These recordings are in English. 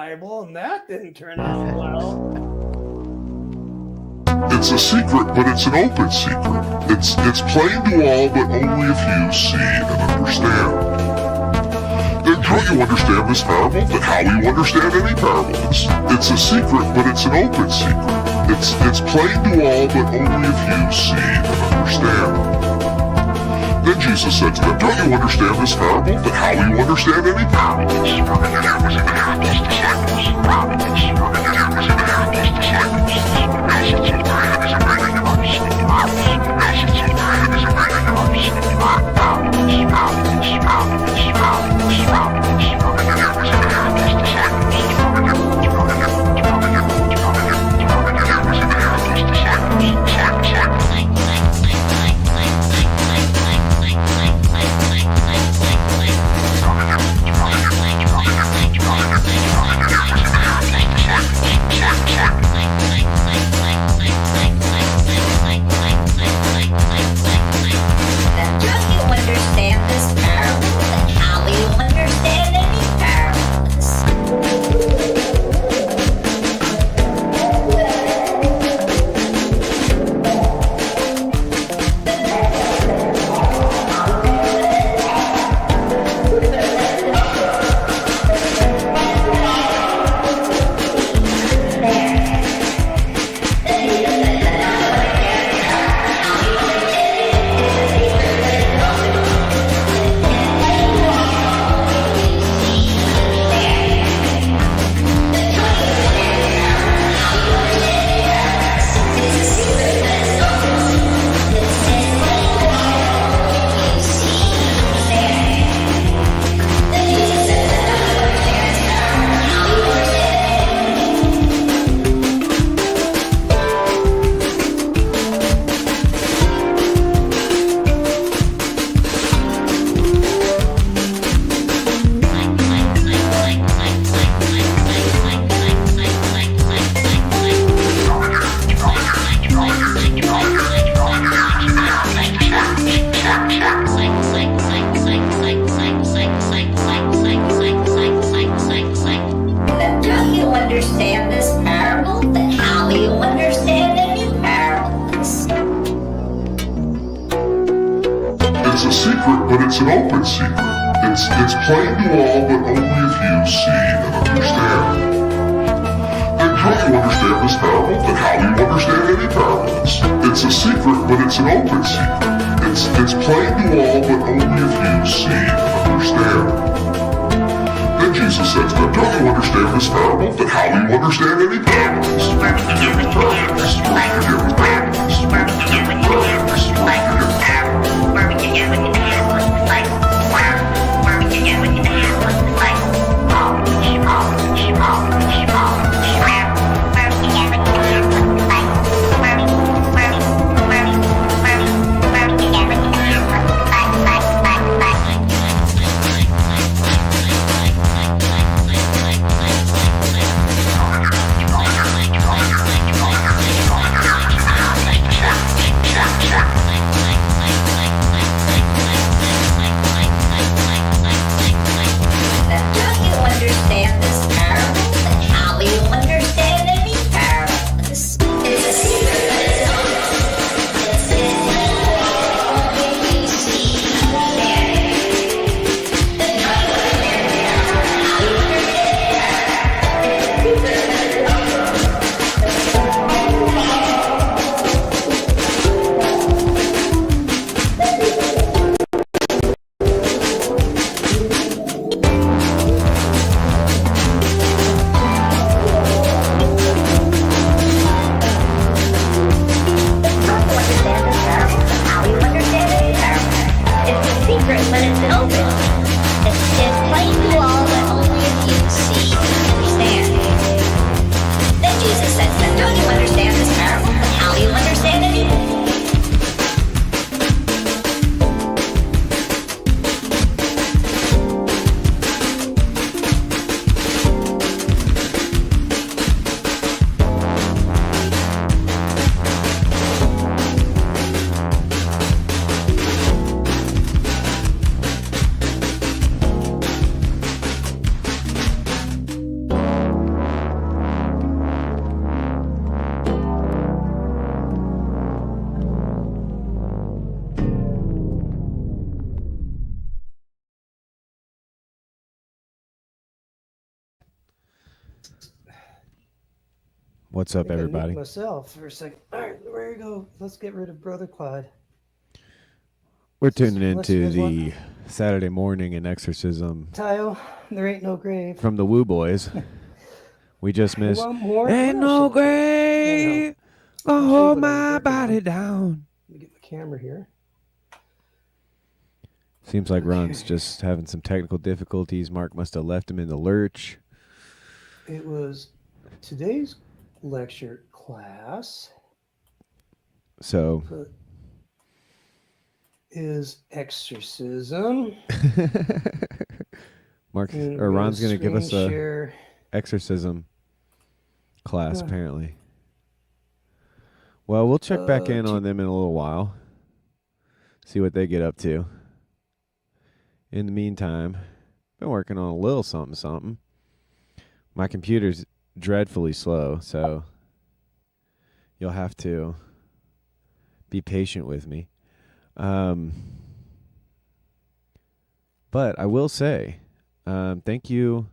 Bible, and that didn't turn out well. It's a secret, but it's an open secret. It's plain to all, but only a few see and understand. Then don't you understand this parable? Then how will you understand any parable? It's a secret, but it's an open secret. It's plain to all, but only a few see and understand. Then Jesus said to them, don't you understand this parable? Then how will you understand any parable? It's a secret, but it's an open secret. It's plain to all, but only a few see and understand. Then don't you understand this parable? Then how will you understand any parable? It's a secret, but it's an open secret. It's plain to all, but only a few see and understand. Then Jesus said to them, don't you understand this parable? Then how will you understand any parables? What's I up, think I nuked everybody? myself for a second. All right, there you go. Let's get rid of Brother Clyde. We're tuning Unless you into guys want the Saturday morning and exorcism Tayo, there ain't no grave. from the Woo Boys. We just You missed. want more? Ain't What else no should I play? I don't know. grave gonna I'll show you hold what I was my working body on. down. Let me get my camera here. Seems like Ron's just having some technical difficulties. Mark must have left him in the lurch. It was today's lecture class So is exorcism. Mark And or I'm Ron's gonna give us a share. exorcism class apparently. Well, we'll check back in on them in a little while. See what they get up to. In the meantime, been working on a little something. My computer's dreadfully slow, so you'll have to be patient with me. But I will say, thank you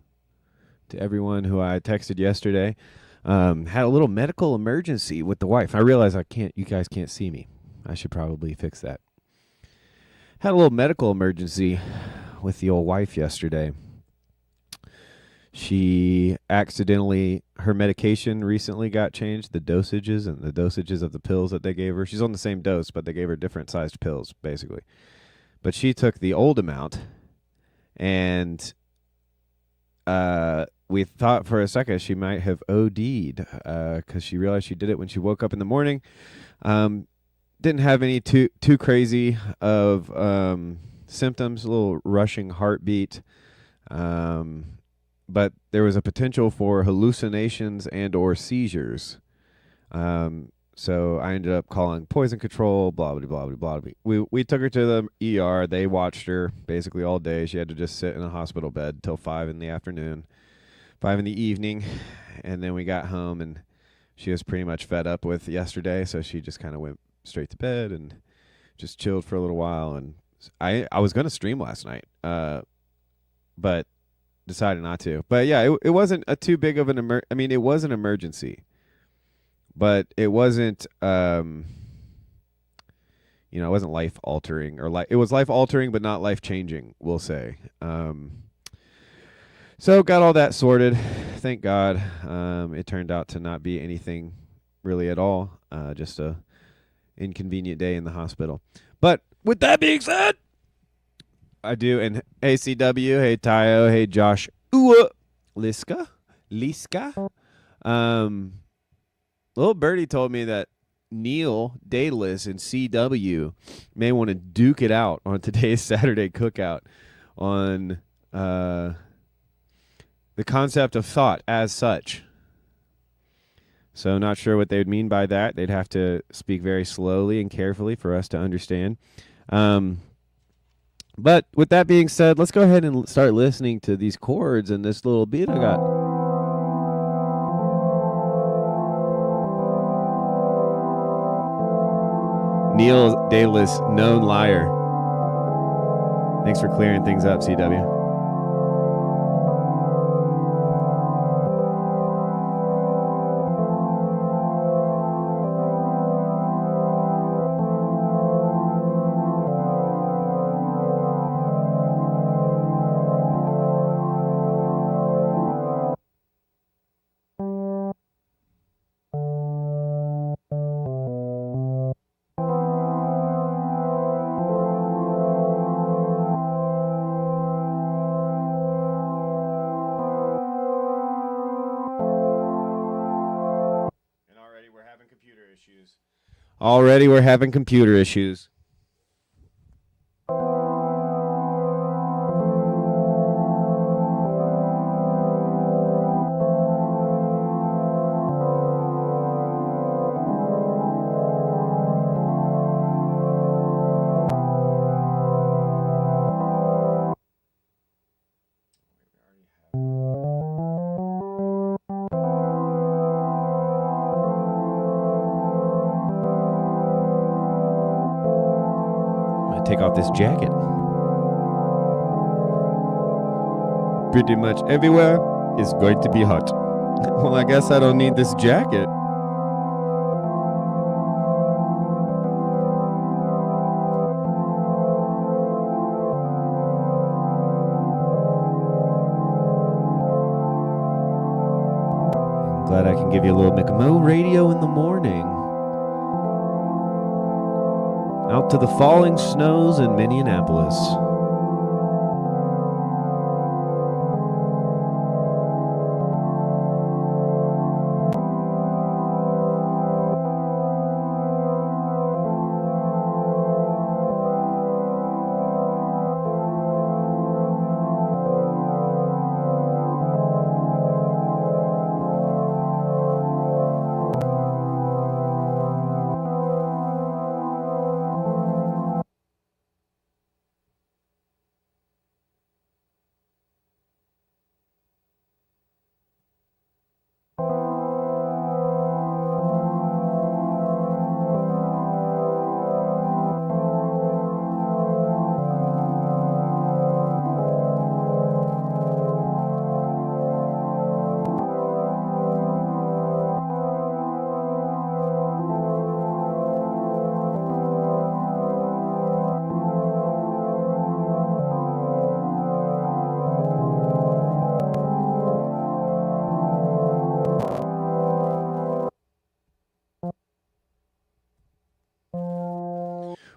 to everyone who I texted yesterday. Had a little medical emergency with the wife. I realize you guys can't see me. I should probably fix that. Had a little medical emergency with the old wife yesterday. She accidentally, her medication recently got changed, the dosages of the pills that they gave her. She's on the same dose, but they gave her different sized pills, basically. But she took the old amount, and we thought for a second she might have OD'd because she realized she did it when she woke up in the morning. Didn't have any too crazy of symptoms, a little rushing heartbeat, but there was a potential for hallucinations and or seizures. So I ended up calling poison control, blah, blah, blah, blah, blah. We took her to the ER. They watched her basically all day. She had to just sit in a hospital bed till 5 in the afternoon, 5 in the evening. And then we got home, and she was pretty much fed up with yesterday, so she just kind of went straight to bed and just chilled for a little while. And I was going to stream last night, but decided not to. But yeah, it wasn't a too big of an it was an emergency, but it wasn't it wasn't life altering, or it was life altering but not life changing, we'll say. So got all that sorted, thank God. It turned out to not be anything really at all, just a inconvenient day in the hospital. But with that being said, I do. And hey, CW, hey, Tayo, hey, Josh, Liska. Little birdie told me that Neil, Daedalus, and CW may want to duke it out on today's Saturday cookout on the concept of thought as such. So not sure what they would mean by that. They'd have to speak very slowly and carefully for us to understand. But with that being said, let's go ahead and start listening to these chords and this little beat I got. Neil Daedalus, known liar. Thanks for clearing things up, CW. Already we're having computer issues. Take off this jacket. Pretty much everywhere is going to be hot. Well, I guess I don't need this jacket. I'm glad I can give you a little McMo radio in the morning. Out to the falling snows in Minneapolis.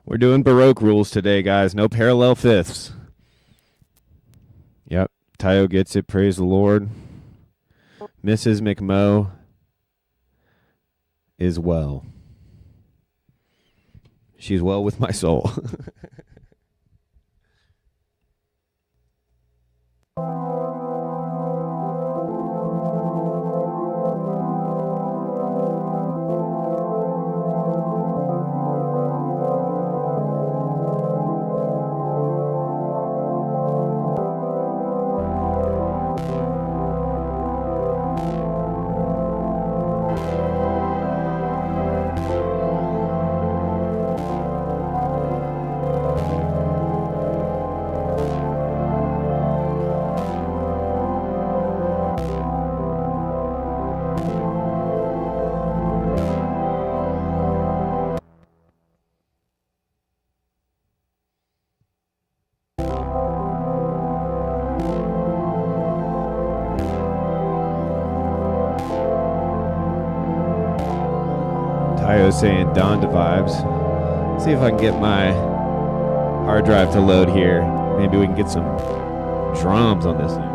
We're doing Baroque rules today, guys. No parallel fifths. Yep. Tayo gets it. Praise the Lord. Mrs. McMo is well. She's well with my soul. Tayo's saying Donda vibes. See if I can get my hard drive to load here. Maybe we can get some drums on this thing.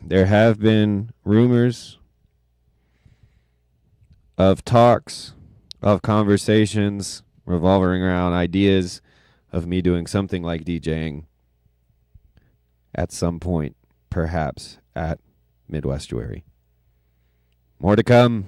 There have been rumors of talks, of conversations revolving around ideas of me doing something like DJing at some point, perhaps at Midwestuary. More to come.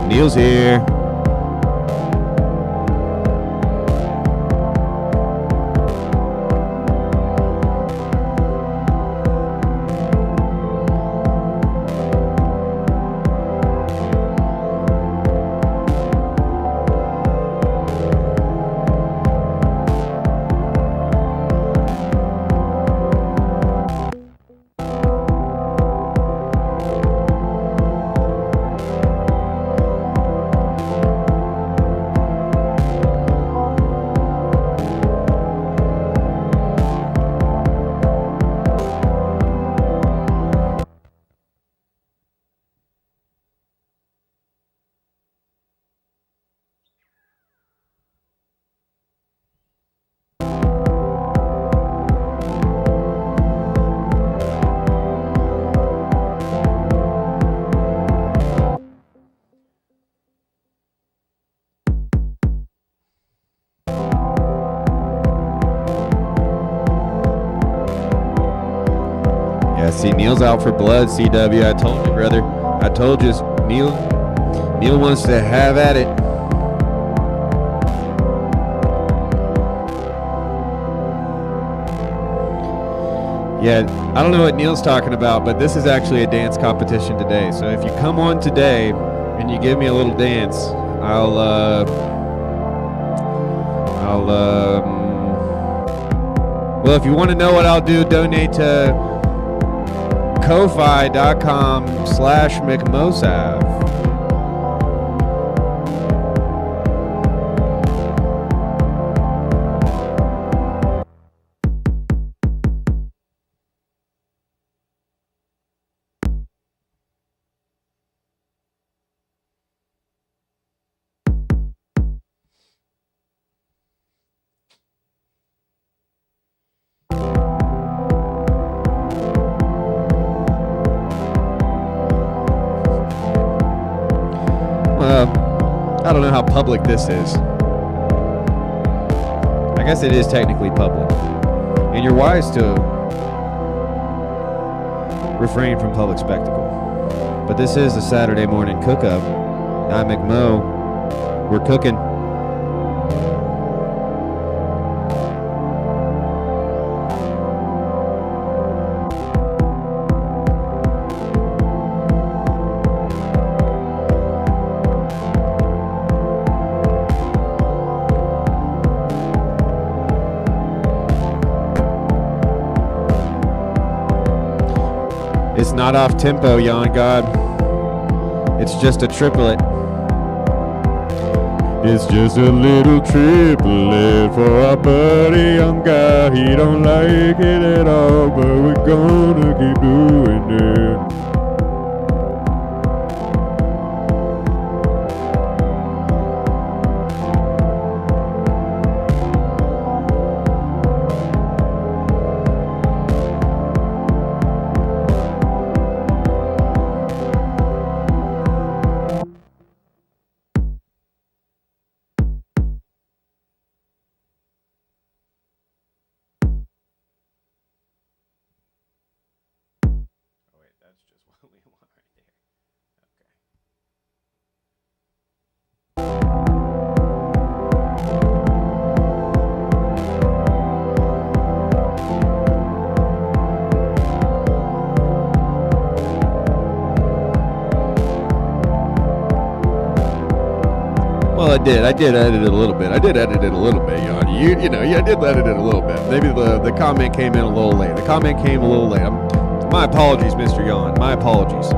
Neil's here. See, Neil's out for blood, CW. I told you, brother. I told you, Neil wants to have at it. Yeah, I don't know what Neil's talking about, but this is actually a dance competition today. So if you come on today and you give me a little dance, well, if you want to know what I'll do, donate to ko-fi.com/McMosav. I don't know how public this is. I guess it is technically public. And you're wise to refrain from public spectacle. But this is a Saturday morning cook-up. I'm McMo. We're cooking. not off tempo, Yon God. It's just a triplet. It's just a little triplet for our buddy young guy. He don't like it at all, but we're gonna keep doing it. That's just what we want right there. Well, I did edit it a little bit. I did edit it a little bit, Yon. I did edit it a little bit. Maybe the comment came in a little late. My apologies, Mr. Yon. My apologies.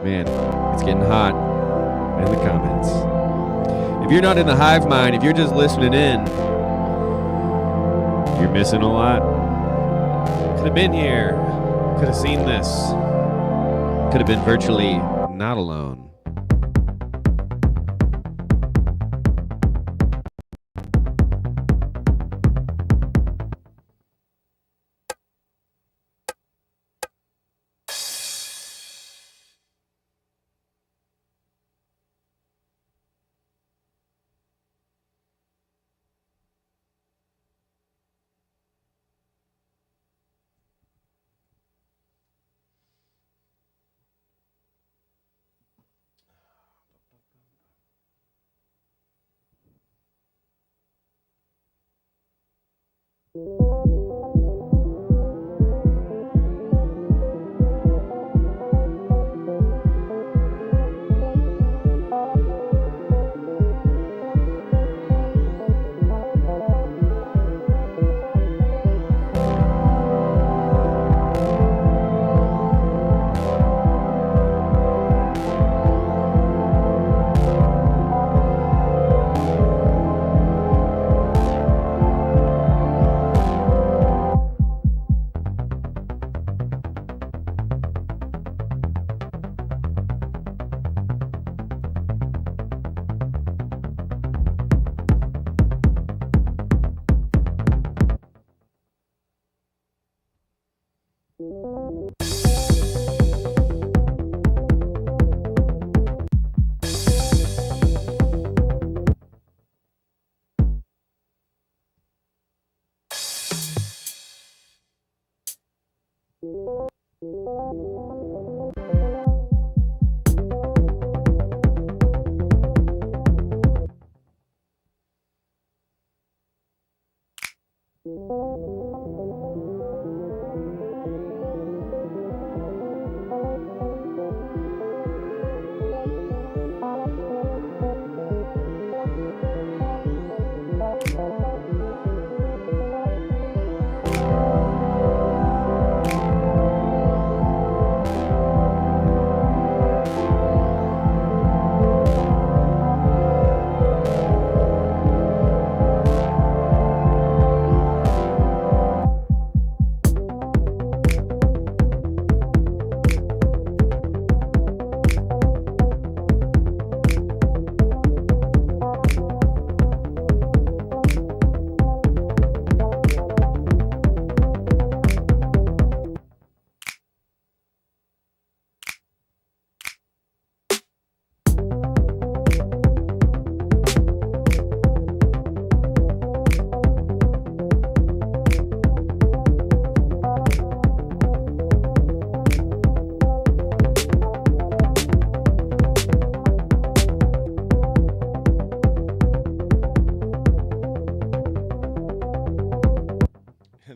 Man, it's getting hot in the comments. If you're not in the hive mind, if you're just listening in, you're missing a lot. Could have been here. Could have seen this. Could have been virtually not alone.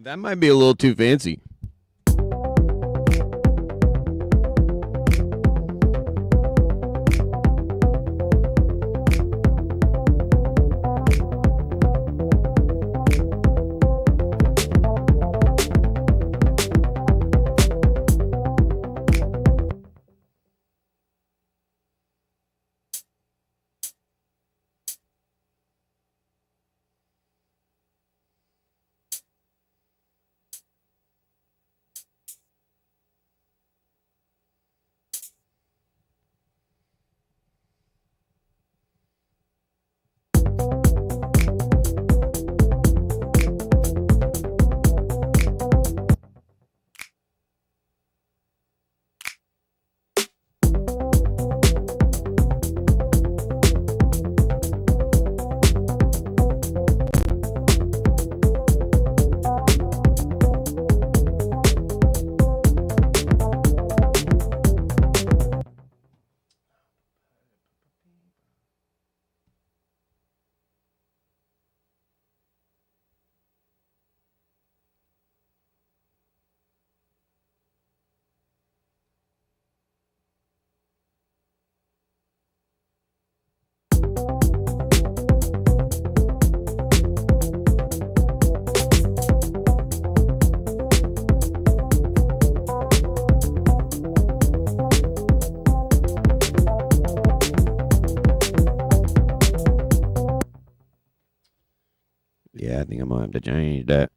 That might be a little too fancy. Yeah, I think I'm gonna have to change that.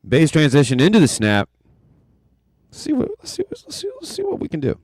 Bass transition into the snap. Let's see what we can do.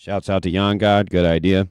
Shouts out to Yon God. Good idea.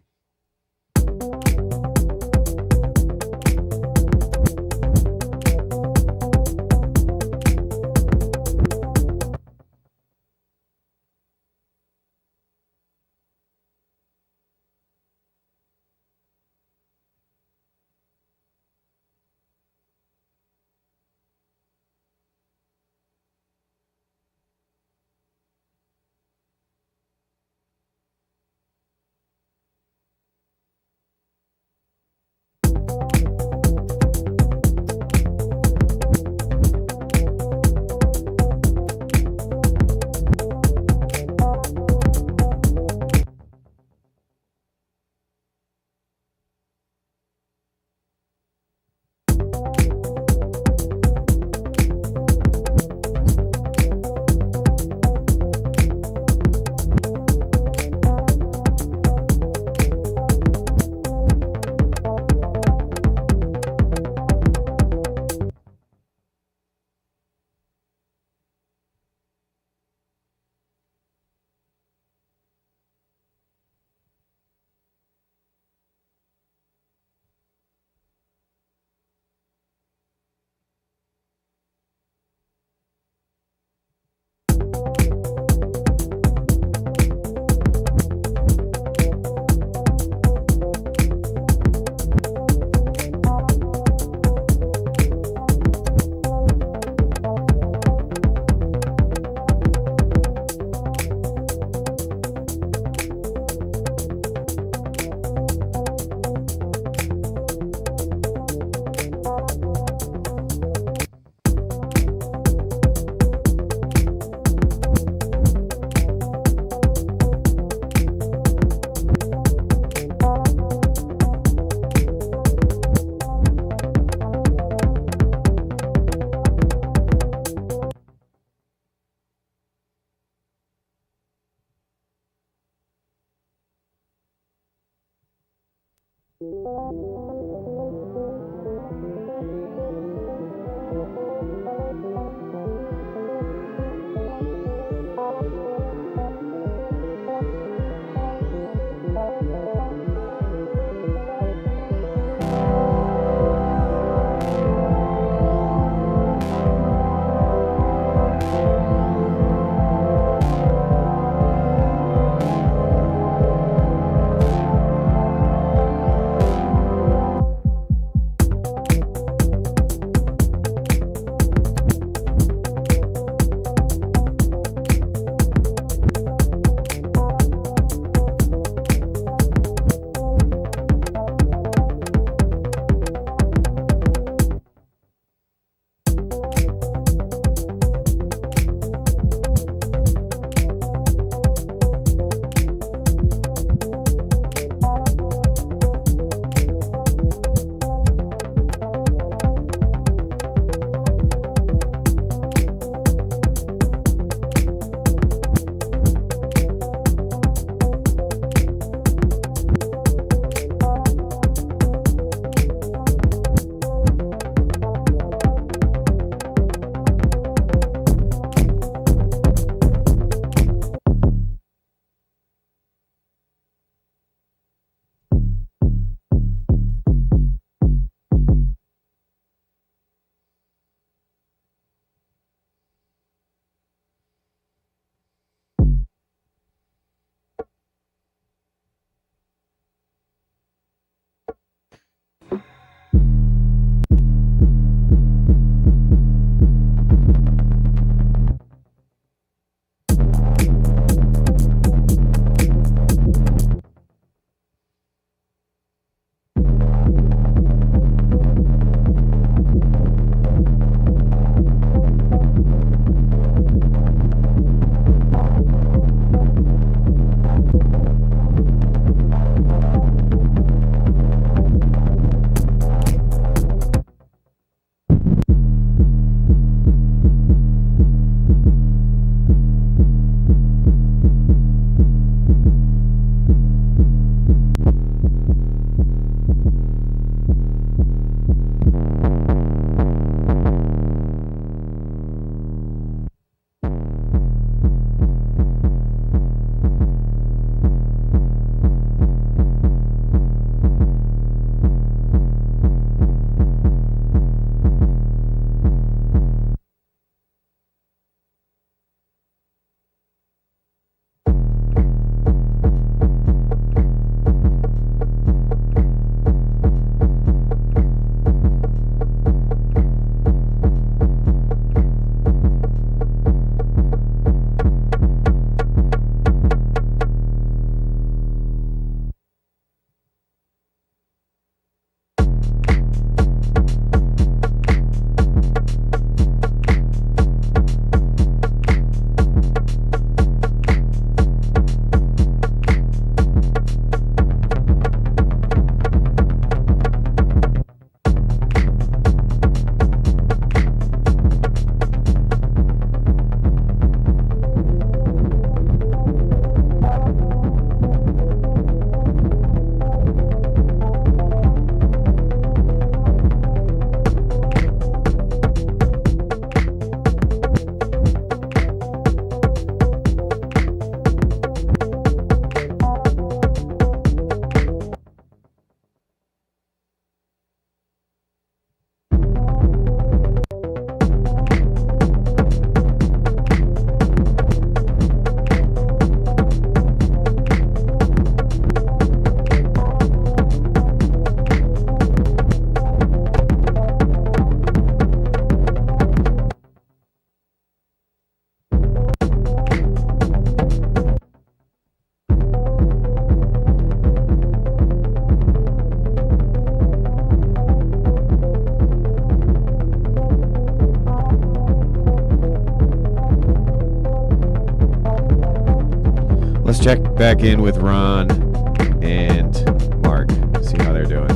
check back in with Ron and Mark, see how they're doing.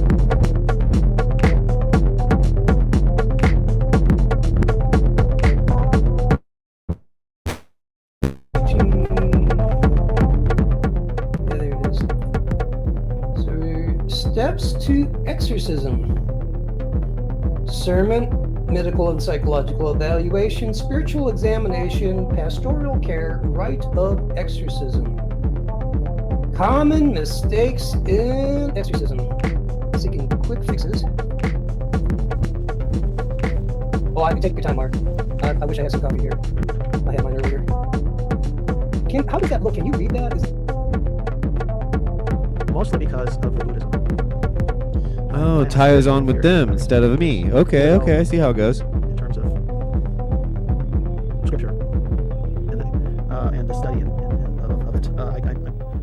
Yeah, there it is. So, steps to exorcism: sermon, medical and psychological evaluation, spiritual examination, pastoral care, rite of exorcism. Common mistakes in exorcism: seeking quick fixes. Oh, I can take your time, Mark. I wish I had some coffee here. I had mine earlier. How does that look? Can you read that? Mostly because of the Buddhism. Oh, Ty is on with them instead of me. Okay, I see how it goes. In terms of scripture and the study of it,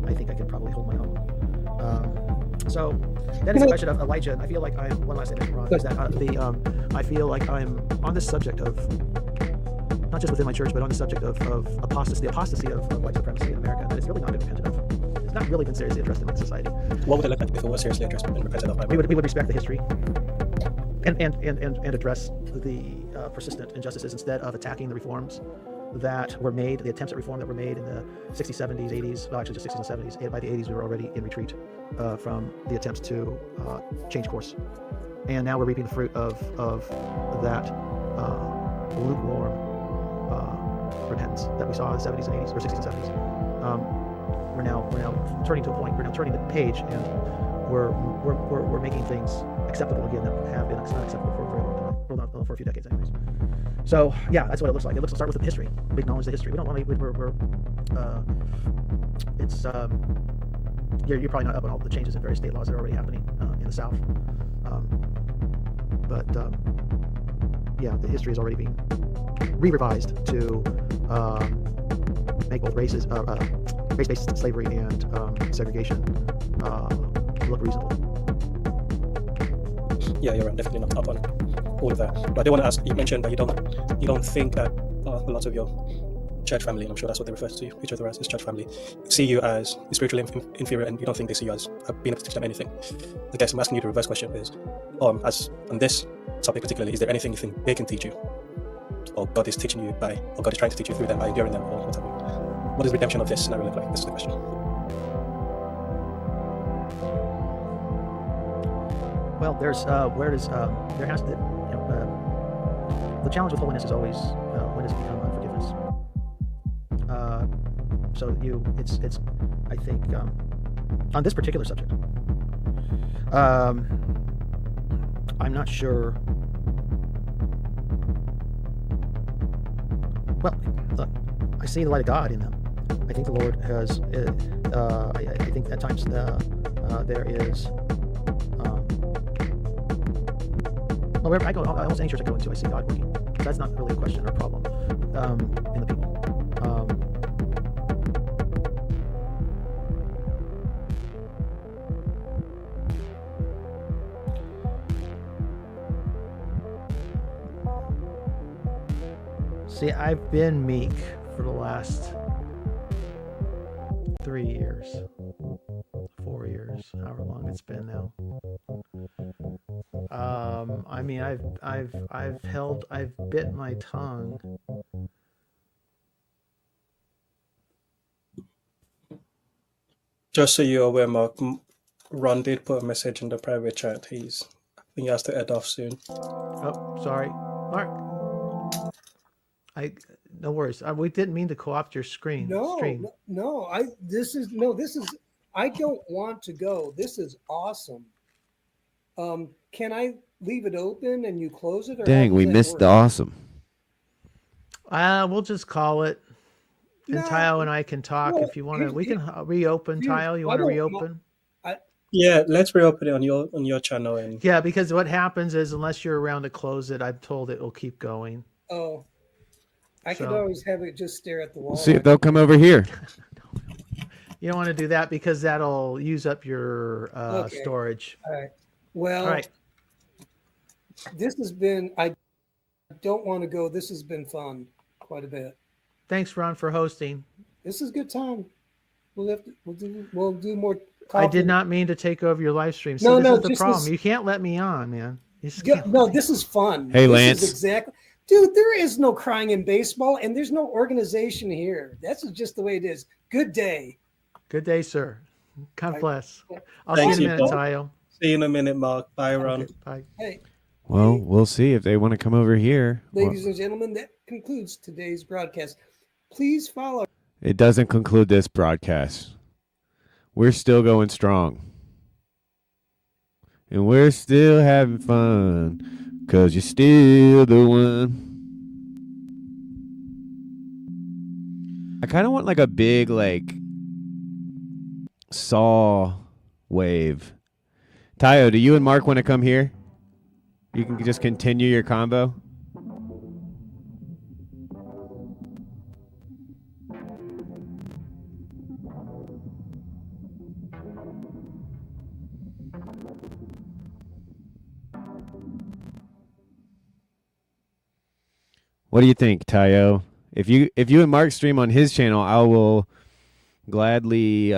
I think I can probably hold my own. So then it's a question of Elijah. I feel like one last thing, Ron, is that I feel like I'm on this subject of, not just within my church, but on the subject of apostasy, the apostasy of white supremacy in America, that it's really not been repented of. It's not really been seriously addressed in like society. What would it look like if it was seriously addressed and repented of? We would respect the history and address the persistent injustices instead of attacking the reforms that were made, the attempts at reform that were made in the 60s, 70s, 80s, well, actually just 60s and 70s. By the 80s, we were already in retreat from the attempts to change course. And now we're reaping the fruit of that lukewarm repentance that we saw in the 70s and 80s, or 60s and 70s. We're now turning to a point. We're now turning the page, and we're making things acceptable again that have been unacceptable for a very long time. Well, for a few decades, anyways. So yeah, that's what it looks like. It looks to start with the history. We acknowledge the history. We don't want to. You're probably not up on all the changes in various state laws that are already happening in the South. Yeah, the history is already being re-revised to make both race-based slavery and segregation look reasonable. Yeah, you're right. Definitely not up on all of that. But I do want to ask. You mentioned that you don't think that a lot of your church family, and I'm sure that's what they refer to each other as church family, see you as spiritually inferior, and you don't think they see you as being able to teach them anything. I guess I'm asking you the reverse question is, as on this topic particularly, is there anything you think they can teach you, or God is teaching you by, or God is trying to teach you through them by enduring them, or whatever? What does redemption of this scenario look like? This is the question. Well, there has to, the challenge with holiness is always when does it become unforgiveness? It's I think on this particular subject, I'm not sure. Well, look, I see the light of God in them. I think the Lord has. I think at times there is. Wherever I go, almost any church I go into, I see God working. That's not really a question or a problem in the people. See, I've been meek for the last 3 years, 4 years, however long it's been now. I mean, I've bit my tongue. Just so you're aware, Mark, Ron did put a message in the private chat. I think he has to head off soon. Oh, sorry, Mark. No worries. We didn't mean to co-opt your screen. No. This is. I don't want to go. This is awesome. Can I leave it open and you close it? Or Dang, we missed the awesome. We'll just call it. And Tyo and I can talk if you want to. We can reopen. Tyo, you want to reopen? Yeah, let's reopen it on your channel. And yeah, because what happens is unless you're around to close it, I'm told it will keep going. Oh, I could always have it just stare at the wall. We'll see if they'll come over here. You don't want to do that because that'll use up your storage. All right. Well, all right. This has been. I don't want to go. This has been fun, quite a bit. Thanks, Ron, for hosting. This is a good time. We'll do more. I did coffee. not mean to take over your live stream. See, No, this no, is the just problem. this- You can't let me on, man. You just Yeah, can't no, let me this is fun. Hey, this Lance. Is exactly, dude. There is no crying in baseball, and there's no organization here. That's just the way it is. Good day. Good day, sir. God bless. I'll Thank see you in a you, minute, Paul. Tayo. See you in a minute, Mark. Bye, Ron. Okay, bye. Hey, Well, we'll see if they want to come over here. ladies and gentlemen, that concludes today's broadcast. Please follow. It doesn't conclude this broadcast. We're still going strong. And we're still having fun. Because you're still the one. I kind of want like a big, like, saw wave. Tayo, do you and Mark want to come here? You can just continue your combo. What do you think, Tayo? If you and Mark stream on his channel, I will gladly,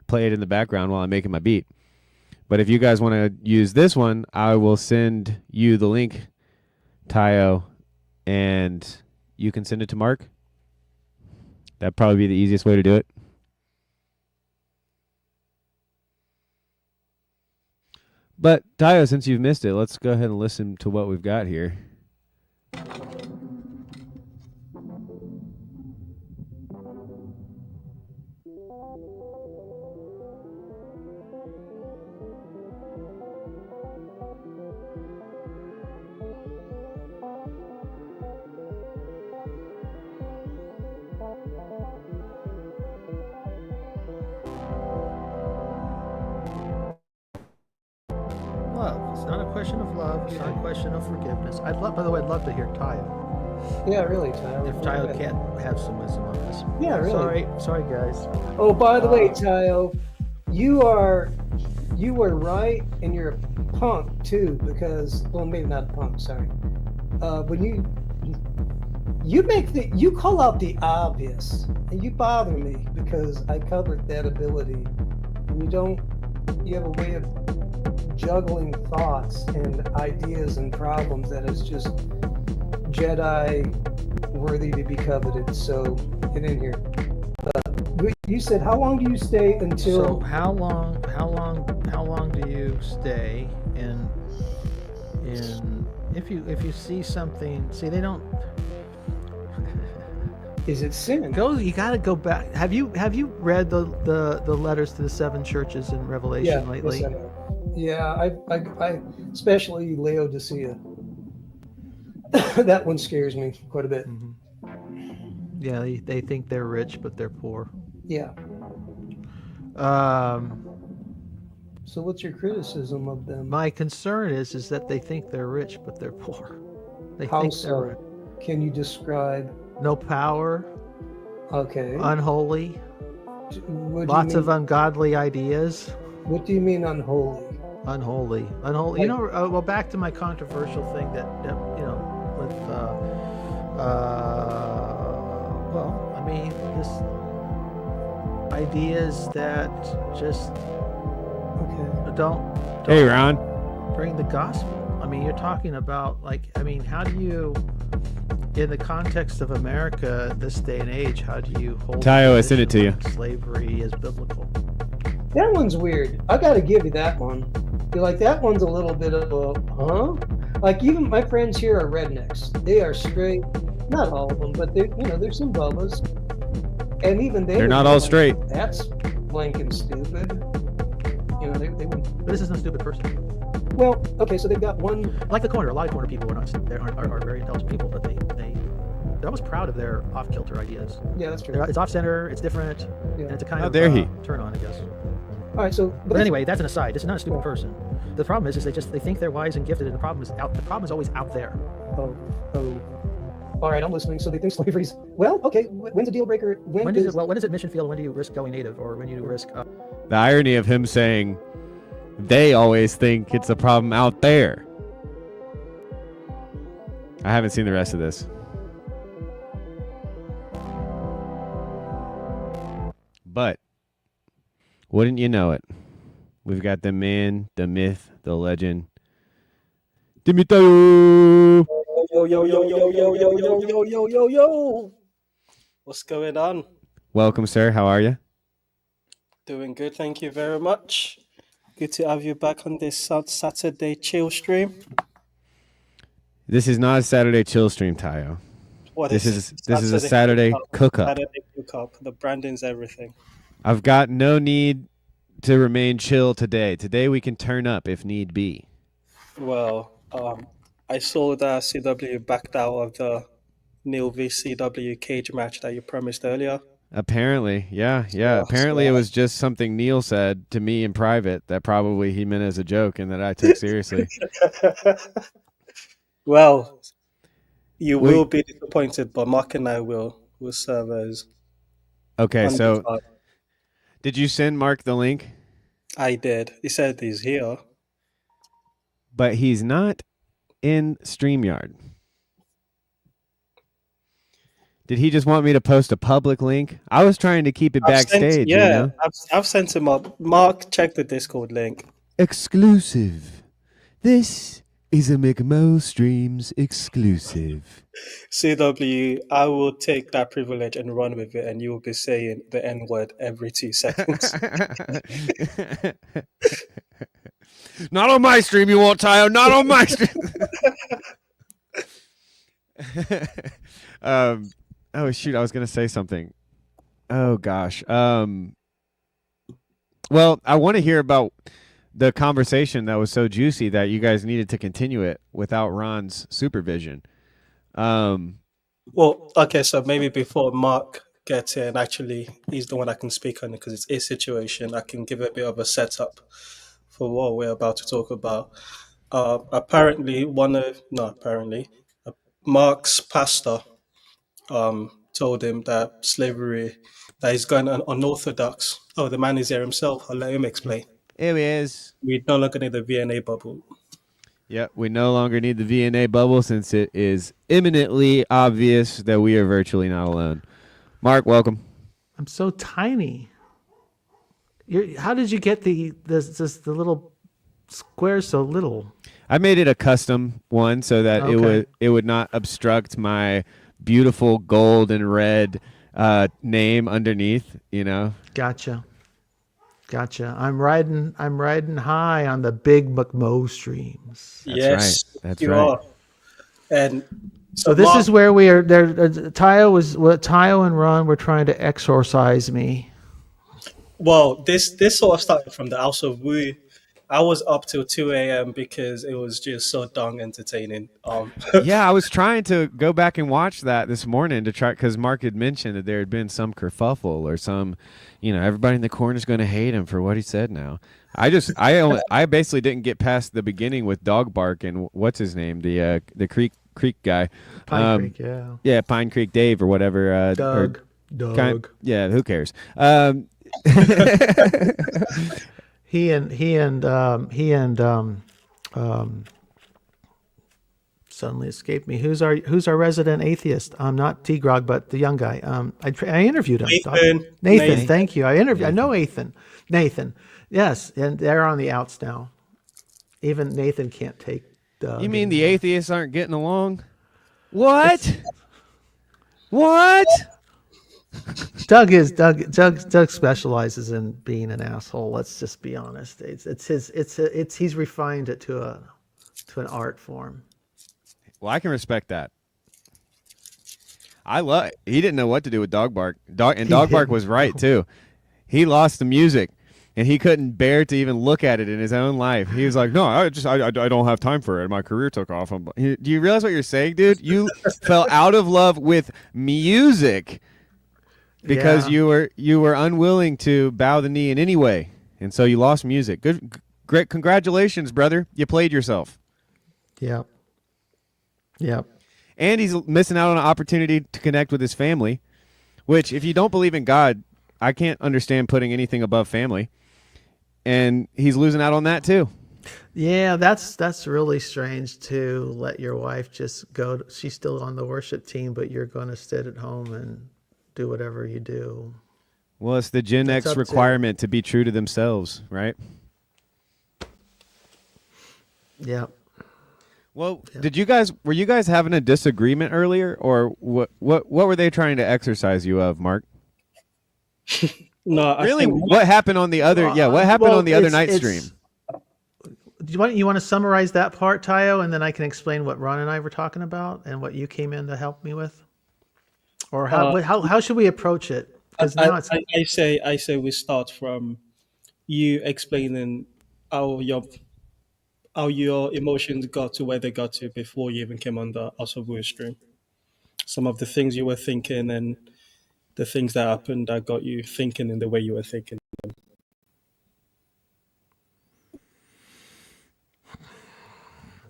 play it in the background while I'm making my beat. But if you guys want to use this one, I will send you the link, Tayo, and you can send it to Mark. That'd probably be the easiest way to do it. But, Tayo, since you've missed it, let's go ahead and listen to what we've got here. Love. It's not a question of love. It's not a question of forgiveness. I'd love, by the way, I'd love to hear Tayo. Yeah, really, Tyler. If Tayo can't have some wisdom on this. Yeah, really. Sorry, guys. Oh, by the way, Tayo, you were right, and you're a punk too. Because, well, maybe not a punk. Sorry. When you call out the obvious, and you bother me because I covered that ability, and you have a way of juggling thoughts and ideas and problems that is just Jedi worthy to be coveted. So get in here. You said, how long do you stay until? So how long do you stay in if you see something? See, they don't. Is it sin? You got to go back. Have you read the letters to the seven churches in Revelation lately? Yes, I have. Yeah, I especially Laodicea. That one scares me quite a bit. Mm-hmm. Yeah, they think they're rich, but they're poor. Yeah. So what's your criticism of them? My concern is that they think they're rich, but they're poor. They How think they're so? Can you describe? no power, Okay. unholy, What do lots you of mean, ungodly ideas. What do you mean unholy? Unholy. Well, back to my controversial thing that with well, I mean, just ideas that just Okay. don't Hey, Ron. bring the gospel. I mean, you're talking about how do you, in the context of America this day and age, how do you hold Tayo, I the sent it to you. position that slavery is biblical? That one's weird. I got to give you that one. You're like, that one's a little bit of a, huh? Like, even my friends here are rednecks. They are straight. Not all of them, but there's some bubbas. And even They're not all straight. That's blanking stupid. They wouldn't. But this isn't a stupid person. Well, okay, so they've got one. Like the corner, a lot of corner people are very intelligent people, but they're almost proud of their off-kilter ideas. Yeah, that's true. It's off-center, it's different, Yeah. and it's a kind How of dare he. turn on, I guess. All right, so. But anyway, that's an aside. This is not a stupid person. The problem is they think they're wise and gifted, and the problem is always out there. Oh. All right, I'm listening. So they think slavery's. Well, okay. When's a deal breaker? When does admission feel? When do you risk going native, or when you risk? The irony of him saying they always think it's a problem out there. I haven't seen the rest of this. But wouldn't you know it? We've got the man, the myth, the legend, Dimitayo. Yo, yo, yo, yo, yo, yo, yo, yo, yo, yo, yo. What's going on? Welcome, sir. How are you? Doing good, thank you very much. Good to have you back on this Saturday chill stream. This is not a Saturday chill stream, Tayo. What This is is a Saturday cookup. Saturday cookup. The branding's everything. I've got no need to remain chill today. Today we can turn up if need be. Well, I saw that CW backed out of the Neil v CW cage match that you promised earlier. Apparently, yeah. Yeah, Apparently, so- it was just something Neil said to me in private that probably he meant as a joke and that I took seriously. Well, you We- will be disappointed, but Mark and I will serve as Okay, so underdog. did you send Mark the link? I did. He said he's here. But he's not in StreamYard. Did he just want me to post a public link? I was trying to keep it backstage, you know? I've sent him up. Mark, check the Discord link. Exclusive. This is a McMo Streams exclusive. CW, I will take that privilege and run with it, and you will be saying the N word every 2 seconds. Not on my stream, you won't, Tayo. Not on my stream. Oh shoot, I was gonna say something. Oh gosh. Well, I want to hear about the conversation that was so juicy that you guys needed to continue it without Ron's supervision. Well, okay, so maybe before Mark gets here, and actually he's the one that can speak on it because it's his situation, I can give a bit of a setup for what we're about to talk about. Mark's pastor told him that slavery, that he's going unorthodox. Oh, the man is here himself. I'll let him explain. Here he is. We no longer need the VNA bubble. Yep, we no longer need the VNA bubble since it is imminently obvious that we are virtually not alone. Mark, welcome. I'm so tiny. How did you get the little square so little? I made it a custom one so that Okay. it would not obstruct my beautiful gold and red name underneath, you know. Gotcha. I'm riding high on the big McMo streams. That's Yes, right. That's you right. are. And So this is where we are. There, Tayo and Ron were trying to exorcise me. well, this sort of started from the House of Wu. I was up till 2 a.m. because it was just so darn entertaining. Yeah, I was trying to go back and watch that this morning to try because Mark had mentioned that there had been some kerfuffle or some, everybody in the corner is going to hate him for what he said. Now, I basically didn't get past the beginning with dog bark and what's his name, the Creek guy, Pine Creek, yeah. yeah, Pine Creek Dave or whatever. Doug. Yeah, who cares? He and suddenly escaped me. Who's our resident atheist? Not T-Grog, but the young guy. I interviewed him. Nathan. Thank you. I know Nathan. Yes, and they're on the outs now. Even Nathan can't take Doug. You mean the atheists aren't getting along? What? What? Doug specializes in being an asshole. Let's just be honest. He's refined it to an art form. Well, I can respect that. He didn't know what to do with dog bark. Dog bark was right too. He lost the music, and he couldn't bear to even look at it in his own life. He was like, "No, I don't have time for it. My career took off." Do you realize what you're saying, dude? You fell out of love with music because you were unwilling to bow the knee in any way, and so you lost music. Great, congratulations, brother. You played yourself. Yep. And he's missing out on an opportunity to connect with his family, which, if you don't believe in God, I can't understand putting anything above family. And he's losing out on that too. Yeah, that's really strange to let your wife just go. She's still on the worship team, but you're going to sit at home and do whatever you do. Well, it's the Gen That's X up to- requirement to be true to themselves, right? Yeah. Well, were you guys having a disagreement earlier, or what were they trying to exercise you of, Mark? No, I Really, think what happened on the other? Yeah, what happened Well, on the other it's- night it's- stream? Do you want to summarize that part, Tayo, and then I can explain what Ron and I were talking about and what you came in to help me with, or how should we approach it? Because now it's I say we start from you explaining how your emotions got to where they got to before you even came on the House of Wu stream. Some of the things you were thinking and the things that happened that got you thinking in the way you were thinking.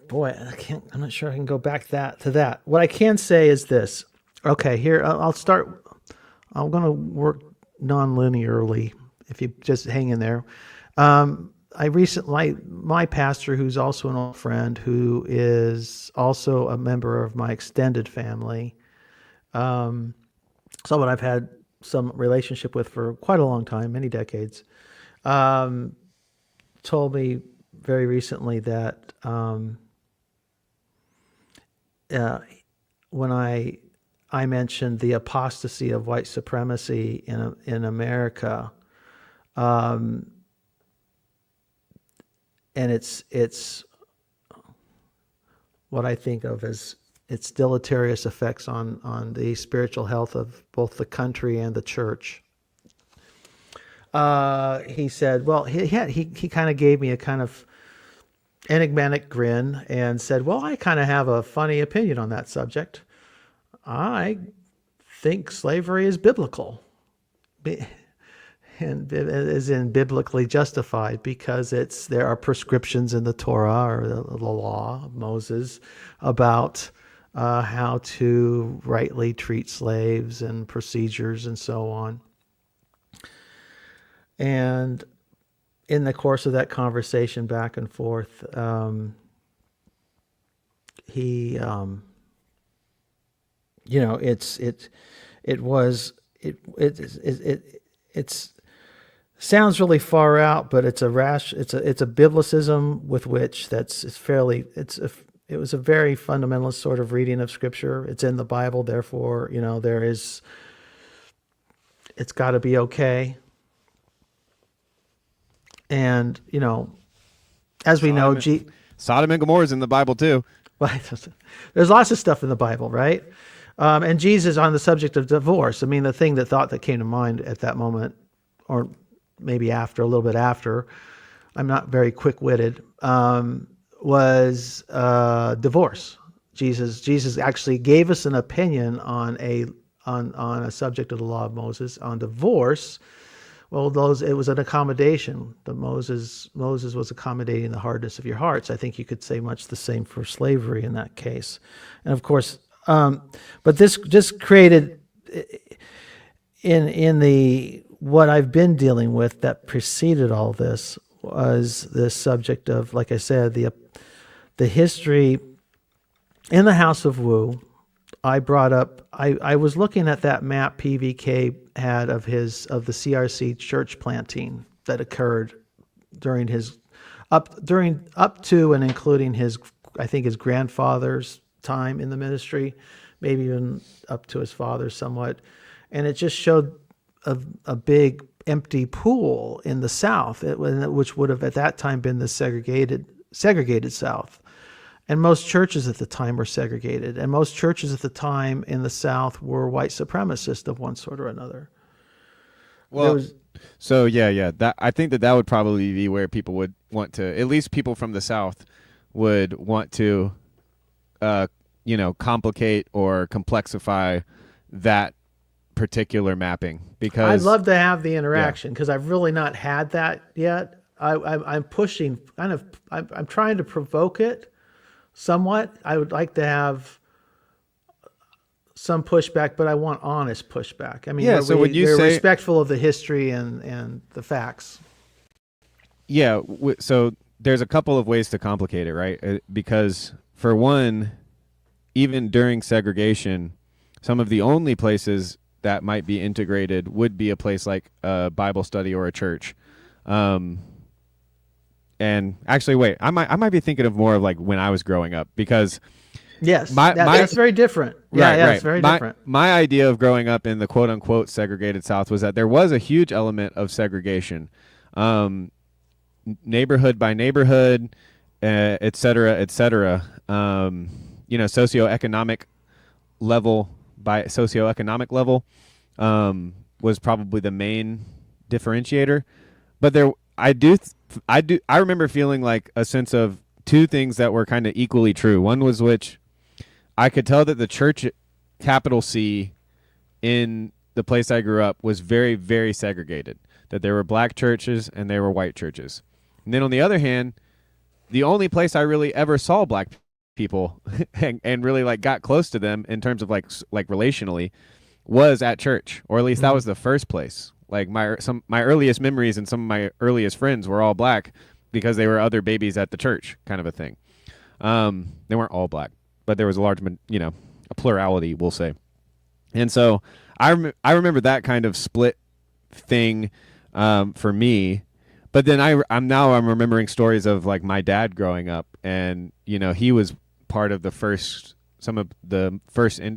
boy, I'm not sure I can go back to that. What I can say is this. Okay, here I'll start. I'm going to work non-linearly. If you just hang in there. I recently, my pastor, who's also an old friend, who is also a member of my extended family, someone I've had some relationship with for quite a long time, many decades, told me very recently that when I mentioned the apostasy of white supremacy in America, and it's what I think of as its deleterious effects on the spiritual health of both the country and the church. He said, well, he kind of gave me a kind of enigmatic grin and said, well, I kind of have a funny opinion on that subject. I think slavery is biblical. And is in biblically justified because there are prescriptions in the Torah or the law of Moses about how to rightly treat slaves and procedures and so on. And in the course of that conversation back and forth, he, it's sounds really far out, but it's a biblicism with which it was a very fundamentalist sort of reading of scripture. It's in the Bible, therefore, it's got to be okay. And, as we know, Sodom and Gomorrah is in the Bible too. There's lots of stuff in the Bible, right? And Jesus on the subject of divorce. I mean, the thing that came to mind at that moment, or maybe a little bit after, I'm not very quick-witted, was divorce. Jesus actually gave us an opinion on a subject of the law of Moses on divorce. Well, it was an accommodation. Moses was accommodating the hardness of your hearts. I think you could say much the same for slavery in that case. And of course, but this just created in the what I've been dealing with that preceded all this was this subject of, like I said, the history in the House of Wu. I brought up. I was looking at that map PVK had of the CRC church planting that occurred during up to and including his grandfather's time in the ministry, maybe even up to his father's somewhat, and it just showed a big empty pool in the South, which would have at that time been the segregated South. And most churches at the time were segregated. And most churches at the time in the South were white supremacist of one sort or another. Well, I think that would probably be where people would want to, at least people from the South would want to, complicate or complexify that particular mapping. Because I'd love to have the interaction because I've really not had that yet. I'm pushing, I'm trying to provoke it somewhat. I would like to have some pushback, but I want honest pushback. I mean, so when you they're say respectful of the history and the facts. Yeah, so there's a couple of ways to complicate it, right? Because for one, even during segregation, some of the only places that might be integrated would be a place like a Bible study or a church. And actually, wait, I might be thinking of more of like when I was growing up, because Yes, that's very different. Right, right. It's very different. My idea of growing up in the quote unquote segregated South was that there was a huge element of segregation, neighborhood by neighborhood, et cetera, et cetera. Socioeconomic level by socioeconomic level was probably the main differentiator. But I remember feeling like a sense of two things that were kind of equally true. One was which I could tell that the church, capital C, in the place I grew up was very, very segregated, that there were black churches and there were white churches. And then on the other hand, the only place I really ever saw black people and really like got close to them in terms of like relationally was at church, or at least that was the first place. Like my earliest memories and some of my earliest friends were all black because they were other babies at the church, kind of a thing. They weren't all black, but there was a large, a plurality, we'll say. And so I remember that kind of split thing for me. But then I'm remembering stories of like my dad growing up, and he was part of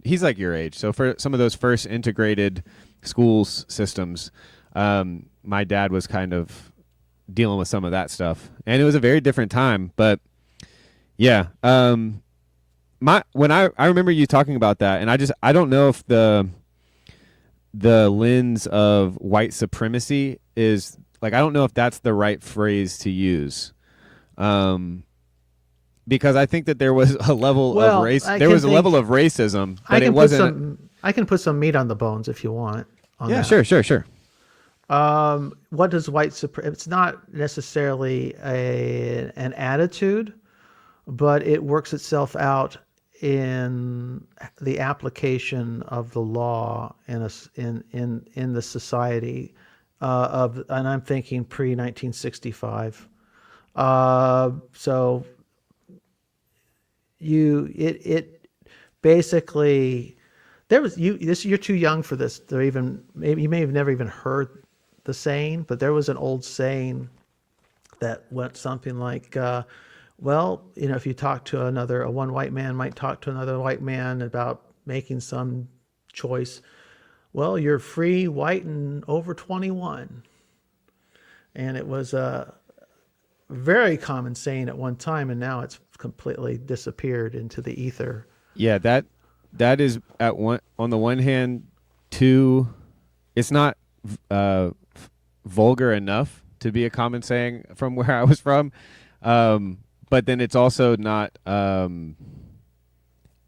he's like your age, so for some of those first integrated schools systems, my dad was kind of dealing with some of that stuff, and it was a very different time. But yeah, when I remember you talking about that, and I don't know if the lens of white supremacy is like, I don't know if that's the right phrase to use, because I think that there was a level of race. There was a level of racism, but it wasn't. I can put some meat on the bones if you want. Yeah, sure. What does white supremacy? It's not necessarily an attitude, but it works itself out in the application of the law in the society and I'm thinking pre-1965. So it basically, you're too young for this. Maybe you may have never even heard the saying, but there was an old saying that went something like, if you talk to one white man might talk to another white man about making some choice. Well, you're free, white, and over 21. And it was a very common saying at one time, and now it's completely disappeared into the ether. Yeah, that is on the one hand, it's not vulgar enough to be a common saying from where I was from. But then it's also not.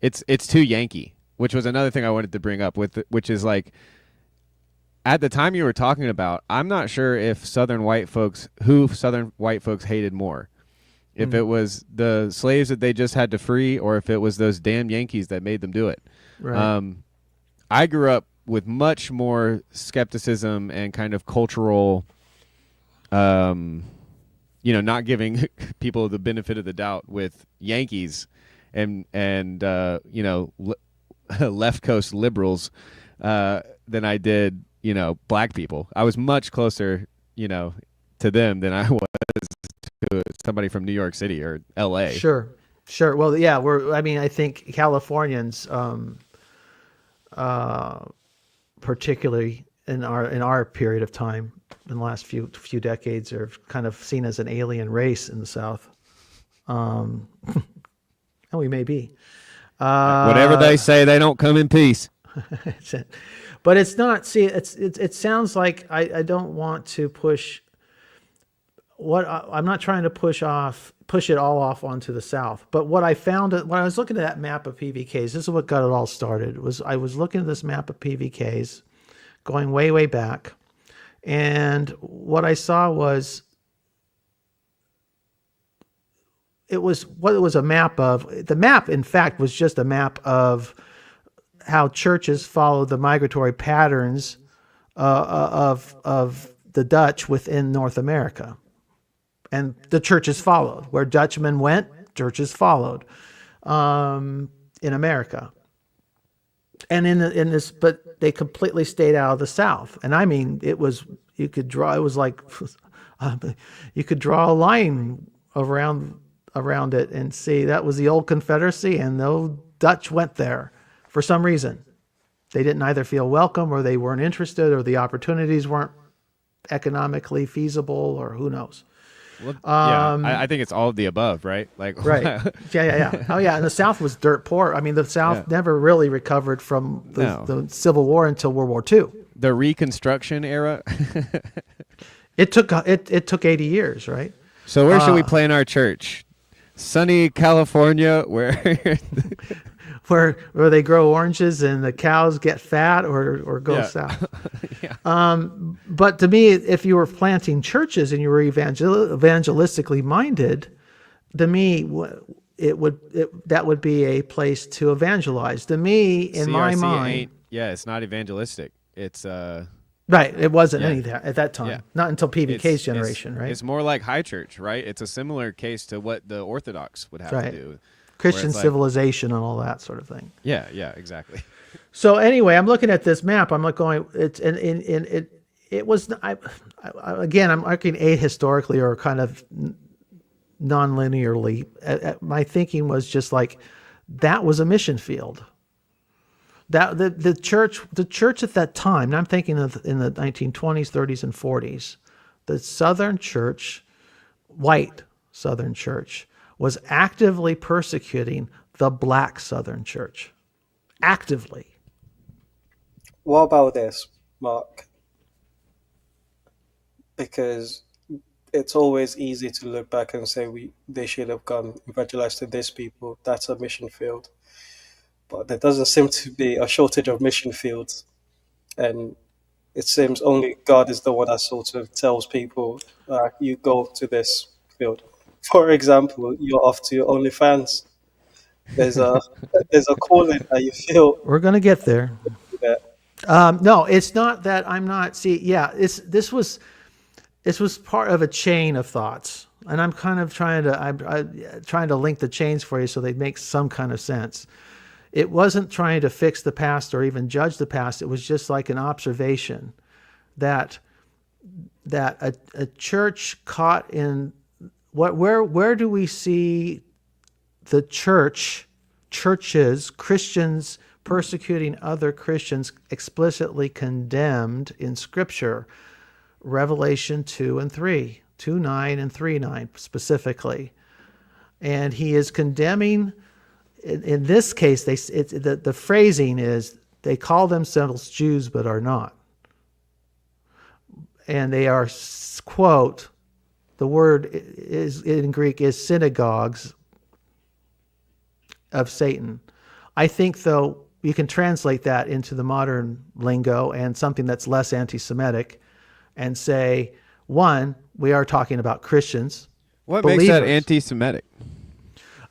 It's too Yankee, which was another thing I wanted to bring up which is like, at the time you were talking about, I'm not sure if Southern white folks hated more, if it was the slaves that they just had to free, or if it was those damn Yankees that made them do it. Right. I grew up with much more skepticism and kind of cultural. Not giving people the benefit of the doubt with Yankees and left coast liberals than I did, black people. I was much closer, to them than I was to somebody from New York City or L.A. Sure. Well, yeah, I think Californians, particularly in our period of time, in the last few decades, are kind of seen as an alien race in the South. And we may be. Whatever they say, they don't come in peace. But it's not. See, it sounds like I don't want to push. I'm not trying to push it all off onto the South. But what I found when I was looking at that map of PVKs, this is what got it all started. I was looking at this map of PVKs, going way, way back. And what I saw was it was a map of. The map, in fact, was just a map of how churches followed the migratory patterns of the Dutch within North America. And the churches followed. Where Dutchmen went, churches followed in America. And in this, but they completely stayed out of the South. And I mean, it was it was like you could draw a line around it and see that was the old Confederacy, and no Dutch went there for some reason. They didn't either feel welcome, or they weren't interested, or the opportunities weren't economically feasible, or who knows. Well, I think it's all of the above, right? Like, Right. Yeah. Oh, yeah. And the South was dirt poor. I mean, the South never really recovered from the Civil War until World War II. The Reconstruction era. It took 80 years, right? So where should we plan our church? Sunny California, where where they grow oranges and the cows get fat, or go south. But to me, if you were planting churches and you were evangelistically minded, to me, that would be a place to evangelize. To me, in my mind, it's not evangelistic. It's right. It wasn't any at that time. Not until PBK's generation, right? It's more like high church, right? It's a similar case to what the Orthodox would have to do. Christian civilization and all that sort of thing. Yeah, exactly. So anyway, I'm looking at this map. I'm like going, it was, again, I'm looking ahistorically or kind of non-linearly. My thinking was just like, that was a mission field. That the church at that time, and I'm thinking of in the 1920s, 30s, and 40s, the Southern church, white Southern church, was actively persecuting the black Southern church. Actively. What about this, Mark? Because it's always easy to look back and say they should have gone evangelized to these people. That's a mission field. But there doesn't seem to be a shortage of mission fields. And it seems only God is the one that sort of tells people, you go to this field. For example, you're off to your OnlyFans. There's a calling that you feel. We're going to get there. No, it's not that I'm not. See, this was part of a chain of thoughts, and I'm kind of trying to link the chains for you so they make some kind of sense. It wasn't trying to fix the past or even judge the past. It was just like an observation that a church caught in where do we see the churches, Christians persecuting other Christians explicitly condemned in Scripture? Revelation 2 and 3, 2:9 and 3:9 specifically. And he is condemning, in this case, the phrasing is, they call themselves Jews but are not. And they are, quote, the word is in Greek is synagogues of Satan. I think, though, you can translate that into the modern lingo and something that's less anti-Semitic and say, one, we are talking about Christians. What believers. Makes that anti-Semitic?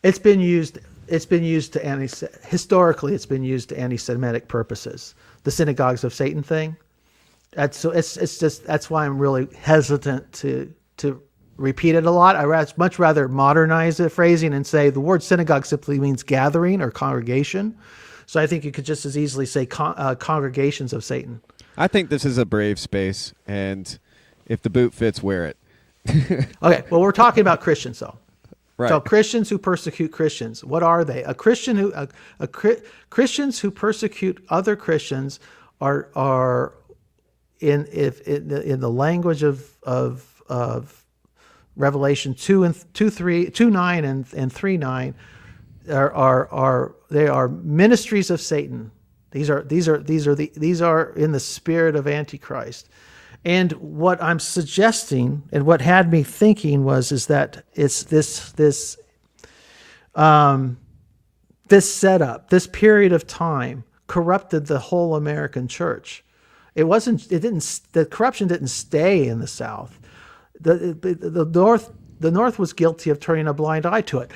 It's been used historically it's been used to anti-Semitic purposes. The synagogues of Satan thing. That's why I'm really hesitant to repeat it a lot. I'd much rather modernize the phrasing and say the word synagogue simply means gathering or congregation. So I think you could just as easily say congregations of Satan. I think this is a brave space, and if the boot fits, wear it. Okay, well, we're talking about Christians, though. Right. So Christians who persecute Christians, what are they? Christians who persecute other Christians are in the language of Revelation 2:9 and 3:9 they are ministries of Satan. These are in the spirit of Antichrist. And what I'm suggesting, and what had me thinking, is that it's this setup, this period of time corrupted the whole American church. The corruption didn't stay in the South. The North was guilty of turning a blind eye to it.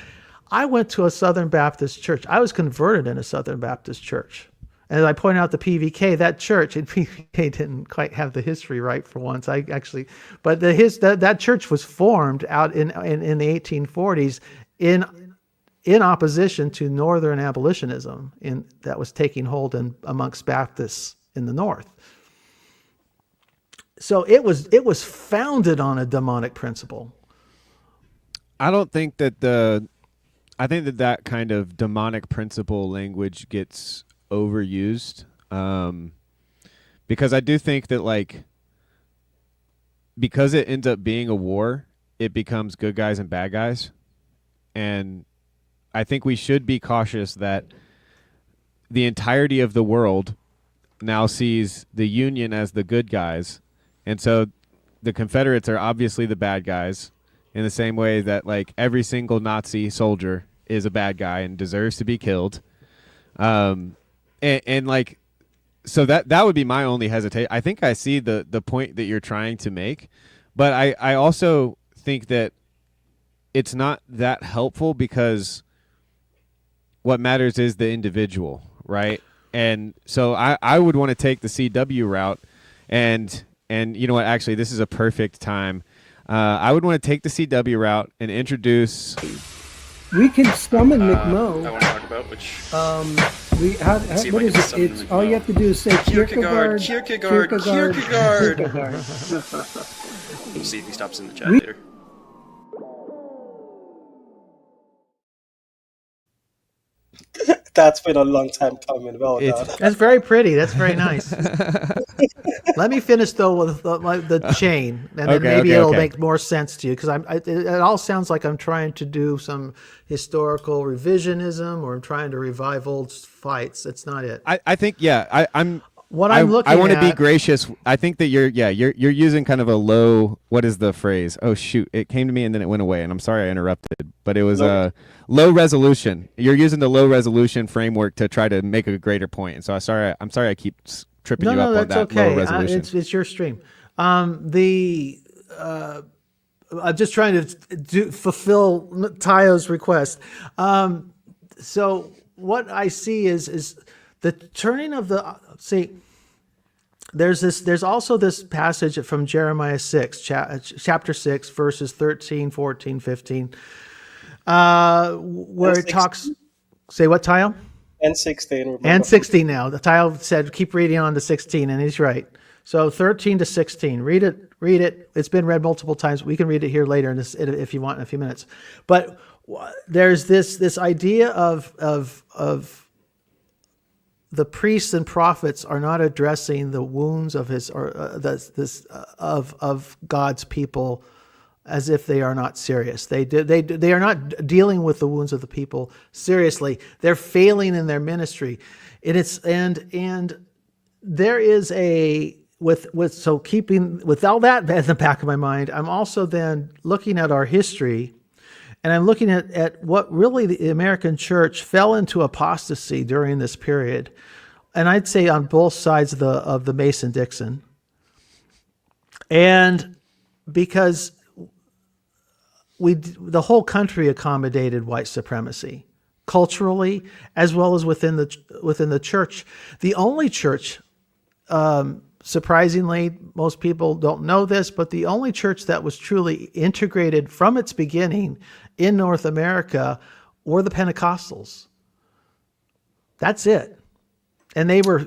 I went to a Southern Baptist church. I was converted in a Southern Baptist church. And as I pointed out, the PVK, that church, and PVK didn't quite have the history right for once. But that church was formed out in the 1840s in in opposition to Northern abolitionism that was taking hold amongst Baptists in the North. So it was founded on a demonic principle. I don't think that I think that kind of demonic principle language gets overused, because I do think that, like, because it ends up being a war, it becomes good guys and bad guys. And I think we should be cautious that the entirety of the world now sees the Union as the good guys. And so the Confederates are obviously the bad guys, in the same way that, like, every single Nazi soldier is a bad guy and deserves to be killed. And like, so that would be my only hesitation. I think I see the point that you're trying to make, but I also think that it's not that helpful, because what matters is the individual, right? And so I would want to take the CW route, and you know what, actually this is a perfect time. I would want to take the CW route and introduce. We can summon I McMo. want to talk about which. What See if I is can it? summon It's McMo. all you have to do is say Kierkegaard. Kierkegaard. See if he stops in the chat later. That's been a long time coming. Well done. That's very pretty. That's very nice. Let me finish though with the chain, and then maybe it'll make more sense to you, because it all sounds like I'm trying to do some historical revisionism, or I'm trying to revive old fights. That's not it. I think, yeah, I'm. What I'm looking I want to at- be gracious. I think that you're using kind of a low. What is the phrase? Oh shoot! It came to me and then it went away, and I'm sorry I interrupted. But it was low resolution. You're using the low resolution framework to try to make a greater point. And so I'm sorry I keep tripping you up on that low resolution. It's your stream. I'm just trying to fulfill Tayo's request. So what I see is the turning of the. See, there's also this passage from Jeremiah 6, chapter 6, verses 13, 14, 15, where it talks. Say what, Tayo? And 16. Remember. And 16 now. The Tayo said keep reading on to 16, and he's right. So 13 to 16. Read it. It's been read multiple times. We can read it here later if you want in a few minutes. But there's this idea of the priests and prophets are not addressing the wounds of of God's people as if they are not serious. They are not dealing with the wounds of the people seriously. They're failing in their ministry. And there is keeping with all that in the back of my mind, I'm also then looking at our history. And I'm looking at what really the American church fell into apostasy during this period. And I'd say on both sides of the Mason-Dixon. And because the whole country accommodated white supremacy, culturally, as well as within the church. The only church, surprisingly, most people don't know this, but the only church that was truly integrated from its beginning in North America were the Pentecostals. That's it. And they were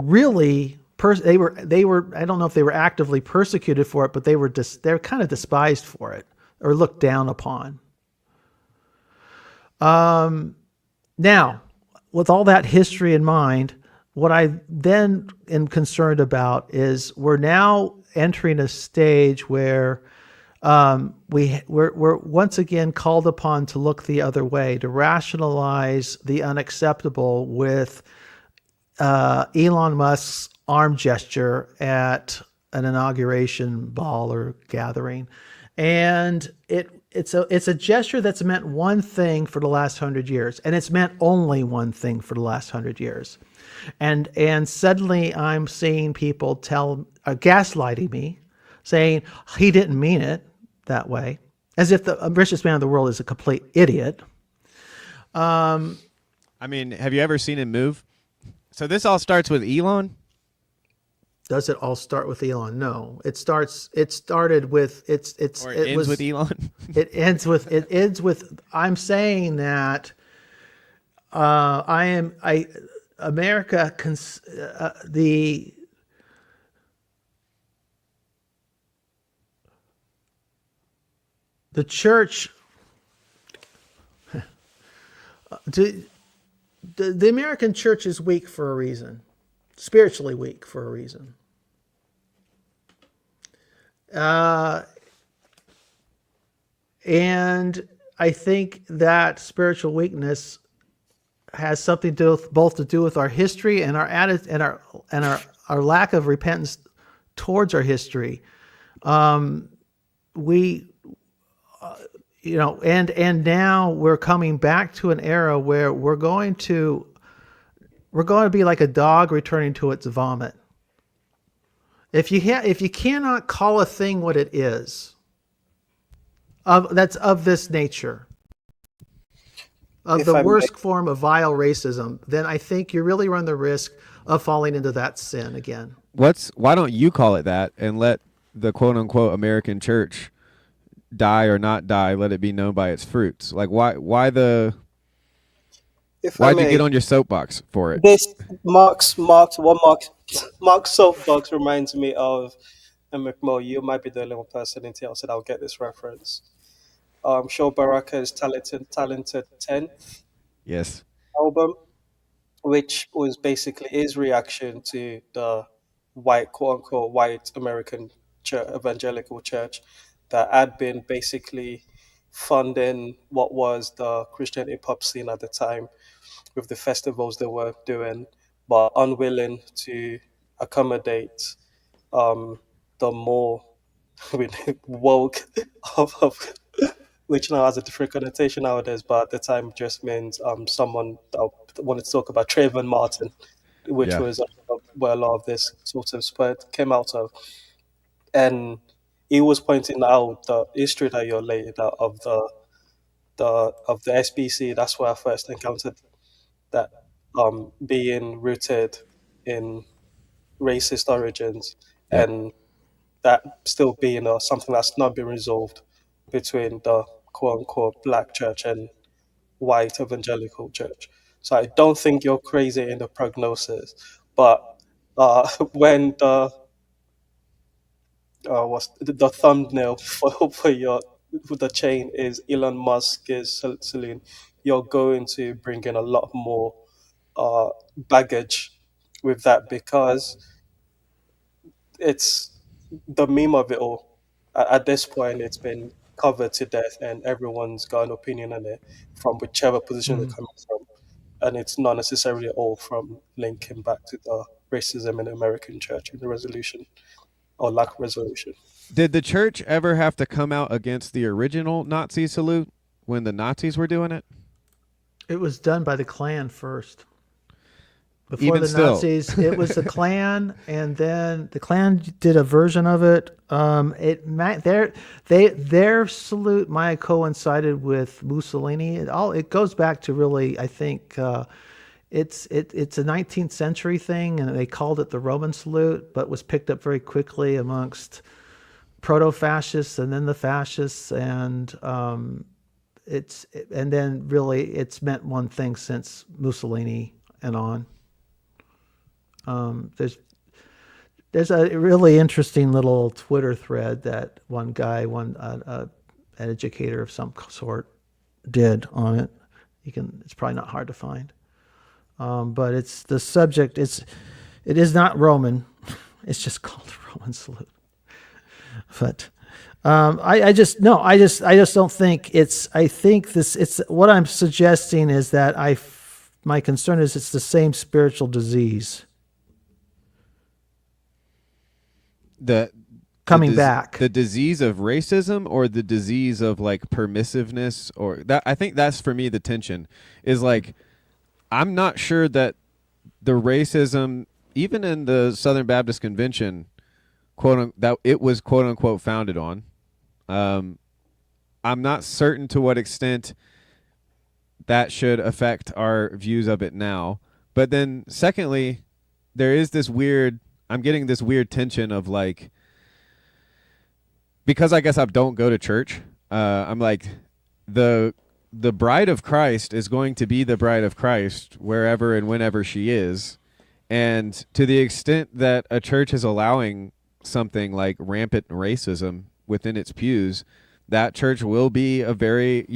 really they were I don't know if they were actively persecuted for it, but they're kind of despised for it or looked down upon. Now, with all that history in mind, what I then am concerned about is we're now entering a stage where we're once again called upon to look the other way, to rationalize the unacceptable with Elon Musk's arm gesture at an inauguration ball or gathering. And it's a gesture that's meant one thing for the last 100 years, and it's meant only one thing for the last 100 years. And suddenly I'm seeing people gaslighting me, saying he didn't mean it that way, as if the richest man in the world is a complete idiot. I mean, have you ever seen him move? So this all starts with Elon? Does it all start with Elon? No. It started with Or it ends with Elon. it ends with I'm saying that America the church the American church is weak for a reason, spiritually weak for a reason. And I think that spiritual weakness has something to do with, both to do with our history and our our lack of repentance towards our history. We and now we're coming back to an era where we're going to be like a dog returning to its vomit. If you cannot call a thing what it is, that's of this nature, of the worst form of vile racism, then I think you really run the risk of falling into that sin again. Why don't you call it that and let the quote unquote American church die or not die, let it be known by its fruits? Like why'd you get on your soapbox for it? This Mark's soapbox reminds me of, and McMo, you might be the only one person in here said I'll get this reference. Show Baraka's Talented 10th Yes. album, which was basically his reaction to the white, quote unquote, white American church, evangelical church that had been basically funding what was the Christian hip hop scene at the time with the festivals they were doing, but unwilling to accommodate the more woke of which now has a different connotation nowadays, but at the time just means someone that wanted to talk about Trayvon Martin, which was where a lot of this sort of spread came out of. And he was pointing out the history that you're laid out of the SBC. That's where I first encountered that being rooted in racist origins, and that still being something that's not been resolved between the quote unquote black church and white evangelical church. So I don't think you're crazy in the prognosis, but when was the thumbnail for your for the chain is Elon Musk is saloon, you're going to bring in a lot more baggage with that, because it's the meme of it all. At this point, it's been covered to death, and everyone's got an opinion on it from whichever position they're coming from, and it's not necessarily all from linking back to the racism in the American church and the resolution or lack of resolution. Did the church ever have to come out against the original Nazi salute when the Nazis were doing it? It was done by the Klan first. Before Even the still. Nazis, it was the Klan, and then the Klan did a version of it. Their salute might have coincided with Mussolini. It goes back to really, I think, it's a 19th century thing, and they called it the Roman salute, but was picked up very quickly amongst proto-fascists and then the fascists, and then really it's meant one thing since Mussolini and on. There's a really interesting little Twitter thread that one guy, an educator of some sort, did on it. It's probably not hard to find, but it's the subject. It is not Roman. It's just called the Roman salute. But I just don't think it's. I think this. It's what I'm suggesting is that my concern is it's the same spiritual disease. Coming back, the disease of racism or the disease of like permissiveness, or that. I think that's for me the tension is like I'm not sure that the racism, even in the Southern Baptist Convention, that it was quote unquote founded on. I'm not certain to what extent that should affect our views of it now. But then secondly, there is this weird I'm getting this weird tension of like, because I guess I don't go to church. I'm like, the bride of Christ is going to be the bride of Christ wherever and whenever she is, and to the extent that a church is allowing something like rampant racism within its pews, that church will be a very,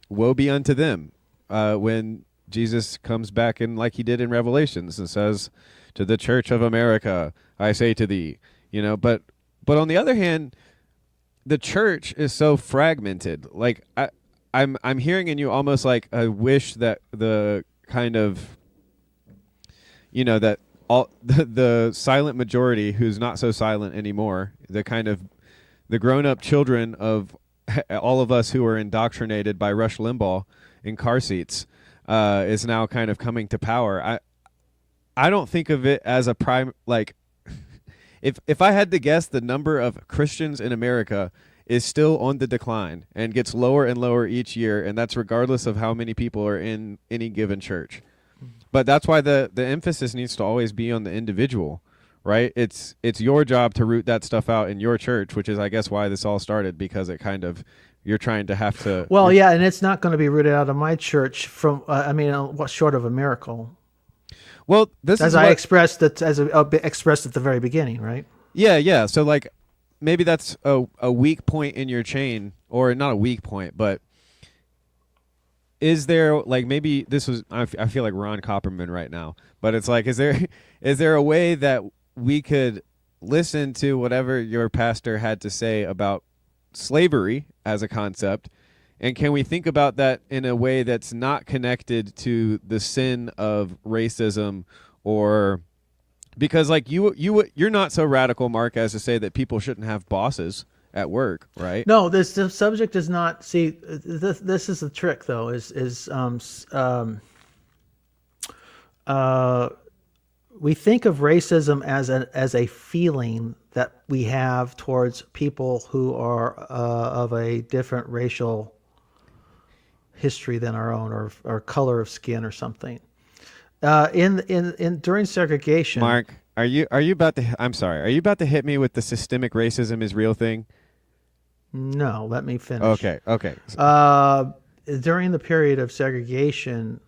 woe be unto them when Jesus comes back in, like he did in Revelations, and says, "To the church of America, I say to thee," But on the other hand, the church is so fragmented. Like I'm hearing in you almost like a wish that the kind of, that all the silent majority who's not so silent anymore, the kind of the grown-up children of all of us who are indoctrinated by Rush Limbaugh in car seats, is now kind of coming to power. I don't think of it as a prime, like, if I had to guess, the number of Christians in America is still on the decline and gets lower and lower each year, and that's regardless of how many people are in any given church. But that's why the emphasis needs to always be on the individual, right? It's your job to root that stuff out in your church, which is, I guess, why this all started, because it kind of, you're trying to have to. Well, yeah, and it's not going to be rooted out of my church from, what short of a miracle. Well, this as is I what, expressed it, expressed at the very beginning, right? Yeah. So like, maybe that's a weak point in your chain, or not a weak point, but is there, like, maybe this was, I feel like Ron Copperman right now, but it's like, is there a way that we could listen to whatever your pastor had to say about slavery as a concept, and can we think about that in a way that's not connected to the sin of racism? Or because, like, you're not so radical, Mark, as to say that people shouldn't have bosses at work, right? No, the subject is not. See, this is the trick, though. We think of racism as a feeling that we have towards people who are of a different racial history than our own, or color of skin, or something. During segregation, Mark, are you about to? I'm sorry. Are you about to hit me with the systemic racism is real thing? No, let me finish. Okay. During the period of segregation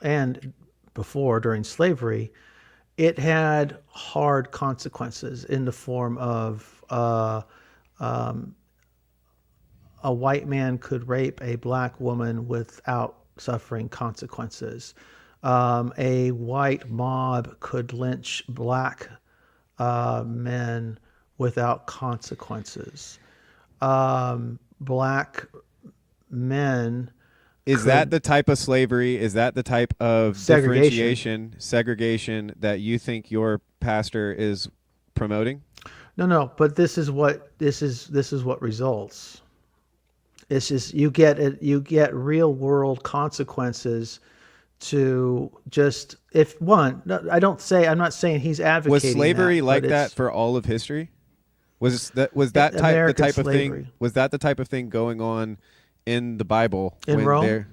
and before, during slavery, it had hard consequences in the form of a white man could rape a black woman without suffering consequences. A white mob could lynch black men without consequences. Black men. Is that the type of slavery? Is that the type of segregation that you think your pastor is promoting? No. But this is what results. It's just you get real world consequences to just I'm not saying he's advocating. Was slavery that, like that for all of history? Was that the type of thing? Was that the type of thing going on in the Bible in Rome?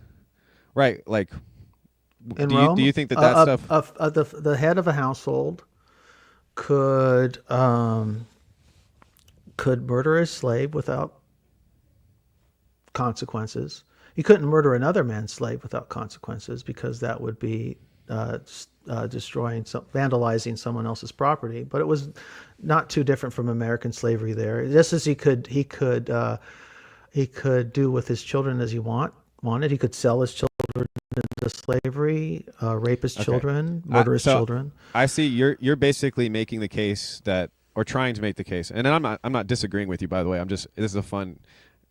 Right, like in Rome. Do you think that stuff? The head of a household could murder a slave without consequences. He couldn't murder another man's slave without consequences, because that would be vandalizing someone else's property. But it was not too different from American slavery there. Just as he could do with his children as he wanted. He could sell his children into slavery, rape his children, murder his children. I see you're basically making the case that, or trying to make the case, and I'm not disagreeing with you, by the way. This is a fun.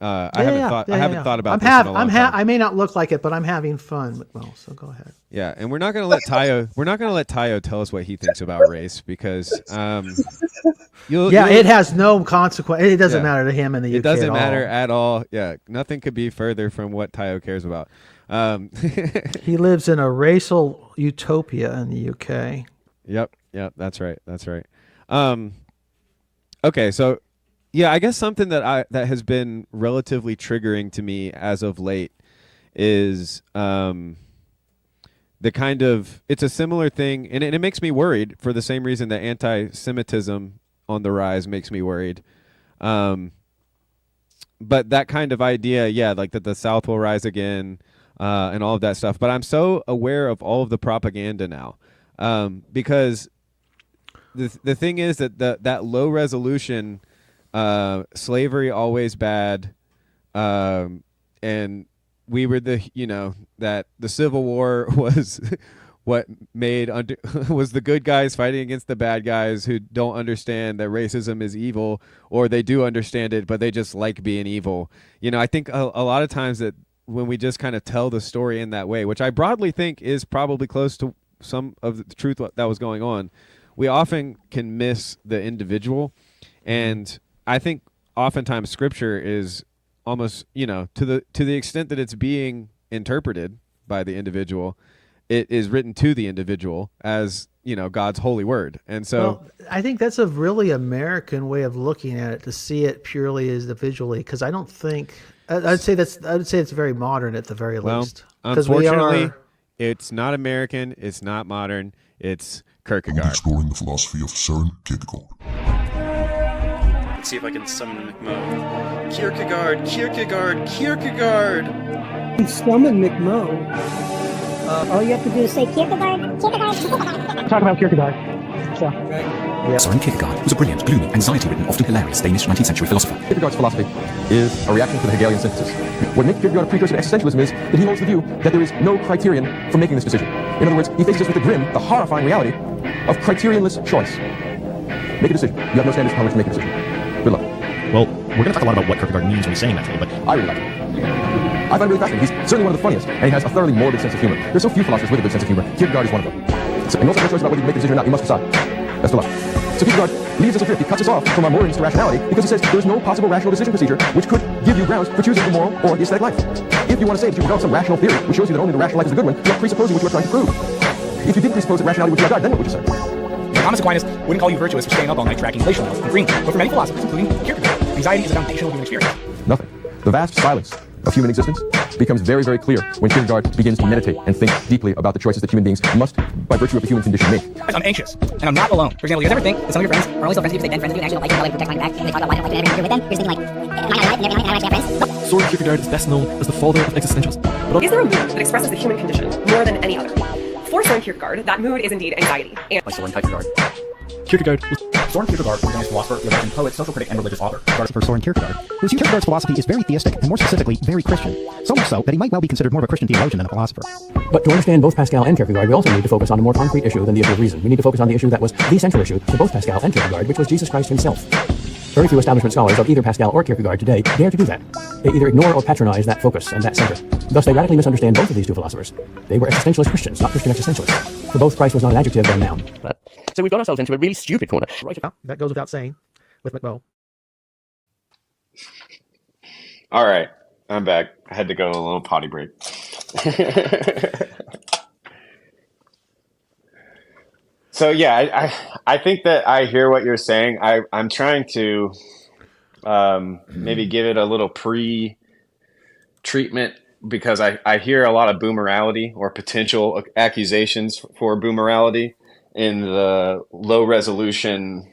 I haven't thought about this in a long time. I may not look like it, but I'm having fun. Well, so go ahead. Yeah, and we're not going to let Tayo tell us what he thinks about race, because it has no consequence. It doesn't matter to him in the UK. It doesn't matter at all. Yeah, nothing could be further from what Tayo cares about. He lives in a racial utopia in the UK. Yep, that's right. Okay, so yeah, I guess something that has been relatively triggering to me as of late is the kind of, it's a similar thing, and it makes me worried for the same reason that anti-Semitism on the rise makes me worried. But that kind of idea, yeah, like that the South will rise again, and all of that stuff. But I'm so aware of all of the propaganda now, because the thing is that that low resolution, slavery always bad, and we were that the Civil War was what made was the good guys fighting against the bad guys who don't understand that racism is evil, or they do understand it but they just like being evil. I think a lot of times that when we just kind of tell the story in that way, which I broadly think is probably close to some of the truth that was going on, we often can miss the individual. And I think oftentimes scripture is almost, to the extent that it's being interpreted by the individual, it is written to the individual as, God's holy word. And so I think that's a really American way of looking at it, to see it purely as individually, because I don't think I'd say it's very modern at the very least. Unfortunately, it's not American, it's not modern, it's Kierkegaard. I'm exploring the philosophy of Søren Kierkegaard. Let's see if I can summon McMo. Kierkegaard. Summon McMo. All you have to do is say Kierkegaard. Talk about Kierkegaard. So. Søren Kierkegaard was a brilliant, gloomy, anxiety-ridden, often hilarious Danish 19th century philosopher. Kierkegaard's philosophy is a reaction to the Hegelian synthesis. What makes Kierkegaard a precursor to existentialism is that he holds the view that there is no criterion for making this decision. In other words, he faces us with the grim, the horrifying reality of criterionless choice. Make a decision. You have no standards upon which to make a decision. Good luck. Well, we're going to talk a lot about what Kierkegaard means when he's saying that today, but I really like him. I find him really fascinating. He's certainly one of the funniest, and he has a thoroughly morbid sense of humor. There's so few philosophers with a good sense of humor. Kierkegaard is one of them. So, and you also have a choice about whether you make a decision or not. You must decide. Best of luck. So Kierkegaard leaves us adrift. He cuts us off from our moorings to rationality because he says there is no possible rational decision procedure which could give you grounds for choosing the moral or the aesthetic life. If you want to say that you develop some rational theory which shows you that only the rational life is the good one, you're presupposing what you are trying to prove. If you did presuppose that rationality would be our guide, then what would you say? Thomas Aquinas wouldn't call you virtuous for staying up all night tracking glacial melts in Greenland, but for many philosophers, including Kierkegaard, anxiety is a foundational human experience. Nothing. The vast silence of human existence becomes very, very clear when Kierkegaard begins to meditate and think deeply about the choices that human beings must, by virtue of the human condition, make. I'm anxious, and I'm not alone. For example, you guys ever think that some of your friends are only still friends with you because they've been friends with you and actually don't like you, and protect my back, and they talk about why they don't like you and everything you're with them? You're thinking like, am I not right? And I actually have friends? Søren Kierkegaard is best known as the father of existentialism. Is there a mood that expresses the human condition more than any other? For Søren Kierkegaard, that mood is indeed anxiety. And Like Søren Kierkegaard. Kierkegaard Søren Kierkegaard was a Danish philosopher, theologian, poet, social critic, and religious author. For Søren Kierkegaard, whose Kierkegaard's philosophy is very theistic and more specifically very Christian. So much so that he might well be considered more of a Christian theologian than a philosopher. But to understand both Pascal and Kierkegaard, we also need to focus on a more concrete issue than the issue of reason. We need to focus on the issue that was the central issue for both Pascal and Kierkegaard, which was Jesus Christ himself. Very few establishment scholars of either Pascal or Kierkegaard today dare to do that. They either ignore or patronize that focus and that center. Thus, they radically misunderstand both of these two philosophers. They were existentialist Christians, not Christian existentialists. For both, Christ was not an adjective but a noun. So we've got ourselves into a really stupid corner. Right, that goes without saying with McMo. All right, I'm back. I had to go a little potty break. So yeah, I think that I hear what you're saying. I'm trying to maybe give it a little pre-treatment because I hear a lot of boomerality or potential accusations for boomerality in the low resolution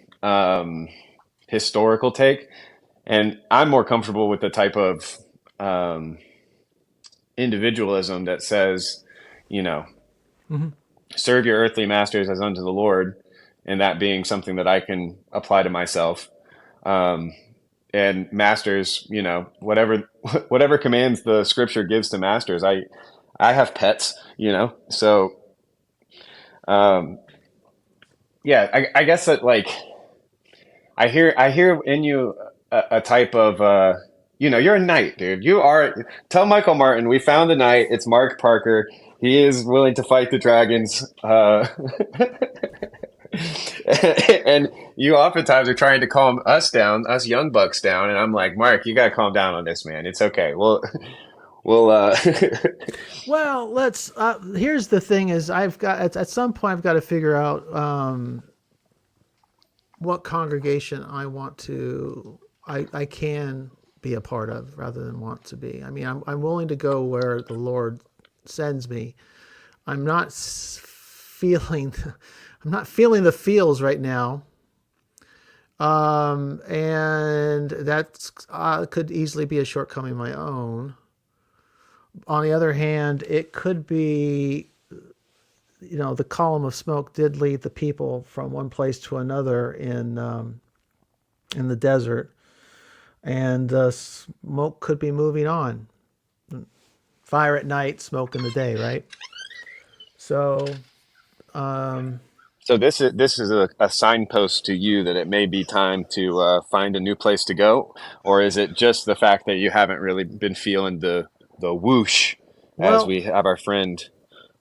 historical take. And I'm more comfortable with the type of individualism that says, serve your earthly masters as unto the Lord, and that being something that I can apply to myself. And masters, whatever commands the scripture gives to masters. I have pets, so yeah, I guess that I hear in you a type of you're a knight, dude. You are. Tell Michael Martin we found a knight. It's Mark Parker. He is willing to fight the dragons. And you oftentimes are trying to calm us down, us young bucks down, and I'm like, Mark, you gotta calm down on this, man. It's okay. We'll Well, let's. Here's the thing: is I've got at some point I've got to figure out what congregation I want to, I can be a part of rather than want to be. I mean, I'm willing to go where the Lord sends me. I'm not feeling I'm not feeling the feels right now. And that could easily be a shortcoming of my own. On the other hand, it could be, the column of smoke did lead the people from one place to another in the desert, and smoke could be moving on. Fire at night, smoke in the day, right? So, So this is a signpost to you that it may be time to find a new place to go, or is it just the fact that you haven't really been feeling the whoosh, as well, we have our friend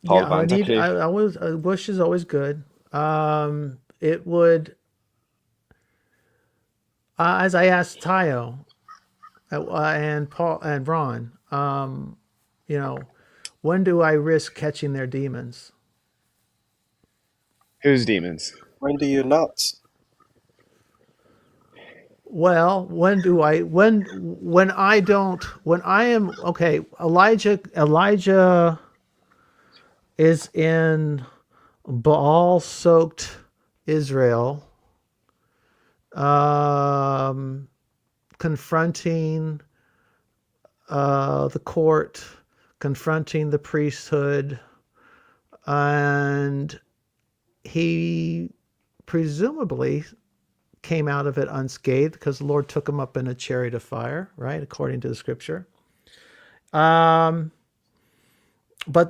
Paul yeah, Van Zake? I was, bush is always good. It would, as I asked Tayo, and Paul and Ron, when do I risk catching their demons? Whose demons? When do you not? Well, when I don't, when I am, okay, Elijah is in Baal-soaked Israel, confronting the court, confronting the priesthood, and he presumably came out of it unscathed because the Lord took him up in a chariot of fire, right, according to the scripture. But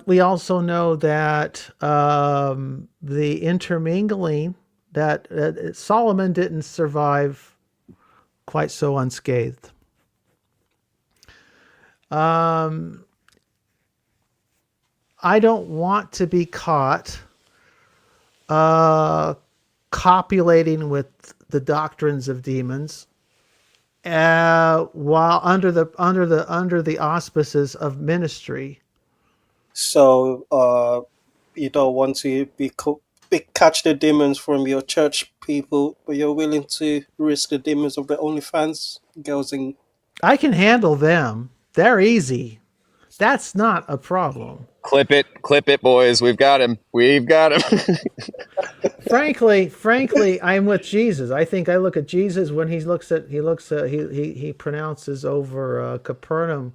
we also know that the intermingling, that Solomon didn't survive quite so unscathed. I don't want to be caught copulating with the doctrines of demons while under the auspices of ministry. So you don't want to catch the demons from your church people, but you're willing to risk the demons of the OnlyFans girls and... I can handle them. They're easy. That's not a problem. Clip it, boys. We've got him. Frankly, I'm with Jesus. I think I look at Jesus when he pronounces over Capernaum,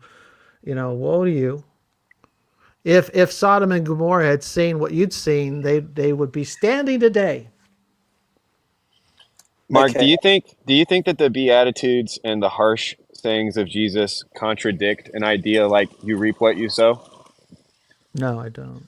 woe to you. If Sodom and Gomorrah had seen what you'd seen, they would be standing today. Mark, Okay. do you think that the Beatitudes and the harsh sayings of Jesus contradict an idea like you reap what you sow? No, I don't.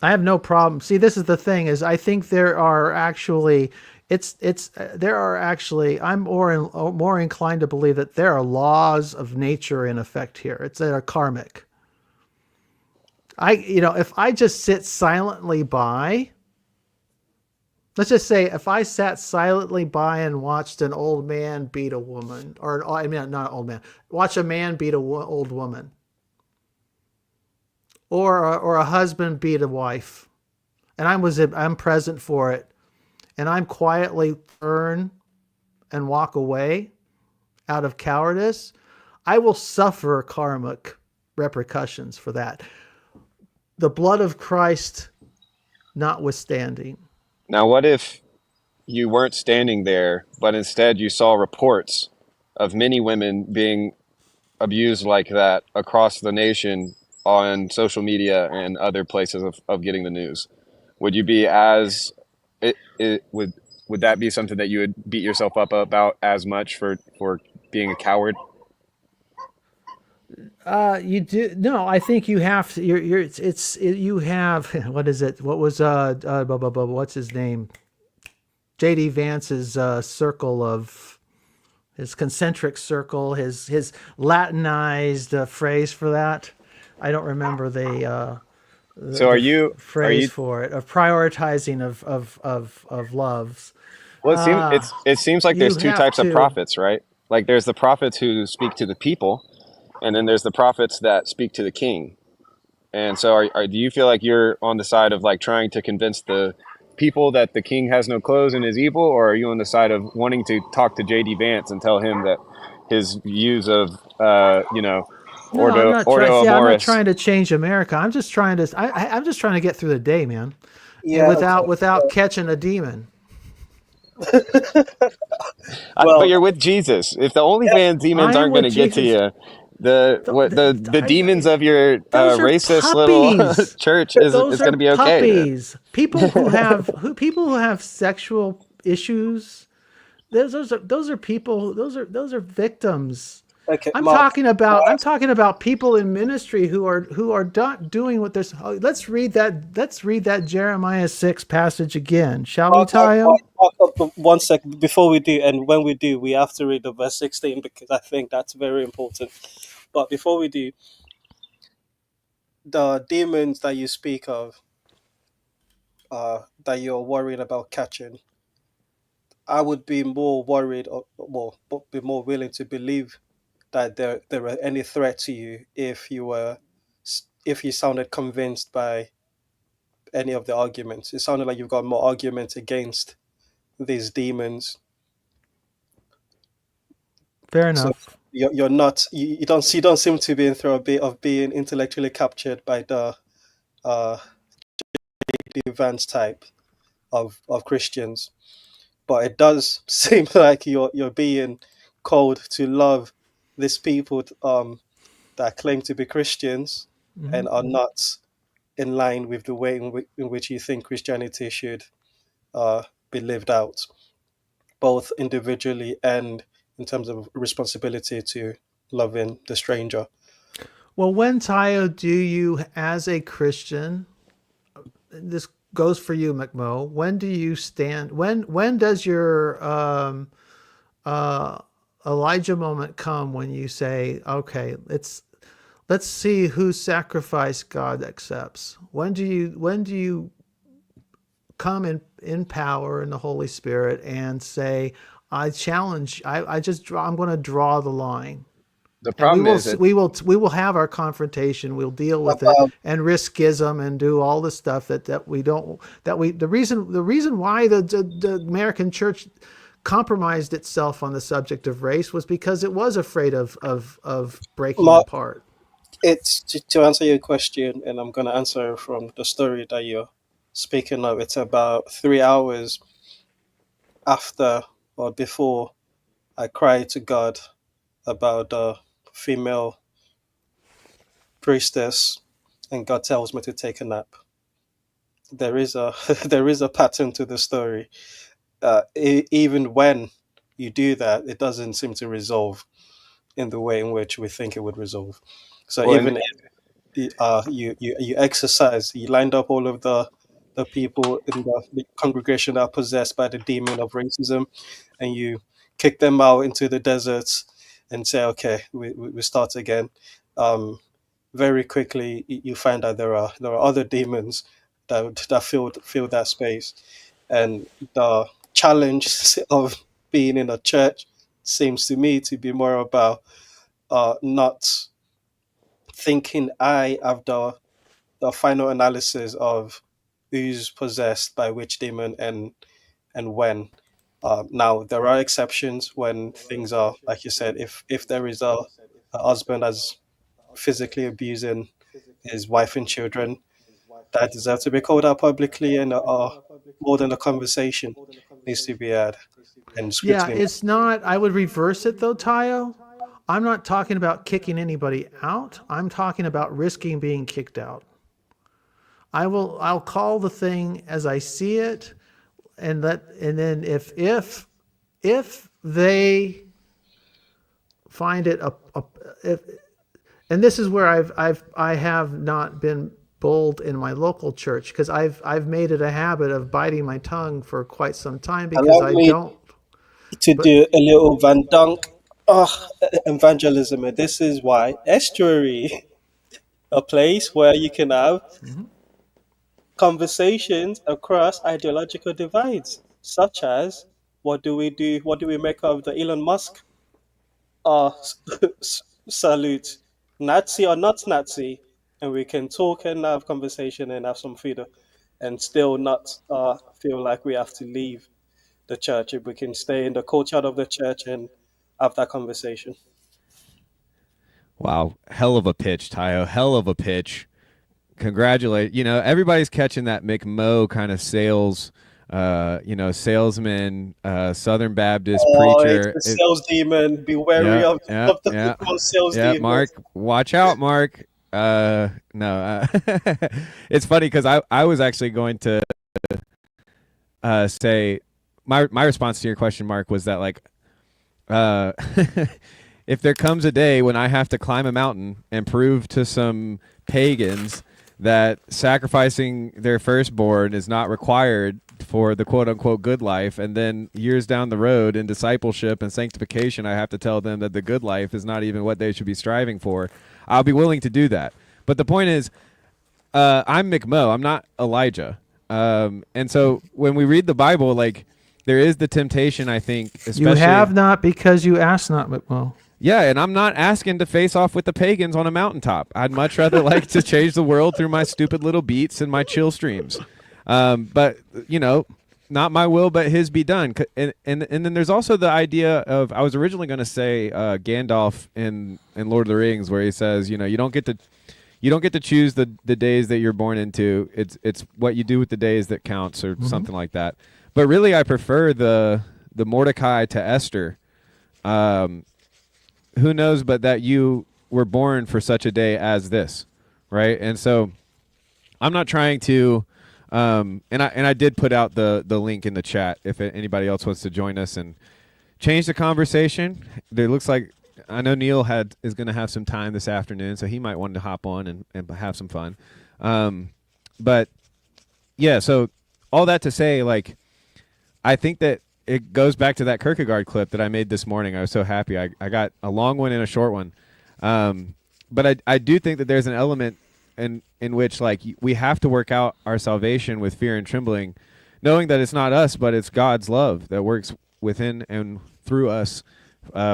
I have no problem. See, this is the thing: is I think there are actually, I'm more inclined to believe that there are laws of nature in effect here. That are karmic. If I just sit silently by, let's just say, if I sat silently by and watched an old man beat a woman, not an old man, watch a man beat an old woman, or a husband beat a wife, and I'm present for it, and I'm quietly turn and walk away out of cowardice, I will suffer karmic repercussions for that. The blood of Christ notwithstanding. Now, what if you weren't standing there, but instead you saw reports of many women being abused like that across the nation on social media and other places of getting the news? Would you be would that be something that you would beat yourself up about as much for being a coward? You do no. I think you have to. You have what is it? What was what's his name? J.D. Vance's circle of his concentric circle. His Latinized phrase for that. I don't remember the phrase for it, of prioritizing of loves. Well, it seems like there's two types of prophets, right? Like there's the prophets who speak to the people, and then there's the prophets that speak to the king. And so do you feel like you're on the side of like trying to convince the people that the king has no clothes and is evil, or are you on the side of wanting to talk to J.D. Vance and tell him that his views of No, I'm not trying. Ordo See, I'm not Amoris. trying to change America. I'm just trying to. I'm just trying to get through the day, man, and Yeah. without catching a demon. But Well, you're with Jesus. If the OnlyFans demons I am aren't going with to get to Jesus. you, the demons of your Those are racist little puppies. church is Those going are to be okay. puppies. People who have sexual issues. Those are people. Those are victims. okay, I'm Mark. talking about people in ministry who are not doing what they're. Let's read that. Let's read that Jeremiah 6 passage again, shall we, Tayo? Mark, 1 second before we do, and when we do, we have to read the verse 16 because I think that's very important. But before we do, the demons that you speak of, that you're worried about catching, I would be more worried, or well, be more willing to believe that there were any threat to you if you sounded convinced by any of the arguments. It sounded like you've got more arguments against these demons. Fair So enough. you're not you don't seem to be in through a bit of being intellectually captured by the uh advanced type of Christians. But it does seem like you're being called to love these people that claim to be Christians Mhm. and are not in line with the way in which you think Christianity should uh, be lived out, both individually and in terms of responsibility to loving the stranger. Well, when, Tayo, do you, as a Christian, this goes for you, McMo. When do you stand? When does your uh, Elijah moment come when you say, "Okay, let's see whose sacrifice God accepts"? When do you come in power in the Holy Spirit and say, "I challenge. I'm going to draw the line." The And we problem will is that we will have our confrontation. We'll deal with it About and risk schism and do all the stuff that we don't that we the reason why the American church compromised itself on the subject of race was because it was afraid of breaking Mark, apart. it's to answer your question, and I'm going to answer from the story that you're speaking of. It's about 3 hours after or before I cried to God about the female priestess, and God tells me to take a nap. There is a there is a pattern to the story. Even when you do that, it doesn't seem to resolve in the way in which we think it would resolve. So well, and even you exercise, you lined up all of the people in the congregation that are possessed by the demon of racism, and you kick them out into the deserts and say, okay, we start again. Um, Very quickly, you find out there are other demons that fill that space, and the challenge of being in a church seems to me to be more about not thinking I have the final analysis of who's possessed by which demon and when. Now there are exceptions when things are like you said. If there is a husband that's physically abusing his wife and children, that deserve to be called out publicly, and more than a conversation needs to be had and Yeah, scrutiny. it's not. I would reverse it though, Tayo. I'm not talking about kicking anybody out. I'm talking about risking being kicked out. I'll call the thing as I see it, and then if they find it if, and this is where I have not been bold in my local church because I've made it a habit of biting my tongue for quite some time because Allow I me don't. to But do a little Van Dunk evangelism, and this is why estuary, a place where you can have conversations across ideological divides, such as what do we make of the Elon Musk uh, salute, Nazi or not Nazi, and we can talk and have conversation and have some freedom, and still not feel like we have to leave the church. If we can stay in the culture of the church and have that conversation. Wow, hell of a pitch, Tayo. Hell of a pitch. Congratulate. Everybody's catching that McMo kind of sales, salesman, Southern Baptist preacher. It's the sales demon. Be wary of the sales demon. Mark, watch out, Mark. No, it's funny because I was actually going to say my response to your question, Mark, was that like, if there comes a day when I have to climb a mountain and prove to some pagans that sacrificing their firstborn is not required for the quote-unquote good life, and then years down the road in discipleship and sanctification, I have to tell them that the good life is not even what they should be striving for, I'll be willing to do that. But the point is, I'm McMo. I'm not Elijah. And so when we read the Bible, like, there is the temptation, I think, especially... You have not because you ask not, McMo. Yeah, and I'm not asking to face off with the pagans on a mountaintop. I'd much rather like to change the world through my stupid little beats and my chill streams. But, not my will, but his be done. And then there's also the idea of, I was originally going to say Gandalf in Lord of the Rings, where he says, you don't get to choose the days that you're born into. It's what you do with the days that counts, or something like that. But really, I prefer the Mordecai to Esther. Who knows but that you were born for such a day as this, right? And so I'm not trying to, and I did put out the link in the chat if anybody else wants to join us and change the conversation. It looks like, I know Neil is going to have some time this afternoon, so he might want to hop on and have some fun. But yeah, so all that to say, like, I think that it goes back to that Kierkegaard clip that I made this morning. I was so happy. I got a long one and a short one. But I do think that there's an element in which, like, we have to work out our salvation with fear and trembling, knowing that it's not us, but it's God's love that works within and through us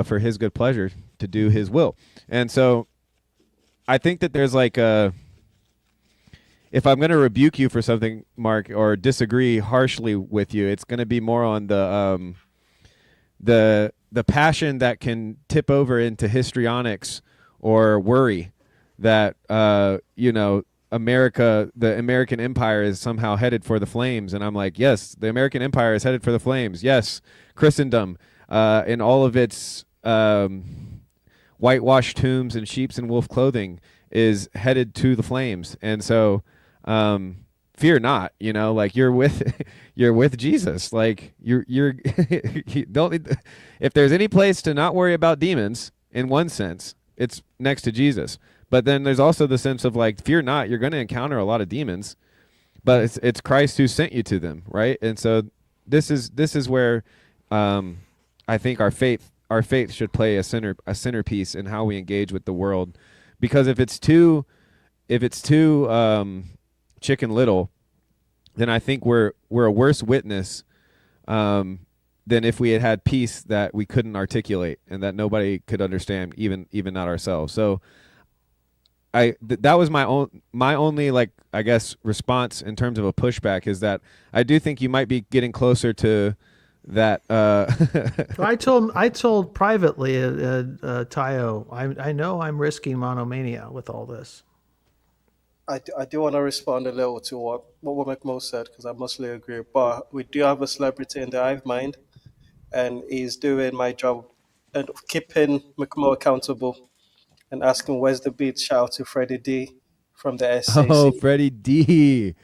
for his good pleasure to do his will. And so I think that there's like if I'm going to rebuke you for something, Mark, or disagree harshly with you, it's going to be more on the passion that can tip over into histrionics or worry that America, the American empire, is somehow headed for the flames. And I'm like, yes, the American empire is headed for the flames. Yes, Christendom in all of its whitewashed tombs and sheep's and wolf clothing is headed to the flames. And so fear not, like, you're with Jesus. Like, you don't, if there's any place to not worry about demons, in one sense, it's next to Jesus. But then there's also the sense of, like, fear not, you're going to encounter a lot of demons, but it's Christ who sent you to them, right? And so this is where I think our faith should play a centerpiece in how we engage with the world, because if it's too Chicken Little, then I think we're a worse witness than if we had peace that we couldn't articulate and that nobody could understand, even not ourselves. So that was my only, like, I guess, response in terms of a pushback, is that I do think you might be getting closer to that. I told privately, Tayo, I know I'm risking monomania with all this. I do want to respond a little to what McMo said, because I mostly agree. But we do have a celebrity in the hive mind, and he's doing my job and keeping McMo accountable and asking where's the beat. Shout out to Freddie D from the SAC. Oh, Freddie D.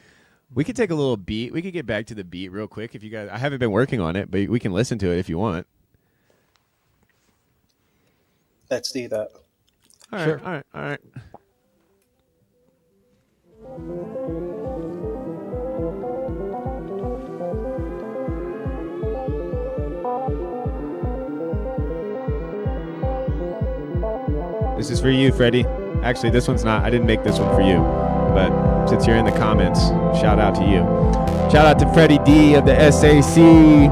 We could take a little beat. We could get back to the beat real quick if you guys. I haven't been working on it, but we can listen to it if you want. Let's do that. All right. Sure. All right. This is for you, Freddie. Actually, this one's not. I didn't make this one for you. But since you're in the comments, shout out to you. Shout out to Freddie D of the SAC.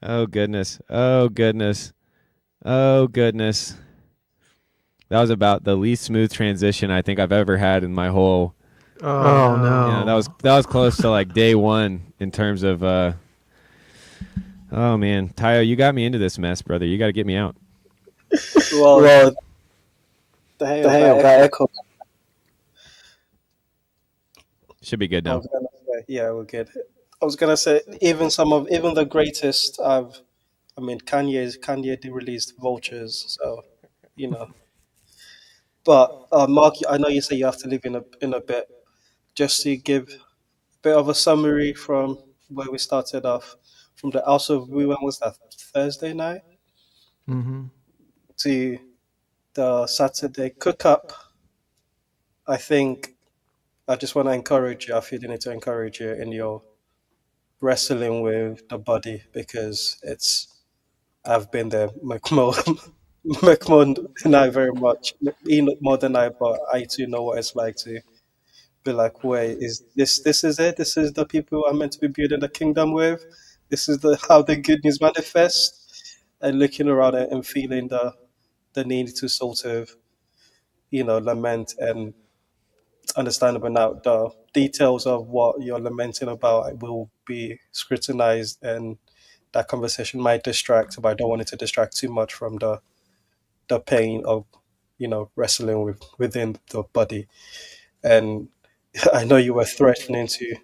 Oh goodness. Oh goodness. Oh goodness. That was about the least smooth transition I think I've ever had in my whole. Oh no. Yeah, that was close to like day one in terms of. Oh man, Tayo, you got me into this mess, brother. You got to get me out. Well, the hell got echo. Should be good now. Yeah, we're good. I was gonna say even the greatest. Kanye did release Vultures, so you know. But Mark, I know you say you have to leave in a bit. Just to give a bit of a summary from where we started off, from the House of when was that, Thursday night, Mm-hmm. to the Saturday cookup. I think I just want to encourage you. I feel the need to encourage you in your wrestling with the body, because I've been there. McMahon and I very much. He more than I, but I too know what it's like to be like, wait, is this is it? This is the people I'm meant to be building the kingdom with. This is how the good news manifests. And looking around and feeling the need to sort of, lament. And it's understandable now. The details of what you're lamenting about will be scrutinized, and that conversation might distract, but I don't want it to distract too much from the pain of, wrestling within the body. And I know you were threatening to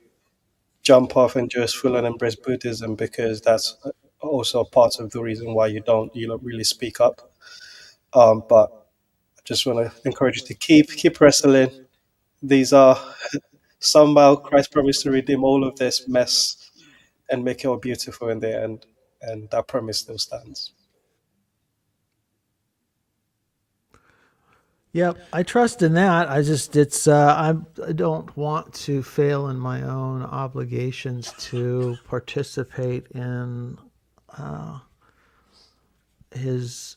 jump off and just full and embrace Buddhism, because that's also part of the reason why you don't really speak up. But I just want to encourage you to keep wrestling. These are somehow Christ promised to redeem all of this mess and make it all beautiful in the end, and that promise still stands. Yep, I trust in that. I don't want to fail in my own obligations to participate in his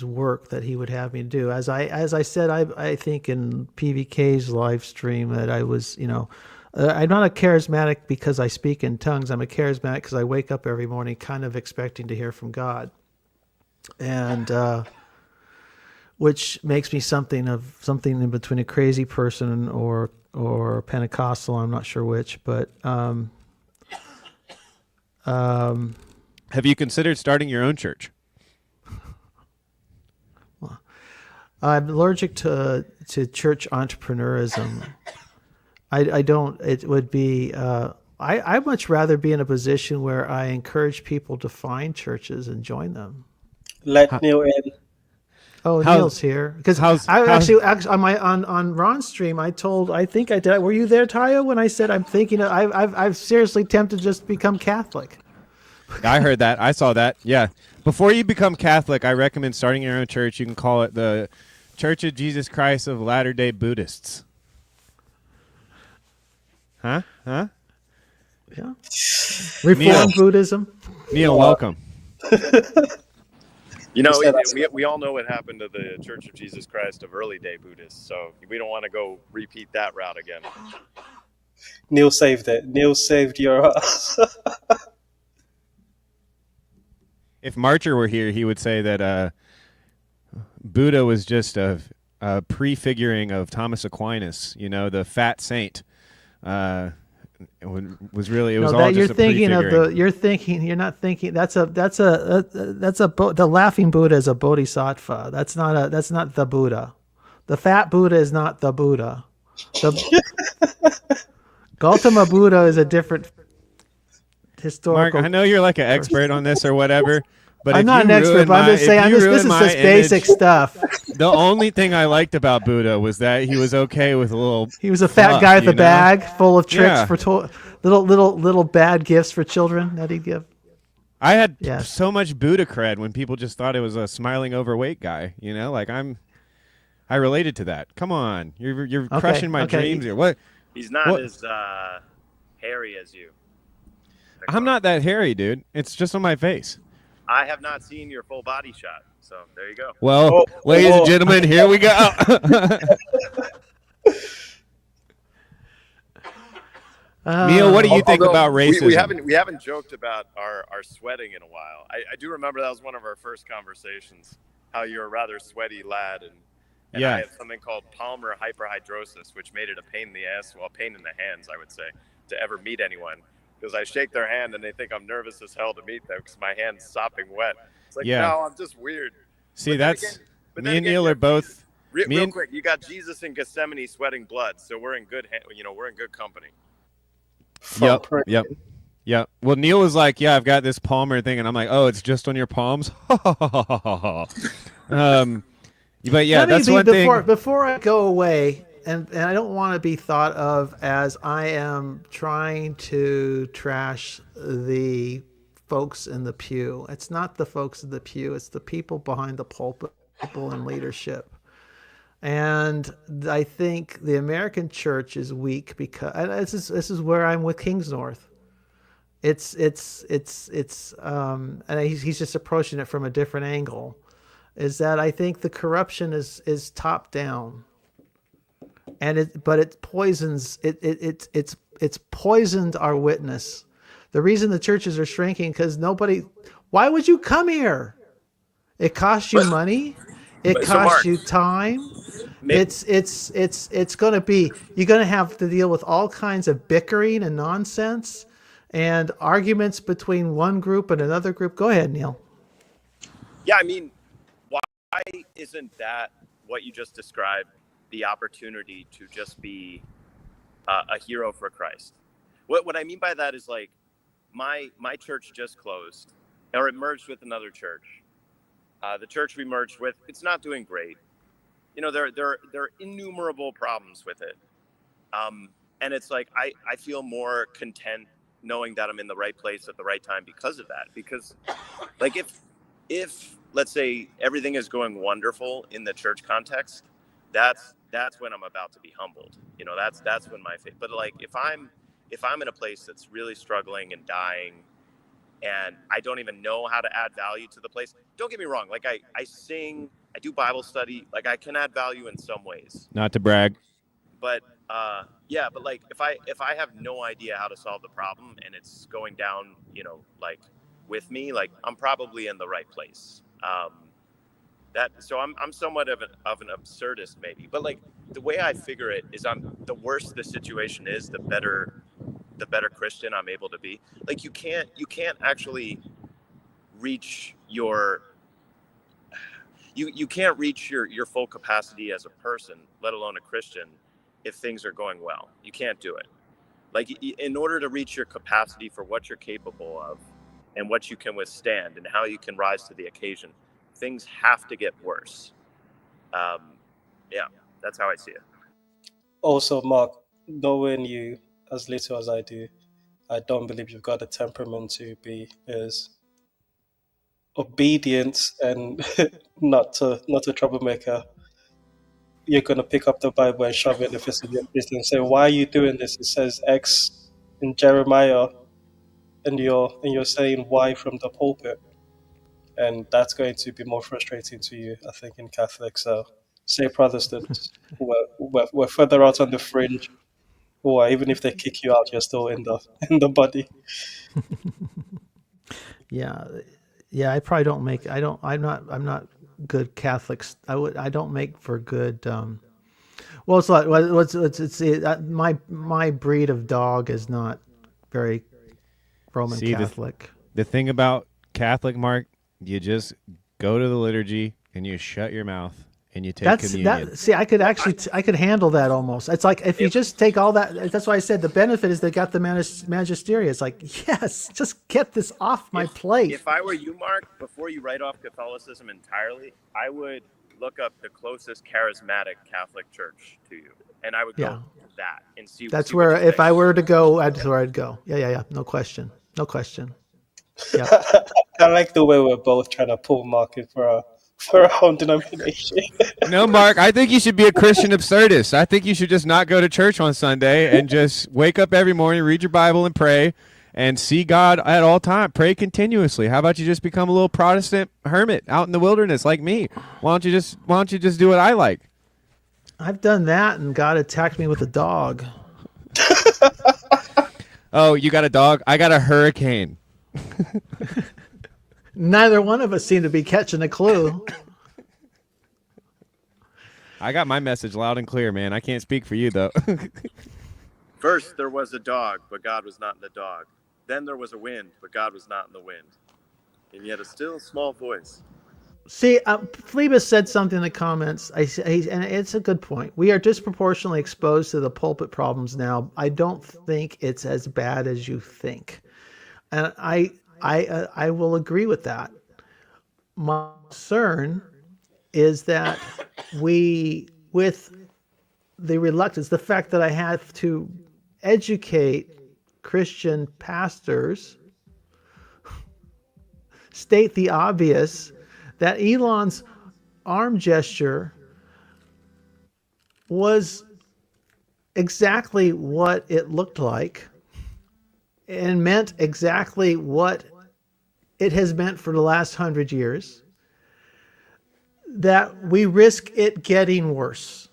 work that he would have me do. As I said, I think in PVK's live stream that I was, I'm not a charismatic because I speak in tongues. I'm a charismatic because I wake up every morning kind of expecting to hear from God, and which makes me something in between a crazy person or Pentecostal. I'm not sure which, but have you considered starting your own church? I'm allergic to church entrepreneurism. I don't. It would be. I'd much rather be in a position where I encourage people to find churches and join them. Let Neil in. Oh, Neil's here because actually on Ron's stream I think I did. Were you there, Tayo, when I said I'm thinking I've seriously tempted to just become Catholic? I heard that. I saw that. Yeah. Before you become Catholic, I recommend starting your own church. You can call it the Church of Jesus Christ of Latter-day Buddhists. Huh? Yeah. Reformed Buddhism. Neil, welcome. We all know what happened to the Church of Jesus Christ of early day Buddhists, so we don't want to go repeat that route again. Neil saved it. Neil saved your ass. If Marcher were here, he would say that Buddha was just a prefiguring of Thomas Aquinas, the fat saint. It was all just a prefiguring. You're not thinking the laughing Buddha is a bodhisattva. That's not the Buddha. The fat Buddha is not the Buddha. Gautama Buddha is a different historical. Mark, I know you're like an expert on this or whatever, but I'm not an expert, but I'm just saying this is just basic stuff. The only thing I liked about Buddha was that he was okay with a little. He was a fat guy with a bag full of tricks for little bad gifts for children that he'd give. I had so much Buddha cred when people just thought it was a smiling overweight guy. I related to that. Come on, you're crushing my dreams here. What? He's not as hairy as you. I'm not that hairy, dude. It's just on my face. I have not seen your full body shot, so there you go. Well, ladies and gentlemen, here we go. Neil, what do you think Although about racism? we haven't joked about our sweating in a while. I do remember that was one of our first conversations. How you're a rather sweaty lad, and Yeah. I had something called palmar hyperhidrosis, which made it a pain in the ass, well, pain in the hands, I would say, to ever meet anyone, because I shake their hand and they think I'm nervous as hell to meet them because my hand's sopping wet. It's like, Yeah. no, I'm just weird. See, But then that's again- but me then and again, Neil you are have both. Jesus. me Real and- quick, you got Jesus in Gethsemane sweating blood, so we're in good, we're in good company. Yep. Well, Neil was like, "Yeah, I've got this Palmer thing," and I'm like, "Oh, it's just on your palms." But yeah, Let me that's be- one thing. Before I go away, and I don't want to be thought of as I am trying to trash the folks in the pew. It's not the folks in the pew. It's the people behind the pulpit, people in leadership. And I think the American church is weak because and this is where I'm with Kingsnorth. And he's just approaching it from a different angle. Is that I think the corruption is top down, and but it poisons it's poisoned our witness. The reason the churches are shrinking because nobody. Why would you come here? It costs you money. It so costs Mark, you time. It's going to be, you're going to have to deal with all kinds of bickering and nonsense and arguments between one group and another group. Go ahead, Neil. Yeah, I mean, why isn't that what you just described, the opportunity to just be a hero for Christ? What I mean by that is like my church just closed, or it merged with another church. The church we merged with, it's not doing great. You know, there are innumerable problems with it. And it's like, I feel more content knowing that I'm in the right place at the right time because of that. Because like if let's say everything is going wonderful in the church context, that's when I'm about to be humbled. You know, that's when my faith. But like if I'm in a place that's really struggling and dying, and I don't even know how to add value to the place. Don't get me wrong. Like I sing, I do Bible study. Like I can add value in some ways. Not to brag. But yeah, but like if I have no idea how to solve the problem and it's going down, you know, like with me, like I'm probably in the right place. So I'm somewhat of an absurdist maybe. But like the way I figure it is, the worse the situation is, the better Christian I'm able to be. Like you can't actually reach your you can't reach your full capacity as a person, let alone a Christian, if things are going well. You can't do it. Like in order to reach your capacity for what you're capable of and what you can withstand and how you can rise to the occasion, things have to get worse. Yeah, that's how I see it. Also, Mark, knowing you as little as I do, I don't believe you've got the temperament to be as obedient and not a troublemaker. You're going to pick up the Bible and shove it in the face of your priest and say, "Why are you doing this?" It says X in Jeremiah, and you're saying Y from the pulpit, and that's going to be more frustrating to you, I think, in Catholics. So, say Protestants, we're further out on the fringe, or even if they kick you out, you're still in the body. Yeah. I probably don't make. I'm not good Catholics. I don't make for good. Well, it's like my breed of dog is not very Roman Catholic. The thing about Catholic, Mark, you just go to the liturgy and you shut your mouth and you take communion. I could handle that almost. It's like if you just take all that. That's why I said the benefit is they got the magisteria. It's like, yes, just get this off my plate. If I were you, Mark, before you write off Catholicism entirely, I would look up the closest charismatic Catholic church to you, and I would go to that and see. That's where, if I were to go, that's where I'd go. Yeah. No question. Yeah. I like the way we're both trying to pull Mark in for our own denomination. No, Mark, I think you should be a Christian absurdist. I think you should just not go to church on Sunday and just wake up every morning, read your Bible, and pray, and see God at all time. Pray continuously. How about you just become a little Protestant hermit out in the wilderness like me? Why don't you just do what I like? I've done that, and God attacked me with a dog. Oh, you got a dog? I got a hurricane. Neither one of us seem to be catching a clue. I got my message loud and clear, man. I can't speak for you, though. First, there was a dog, but God was not in the dog. Then there was a wind, but God was not in the wind. And yet a still small voice. See, Phlebas said something in the comments, and it's a good point. We are disproportionately exposed to the pulpit problems now. I don't think it's as bad as you think, and I will agree with that. My concern is that we, with the reluctance, the fact that I have to educate Christian pastors, state the obvious, that Elon's arm gesture was exactly what it looked like and meant exactly what it has meant for the last 100 years, that we risk it getting worse,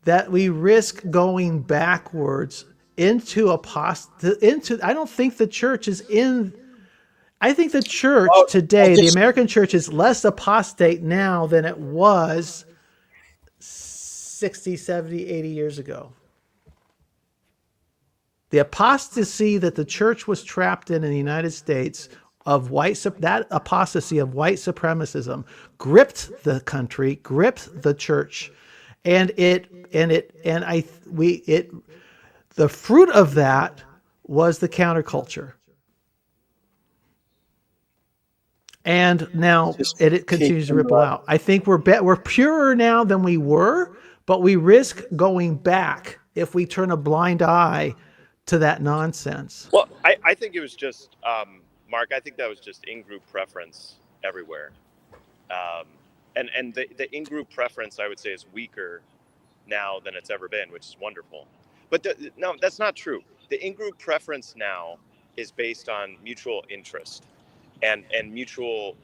that we risk going backwards into I don't think the church is in. I think the church today, the American church, is less apostate now than it was 60, 70, 80 years ago. The apostasy that the church was trapped in the United States of that apostasy of white supremacism gripped the country, gripped the church, and the fruit of that was the counterculture. And now it continues to ripple out. I think we're purer now than we were, but we risk going back if we turn a blind eye to that nonsense. Well, I think it was just, Mark, I think that was just in-group preference everywhere. And the in-group preference, I would say, is weaker now than it's ever been, which is wonderful. But no, that's not true. The in-group preference now is based on mutual interest and mutual,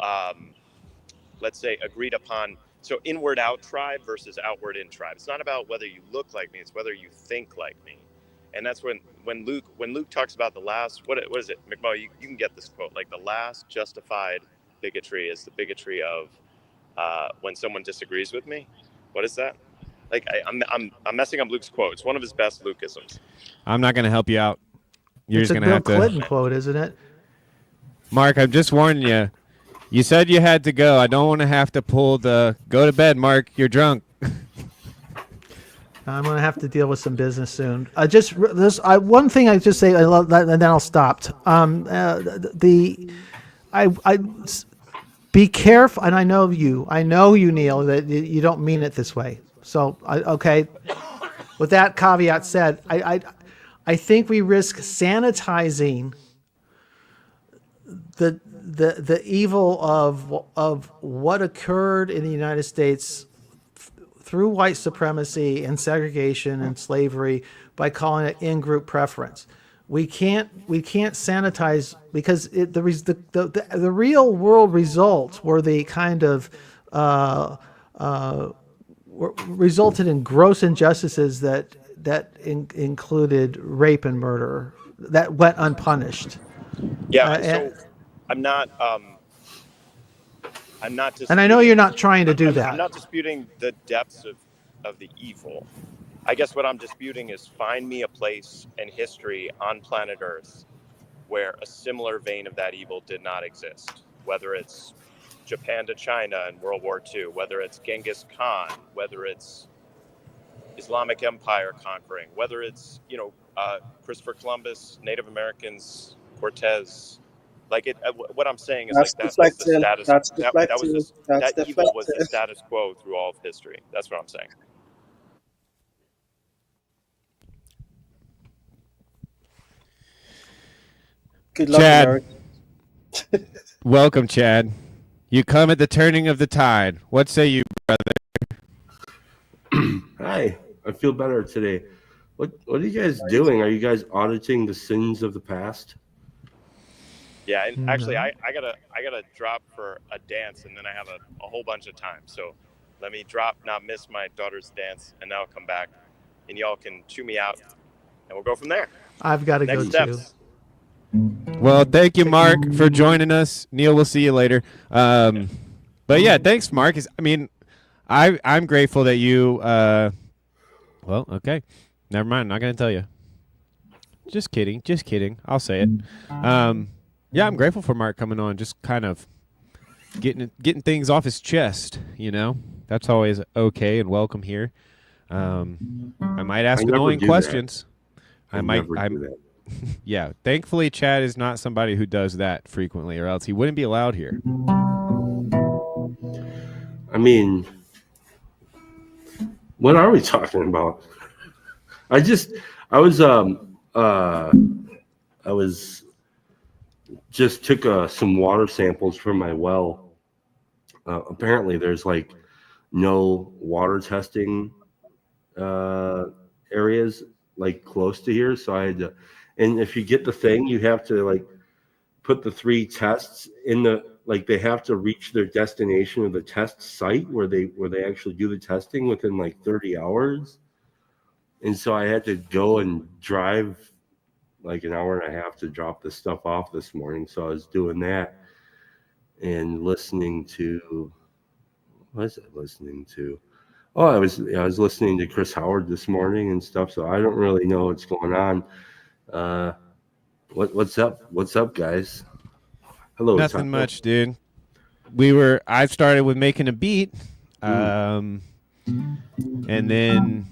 let's say, agreed upon. So inward out tribe versus outward in tribe. It's not about whether you look like me, it's whether you think like me. And that's when Luke talks about the last, what is it, McMo, you can get this quote, like the last justified bigotry is the bigotry of when someone disagrees with me. What is that? Like I'm messing up Luke's quote. It's one of his best Lukeisms. I'm not going to help you out. You're it's just going to have to. Bill Clinton quote, isn't it? Mark, I'm just warning you. You said you had to go. I don't want to have to pull the go to bed, Mark. You're drunk. I'm going to have to deal with some business soon. One thing I just say, I love that, and then I'll stop. Be careful, and I know you, Neil, that you don't mean it this way. So, okay. With that caveat said, I think we risk sanitizing the evil of what occurred in the United States through white supremacy and segregation and slavery by calling it in-group preference. We can't sanitize, because the real world results were the kind of resulted in gross injustices that included rape and murder that went unpunished. Yeah, so I'm not and I know you're not trying to do that. I'm not disputing the depths of the evil. I guess what I'm disputing is find me a place in history on planet Earth where a similar vein of that evil did not exist. Whether it's Japan to China in World War II, whether it's Genghis Khan, whether it's Islamic Empire conquering, whether it's Christopher Columbus, Native Americans, Cortez. Like what I'm saying is that was the status. That evil was the status quo through all of history. That's what I'm saying. Good luck, Chad. Welcome, Chad. You come at the turning of the tide. What say you, brother? Hi, I feel better today. What are you guys doing? Are you guys auditing the sins of the past? Yeah, and actually, I gotta drop for a dance, and then I have a whole bunch of time. So let me drop, not miss my daughter's dance, and now I'll come back, and y'all can chew me out, and we'll go from there. I've got to Next go steps. Well, thank you, Mark, for joining us. Neil, we'll see you later. But yeah, thanks, Mark. I mean, I'm grateful that you. Well, okay, never mind. I'm not gonna tell you. Just kidding. Just kidding. I'll say it. Yeah, I'm grateful for Mark coming on. Just kind of getting things off his chest. You know, that's always okay and welcome here. I might ask never annoying do questions. that. I never do that. Yeah, thankfully, Chad is not somebody who does that frequently, or else he wouldn't be allowed here. I mean, what are we talking about? I was just took some water samples from my well. Apparently, there's like no water testing areas like close to here, so I had to. And if you get the thing, you have to like put the 3 tests in the like they have to reach their destination of the test site where they actually do the testing within like 30 hours. And so I had to go and drive like an hour and a half to drop this stuff off this morning. So I was doing that and listening to what was I listening to? Oh, I was listening to Chris Howard this morning and stuff. So I don't really know what's going on. What's up? What's up, guys? Hello. Nothing Taco. much, dude. I started with making a beat, and then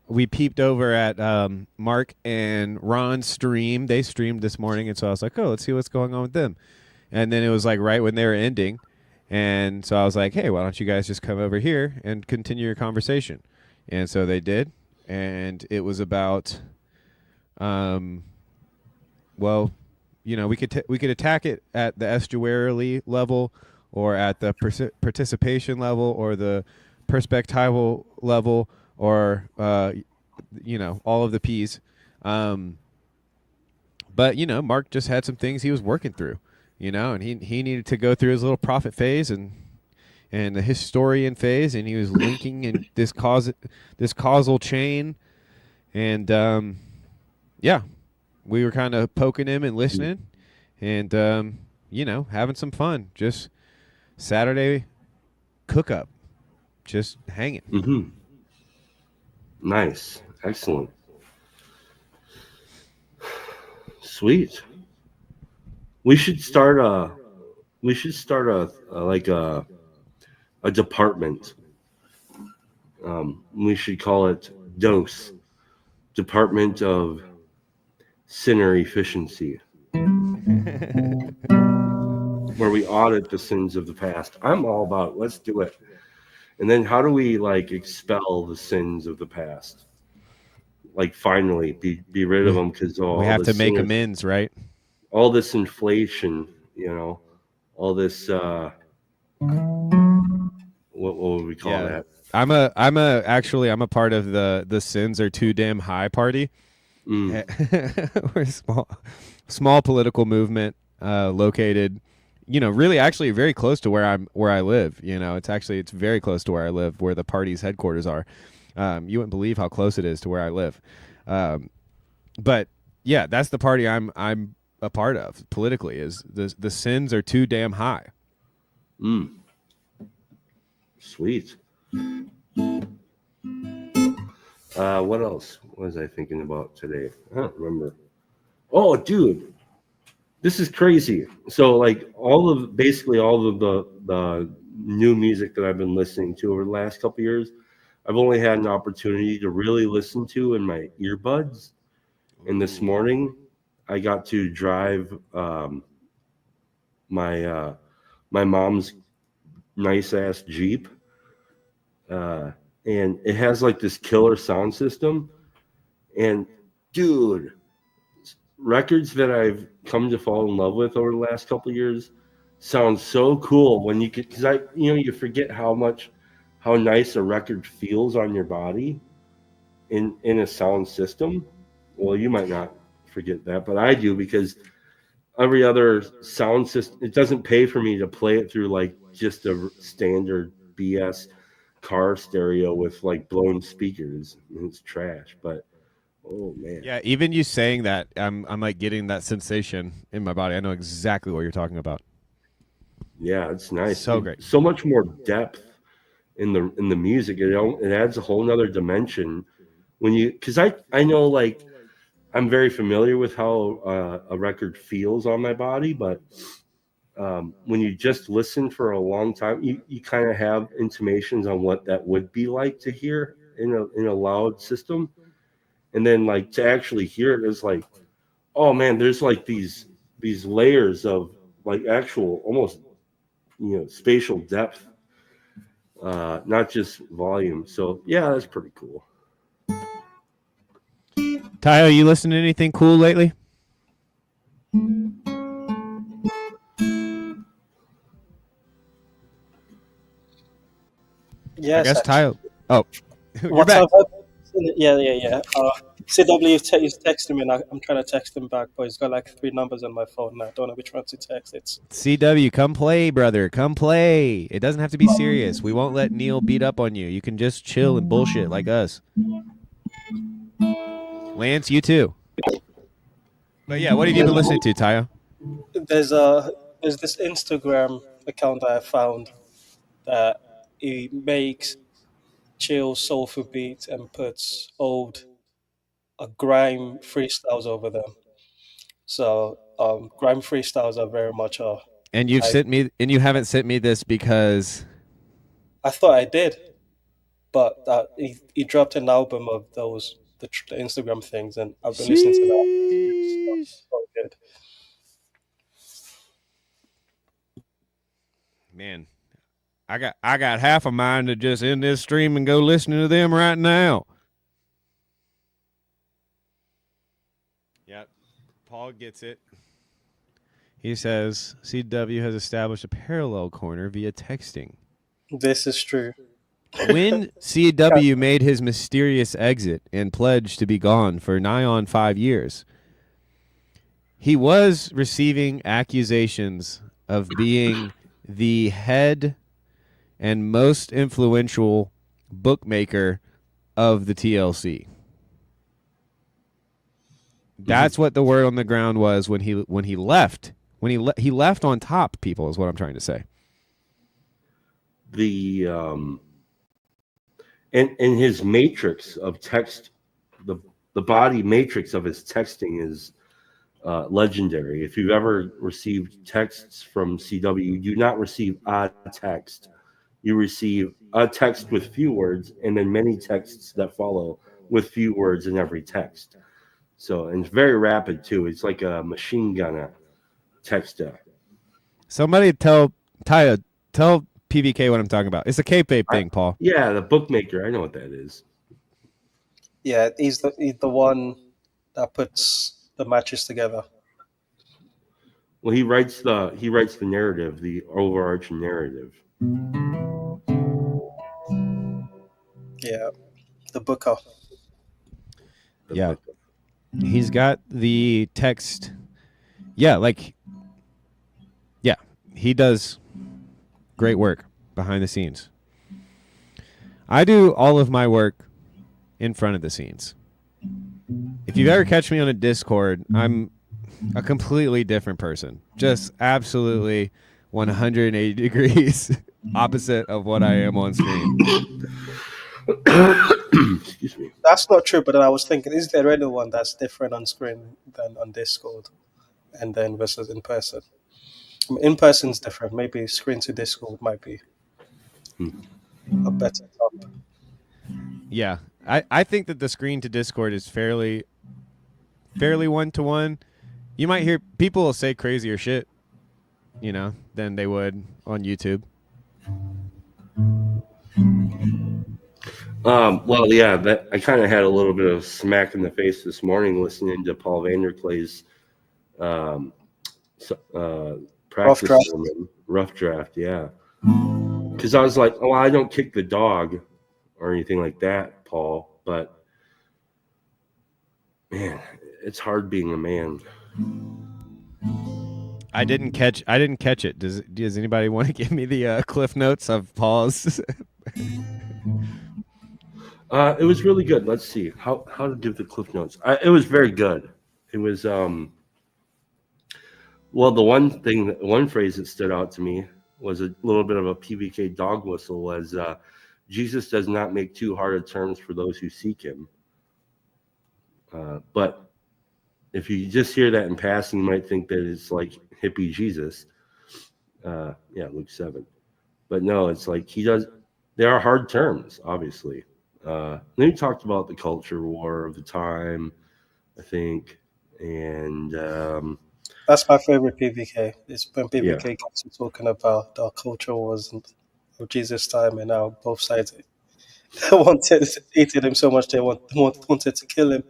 we peeped over at Mark and Ron's stream. They streamed this morning, and so I was like, oh, let's see what's going on with them. And then it was like right when they were ending, and so I was like, hey, why don't you guys just come over here and continue your conversation? And so they did, and it was about, well, you know, we could attack it at the estuarily level, or at the participation level, or the perspectival level, or you know, all of the P's. But you know, Mark just had some things he was working through, you know, and he needed to go through his little prophet phase and the historian phase, and he was linking in this causal chain, and yeah. We were kind of poking him and listening, and you know, having some fun. Just Saturday cookup, just hanging. Mm-hmm. Nice, excellent, sweet. We should start a department. We should call it DOSE, Department of Sinner Efficiency, where we audit the sins of the past. I'm all about let's do it. And then how do we like expel the sins of the past? Like finally be rid of them, because we have to make amends, right? All this inflation, you know, all this what would we call that? I'm a part of the sins are too damn high party. We're a small political movement located, you know, really actually very close to where I live. You know, it's very close to where I live, where the party's headquarters are. You wouldn't believe how close it is to where I live. But yeah, that's the party I'm a part of politically. Is the sins are too damn high. Sweet. What else was I thinking about today? I don't remember. Oh, dude, this is crazy. So, like, basically all of the new music that I've been listening to over the last couple of years, I've only had an opportunity to really listen to in my earbuds. And this morning, I got to drive my mom's nice ass Jeep. And it has like this killer sound system. And dude, records that I've come to fall in love with over the last couple of years sound so cool when you get, because you forget how nice a record feels on your body in a sound system. Well, you might not forget that, but I do, because every other sound system, it doesn't pay for me to play it through like just a standard BS car stereo with like blown speakers. It's trash. But Oh man. Yeah, even you saying that, I'm like getting that sensation in my body. I know exactly what you're talking about. Yeah, it's nice. So great. So much more depth in the music. It adds a whole nother dimension when you, because I know, like, I'm very familiar with how a record feels on my body, but when you just listen for a long time, you kind of have intimations on what that would be like to hear in a loud system, and then like to actually hear it is like, oh man, there's like these layers of like actual almost spatial depth, not just volume. So yeah, that's pretty cool. Tayo, you listen to anything cool lately? Yes, I guess actually. Tayo. Oh, you're What back. I've heard, yeah. CW is texting me, and I'm trying to text him back, but he's got like 3 numbers on my phone, and I don't know which one to text. It's CW, come play, brother. Come play. It doesn't have to be serious. We won't let Neil beat up on you. You can just chill and bullshit like us. Lance, you too. But yeah, what have you been listening to, Tayo? there's this Instagram account that I found that he makes chill soulful beats and puts old grime freestyles over them. So grime freestyles are very much a. And you haven't sent me this because I thought I did, but he dropped an album of those the Instagram things, and I've been listening to that. It's so good. Man, I got half a mind to just end this stream and go listening to them right now. Yep. Paul gets it. He says CW has established a parallel corner via texting. This is true. When CW made his mysterious exit and pledged to be gone for nigh on 5 years, he was receiving accusations of being the head and most influential bookmaker of the TLC. That's what the word on the ground was when he left. He left on top, people, is what I'm trying to say. The and his matrix of text, the body matrix of his texting is legendary. If you've ever received texts from CW, you do not receive a text. You receive a text with few words, and then many texts that follow with few words in every text. So, and it's very rapid too. It's like a machine gun text. Somebody tell PVK what I'm talking about. It's a kayfabe thing, Paul. Yeah, the bookmaker. I know what that is. Yeah, he's the one that puts the matches together. Well, he writes the narrative, the overarching narrative. Yeah, the booker. Yeah. He's got the text. Yeah, he does great work behind the scenes. I do all of my work in front of the scenes. If you ever catch me on a Discord, I'm a completely different person. Just absolutely 180 degrees opposite of what I am on screen. Excuse me. That's not true, but then I was thinking, is there anyone that's different on screen than on Discord and then versus in person? I mean, in person's different. Maybe screen to Discord might be a better jump. Yeah. I think that the screen to Discord is fairly one-to-one. You might hear people will say crazier shit, than they would on YouTube. Well, yeah, that I kind of had a little bit of smack in the face this morning listening to Paul Vanderklay's practice sermon, rough draft, yeah. Because I was like, oh, I don't kick the dog or anything like that, Paul, but man, it's hard being a man. I didn't catch it. Does anybody want to give me the Cliff Notes of Paul's? It was really good. Let's see how to give the cliff notes. It was very good. It was well, the one phrase that stood out to me was a little bit of a PVK dog whistle. Was Jesus does not make too hard of terms for those who seek Him. But if you just hear that in passing, you might think that it's like hippie Jesus. Yeah, Luke 7. But no, it's like He does. There are hard terms, obviously. Then we talked about the culture war of the time, I think, and That's my favorite PVK. It's when yeah. PVK gets to talking about the culture wars of Jesus' time, and now both sides hated him so much they wanted to kill him.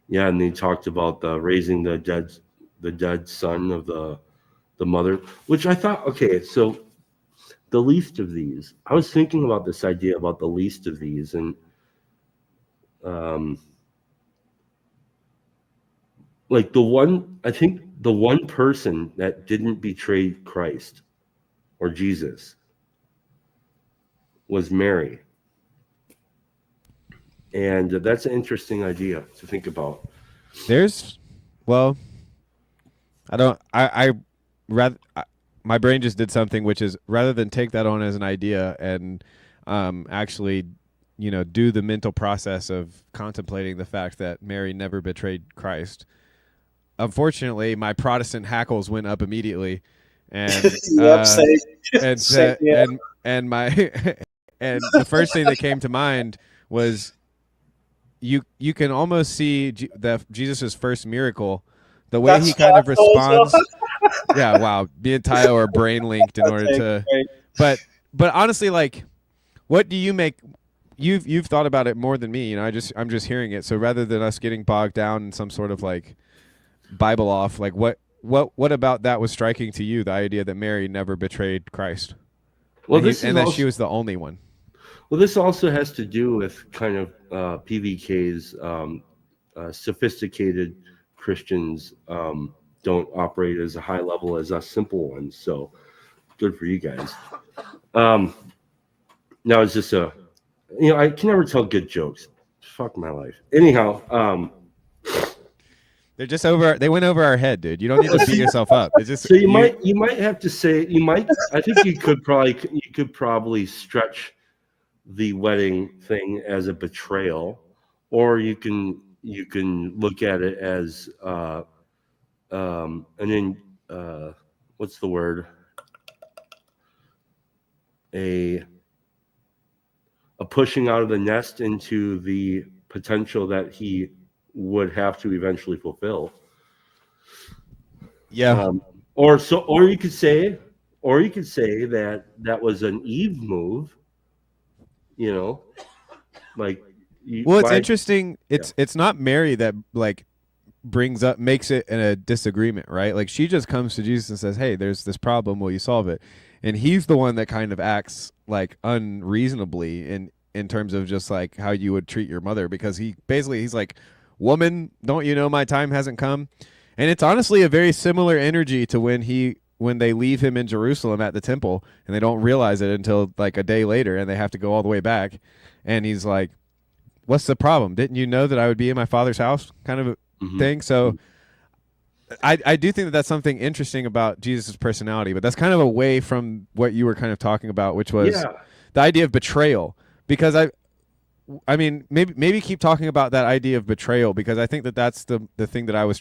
Yeah, and they talked about raising the dead son of the mother, which I thought, okay, so the least of these. I was thinking about this idea about the least of these, and like I think the one person that didn't betray Christ or Jesus was Mary. And that's an interesting idea to think about. Well, I rather, my brain just did something, which is rather than take that on as an idea and actually, do the mental process of contemplating the fact that Mary never betrayed Christ. Unfortunately, my Protestant hackles went up immediately, and Yep, same. and Same, yeah. and my and the first thing that came to mind was you can almost see Jesus's first miracle, the way he kind of responds. Yeah, wow, me and Tayo are brain linked in order to. But honestly, like, what do you make? You've thought about it more than me. I'm just hearing it. So rather than us getting bogged down in some sort of like Bible off, like what about that was striking to you? The idea that Mary never betrayed Christ, well, and that she was the only one. Well, this also has to do with kind of PVK's sophisticated Christians don't operate as a high level as us simple ones. So good for you guys. Now it's just I can never tell good jokes. Fuck my life. Anyhow, they're just over. They went over our head, dude. You don't need to beat yourself up. It's just so you might have to say I think you could probably stretch the wedding thing as a betrayal, or you can look at it as what's the word, a pushing out of the nest into the potential that he would have to eventually fulfill. Yeah. Or you could say that was an Eve move. Like. It's interesting. It's not Mary that like makes it in a disagreement, right? Like she just comes to Jesus and says, "Hey, there's this problem. Will you solve it?" And he's the one that kind of acts like unreasonably in terms of just like how you would treat your mother, because he's like, "Woman, don't you know my time hasn't come?" And it's honestly a very similar energy to when they leave him in Jerusalem at the temple and they don't realize it until like a day later and they have to go all the way back. And he's like, "What's the problem? Didn't you know that I would be in my Father's house?" kind of a thing. So I do think that that's something interesting about Jesus' personality, but that's kind of away from what you were kind of talking about, which was the idea of betrayal. Because I mean, maybe keep talking about that idea of betrayal, because I think that that's the thing that I was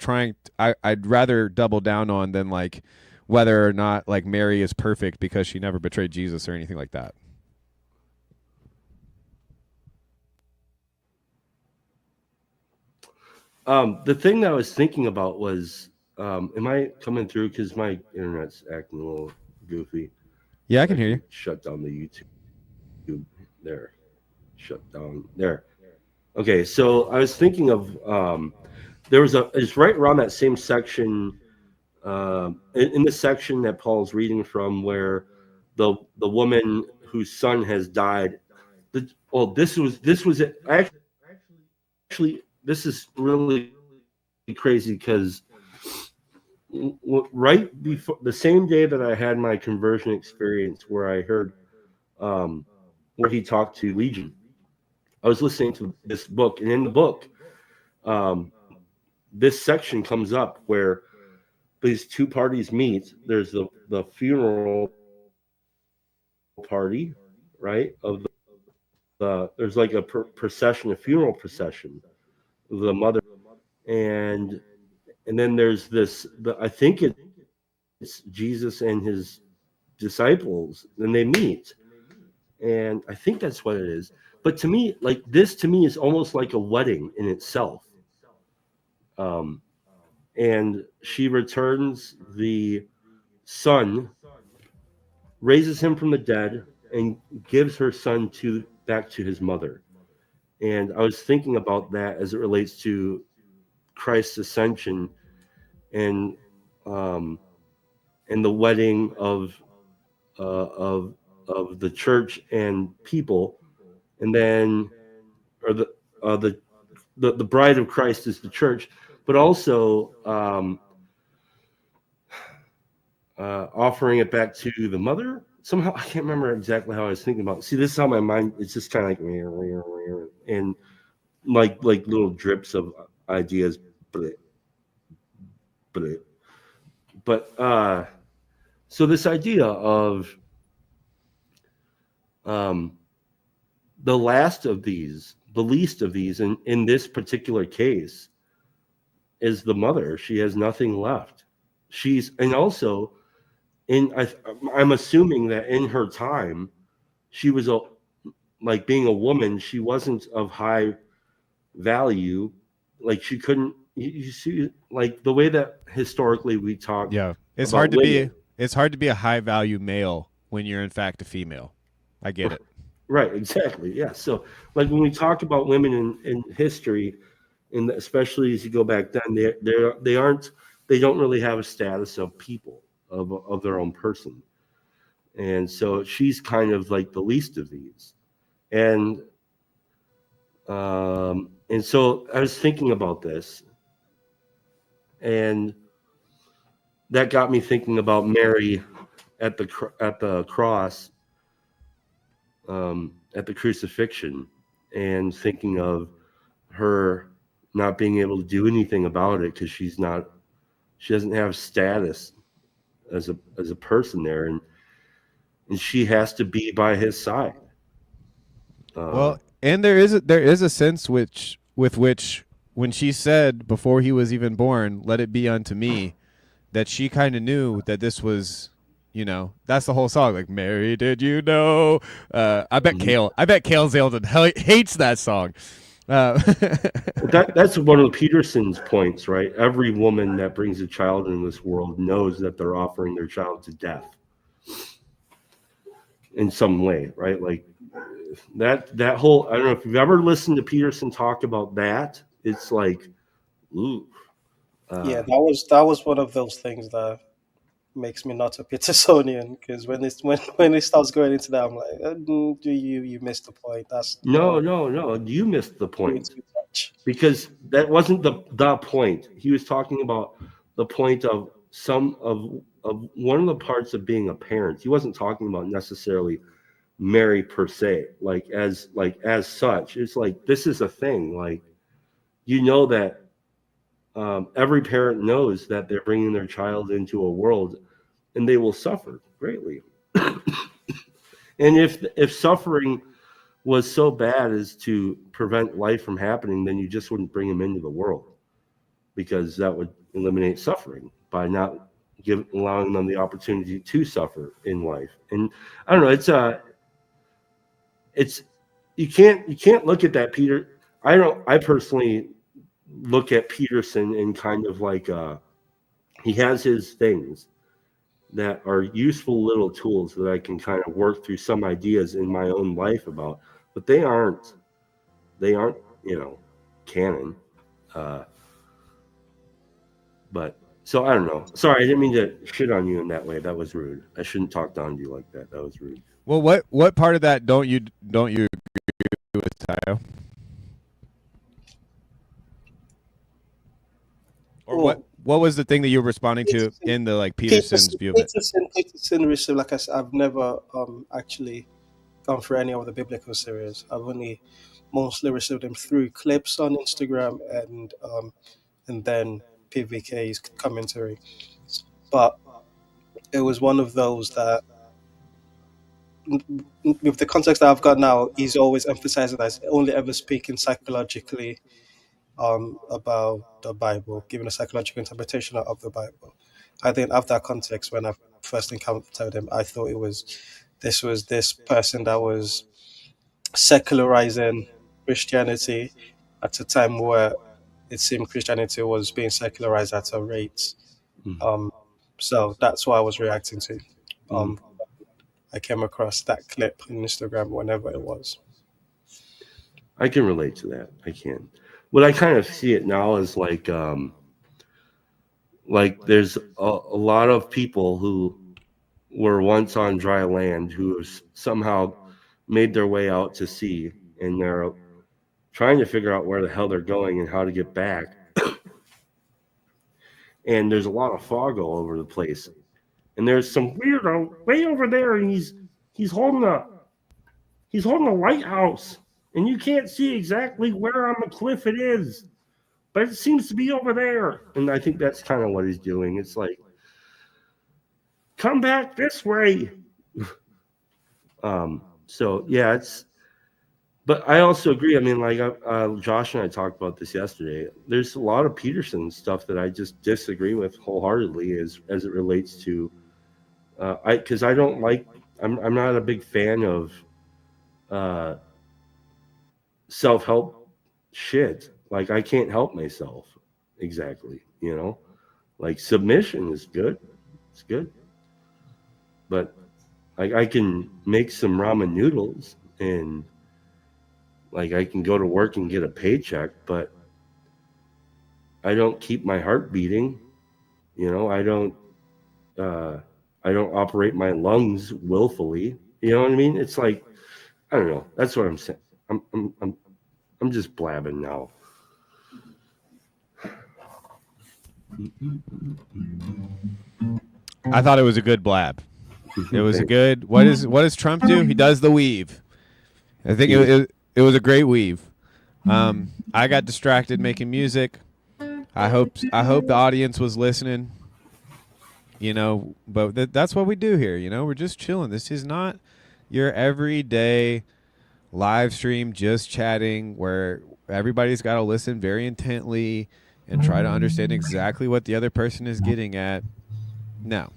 I'd rather double down on than like whether or not like Mary is perfect because she never betrayed Jesus or anything like that. The thing that I was thinking about was, am I coming through? Because my internet's acting a little goofy. Yeah, I can hear you. Shut down the YouTube. There. Shut down. There. Okay, so I was thinking of, it's right around that same section, in the section that Paul's reading from, where the woman whose son has died. This was it. Actually, this is really crazy, because right before the same day that I had my conversion experience, where I heard where he talked to Legion. I was listening to this book, and in the book, this section comes up where these two parties meet. There's the funeral party, right? Of there's like a procession, a funeral procession of the mother, and then there's this. I think it's Jesus and his disciples, and they meet, and I think that's what it is. But to me, like this, to me is almost like a wedding in itself. And she returns the son, raises him from the dead, and gives her son back to his mother. And I was thinking about that as it relates to Christ's ascension and the wedding of the church and people, and then or the bride of Christ is the church, but also offering it back to the mother. Somehow I can't remember exactly how I was thinking about it. See, this is how my mind, it's just kind of like, and like little drips of ideas, but so this idea of the least of these in this particular case is the mother. She has nothing left. And also I'm assuming that in her time, she was like being a woman, she wasn't of high value. Like she couldn't, you see, like the way that historically we talk. Yeah, it's about hard to women. it's hard to be a high value male when you're in fact a female. I get it. Right, exactly. Yeah. So like when we talk about women in history, and especially as you go back then, they don't really have a status of people of their own person. And so she's kind of like the least of these. And so I was thinking about this, and that got me thinking about Mary at the cross, at the crucifixion, and thinking of her not being able to do anything about it because she doesn't have status as a person there, and she has to be by his side. Well, and there is a sense with which when she said before he was even born, "Let it be unto me," that she kind of knew that this was, that's the whole song. Like, Mary, did you know? I bet Kale Zeldin hates that song. That's one of Peterson's points, right? Every woman that brings a child in this world knows that they're offering their child to death in some way, right? Like that whole, I don't know if you've ever listened to Peterson talk about that. It's like, ooh. Yeah, that was one of those things that makes me not a Petersonian, because when it starts going into that, I'm like, you missed the point. No, you missed the point, because that wasn't the point. He was talking about the point of one of the parts of being a parent. He wasn't talking about necessarily Mary per se, like as such. It's like, this is a thing, like, that every parent knows that they're bringing their child into a world, and they will suffer greatly. And if suffering was so bad as to prevent life from happening, then you just wouldn't bring them into the world, because that would eliminate suffering by not allowing them the opportunity to suffer in life. And I don't know, it's you can't look at that, Peter. I personally look at Peterson and kind of like he has his things that are useful little tools that I can kind of work through some ideas in my own life about, but they aren't canon. But so I don't know. Sorry, I didn't mean to shit on you in that way. That was rude. I shouldn't talk down to you like that. That was rude. Well, what part of that don't you agree with, Tayo? Or what was the thing that you were responding to in the Peterson's view of it? Peterson received, like I said, I've never actually gone through any of the biblical series. I've only mostly received them through clips on Instagram and then PVK's commentary. But it was one of those that, with the context that I've got now, he's always emphasizing that he's only ever speaking psychologically about the Bible, giving a psychological interpretation of the Bible. I didn't have that context when I first encountered him. I thought this was this person that was secularizing Christianity at a time where it seemed Christianity was being secularized at a rate. So that's why I was reacting to. I came across that clip on Instagram whenever it was. I can relate to that. I can. What I kind of see it now is like there's a lot of people who were once on dry land who have somehow made their way out to sea, and they're trying to figure out where the hell they're going and how to get back. And there's a lot of fog all over the place. And there's some weirdo way over there, and he's holding a lighthouse, and you can't see exactly where on the cliff it is, but it seems to be over there. And I think that's kind of what he's doing. It's like, come back this way. So yeah, but I also agree. I mean, like Josh and I talked about this yesterday. There's a lot of Peterson stuff that I just disagree with wholeheartedly as it relates to, because I don't like. I'm not a big fan of self-help shit. Like, I can't help myself exactly. Like, submission is good. It's good, but like, I can make some ramen noodles and like I can go to work and get a paycheck, but I don't keep my heart beating. I don't operate my lungs willfully. You know what I mean? It's like, I don't know. That's what I'm saying. I'm just blabbing now. I thought it was a good blab. It was a good. What does Trump do? He does the weave. I think it was a great weave. I got distracted making music. I hope the audience was listening. But that's what we do here. We're just chilling. This is not your everyday live stream, just chatting, where everybody's got to listen very intently and try to understand exactly what the other person is getting at. No.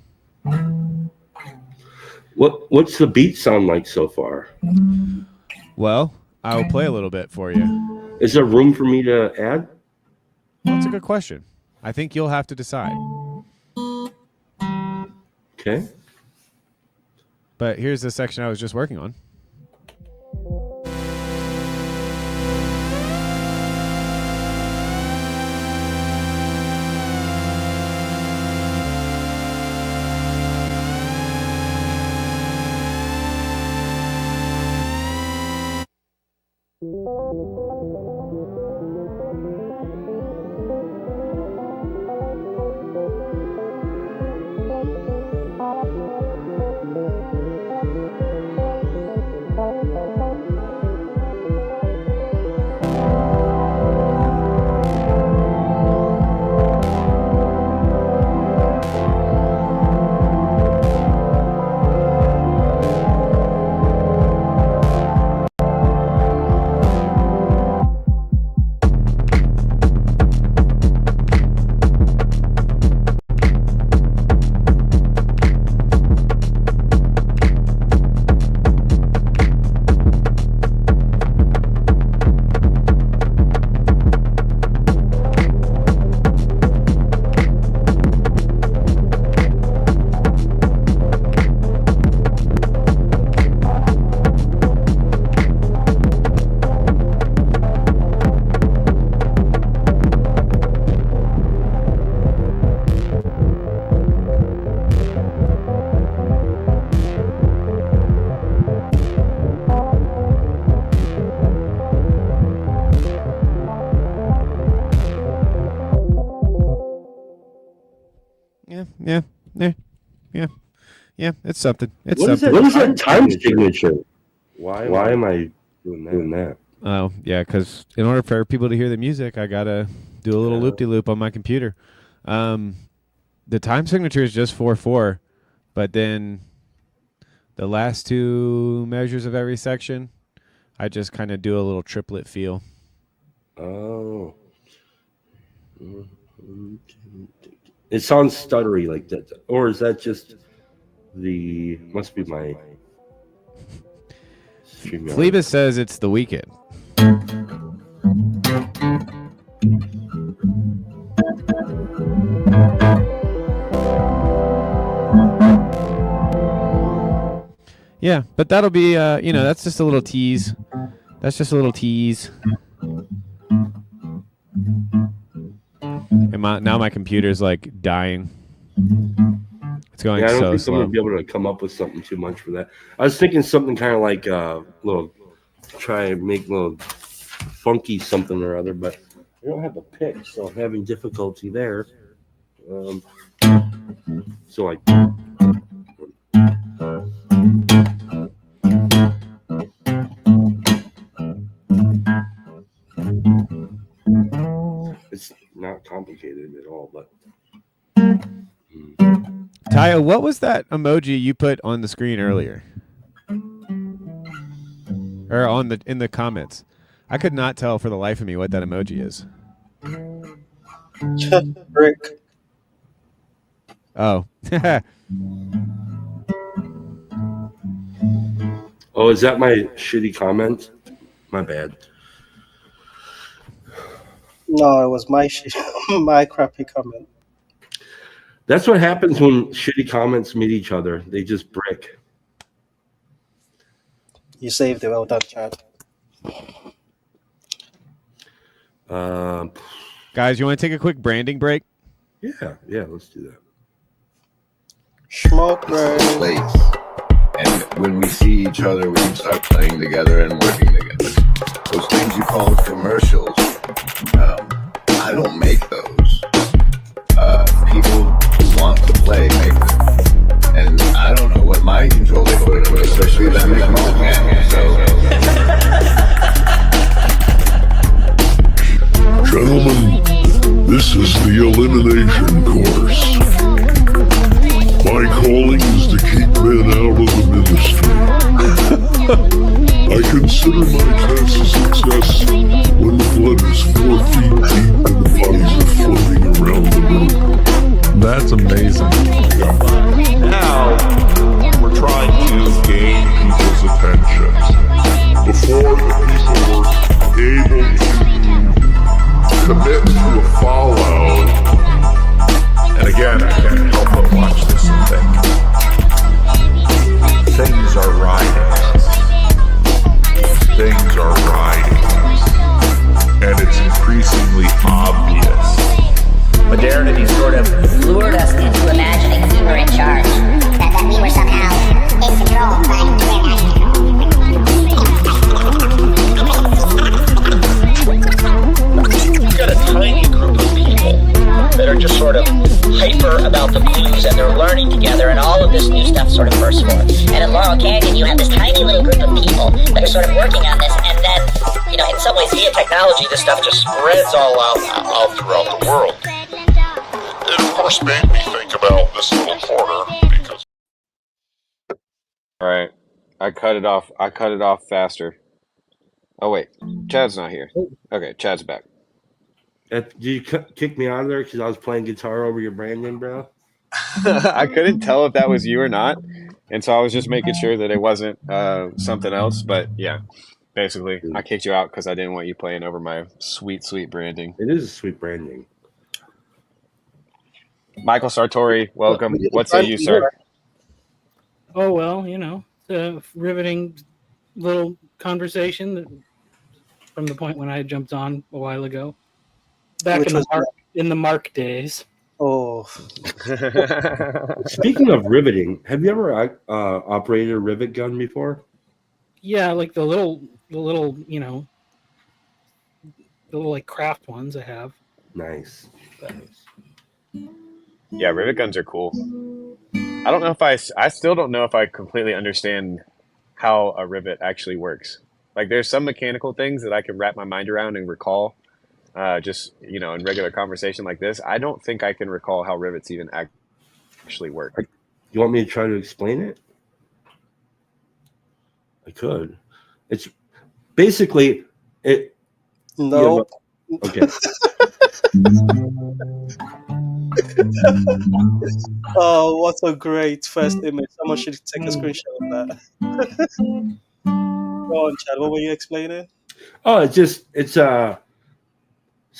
What's the beat sound like so far? Well, I will play a little bit for you. Is there room for me to add? That's a good question. I think you'll have to decide. Okay. But here's the section I was just working on. Yeah. It's something. What is that time signature? Why am I doing that? Oh, yeah, because in order for people to hear the music, I got to do a little loop-de-loop on my computer. The time signature is just 4/4, but then the last two measures of every section, I just kind of do a little triplet feel. Oh. It sounds stuttery like that. Or is that just must be my StreamYard. Phlebas says it's the weekend. Yeah, but that'll be, that's just a little tease. That's just a little tease. And now my computer's like dying. It's going I don't so think slow. I'm gonna be able to come up with something too much for that. I was thinking something kind of like try and make a little funky something or other, but I don't have a pick, so I'm having difficulty there. So I. It's not complicated at all, but. Taya, what was that emoji you put on the screen earlier? Or in the comments? I could not tell for the life of me what that emoji is. Brick. Oh. Oh, is that my shitty comment? My bad. No, it was my my crappy comment. That's what happens when shitty comments meet each other. They just brick. You saved it. Well done, Chad. Guys, you want to take a quick branding break? Yeah, let's do that. Smoke break. Place. And when we see each other, we can start playing together and working together. Those things you call commercials, I don't make those. People who want to play make them. And I don't know what my control is, especially that make them Gentlemen, this is the elimination course. My calling is to keep men out of the ministry. I consider my test a success when the blood is 4 feet deep and the bodies are floating around the room. That's amazing. Now, we're trying to gain people's attention. Before the people were able to commit to a follow, and again, I can't help but watch this and think. Things are riding us. Things are riding us. And it's increasingly obvious. Modernity sort of lured us into imagining we were in charge. That we were somehow in control, but we're not in control. You've got a tiny group of people that are just sort of hyper about the blues, and they're learning together, and all of this new stuff sort of bursts forth. And in Laurel Canyon, you have this tiny little group of people that are sort of working on this, and then, in some ways, via technology, this stuff just spreads all out throughout the world. It, of course, made me think about this little corner because. All right, I cut it off faster. Oh wait, Chad's not here. Okay, Chad's back. Did you kick me out of there because I was playing guitar over your branding, bro? I couldn't tell if that was you or not, and so I was just making sure that it wasn't something else. But yeah, basically, I kicked you out because I didn't want you playing over my sweet, sweet branding. It is a sweet branding. Michael Sartori, welcome. What say you, sir? Oh, well, it's a riveting little conversation from the point when I jumped on a while ago. Back in the Mark days. Oh. Speaking of riveting, have you ever operated a rivet gun before? Yeah, like the little like craft ones I have. Nice. Yeah, rivet guns are cool. I still don't know if I completely understand how a rivet actually works. Like there's some mechanical things that I can wrap my mind around and recall, just in regular conversation like this. I don't think I can recall how rivets even actually work. You want me to try to explain it? I could. It's basically it. No. Okay. Oh, what a great first image! Someone should take a screenshot of that. Go on, Chad. What were you explaining? Oh, it's so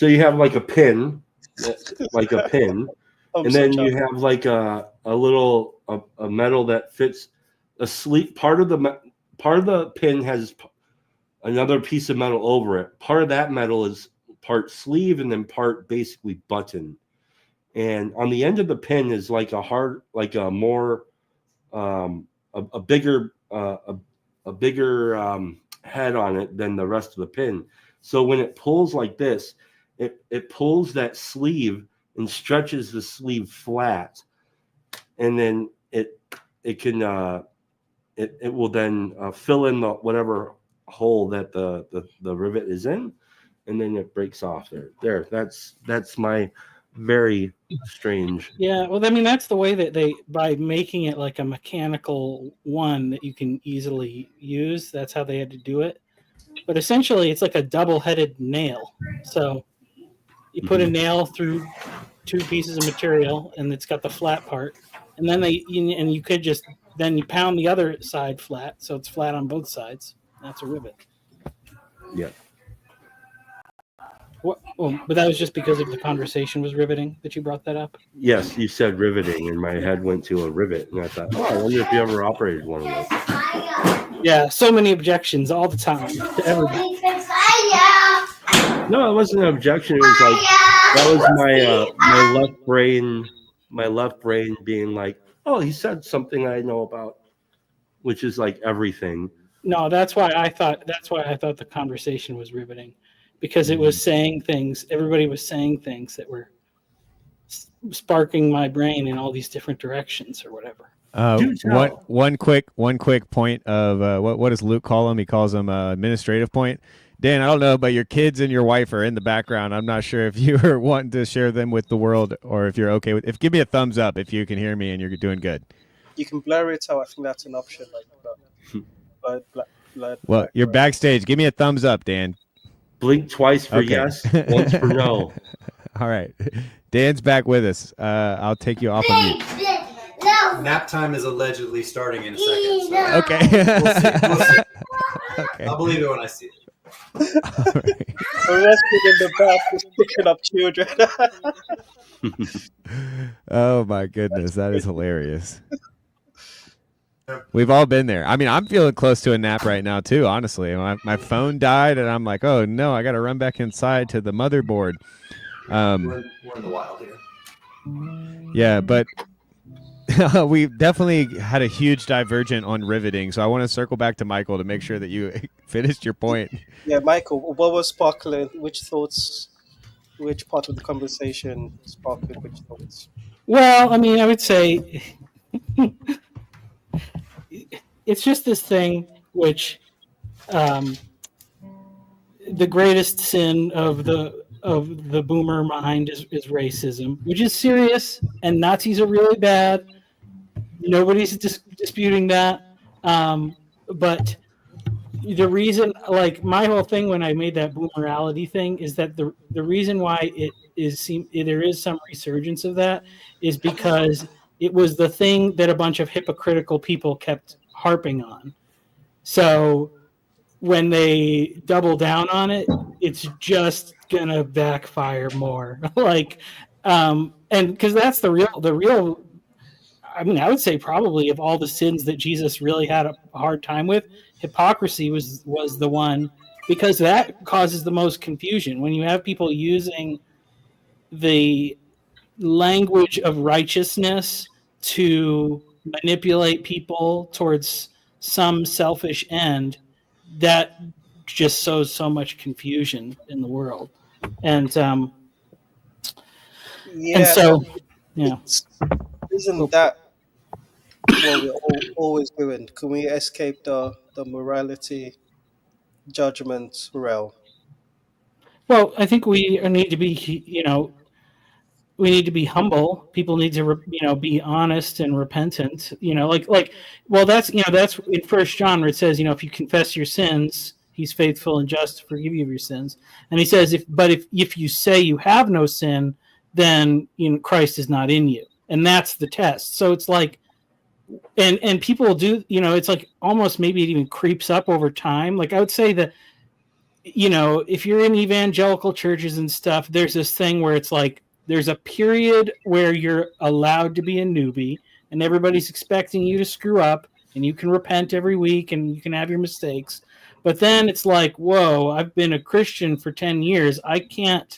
you have like a pin, I'm and so then you chuffed. have like a little a metal that fits a sleeve. Part of the pin has another piece of metal over it. Part of that metal is part sleeve and then part basically button. And on the end of the pin is like a bigger head on it than the rest of the pin. So when it pulls like this, it pulls that sleeve and stretches the sleeve flat, and then it will then fill in the whatever hole that the rivet is in, and then it breaks off there. That's my very strange. Yeah, well, I mean, that's the way that by making it like a mechanical one that you can easily use, that's how they had to do it. But essentially, it's like a double-headed nail. So you put a nail through two pieces of material, and it's got the flat part. And then you could just, then you pound the other side flat, so it's flat on both sides. That's a rivet. Yeah. But that was just because of the conversation was riveting that you brought that up? Yes, you said riveting, and my head went to a rivet, and I thought, oh, I wonder if you ever operated one of those. Yeah, so many objections all the time to everybody. No, it wasn't an objection. It was like that was my left brain being like, oh, he said something I know about, which is like everything. No, that's why I thought the conversation was riveting, because it was saying things. Everybody was saying things that were sparking my brain in all these different directions or whatever. One quick point of what does Luke call them? He calls them administrative point. Dan, I don't know, but your kids and your wife are in the background. I'm not sure if you are wanting to share them with the world or if you're okay with. Give me a thumbs up if you can hear me and you're doing good. You can blur it out. I think that's an option. Well, you're backstage. Give me a thumbs up, Dan. Blink twice for yes, once for no. All right. Dan's back with us. I'll take you off on mute. Nap time is allegedly starting in a second. So okay. We'll see. Okay. I'll believe it when I see it. The rest in the back is picking up children. Oh my goodness, that is hilarious. We've all been there. I mean, I'm feeling close to a nap right now too, honestly. My phone died and I'm like, oh no, I got to run back inside to the motherboard. We're in the wild here. Yeah, but we definitely had a huge divergent on riveting. So I want to circle back to Michael to make sure that you finished your point. Yeah, Michael, what was sparkling? Which part of the conversation sparkled which thoughts? Well, I mean, I would say it's just this thing which the greatest sin of the boomer mind is racism, which is serious, and Nazis are really bad. Nobody's disputing that. But the reason, like my whole thing when I made that boomerality thing, is that the reason why there is some resurgence of that is because it was the thing that a bunch of hypocritical people kept harping on. So when they double down on it, it's just gonna backfire more. And because that's the real. I mean, I would say probably of all the sins that Jesus really had a hard time with, hypocrisy was the one, because that causes the most confusion. When you have people using the language of righteousness to manipulate people towards some selfish end, that just sows so much confusion in the world. And so, yeah. Isn't that what we're always doing? Can we escape the the morality judgment realm? Well, I think we need to be, we need to be humble. People need to, be honest and repentant. Well, that's in First John where it says, if you confess your sins, He's faithful and just to forgive you of your sins. And He says, if you say you have no sin, then Christ is not in you, and that's the test. So it's like, and people do, it's like almost maybe it even creeps up over time. Like I would say that, if you're in evangelical churches and stuff, there's this thing where it's like there's a period where you're allowed to be a newbie and everybody's expecting you to screw up and you can repent every week and you can have your mistakes. But then it's like, whoa, I've been a Christian for 10 years. I can't,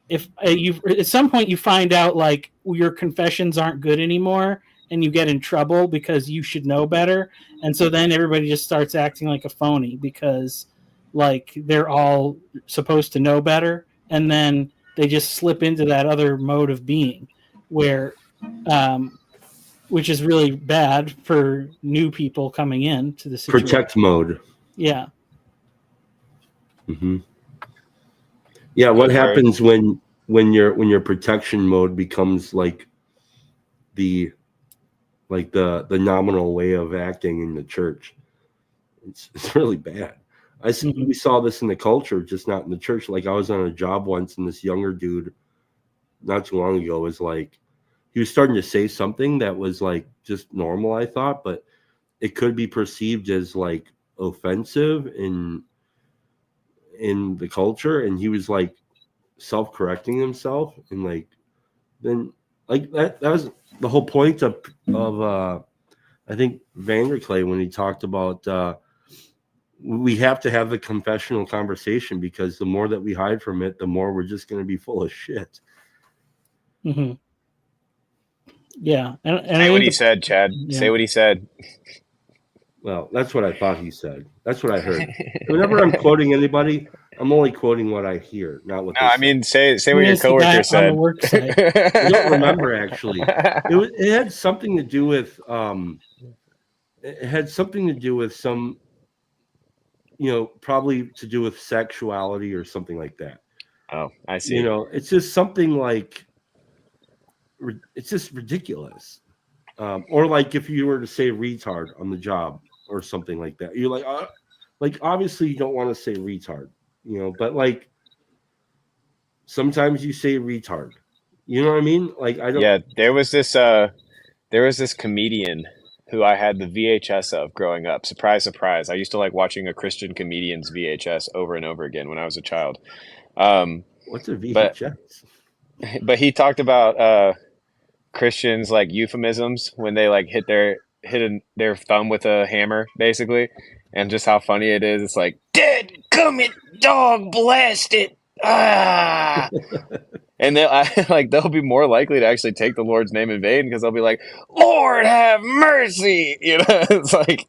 if you at some point you find out like your confessions aren't good anymore and you get in trouble because you should know better. And so then everybody just starts acting like a phony because like they're all supposed to know better, and then they just slip into that other mode of being where which is really bad for new people coming in to the situation. Protect mode. Yeah. Mm-hmm. Yeah, what happens when your protection mode becomes like the nominal way of acting in the church? It's really bad. We saw this in the culture, just not in the church. Like I was on a job once, and this younger dude, not too long ago, was like, he was starting to say something that was like just normal, I thought, but it could be perceived as like offensive in the culture, and he was like self-correcting himself, and like then like that was the whole point of I think Vanderklay when he talked about we have to have the confessional conversation, because the more that we hide from it, the more we're just going to be full of shit. Mm-hmm. Yeah. And say what he said, Chad. Yeah. Say what he said. Well, that's what I thought he said. That's what I heard. Whenever I'm quoting anybody, I'm only quoting what I hear, not what No, I mean, say what your coworker said. On the work site. I don't remember, actually. It had something to do with some, probably to do with sexuality or something like that. Oh, I see. It's just something like, it's just ridiculous. Or like if you were to say retard on the job or something like that, you're like obviously you don't want to say retard, but like sometimes you say retard. You know what I mean? Like I don't. Yeah, there was this comedian who I had the VHS of growing up. Surprise, surprise. I used to like watching a Christian comedian's VHS over and over again when I was a child. What's a VHS? But he talked about Christians like euphemisms when they like hit their thumb with a hammer, basically, and just how funny it is. It's like, dead gummit dog blasted. Ah. And they'll be more likely to actually take the Lord's name in vain because they'll be like, Lord have mercy. It's like,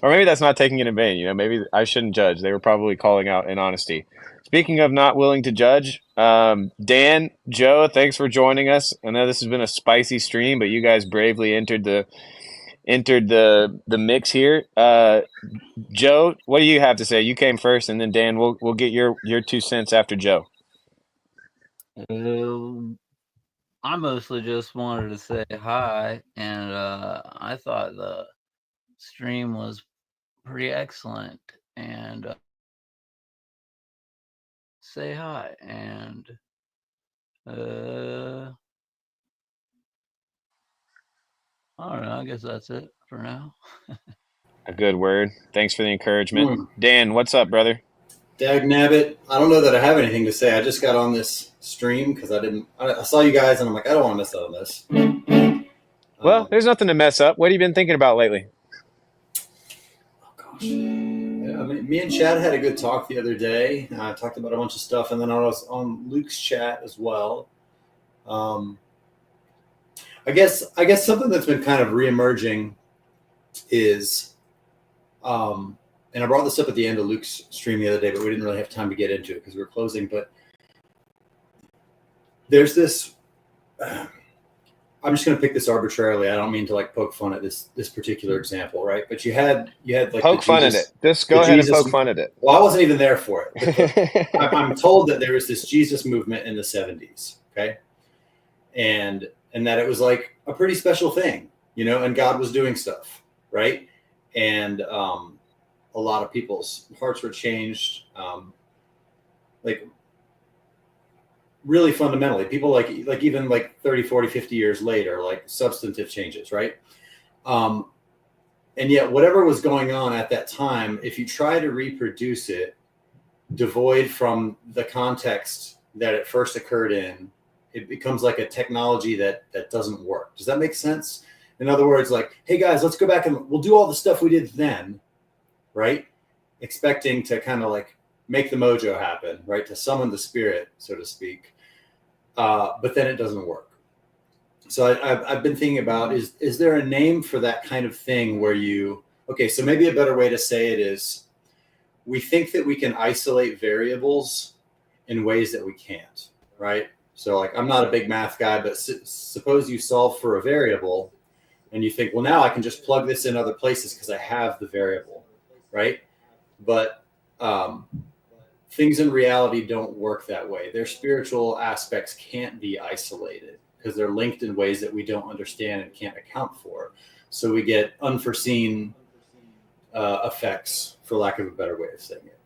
or maybe that's not taking it in vain. Maybe I shouldn't judge. They were probably calling out in honesty. Speaking of not willing to judge, Dan, Joe, thanks for joining us. I know this has been a spicy stream, but you guys bravely entered the mix here. Joe, what do you have to say? You came first, and then Dan, we'll get your 2 cents after Joe. I mostly just wanted to say hi, and I thought the stream was pretty excellent, and say hi, and I don't know, I guess that's it for now. A good word. Thanks for the encouragement. Dan, what's up, brother? Dag nabbit. I don't know that I have anything to say. I just got on this stream because I saw you guys and I'm like, I don't want to miss out on this. Well, there's nothing to mess up. What have you been thinking about lately? Oh, gosh. Yeah, I mean, me and Chad had a good talk the other day. I talked about a bunch of stuff, and then I was on Luke's chat as well. I guess something that's been kind of reemerging is, and I brought this up at the end of Luke's stream the other day, but we didn't really have time to get into it because we were closing. But there's this, I'm just going to pick this arbitrarily. I don't mean to like poke fun at this particular example, right? But you had like poke fun at it. Just go ahead and poke fun at it. Well, I wasn't even there for it. But I'm told that there was this Jesus movement in the 70s, okay, and that it was like a pretty special thing, and God was doing stuff, right? And a lot of people's hearts were changed, like really fundamentally. People like even like 30, 40, 50 years later, like substantive changes, right? And yet whatever was going on at that time, if you try to reproduce it devoid from the context that it first occurred in, it becomes like a technology that doesn't work. Does that make sense? In other words, like, hey guys, let's go back and we'll do all the stuff we did then, right? Expecting to kind of like make the mojo happen, right? To summon the spirit, so to speak. But then it doesn't work. So I've been thinking about, is there a name for that kind of thing where so maybe a better way to say it is, we think that we can isolate variables in ways that we can't, right? So like, I'm not a big math guy, but suppose you solve for a variable and you think, well, now I can just plug this in other places because I have the variable, right? But things in reality don't work that way. Their spiritual aspects can't be isolated because they're linked in ways that we don't understand and can't account for. So we get unforeseen effects, for lack of a better way of saying it.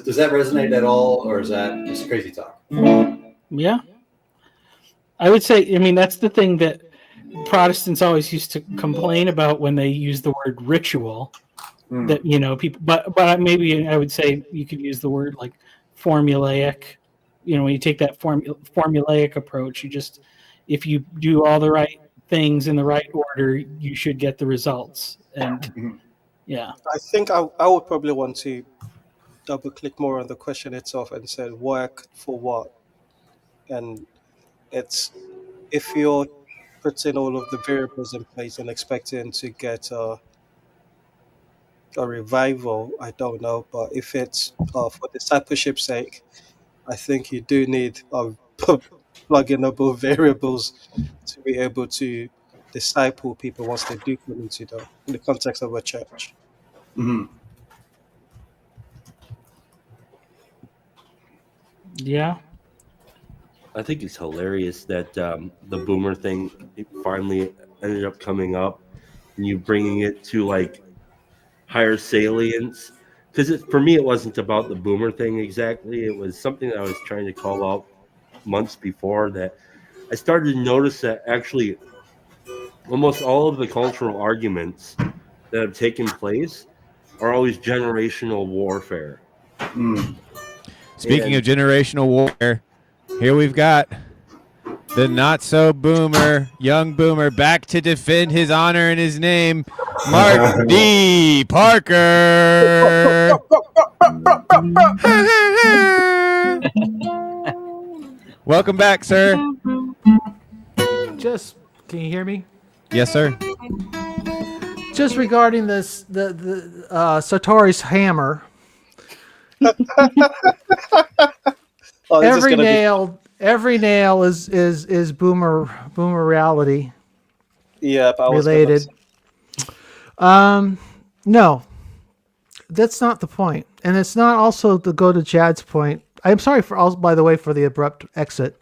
Does that resonate at all, or is that just crazy talk? Yeah. I would say, that's the thing that Protestants always used to complain about when they use the word ritual. That people, but maybe I would say you could use the word like formulaic. When you take that formulaic approach, if you do all the right things in the right order, you should get the results. And yeah, I think I would probably want to double click more on the question itself and say work for what, and it's if you're putting all of the variables in place and expecting to get a revival, I don't know, but if it's for discipleship's sake, I think you do need plug-inable variables to be able to disciple people once they do come into in the context of a church. Mm-hmm. Yeah. I think it's hilarious that the boomer thing finally ended up coming up, and you bringing it to like higher salience. Because for me, it wasn't about the boomer thing exactly. It was something that I was trying to call out months before, that I started to notice that actually almost all of the cultural arguments that have taken place are always generational warfare. Speaking of generational warfare, here we've got the not-so-boomer, young boomer, back to defend his honor and his name, Mark D. Parker. Welcome back, sir. Can you hear me? Yes, sir. Just regarding this, the Satori's hammer. Every nail is boomer reality. Yeah, but I was related. No, that's not the point, and it's not also to go to Chad's point. I'm sorry by the way, for the abrupt exit.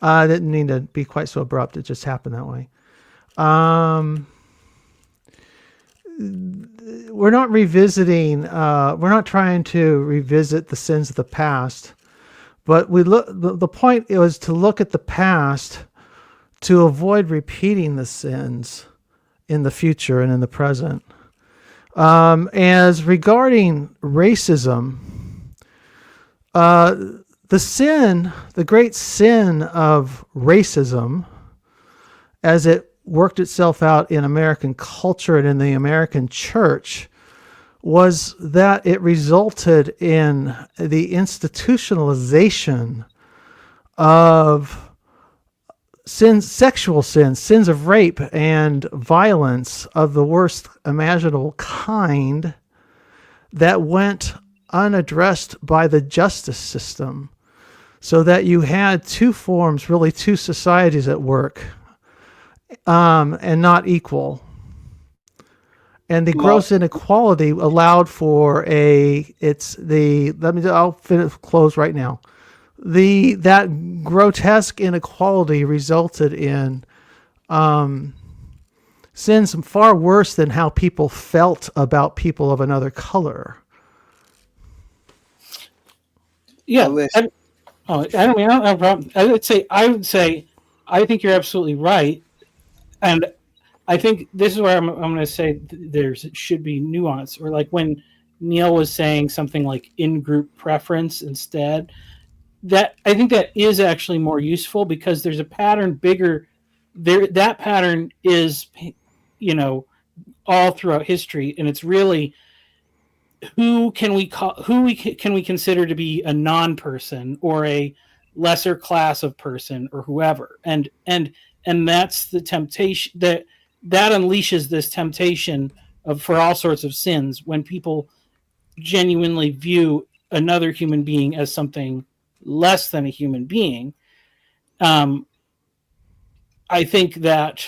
I didn't mean to be quite so abrupt. It just happened that way. We're not revisiting. We're not trying to revisit the sins of the past, but the point was to look at the past to avoid repeating the sins in the future and in the present. As regarding racism, the great sin of racism, as it worked itself out in American culture and in the American church, was that it resulted in the institutionalization of sins, sexual sins of rape and violence of the worst imaginable kind, that went unaddressed by the justice system, so that you had two societies at work. and not equal. And the gross inequality allowed for I'll close right now. That grotesque inequality resulted in sins far worse than how people felt about people of another color. Yeah. I don't have a problem. I would say, I think you're absolutely right. And I think this is where I'm going to say there should be nuance, or like when Neil was saying something like in-group preference instead, that I think that is actually more useful because there's a pattern bigger there. That pattern is, all throughout history. And it's really, who can we consider to be a non-person or a lesser class of person or whoever, and that's the temptation that unleashes this temptation for all sorts of sins when people genuinely view another human being as something less than a human being. I think that,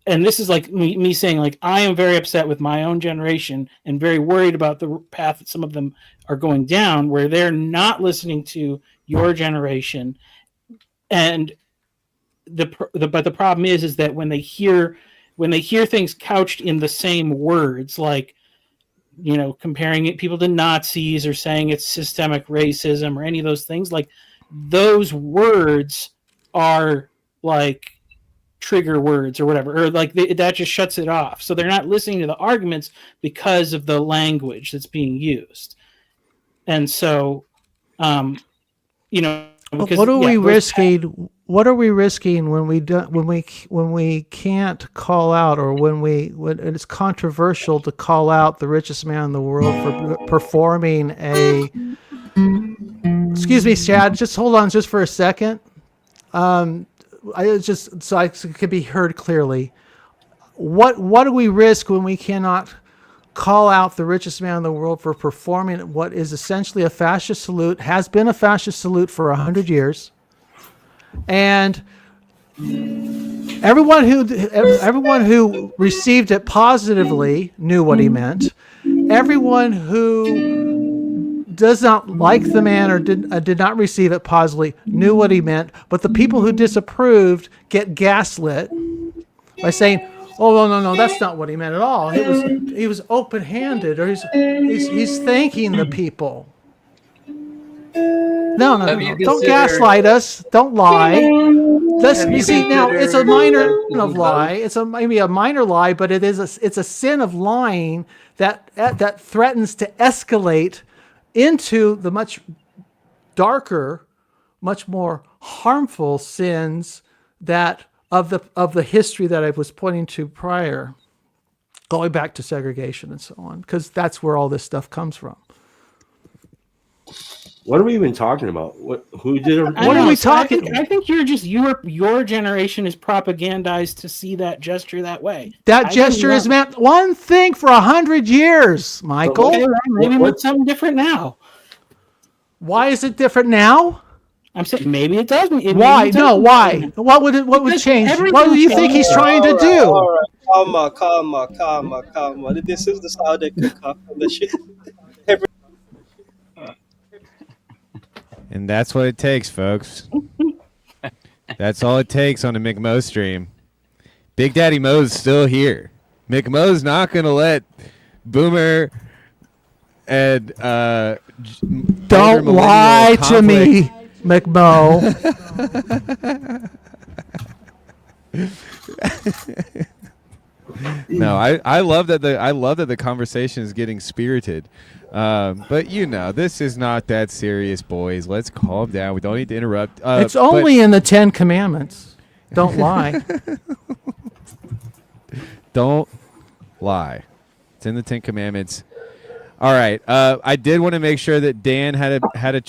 and this is like me saying, like, I am very upset with my own generation and very worried about the path that some of them are going down, where they're not listening to your generation. And but the problem is that when they hear things couched in the same words, like, comparing people to Nazis or saying it's systemic racism or any of those things, like, those words are like trigger words or whatever, or like that just shuts it off. So they're not listening to the arguments because of the language that's being used. And so, because, what are we risking? What are we risking when we can't call out, or when it's controversial to call out the richest man in the world for performing a? Excuse me, Chad. Just hold on, just for a second. Just so I could be heard clearly. What do we risk when we cannot call out the richest man in the world for performing what is essentially a fascist salute, has been a fascist salute for 100 years, and everyone who received it positively knew what he meant. Everyone who does not like the man or did not receive it positively knew what he meant, but the people who disapproved get gaslit by saying, "Oh no, that's not what he meant at all. He was open-handed, or he's thanking the people." No. Don't gaslight us. Don't lie. You see, now it's a minor of lie. It's maybe a minor lie, but it's a sin of lying that threatens to escalate into the much darker, much more harmful sins that of the history that I was pointing to prior, going back to segregation and so on, because that's where all this stuff comes from. What are we even talking about? Who did it? What are we talking? I think your generation is propagandized to see that gesture that way. That gesture has meant one thing for 100 years, Michael. Okay, maybe it's something different now. Why is it different now? I'm saying maybe it does. Why? No, why? What would change? What do you think he's trying to do? All right, calma. This is the how they cook up the shit. And that's what it takes, folks. That's all it takes on the McMo stream. Big Daddy Mo's still here. McMo's not going to let Boomer and don't lie to me, McMo. No, I love that the conversation is getting spirited. But this is not that serious, boys. Let's calm down. We don't need to interrupt. It's only in the 10 Commandments. Don't lie. Don't lie. It's in the 10 Commandments. All right. I did want to make sure that Dan had a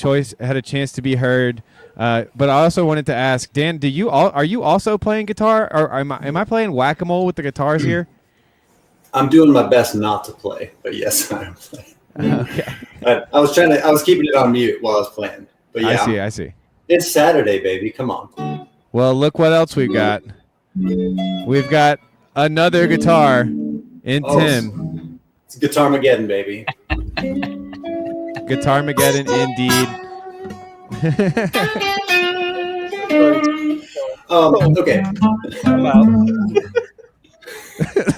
chance to be heard. But I also wanted to ask, Dan, are you also playing guitar, or am I playing whack-a-mole with the guitars here? I'm doing my best not to play, but yes, I am playing. Okay. I was keeping it on mute while I was playing. But yeah, I see. It's Saturday, baby. Come on. Well, look what else we got. We've got another guitar in Tim. It's Guitar Mageddon, baby. Guitar Mageddon, indeed. Okay.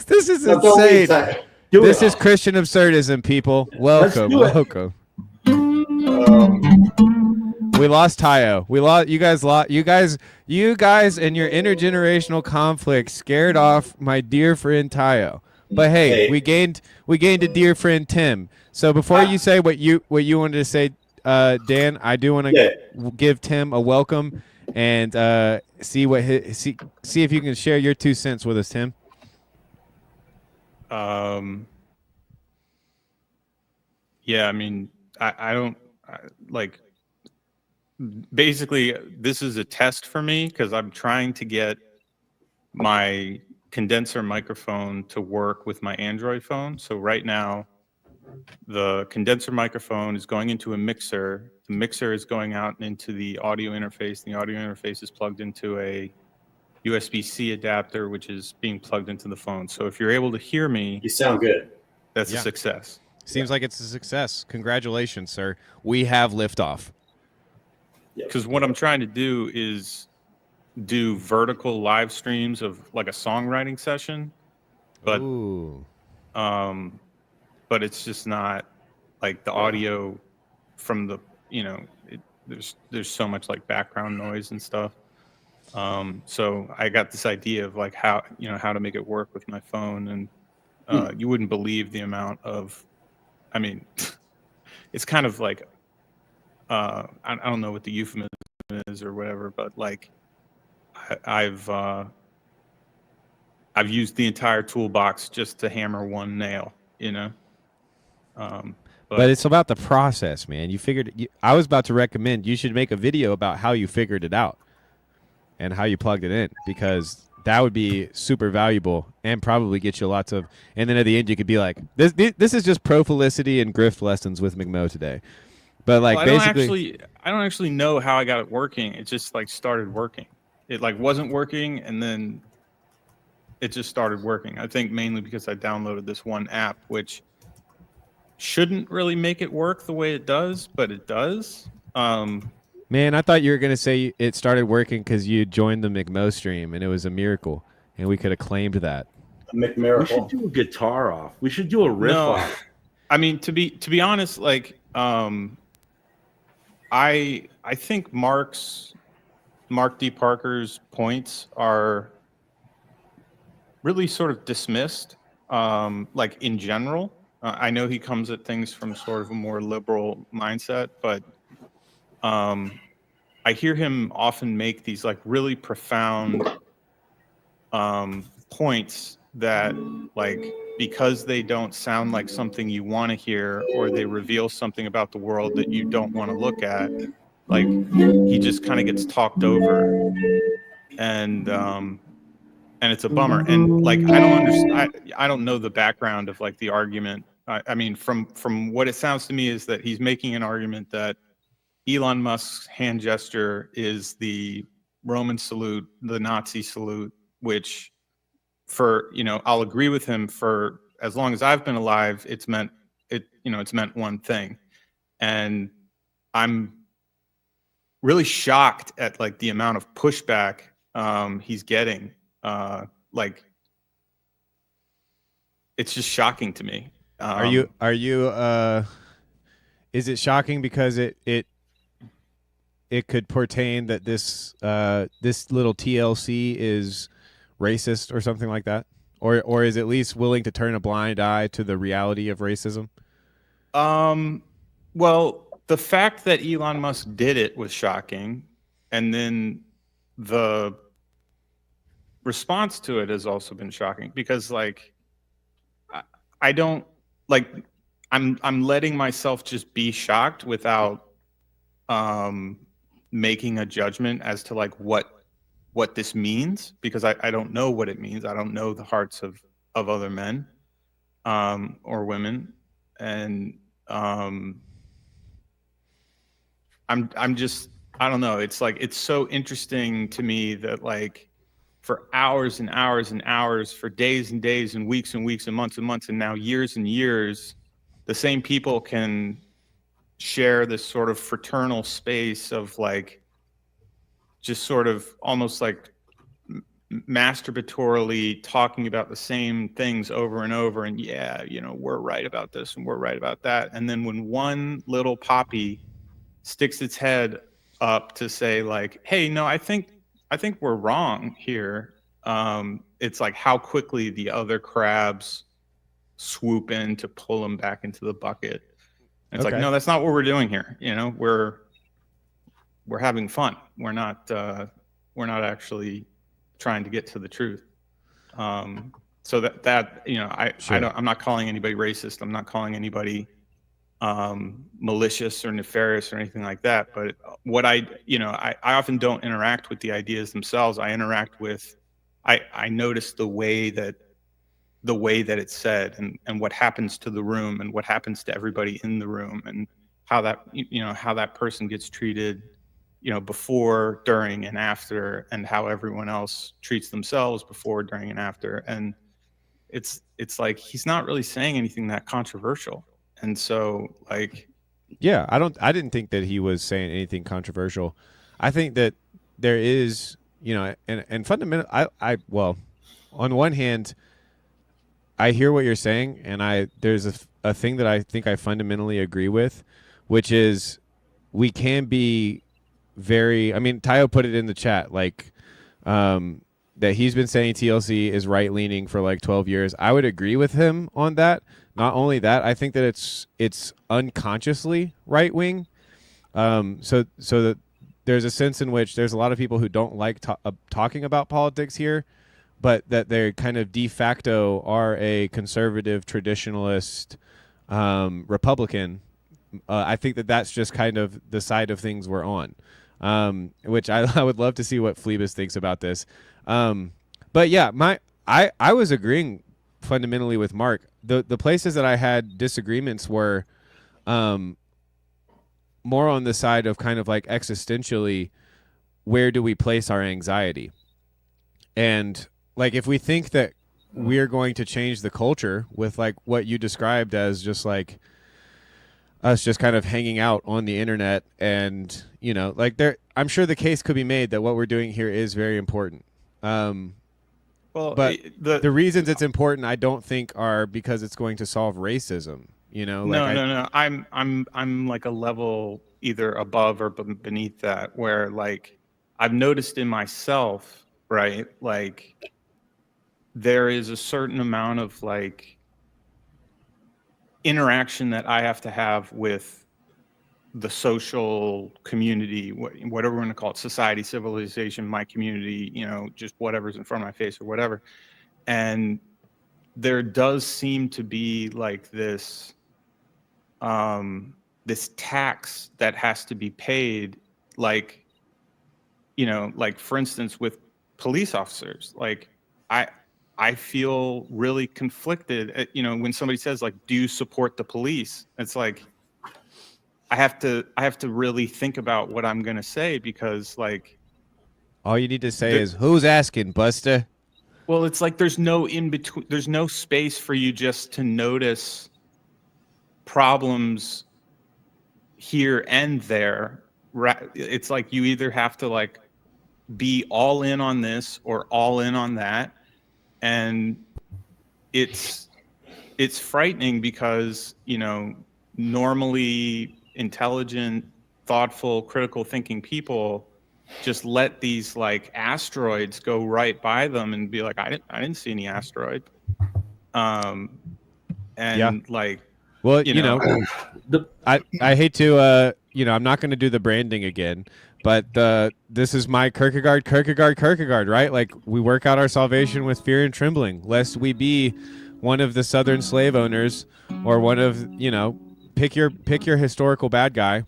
This is No, don't leave insane. time. Do This it. is Christian absurdism, people. Welcome, do it. welcome. We lost Tayo. We lost you guys. You guys, and your intergenerational conflict scared off my dear friend Tayo. But hey, we gained a dear friend Tim. So before you say what you wanted to say, Dan, I do want to give Tim a welcome and see if you can share your 2 cents with us, Tim. Yeah, I mean, I don't like. Basically, this is a test for me because I'm trying to get my condenser microphone to work with my Android phone. So right now, the condenser microphone is going into a mixer. The mixer is going out into the audio interface. The audio interface is plugged into a USB-C adapter, which is being plugged into the phone. So if you're able to hear me, you sound good. That's a success. Seems like it's a success. Congratulations, sir. We have liftoff. Because what I'm trying to do is do vertical live streams of like a songwriting session, but but it's just not like the audio from the there's so much like background noise and stuff. So I got this idea of like how to make it work with my phone, and you wouldn't believe the amount of, I mean, it's kind of like I don't know what the euphemism is or whatever, but like I've used the entire toolbox just to hammer one nail, But it's about the process, man. I was about to recommend you should make a video about how you figured it out and how you plugged it in, because that would be super valuable and probably get you lots of. And then at the end, you could be like, "This is just pro felicity and grift lessons with McMo today." But like, basically, I don't actually know how I got it working. It just like started working. It like wasn't working, and then it just started working. I think mainly because I downloaded this one app, which shouldn't really make it work the way it does, but it does. Man, I thought you were gonna say it started working because you joined the McMo stream and it was a miracle, and we could have claimed that. McMiracle. We should do a guitar off. We should do a riff off. I mean, to be honest, like I think Mark D. Parker's points are really sort of dismissed, like in general. I know he comes at things from sort of a more liberal mindset, but I hear him often make these like really profound points that, like, because they don't sound like something you want to hear, or they reveal something about the world that you don't want to look at, like he just kind of gets talked over, and it's a bummer. And like I don't understand. I don't know the background of like the argument. I mean, from what it sounds to me is that he's making an argument that Elon Musk's hand gesture is the Roman salute, the Nazi salute, which I'll agree with him, for as long as I've been alive, it's meant one thing. And I'm really shocked at like the amount of pushback he's getting. Like it's just shocking to me. Are you is it shocking because it could pertain that this little TLC is racist or something like that, or is at least willing to turn a blind eye to the reality of racism? Well, the fact that Elon Musk did it was shocking, and then the response to it has also been shocking, because like I don't like I'm letting myself just be shocked without making a judgment as to like what this means, because I don't know what it means. I don't know the hearts of other men or women, and I'm I don't know. It's like, it's so interesting to me that like for hours and hours and hours, for days and days and weeks and weeks and months, and now years and years, the same people can share this sort of fraternal space of like, just sort of almost like masturbatorily talking about the same things over and over. And yeah, you know, we're right about this and we're right about that. And then when one little poppy sticks its head up to say like, hey, no, I think we're wrong here. It's like how quickly the other crabs swoop in to pull them back into the bucket. And it's like, no, that's not what we're doing here. You know, we're having fun. We're not actually trying to get to the truth. So that you know, I'm not calling anybody racist. I'm not calling anybody malicious or nefarious or anything like that. But what I often don't interact with the ideas themselves. I interact with, I notice the way that it's said and what happens to the room and what happens to everybody in the room and how that person gets treated, you know, before, during, and after, and how everyone else treats themselves before, during, and after. And it's like he's not really saying anything that controversial. And so like, yeah, I didn't think that he was saying anything controversial. I think that there is, you know, and fundamental, well, on one hand, I hear what you're saying, and there's a thing that I think I fundamentally agree with, which is we can be very, I mean, Tayo put it in the chat, like, that he's been saying TLC is right-leaning for like 12 years. I would agree with him on that. Not only that, I think that it's unconsciously right-wing. So that there's a sense in which there's a lot of people who don't like talking about politics here, but that they kind of de facto are a conservative, traditionalist, Republican. I think that that's just kind of the side of things we're on, which I would love to see what Phlebas thinks about this. But yeah, I was agreeing fundamentally with Mark. The places that I had disagreements were more on the side of kind of like existentially, where do we place our anxiety? And like, if we think that we're going to change the culture with like what you described as just like us just kind of hanging out on the internet, and, you know, like I'm sure the case could be made that what we're doing here is very important. Well, but the reasons it's important, I don't think are because it's going to solve racism. You know, like no. I'm like a level either above or beneath that, where like I've noticed in myself, right? Like there is a certain amount of like interaction that I have to have with the social community, whatever we're going to call it, society, civilization, my community, you know, just whatever's in front of my face or whatever. And there does seem to be like this tax that has to be paid, like, you know, like for instance with police officers, like I feel really conflicted, you know, when somebody says like, do you support the police? It's like I have to really think about what I'm going to say, because like all you need to say is, who's asking, Buster? Well, it's like there's no in between, there's no space for you just to notice problems here and there. It's like you either have to like be all in on this or all in on that. And it's frightening because, you know, normally intelligent, thoughtful, critical thinking people just let these like asteroids go right by them and be like, I didn't see any asteroid. And yeah. like, well, you know I hate to, you know, I'm not going to do the branding again, but this is my Kierkegaard, right? Like, we work out our salvation with fear and trembling, lest we be one of the Southern slave owners, or one of, you know, pick your historical bad guy.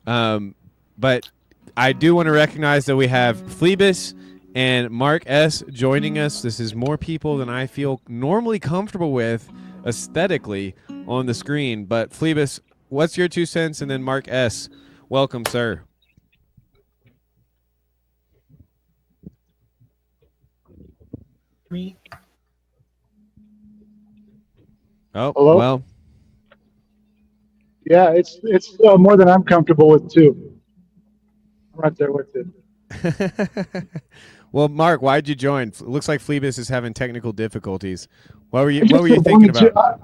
But I do want to recognize that we have Phlebas and Mark S. joining us. This is more people than I feel normally comfortable with aesthetically on the screen. But Phlebas, what's your 2 cents? And then Mark S., welcome, sir. Oh, Hello? well. Yeah, it's more than I'm comfortable with too. I'm right there with it. Well, Mark, why'd you join? It looks like Phoebus is having technical difficulties. What were you I thinking wanted about?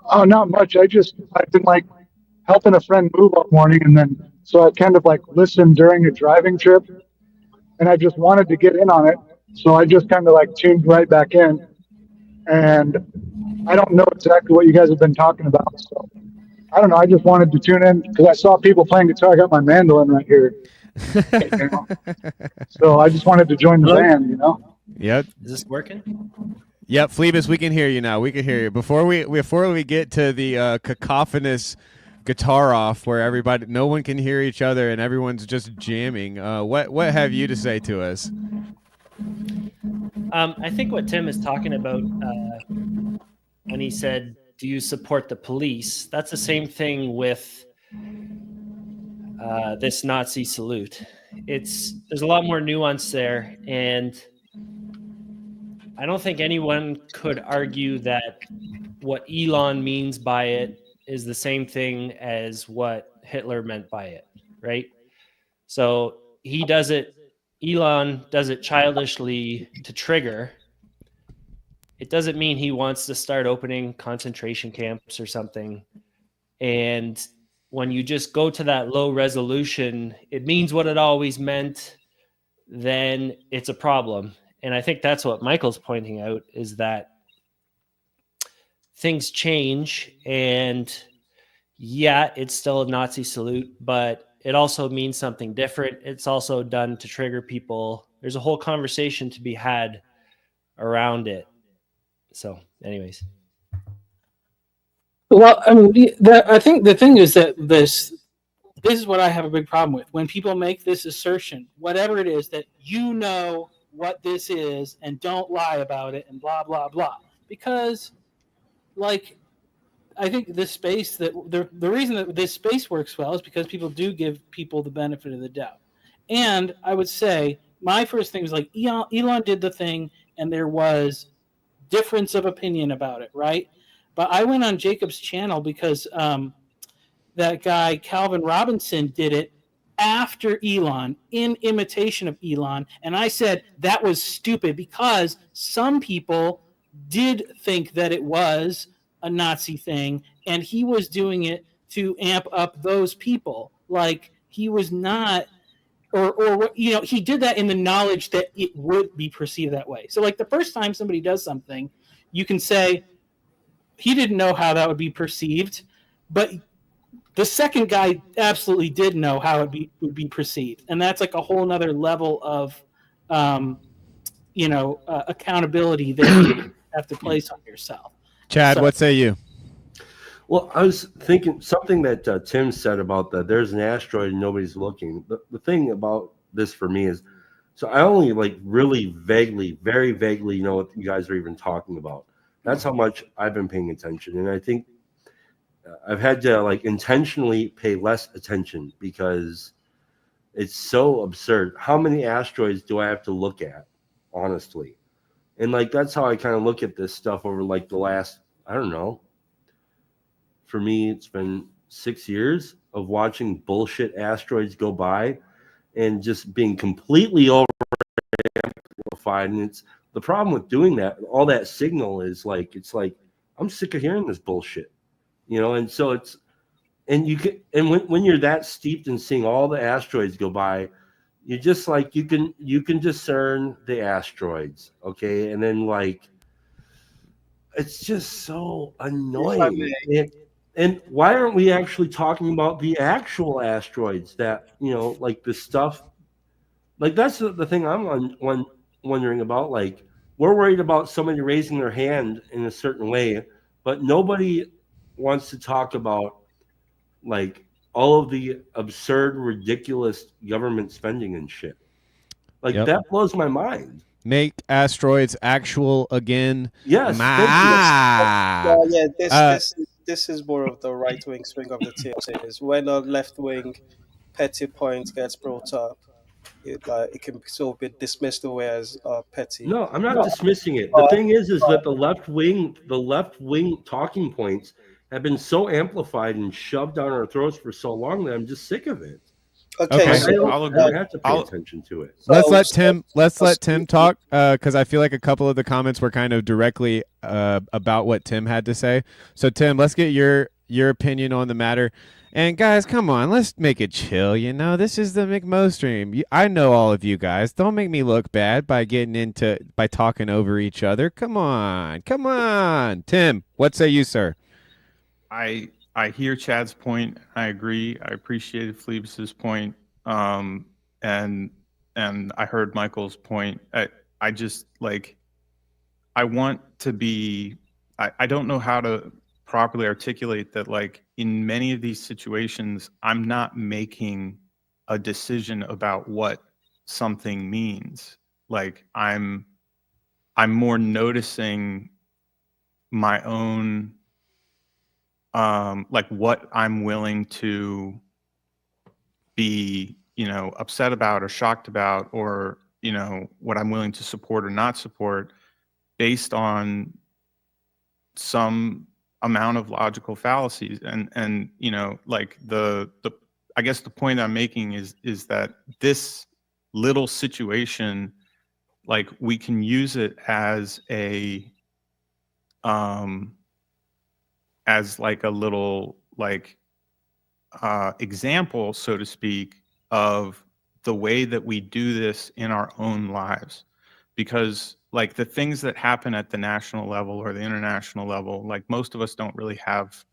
oh, not much. I've been like helping a friend move one morning, and then so I kind of like listened during a driving trip, and I just wanted to get in on it. So I just kind of like tuned right back in, and I don't know exactly what you guys have been talking about. So I don't know. I just wanted to tune in because I saw people playing guitar. I got my mandolin right here. You know? So I just wanted to join the band, you know? Yep. Is this working? Yep, Phoebus, we can hear you now. We can hear you. Before we get to the cacophonous guitar off where no one can hear each other and everyone's just jamming, what have you to say to us? I think what Tim is talking about when he said, do you support the police? That's the same thing with this Nazi salute. There's a lot more nuance there, and I don't think anyone could argue that what Elon means by it is the same thing as what Hitler meant by it, right? So Elon does it childishly to trigger. It doesn't mean he wants to start opening concentration camps or something. And when you just go to that low resolution, it means what it always meant, then it's a problem. And I think that's what Michael's pointing out, is that things change, and yeah, it's still a Nazi salute, but it also means something different. It's also done to trigger people. There's a whole conversation to be had around it. So anyways. Well, I mean, I think the thing is that this is what I have a big problem with. When people make this assertion, whatever it is, that you know what this is and don't lie about it and blah, blah, blah. Because, like, I think this space, that the reason that this space works well is because people do give people the benefit of the doubt. And I would say my first thing was like, Elon did the thing and there was difference of opinion about it, right? But I went on Jacob's channel because that guy Calvin Robinson did it after Elon, in imitation of Elon, and I said that was stupid because some people did think that it was a Nazi thing, and he was doing it to amp up those people. Like, he was not, or you know, he did that in the knowledge that it would be perceived that way. So, like, the first time somebody does something, you can say he didn't know how that would be perceived, but the second guy absolutely did know how it would be perceived, and that's like a whole nother level of, accountability that you have to place on yourself. Chad, what say you? Well, I was thinking something that Tim said about that there's an asteroid and nobody's looking. The thing about this for me is, so I only like really vaguely, very vaguely know what you guys are even talking about. That's how much I've been paying attention. And I think I've had to like intentionally pay less attention because it's so absurd. How many asteroids do I have to look at, honestly? And like, that's how I kind of look at this stuff over like the last, I don't know. For me, it's been 6 years of watching bullshit asteroids go by and just being completely over amplified. And it's the problem with doing that. All that signal is like, it's like, I'm sick of hearing this bullshit, you know? And so it's, and you can, and when you're that steeped in seeing all the asteroids go by, you just like, you can discern the asteroids. Okay. And then like, it's just so annoying. And why aren't we actually talking about the actual asteroids that, you know, like the stuff, like that's the thing I'm wondering about. Like, we're worried about somebody raising their hand in a certain way, but nobody wants to talk about like all of the absurd, ridiculous government spending and shit. Like that blows my mind. Make asteroids actual again. Yes. This is more of the right wing swing of the TLC. Is when a left wing petty point gets brought up, it can still be dismissed away as petty. No, I'm not dismissing it. The thing is that the left wing talking points have been so amplified and shoved down our throats for so long that I'm just sick of it. Okay. I So don't have to pay attention to it. Let's let Tim talk, because I feel like a couple of the comments were kind of directly about what Tim had to say. So Tim, let's get your opinion on the matter. And guys, come on, let's make it chill. You know, this is the McMo stream. I know all of you guys. Don't make me look bad by talking over each other. Come on, Tim. What say you, sir? I hear Chad's point. I agree. I appreciated Phoebus's point. And I heard Michael's point. I just like, I want to be, I don't know how to properly articulate that, like, in many of these situations, I'm not making a decision about what something means. Like, I'm more noticing my own, like, what I'm willing to be, upset about or shocked about, or, what I'm willing to support or not support based on some amount of logical fallacies. And like I guess the point I'm making is that this little situation, like, we can use it as as like a little, like, example, so to speak, of the way that we do this in our own lives. Because, like, the things that happen at the national level or the international level, like, most of us don't really have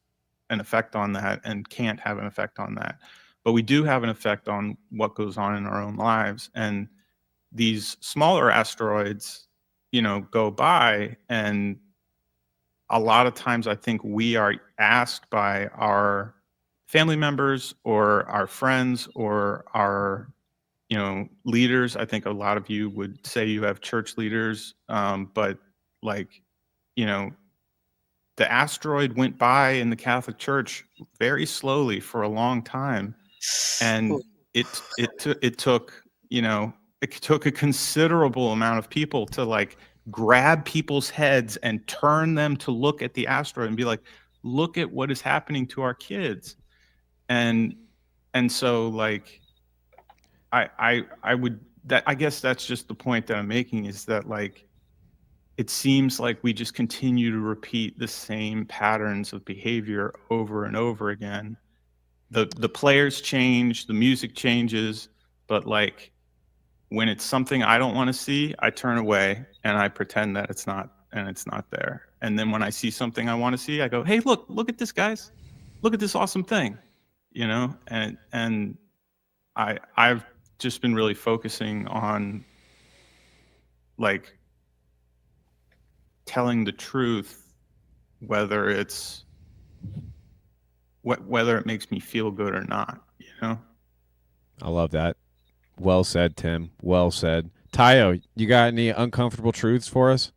an effect on that and can't have an effect on that. But we do have an effect on what goes on in our own lives. And these smaller asteroids, go by, and a lot of times I think we are asked by our family members or our friends or our leaders. I think a lot of you would say you have church leaders, but, like, the asteroid went by in the Catholic Church very slowly for a long time, and it took a considerable amount of people to, like, grab people's heads and turn them to look at the asteroid and be like, look at what is happening to our kids. And so, like, I guess that's just the point that I'm making, is that, like, it seems like we just continue to repeat the same patterns of behavior over and over again. The players change, the music changes, but, like, when it's something I don't want to see, I turn away and I pretend that it's not there. And then when I see something I want to see, I go, hey, look at this, guys. Look at this awesome thing. And I've just been really focusing on, like, telling the truth, whether it makes me feel good or not. I love that. Well said, Tim. Well said. Tayo, you got any uncomfortable truths for us?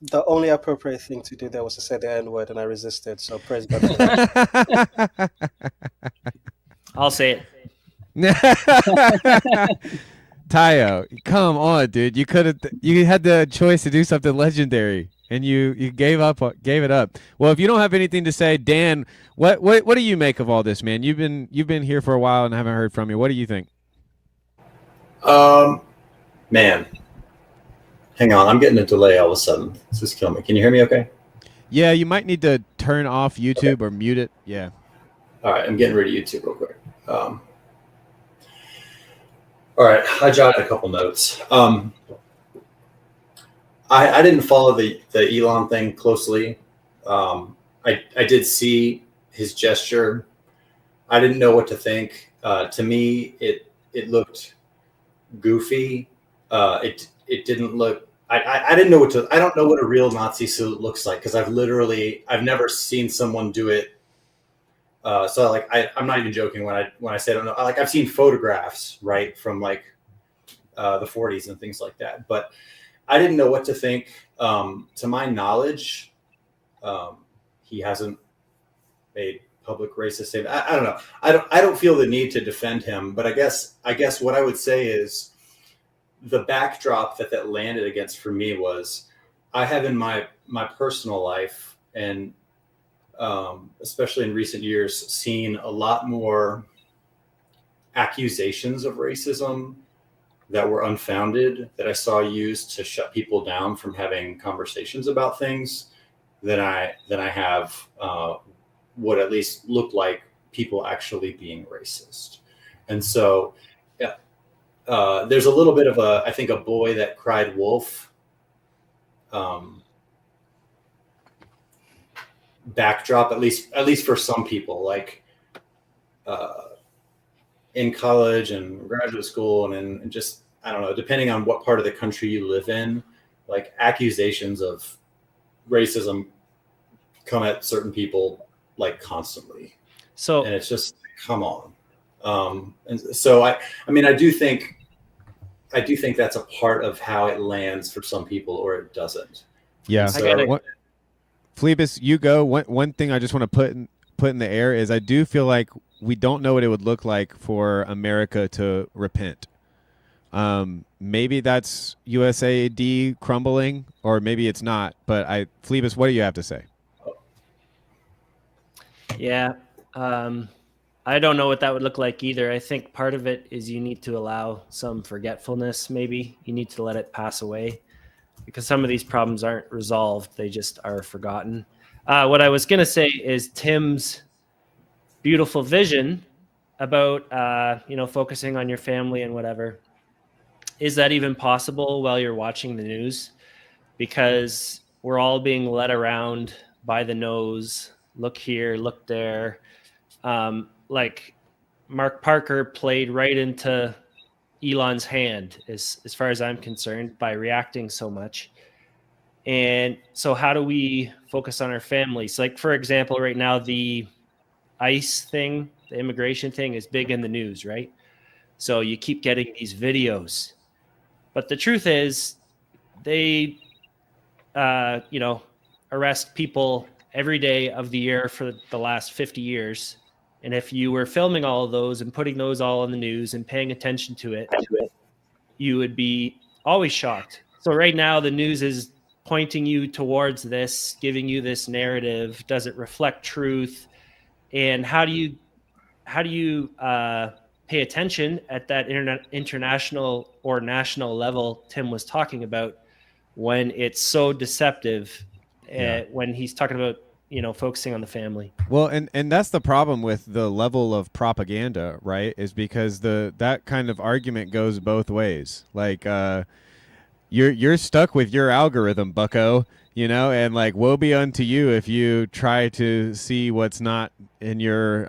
The only appropriate thing to do there was to say the N-word, and I resisted. So praise God for that. I'll say it. Tayo, come on, dude. You had the choice to do something legendary, and you gave it up. Well, if you don't have anything to say, Dan, what do you make of all this, man? You've been here for a while and haven't heard from you. What do you think? Man, hang on. I'm getting a delay all of a sudden. This is killing me. Can you hear me okay? Yeah, you might need to turn off YouTube or mute it. Yeah. All right, I'm getting rid of YouTube real quick. All right, I jotted a couple notes. I didn't follow the Elon thing closely. I did see his gesture. I didn't know what to think. To me, it looked goofy. It didn't look. I didn't know what to. I don't know what a real Nazi suit looks like, because I've never seen someone do it. So, like, I'm not even joking when I say I don't know. Like, I've seen photographs, right, from, like, the 40s and things like that, but I didn't know what to think. To my knowledge, he hasn't made public racist statement. I don't know. I don't feel the need to defend him, but I guess what I would say is the backdrop that landed against for me was I have in my personal life, and especially in recent years, seen a lot more accusations of racism that were unfounded that I saw used to shut people down from having conversations about things than I have what at least looked like people actually being racist. And so, yeah, there's a little bit of I think a boy that cried wolf backdrop, at least for some people, like in college and graduate school and just, I don't know, depending on what part of the country you live in, like accusations of racism come at certain people like constantly. So, and it's just, come on. And so I mean, I do think that's a part of how it lands for some people, or it doesn't. Yeah. So, Phlebas, you go. One thing I just want to put in the air is I do feel like we don't know what it would look like for America to repent. Maybe that's USAID crumbling, or maybe it's not. But Phlebas, what do you have to say? Yeah, I don't know what that would look like either. I think part of it is you need to allow some forgetfulness. Maybe you need to let it pass away, because some of these problems aren't resolved. They just are forgotten. What I was going to say is Tim's beautiful vision about, focusing on your family and whatever. Is that even possible while you're watching the news? Because we're all being led around by the nose. Look here, look there. Like Mark Parker played right into Elon's hand, as far as I'm concerned, by reacting so much. And so how do we focus on our families? Like, for example, right now, the ICE thing, the immigration thing, is big in the news, right? So you keep getting these videos. But the truth is, they, arrest people every day of the year for the last 50 years. And if you were filming all of those and putting those all in the news and paying attention to it, you would be always shocked. So right now, the news is pointing you towards this, giving you this narrative. Does it reflect truth? And how do you pay attention at that international or national level Tim was talking about, when it's so deceptive? When he's talking about, focusing on the family. Well, and that's the problem with the level of propaganda, right? Is because that kind of argument goes both ways. Like, you're stuck with your algorithm, bucko, and like, woe be unto you if you try to see what's not in your,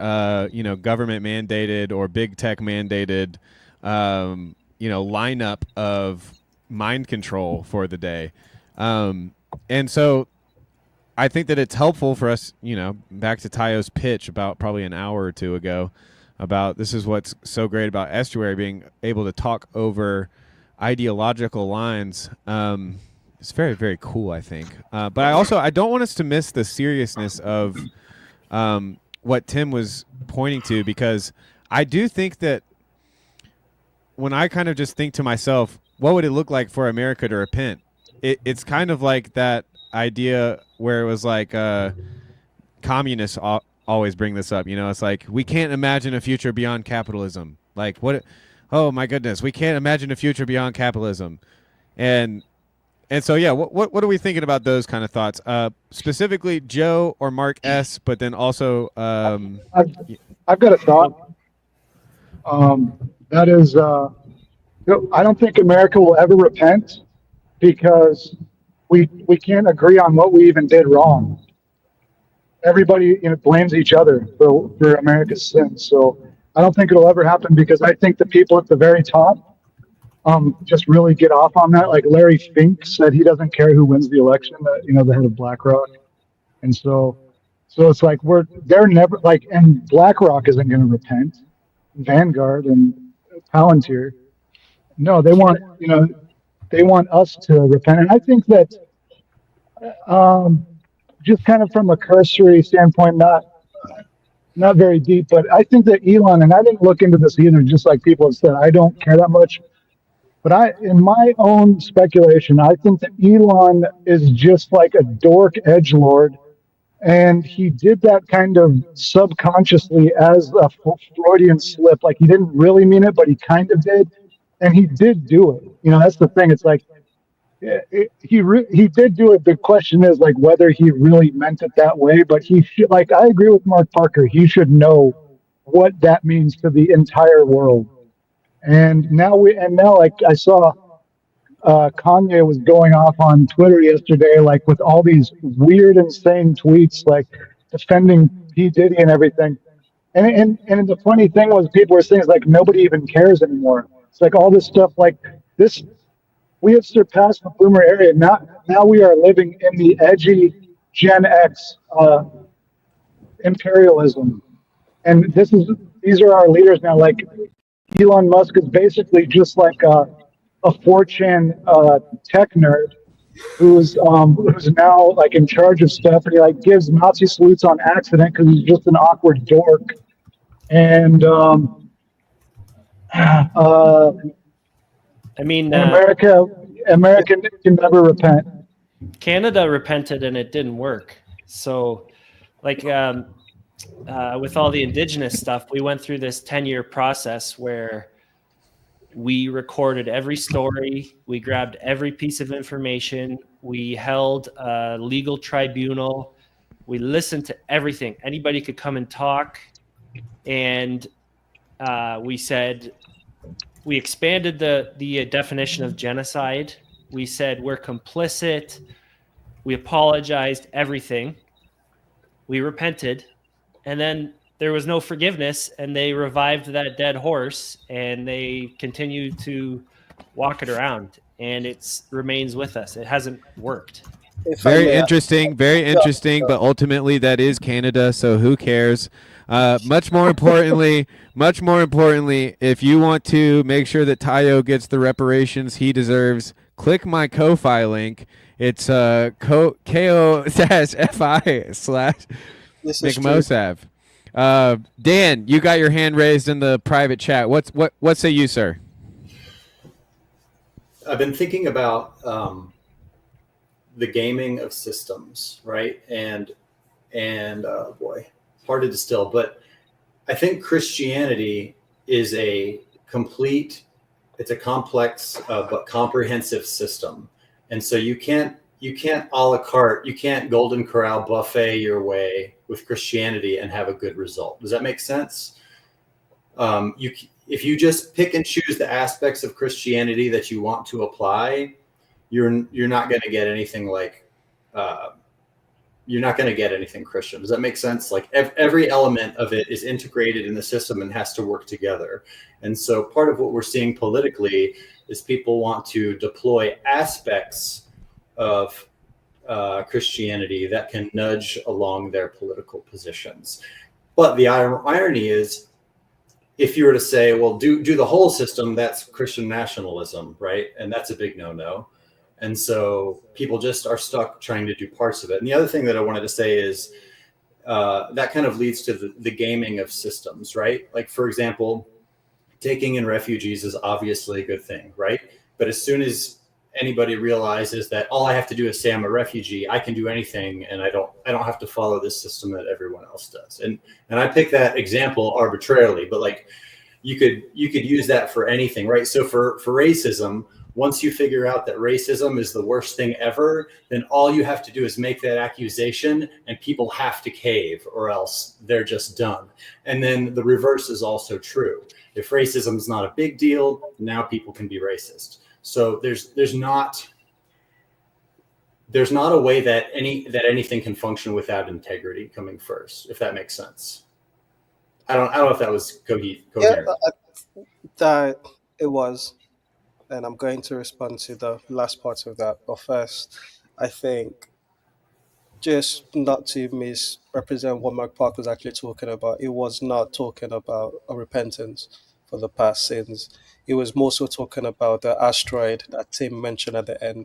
government mandated or big tech mandated, lineup of mind control for the day. And so I think that it's helpful for us, back to Tayo's pitch about probably an hour or two ago, about this is what's so great about Estuary, being able to talk over ideological lines. It's very, very cool, I think. But I don't want us to miss the seriousness of what Tim was pointing to, because I do think that when I kind of just think to myself, what would it look like for America to repent? It's kind of like that idea where it was like communists always bring this up. It's like, we can't imagine a future beyond capitalism. Like, what? Oh my goodness, we can't imagine a future beyond capitalism. And so, yeah, what are we thinking about those kind of thoughts? Specifically, Joe or Mark S., but then also I've got a thought. That is, I don't think America will ever repent, because we can't agree on what we even did wrong. Everybody blames each other for America's sins. So I don't think it'll ever happen, because I think the people at the very top just really get off on that. Like Larry Fink said, he doesn't care who wins the election, the head of BlackRock. And so it's like they're never like, and BlackRock isn't going to repent. Vanguard and Palantir, no, they want us to repent. And I think that just kind of from a cursory standpoint, not very deep, but I think that Elon, and I didn't look into this either, just like people have said, I don't care that much. But in my own speculation, I think that Elon is just like a dork edge lord, and he did that kind of subconsciously as a Freudian slip. Like he didn't really mean it, but he kind of did, and he did do it. That's the thing. It's like he did do it. The question is like whether he really meant it that way. But he should, like, I agree with Mark Parker. He should know what that means to the entire world. And now like I saw Kanye was going off on Twitter yesterday, like with all these weird, insane tweets, like defending P Diddy and everything. And the funny thing was, people were saying it's like nobody even cares anymore. It's like all this stuff, like this. We have surpassed the boomer area. Now we are living in the edgy Gen X imperialism, and these are our leaders now. Like Elon Musk is basically just like a 4chan tech nerd who's now like in charge of stuff, and he like gives Nazi salutes on accident because he's just an awkward dork. And I mean, America can never repent. Canada repented and it didn't work. So, like, with all the Indigenous stuff, we went through this 10-year process where we recorded every story, we grabbed every piece of information, we held a legal tribunal, we listened to everything. Anybody could come and talk, and we said, we expanded the definition of genocide. We said we're complicit. We apologized, everything. We repented, and then there was no forgiveness, and they revived that dead horse, and they continued to walk it around, and it remains with us. It hasn't worked. Very interesting, but ultimately that is Canada, so who cares? Much more importantly, if you want to make sure that Tayo gets the reparations he deserves, click my Ko-Fi link. It's ko-fi/McMosav. Dan, you got your hand raised in the private chat. What say you, sir? I've been thinking about the gaming of systems, right? And boy, hard to distill, but I think Christianity is a complex but comprehensive system. And so you can't a la carte, you can't Golden Corral buffet your way with Christianity and have a good result. Does that make sense? If you just pick and choose the aspects of Christianity that you want to apply, you're not going to get anything like you're not going to get anything Christian. Does that make sense? Like every element of it is integrated in the system and has to work together. And so part of what we're seeing politically is people want to deploy aspects of Christianity that can nudge along their political positions. But the irony is, if you were to say, well, do the whole system, that's Christian nationalism, right? And that's a big no-no. And so people just are stuck trying to do parts of it. And the other thing that I wanted to say is that kind of leads to the gaming of systems, right? Like, for example, taking in refugees is obviously a good thing, right? But as soon as anybody realizes that all I have to do is say I'm a refugee, I can do anything, and I don't have to follow this system that everyone else does. And I pick that example arbitrarily, but like you could use that for anything, right? So for racism, once you figure out that racism is the worst thing ever, then all you have to do is make that accusation and people have to cave, or else they're just done. And then the reverse is also true. If racism is not a big deal, now people can be racist. So there's not a way that anything can function without integrity coming first, if that makes sense. I don't know if that was coherent. Yeah, that it was. And I'm going to respond to the last part of that. But first, I think, just not to misrepresent what Mark Park was actually talking about, it was not talking about a repentance for the past sins. It was more so talking about the asteroid that Tim mentioned at the end,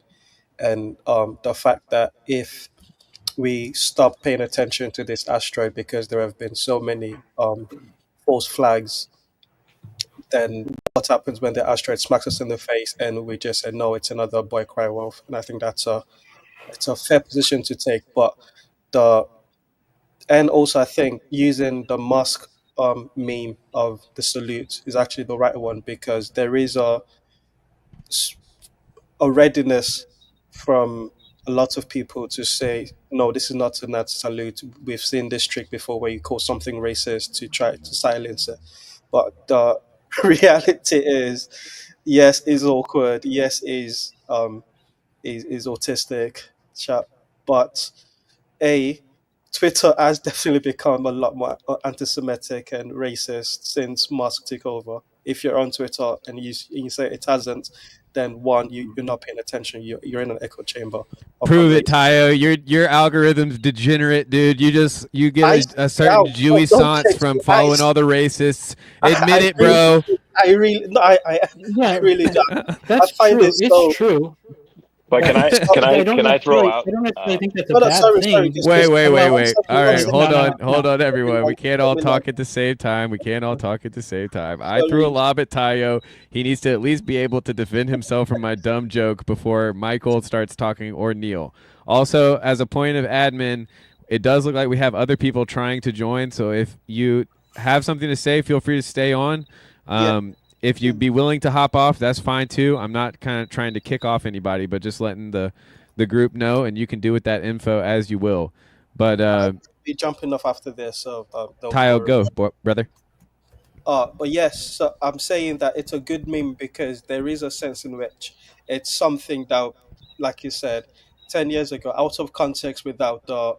and the fact that if we stop paying attention to this asteroid because there have been so many false flags, then what happens when the asteroid smacks us in the face and we just say no, it's another boy cry wolf? And I think it's a fair position to take. But the and also I think using the Musk meme of the salute is actually the right one, because there is a readiness from a lot of people to say, no, this is not a Nazi salute. We've seen this trick before where you call something racist to try to silence it. But the reality is, yes, is awkward. Yes, is autistic, chap. But a Twitter has definitely become a lot more anti-Semitic and racist since Musk took over. If you're on Twitter and you say it hasn't, then one, you're not paying attention. You're in an echo chamber. Prove it, Tayo. Your algorithm's degenerate, dude. You get a certain jouissance from following all the racists. Admit it, bro. I really, no, I really don't. That's I find true. it It's so. true. But can I throw out? I don't necessarily think that's a No, bad sorry, thing. Wait. All right, hold No. on, everyone. We can't all talk at the same time. I threw a lob at Tayo. He needs to at least be able to defend himself from my dumb joke before Michael starts talking, or Neil. Also, as a point of admin, it does look like we have other people trying to join. So if you have something to say, feel free to stay on. If you'd be willing to hop off, that's fine too. I'm not kind of trying to kick off anybody, but just letting the group know, and you can do with that info as you will. But Be jumping off after this, so don't Tayo, worry. go, brother. But yes, so I'm saying that it's a good meme because there is a sense in which it's something that, like you said, 10 years ago, out of context, without the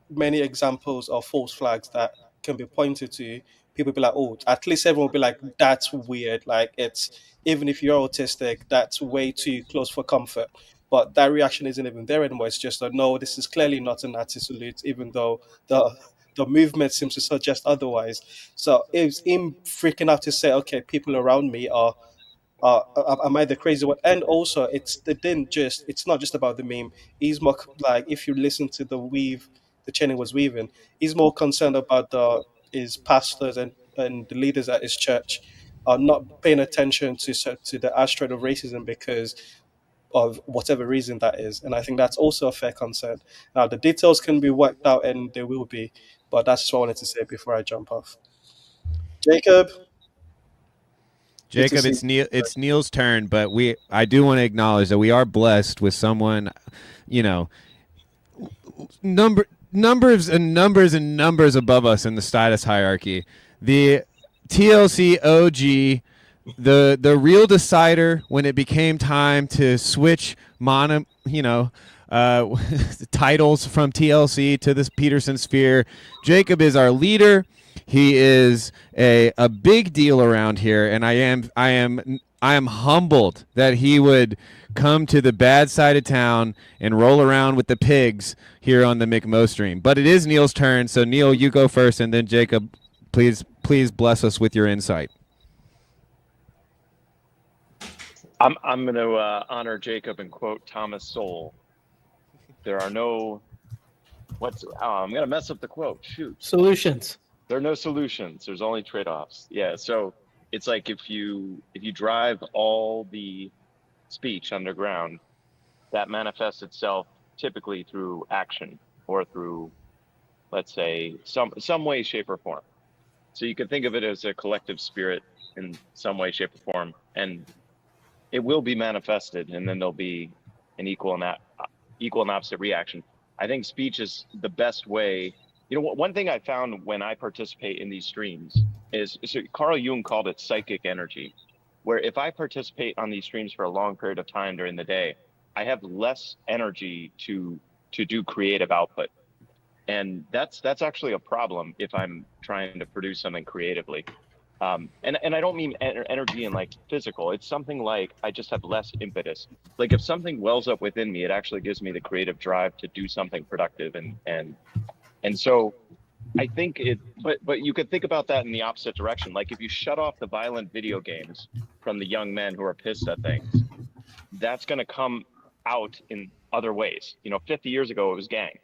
many examples of false flags that can be pointed to, people be like, oh, at least everyone will be like, that's weird. Like, it's, even if you're autistic, that's way too close for comfort. But that reaction isn't even there anymore. It's just that, no, this is clearly not a Nazi salute, even though the movement seems to suggest otherwise. So it's him freaking out to say, okay, people around me are am I the crazy one? And also, it's not just about the meme. He's more like, if you listen to the chain he was weaving, he's more concerned about his pastors and the leaders at his church are not paying attention to the asteroid of racism because of whatever reason that is. And I think that's also a fair concern. Now, the details can be worked out, and they will be, but that's just what I wanted to say before I jump off. Jacob, it's Neil's turn, but I do want to acknowledge that we are blessed with someone, numbers and numbers above us in the status hierarchy. The TLC OG, the real decider when it became time to switch titles from TLC to this Peterson sphere. Jacob is our leader. He is a big deal around here, and I am humbled that he would come to the bad side of town and roll around with the pigs here on the McMo stream. But it is Neil's turn, so Neil, you go first, and then Jacob, please bless us with your insight. I'm going to honor Jacob and quote Thomas Sowell. There are no I'm going to mess up the quote. Shoot. Solutions. There are no solutions. There's only trade-offs. Yeah. So it's like if you drive all the speech underground, that manifests itself typically through action or through, let's say, some way, shape, or form. So you can think of it as a collective spirit in some way, shape, or form, and it will be manifested, and then there'll be an equal and opposite reaction. I think speech is the best way. One thing I found when I participate in these streams is, so Carl Jung called it psychic energy, where if I participate on these streams for a long period of time during the day, I have less energy to do creative output. And that's actually a problem if I'm trying to produce something creatively. And I don't mean energy in like physical. It's something like I just have less impetus. Like if something wells up within me, it actually gives me the creative drive to do something productive. And so I think but you could think about that in the opposite direction. Like if you shut off the violent video games from the young men who are pissed at things, that's going to come out in other ways. 50 years ago, it was gangs.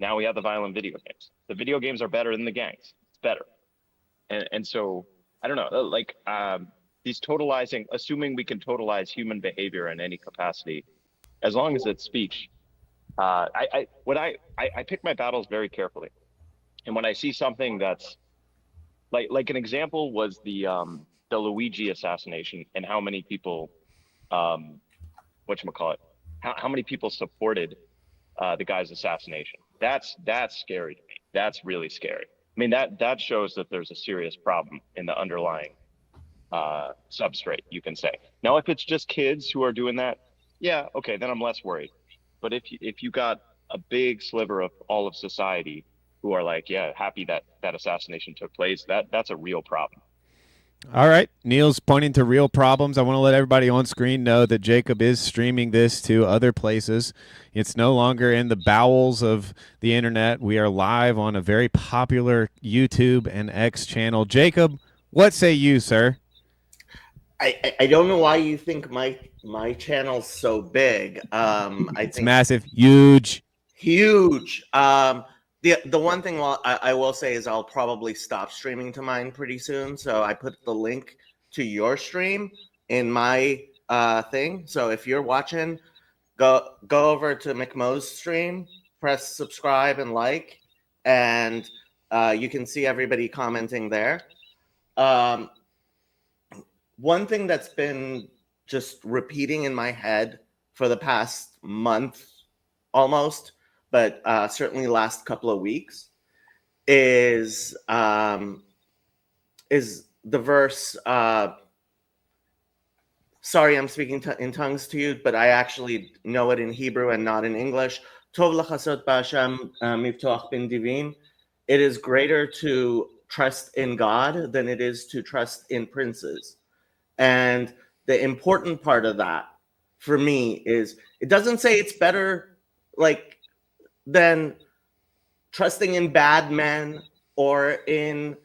Now we have the violent video games. The video games are better than the gangs. It's better. And so I don't know, like these totalizing, assuming we can totalize human behavior in any capacity, as long as it's speech. I pick my battles very carefully. And when I see something that's like an example was the Luigi assassination and how many people, whatchamacallit, how many people supported the guy's assassination. That's scary to me. That's really scary. I mean, that shows that there's a serious problem in the underlying substrate, you can say. Now, if it's just kids who are doing that, yeah, okay, then I'm less worried. But if you got a big sliver of all of society who are like, yeah, happy that that assassination took place, that's a real problem. All right. Neil's pointing to real problems. I want to let everybody on screen know that Jacob is streaming this to other places. It's no longer in the bowels of the internet. We are live on a very popular YouTube and X channel. Jacob, what say you, sir? I don't know why you think my channel's so big. It's massive, huge. The one thing I will say is I'll probably stop streaming to mine pretty soon. So I put the link to your stream in my thing. So if you're watching, go over to McMo's stream, press subscribe and like, and you can see everybody commenting there. One thing that's been just repeating in my head for the past month almost, but certainly last couple of weeks, is the verse. Sorry, I'm speaking in tongues to you, but I actually know it in Hebrew and not in English. Tov l'chasot b'Hashem mivtoach bin divin. It is greater to trust in God than it is to trust in princes. And the important part of that for me is it doesn't say it's better than trusting in bad men or in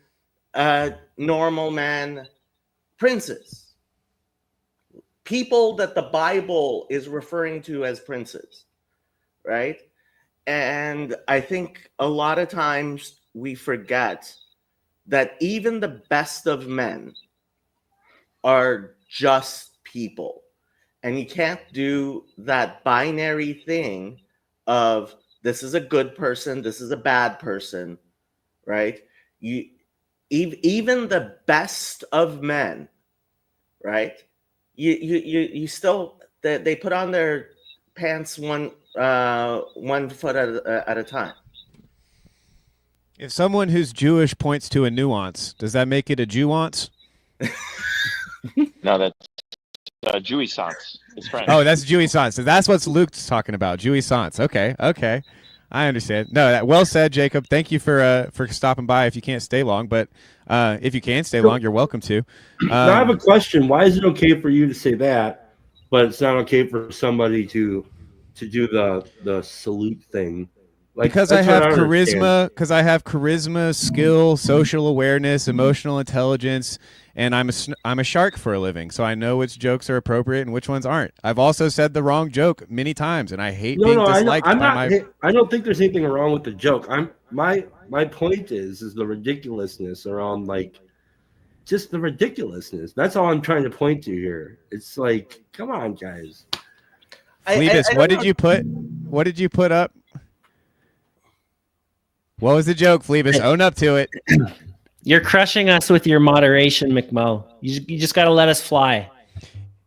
normal men, princes. People that the Bible is referring to as princes, right? And I think a lot of times we forget that even the best of men are just people. And you can't do that binary thing of this is a good person, this is a bad person, right? Even the best of men, right? You still they put on their pants one foot at a time. If someone who's Jewish points to a nuance, does that make it a Jewance? No, that's jouissance. It's French. Oh, that's jouissance. So that's what Luke's talking about. Jouissance. Okay. I understand. No, well said, Jacob. Thank you for stopping by. If you can't stay long, but if you can stay long, you're welcome to. Now I have a question. Why is it okay for you to say that, but it's not okay for somebody to do the salute thing? Because I have charisma. Because I have charisma, skill, social awareness, emotional intelligence, and I'm a shark for a living, so I know which jokes are appropriate and which ones aren't. I've also said the wrong joke many times, and I hate being disliked by my. I don't think there's anything wrong with the joke. My point is the ridiculousness around just the ridiculousness. That's all I'm trying to point to here. It's like, come on, guys. Phoebus, what did you put up? What was the joke, Phoebus? Own up to it. You're crushing us with your moderation, McMo. You just got to let us fly.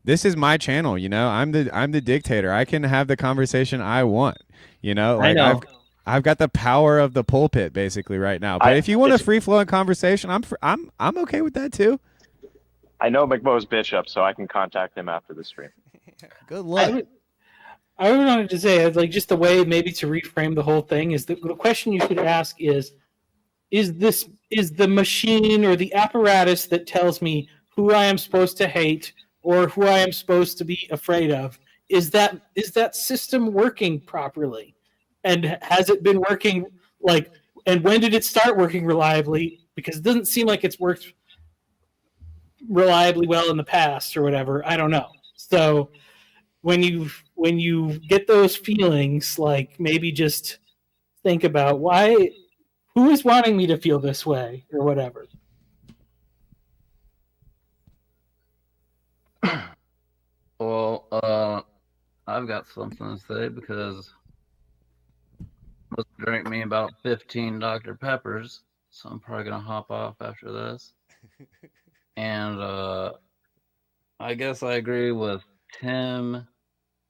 This is my channel, I'm the dictator. I can have the conversation I want, I know. I've got the power of the pulpit basically right now. But if you want a free flowing conversation, I'm okay with that too. I know McMo's bishop, so I can contact him after the stream. Good luck. I wanted to say, just the way maybe to reframe the whole thing is the question you should ask is the machine or the apparatus that tells me who I am supposed to hate or who I am supposed to be afraid of, is that system working properly? And has it been working and when did it start working reliably? Because it doesn't seem like it's worked reliably well in the past or whatever. I don't know. So when you get those feelings, maybe just think about who is wanting me to feel this way or whatever. Well, I've got something to say because I must drink me about 15 Dr. Peppers, so I'm probably gonna hop off after this. And I guess I agree with Tim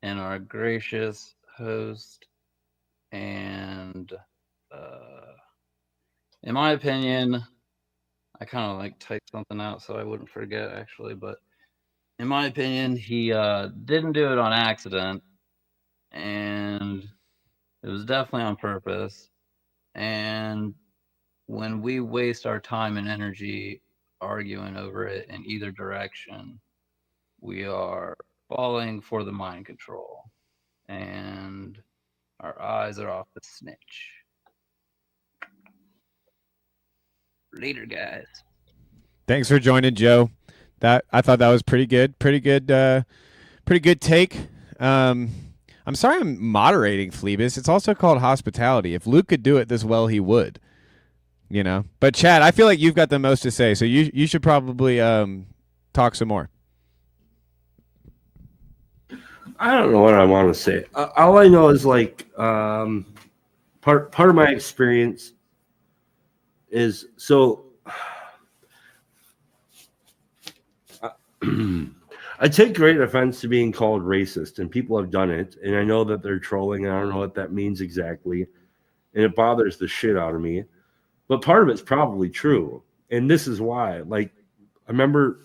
and our gracious host. And in my opinion, I kind of like typed something out so I wouldn't forget actually, but in my opinion, he didn't do it on accident, and it was definitely on purpose. And when we waste our time and energy arguing over it in either direction, we are falling for the mind control, and our eyes are off the snitch. Later, guys. Thanks for joining, Joe. I thought that was pretty good. Pretty good take. I'm sorry I'm moderating Phlebas. It's also called hospitality. If Luke could do it this well, he would. You know. But Chad, I feel like you've got the most to say, so you should probably talk some more. I don't know what I want to say. All I know is like part of my experience is so. I take great offense to being called racist, and people have done it, and I know that they're trolling, and I don't know what that means exactly, and it bothers the shit out of me. But part of it's probably true, and this is why. Like, I remember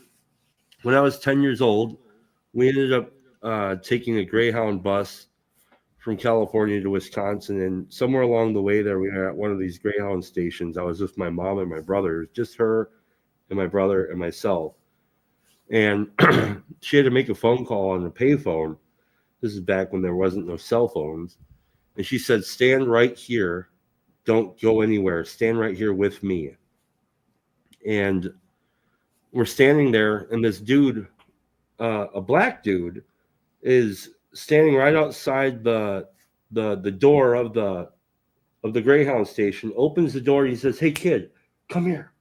when I was 10 years old, we ended up taking a Greyhound bus from California to Wisconsin, and somewhere along the way there, we were at one of these Greyhound stations. I was with my mom and my brother. It was just her and my brother and myself. And she had to make a phone call on the payphone. This is back when there wasn't no cell phones. And she said, stand right here. Don't go anywhere. Stand right here with me. And we're standing there, and this dude, a black dude, is standing right outside the door of the Greyhound station, opens the door, and he says, hey, kid, come here.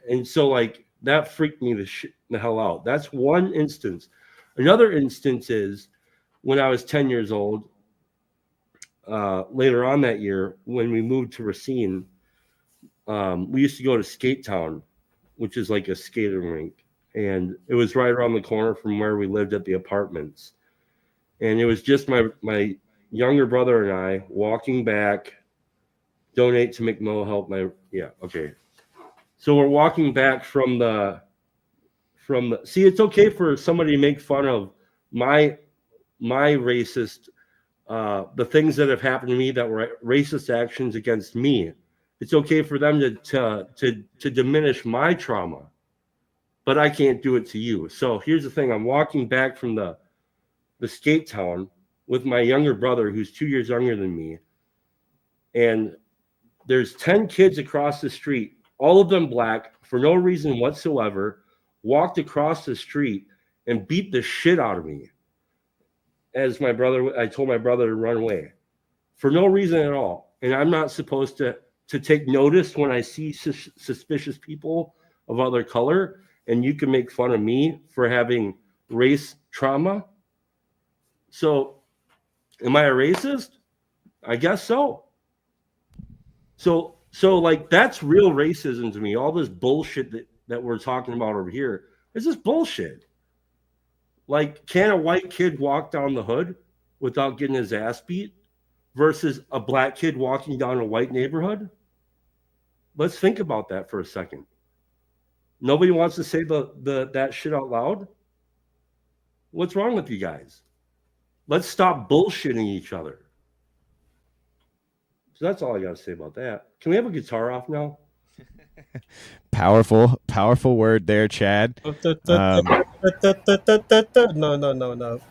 And so, like, that freaked me the hell out. That's one instance. Another instance is when I was 10 years old, later on that year, when we moved to Racine, we used to go to Skate Town, which is like a skating rink. And it was right around the corner from where we lived at the apartments. And it was just my younger brother and I walking back, donate to McMill, help my, yeah, okay. So we're walking back from the see, it's okay for somebody to make fun of my racist, the things that have happened to me that were racist actions against me. It's okay for them to diminish my trauma, but I can't do it to you. So here's the thing. I'm walking back from the skate town with my younger brother, who's 2 years younger than me. And there's 10 kids across the street, all of them black, for no reason whatsoever, walked across the street and beat the shit out of me. As I told my brother to run away for no reason at all. And I'm not supposed to take notice when I see suspicious people of other color, and you can make fun of me for having race trauma. So am I a racist? I guess so. So like, that's real racism to me. All this bullshit that we're talking about over here is just bullshit. Like, can a white kid walk down the hood without getting his ass beat versus a black kid walking down a white neighborhood? Let's think about that for a second. Nobody wants to say that shit out loud? What's wrong with you guys? Let's stop bullshitting each other. So that's all I got to say about that. Can we have a guitar off now? Powerful word there, Chad. No,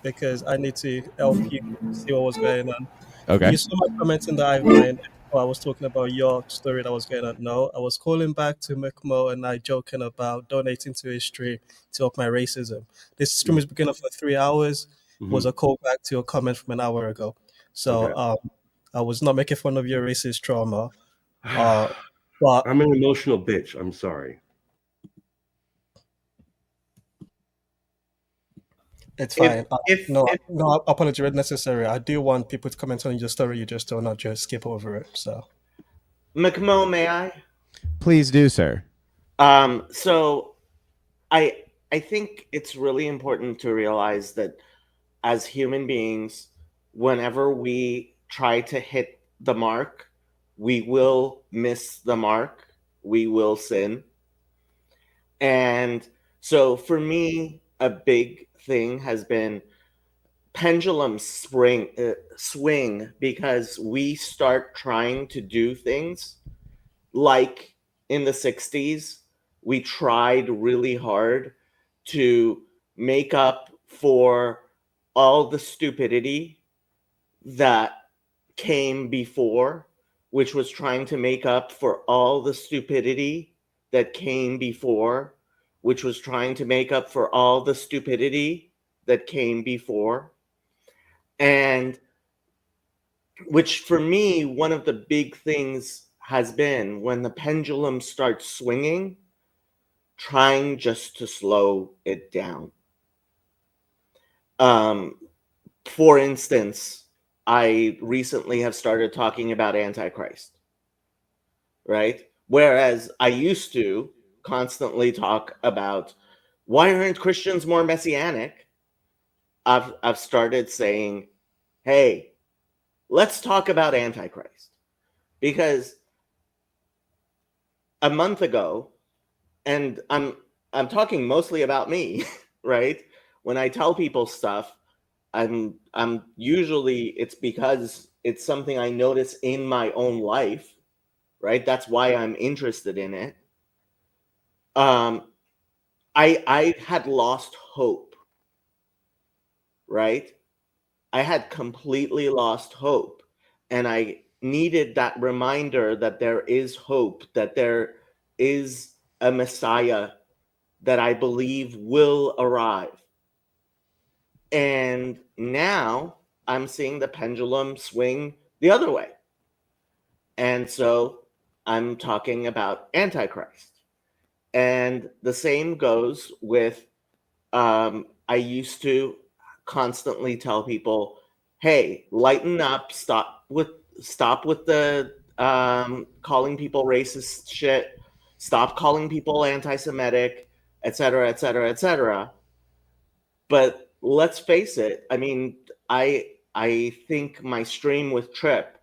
because I need to help you see what was going on. Okay. You saw my comment in the Hive Mind. I was talking about your story that was going on. No, I was calling back to McMo and I joking about donating to his stream to help my racism. This stream is beginning for 3 hours. Was a callback to your comment from an hour ago. So Okay. I was not making fun of your racist trauma. But I'm an emotional bitch. I'm sorry. it's fine. if No apology is necessary. I do want people to comment on your story you just told, not just skip over it. So, McMo, may I? Please do, sir. So I think it's really important to realize that as human beings, whenever we try to hit the mark, we will miss the mark, we will sin. And so for me, a big thing has been pendulum swing, because we start trying to do things like in the 60s, we tried really hard to make up for all the stupidity that came before, which was trying to make up for all the stupidity that came before, which was trying to make up for all the stupidity that came before. And which for me, one of the big things has been when the pendulum starts swinging, trying just to slow it down. For instance, I recently have started talking about Antichrist, right? Whereas I used to constantly talk about why aren't Christians more messianic? I've started saying, hey, let's talk about Antichrist. Because a month ago, and I'm talking mostly about me, right? When I tell people stuff, I'm usually, it's because it's something I notice in my own life, right? That's why I'm interested in it. I had lost hope, right? I had completely lost hope, and I needed that reminder that there is hope, that there is a Messiah that I believe will arrive. And now I'm seeing the pendulum swing the other way. And so I'm talking about Antichrist. And the same goes with, I used to constantly tell people, hey, lighten up, stop with the calling people racist shit, stop calling people anti-Semitic, etc., etc., etc. But let's face it, I mean, I think my stream with Trip,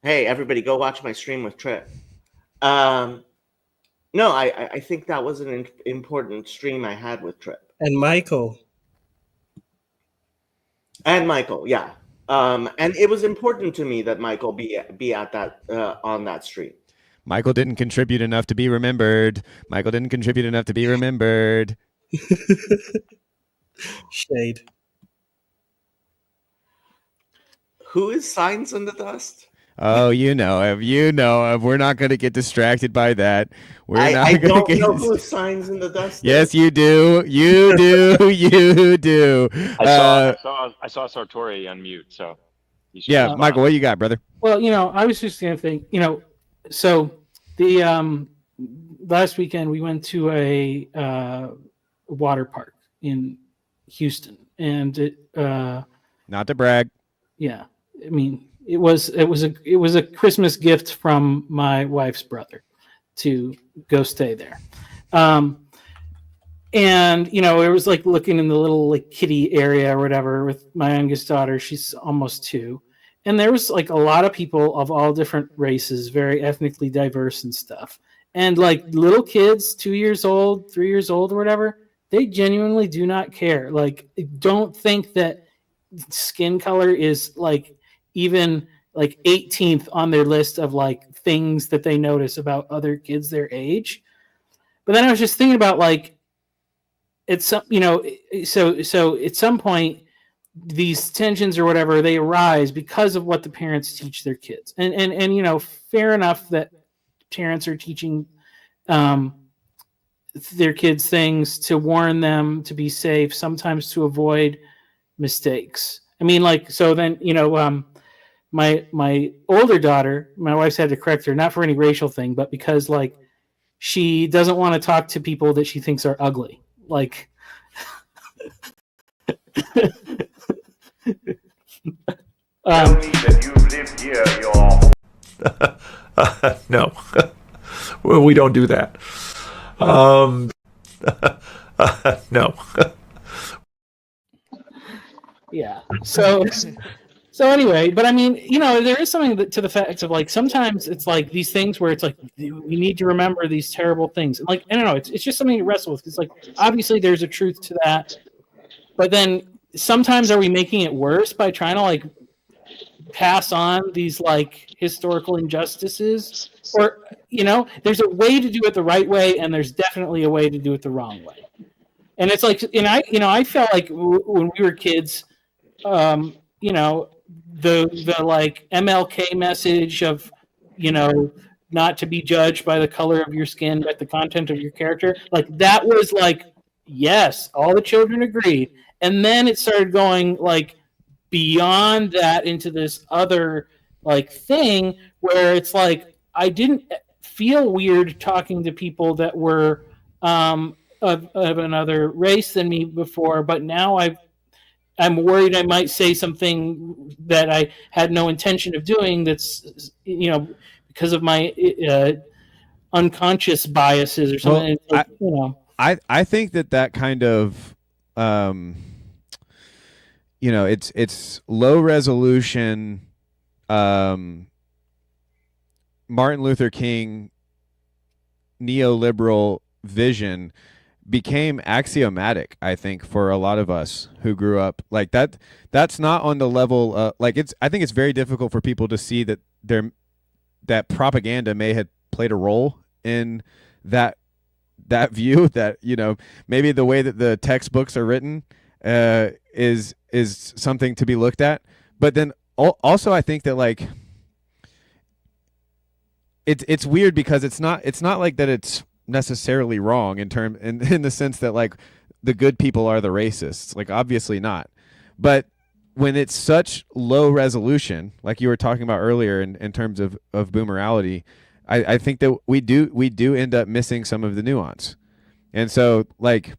hey, everybody go watch my stream with Trip. No, I think that was an important stream I had with Trip. and Michael. And Michael, yeah. And it was important to me that Michael be at that on that stream. Michael didn't contribute enough to be remembered. Michael didn't contribute enough to be remembered. Shade. Who is Signs in the Dust? Oh, you know him. You know him. We're not going to get distracted by that. I don't know who Signs in the Dust Yes, is. you do. You do. You do. I saw Sartori unmute, so he should Yeah, respond. Michael, what you got, brother? Well, I was just gonna think, so the last weekend we went to a water park in Houston, and it Not to brag. yeah, I mean it was a Christmas gift from my wife's brother to go stay there. And it was like looking in the little like kiddie area or whatever with my youngest daughter. She's almost 2. And there was like a lot of people of all different races, very ethnically diverse and stuff. And like little kids, 2 years old, 3 years old or whatever, they genuinely do not care. Like, don't think that skin color is like even like 18th on their list of like things that they notice about other kids their age. But then I was just thinking about like, it's so at some point these tensions or whatever, they arise because of what the parents teach their kids, and fair enough that parents are teaching their kids things to warn them to be safe, sometimes to avoid mistakes. I mean, like, so then my older daughter, my wife's had to correct her, not for any racial thing, but because like she doesn't want to talk to people that she thinks are ugly. Like Tell me that you've lived here your whole No, well, we don't do that. No. yeah. So anyway, but I mean, you know, there is something to the fact of like sometimes it's like these things where it's like we need to remember these terrible things. And like I don't know, it's just something to wrestle with. It's like obviously there's a truth to that, but then sometimes are we making it worse by trying to like pass on these like historical injustices? Or you know, there's a way to do it the right way, and there's definitely a way to do it the wrong way. And it's like, and I felt like when we were kids, you know, the like MLK message of, you know, not to be judged by the color of your skin, but the content of your character, like that was like, yes, all the children agreed. And then it started going like beyond that into this other like thing where it's like I didn't feel weird talking to people that were of another race than me before, but now I'm worried I might say something that I had no intention of doing. That's, you know, because of my unconscious biases or something. Well, you know, I think that kind of, you know, it's low resolution, Martin Luther King neoliberal vision became axiomatic, I think, for a lot of us who grew up like that. That's not on the level like I think it's very difficult for people to see that that propaganda may have played a role in that view, that, you know, maybe the way that the textbooks are written is something to be looked at. But then also I think that like it's weird because it's not like that it's necessarily wrong in the sense that like the good people are the racists, like obviously not. But when it's such low resolution, like you were talking about earlier in terms of boomerality, I think that we do end up missing some of the nuance. And so like,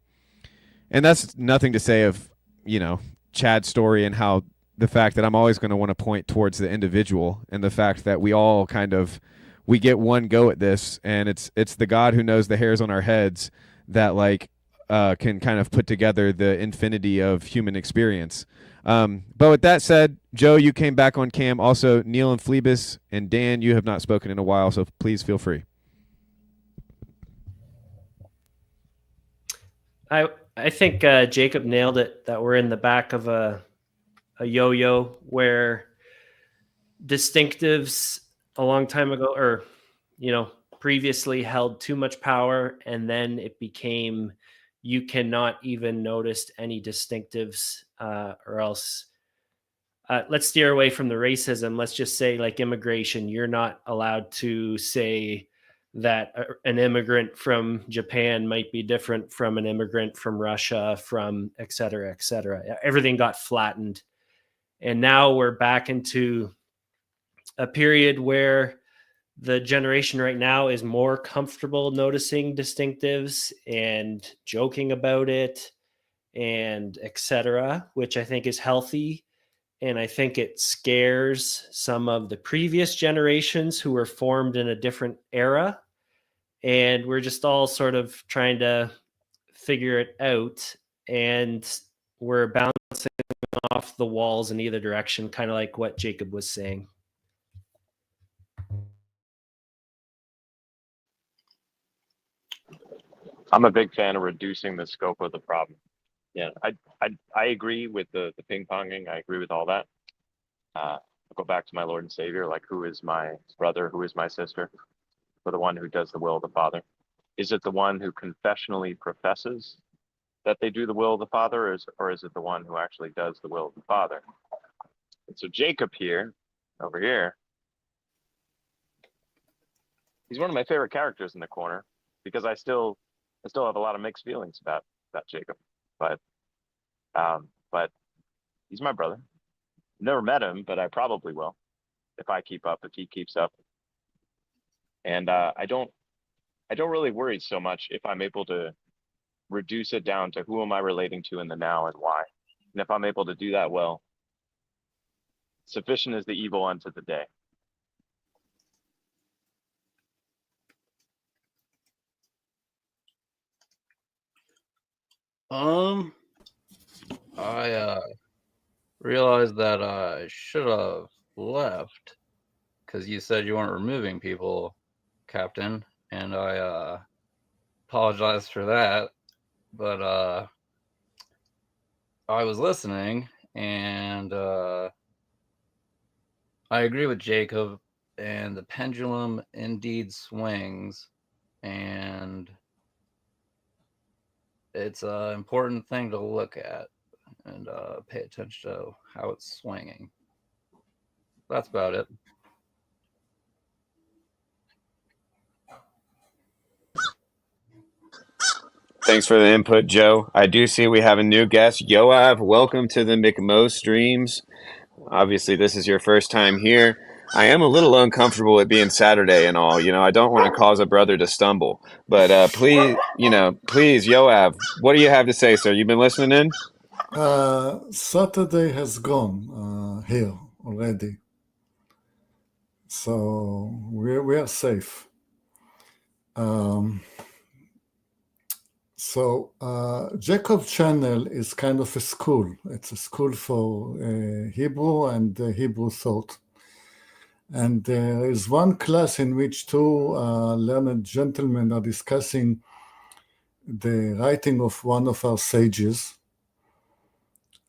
and that's nothing to say of, you know, Chad's story and how the fact that I'm always going to want to point towards the individual and the fact that we all kind of, we get one go at this, and it's the God who knows the hairs on our heads that like can kind of put together the infinity of human experience. But with that said, Joe, you came back on cam. Also, Neil and Phlebas and Dan, you have not spoken in a while, so please feel free. I think Jacob nailed it, that we're in the back of a yo-yo where distinctives a long time ago, or, you know, previously held too much power, and then it became you cannot even notice any distinctives, or else let's steer away from the racism. Let's just say like immigration. You're not allowed to say that an immigrant from Japan might be different from an immigrant from Russia, from et cetera, et cetera. Everything got flattened. And now we're back into a period where the generation right now is more comfortable noticing distinctives and joking about it and et cetera, which I think is healthy. And I think it scares some of the previous generations who were formed in a different era. And we're just all sort of trying to figure it out. And we're bouncing off the walls in either direction, kind of like what Jacob was saying. I'm a big fan of reducing the scope of the problem. Yeah, I agree with the ping ponging. I agree with all that. I'll go back to my Lord and Savior, like, who is my brother, who is my sister, for the one who does the will of the Father? Is it the one who confessionally professes that they do the will of the Father, or is it the one who actually does the will of the Father? And so Jacob here, over here, he's one of my favorite characters in the corner, because I still have a lot of mixed feelings about Jacob, but he's my brother. Never met him, but I probably will. if I keep up, if he keeps up. And I don't really worry so much if I'm able to reduce it down to who am I relating to in the now and why. And if I'm able to do that well, sufficient is the evil unto the day. I realized that I should have left because you said you weren't removing people, Captain, and I apologize for that. But I was listening, and I agree with Jacob, and the pendulum indeed swings, and it's an important thing to look at and pay attention to how it's swinging. That's about it. Thanks for the input, Joe. I do see we have a new guest. Yoav, welcome to the McMo streams. Obviously, this is your first time here. I am a little uncomfortable with being Saturday and all. I don't want to cause a brother to stumble. But please, Yoav, what do you have to say, sir? You've been listening in? Saturday has gone here already. So we are safe. Jacob Channel is kind of a school. It's a school for Hebrew and Hebrew thought. And there is one class in which two learned gentlemen are discussing the writing of one of our sages.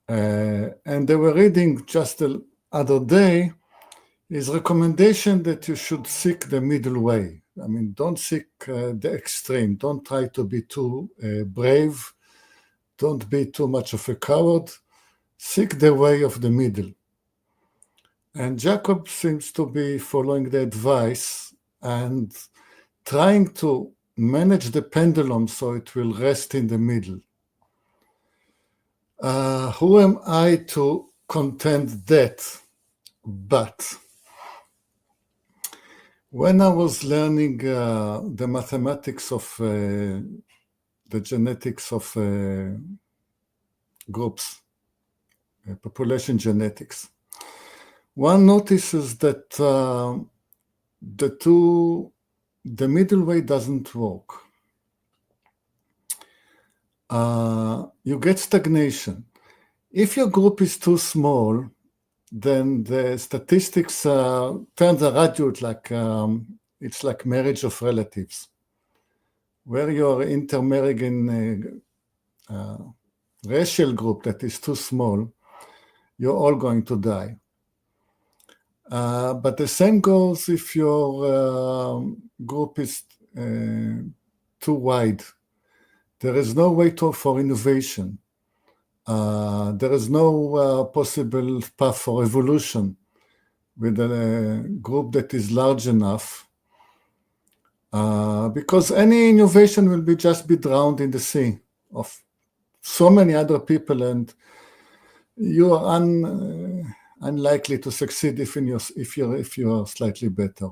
And they were reading just the other day his recommendation that you should seek the middle way. I mean, don't seek the extreme. Don't try to be too brave. Don't be too much of a coward. Seek the way of the middle. And Jacob seems to be following the advice and trying to manage the pendulum so it will rest in the middle. Who am I to contend that? But when I was learning the mathematics of the genetics of groups, population genetics, one notices that the middle way doesn't work. You get stagnation. If your group is too small, then the statistics turns around you like it's like marriage of relatives, where you're intermarrying in a racial group that is too small, you're all going to die. But the same goes if your group is too wide. There is no way for innovation. There is no possible path for evolution with a group that is large enough, because any innovation will just be drowned in the sea of so many other people, and you are unlikely to succeed if you're slightly better.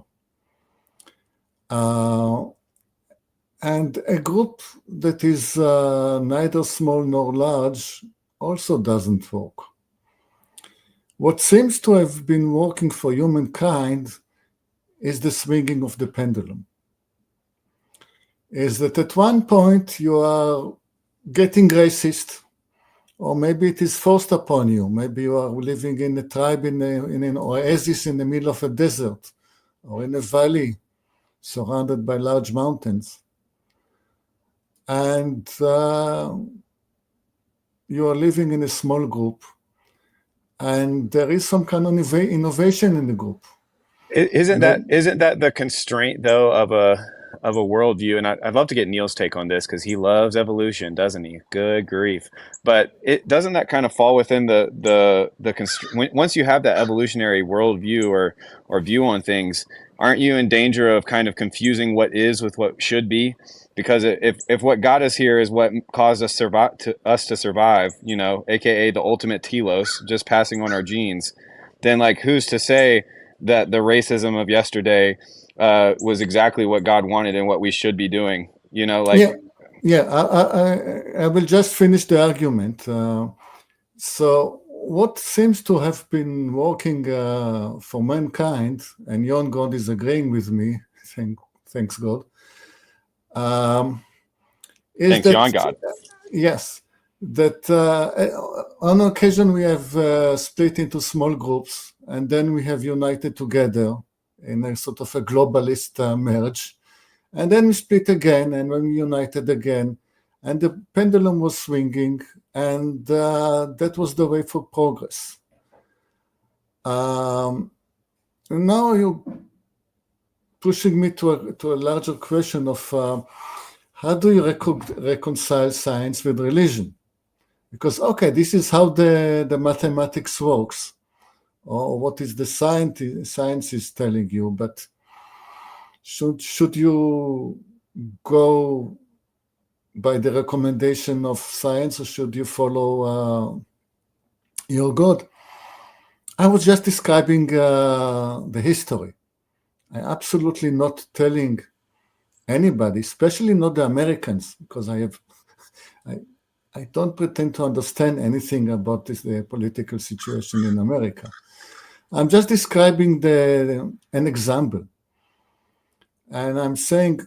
And a group that is neither small nor large also doesn't work. What seems to have been working for humankind is the swinging of the pendulum. Is that at one point you are getting racist, or maybe it is forced upon you. Maybe you are living in a tribe in an oasis in the middle of a desert, or in a valley surrounded by large mountains. And you are living in a small group, and there is some kind of innovation in the group. Isn't that the constraint though of a worldview? And I'd love to get Neil's take on this because he loves evolution, doesn't he? Good grief! But doesn't that kind of fall within the once you have that evolutionary worldview or view on things, aren't you in danger of kind of confusing what is with what should be? Because if what got us here is what caused us to survive, aka the ultimate telos, just passing on our genes, then like who's to say that the racism of yesterday was exactly what God wanted and what we should be doing. You know, like Yeah. I will just finish the argument. So what seems to have been working for mankind, and Yon God is agreeing with me, thanks God, is thanks, that Yon God. yes, that on occasion we have split into small groups, and then we have united together in a sort of a globalist merge, and then we split again, and when we united again, and the pendulum was swinging, and that was the way for progress. Now you're pushing me to a larger question of how do you reconcile science with religion? Because, okay, this is how the mathematics works, or what is the science is telling you, but should you go by the recommendation of science, or should you follow your God? I was just describing the history. I'm absolutely not telling anybody, especially not the Americans, because I don't pretend to understand anything about the political situation in America. I'm just describing an example. And I'm saying,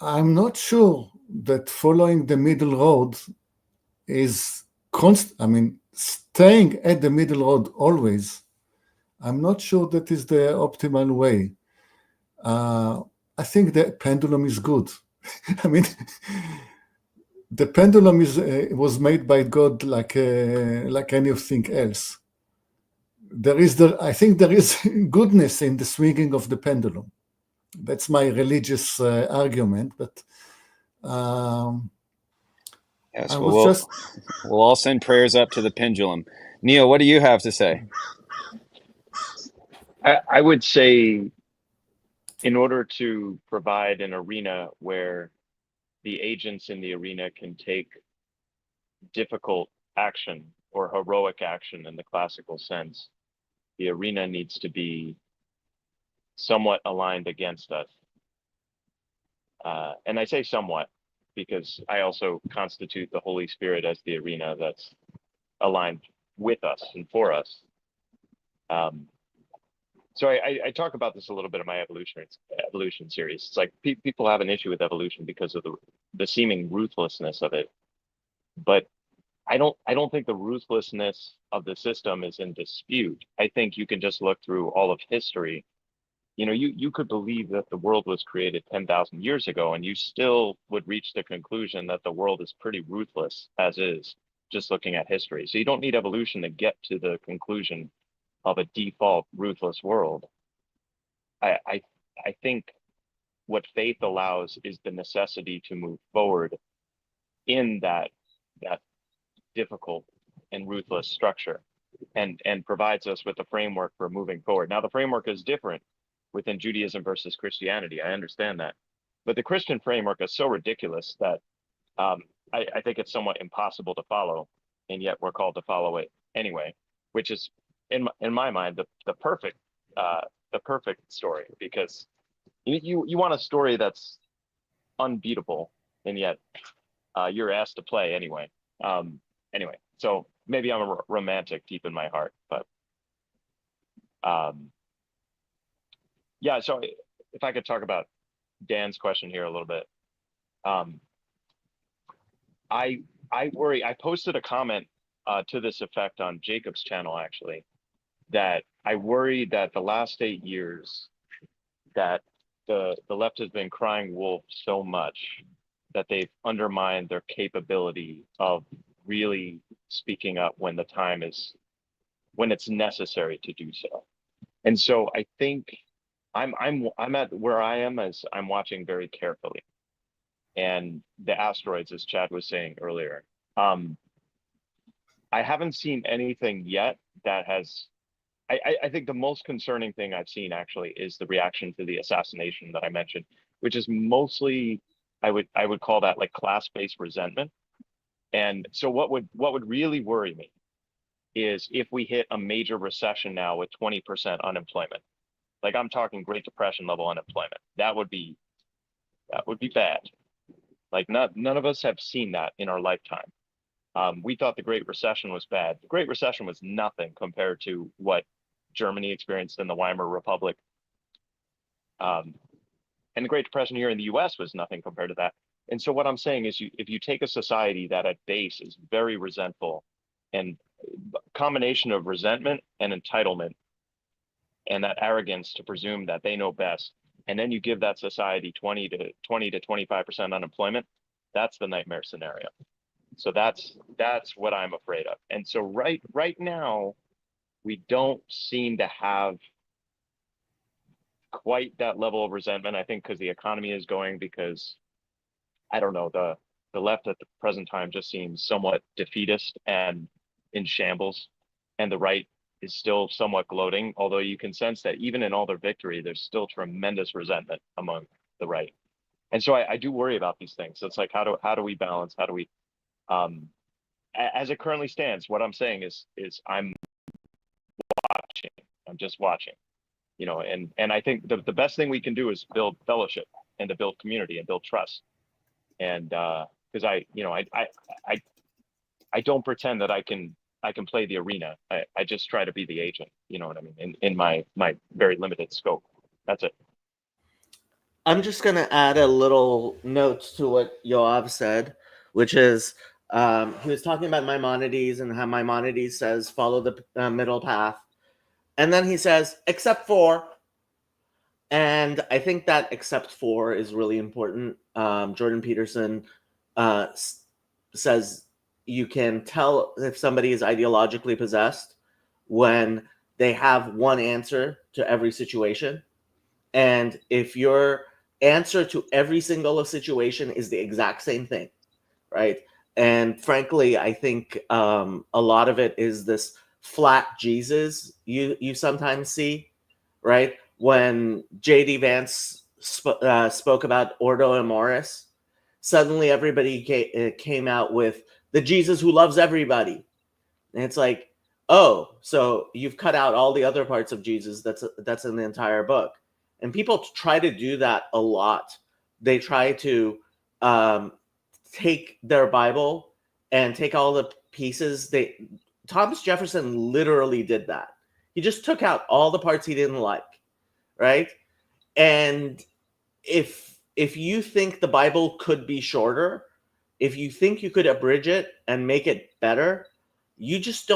I'm not sure that following the middle road is staying at the middle road always. I'm not sure that is the optimal way. I think the pendulum is good. I mean, the pendulum was made by God like anything else. I think there is goodness in the swinging of the pendulum. That's my religious argument, but Yes, well, we'll all send prayers up to the pendulum. Neil, what do you have to say? I would say, in order to provide an arena where the agents in the arena can take difficult action or heroic action in the classical sense, the arena needs to be somewhat aligned against us. And I say somewhat because I also constitute the Holy Spirit as the arena that's aligned with us and for us. So I talk about this a little bit in my evolution series. It's like people have an issue with evolution because of the seeming ruthlessness of it, but I don't think the ruthlessness of the system is in dispute. I think you can just look through all of history. You know, you could believe that the world was created 10,000 years ago, and you still would reach the conclusion that the world is pretty ruthless as is, just looking at history. So you don't need evolution to get to the conclusion of a default ruthless world. I think what faith allows is the necessity to move forward in that difficult and ruthless structure, and provides us with a framework for moving forward. Now, the framework is different within Judaism versus Christianity. I understand that, but the Christian framework is so ridiculous that I think it's somewhat impossible to follow, and yet we're called to follow it anyway, which is in my mind the perfect story, because you want a story that's unbeatable, and yet you're asked to play anyway. Anyway, so maybe I'm a romantic deep in my heart, but yeah. So if I could talk about Dan's question here a little bit, I worry. I posted a comment to this effect on Jacob's channel, actually, that I worry that the last 8 years that the left has been crying wolf so much that they've undermined their capability of really speaking up when it's necessary to do so. And so I think I'm at where I am as I'm watching very carefully. And the asteroids, as Chad was saying earlier, I haven't seen anything yet that has. I think the most concerning thing I've seen actually is the reaction to the assassination that I mentioned, which is mostly I would call that like class-based resentment. And so what would really worry me is if we hit a major recession now with 20% unemployment. Like I'm talking Great Depression level unemployment. That would be bad. Like none of us have seen that in our lifetime. We thought the Great Recession was bad. The Great Recession was nothing compared to what Germany experienced in the Weimar Republic. And the Great Depression here in the US was nothing compared to that. And so what I'm saying is if you take a society that at base is very resentful, and combination of resentment and entitlement and that arrogance to presume that they know best, and then you give that society 20 to 25% unemployment, that's the nightmare scenario. So that's what I'm afraid of. And so right now, we don't seem to have quite that level of resentment. I think because the economy is going, because I don't know, the left at the present time just seems somewhat defeatist and in shambles, and the right is still somewhat gloating, although you can sense that even in all their victory, there's still tremendous resentment among the right. And so I do worry about these things. So it's like, how do we balance? How do we, as it currently stands, what I'm saying is I'm watching. I'm just watching, you know, and I think the best thing we can do is build fellowship and to build community and build trust. And because I don't pretend that I can play the arena. I just try to be the agent, you know what I mean, in my very limited scope. That's it. I'm just going to add a little note to what Yoav said, which is he was talking about Maimonides and how Maimonides says, follow the middle path. And then he says, except for, and I think that except for is really important. Jordan Peterson says you can tell if somebody is ideologically possessed when they have one answer to every situation. And if your answer to every single situation is the exact same thing, right? And frankly, I think a lot of it is this flat Jesus you sometimes see, right? When J.D. Vance spoke about Ordo Amoris, suddenly everybody came out with the Jesus who loves everybody. And it's like, oh, so you've cut out all the other parts of Jesus that's in the entire book. And people try to do that a lot. They try to take their Bible and take all the pieces. Thomas Jefferson literally did that. He just took out all the parts he didn't like, right? And if you think the Bible could be shorter, if you think you could abridge it and make it better, you just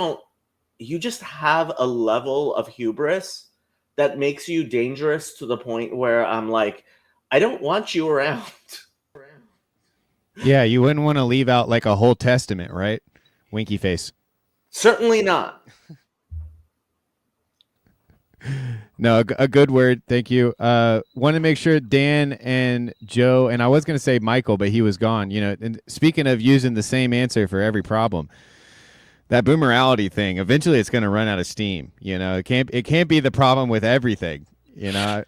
have a level of hubris that makes you dangerous to the point where I'm like, I don't want you around. Yeah, you wouldn't want to leave out like a whole testament, right? Winky face. Certainly not. No, a good word. Thank you. Want to make sure Dan and Joe, and I was going to say Michael, but he was gone. You know, and speaking of using the same answer for every problem, that boomerality thing, eventually it's going to run out of steam. You know, it can't be the problem with everything, you know.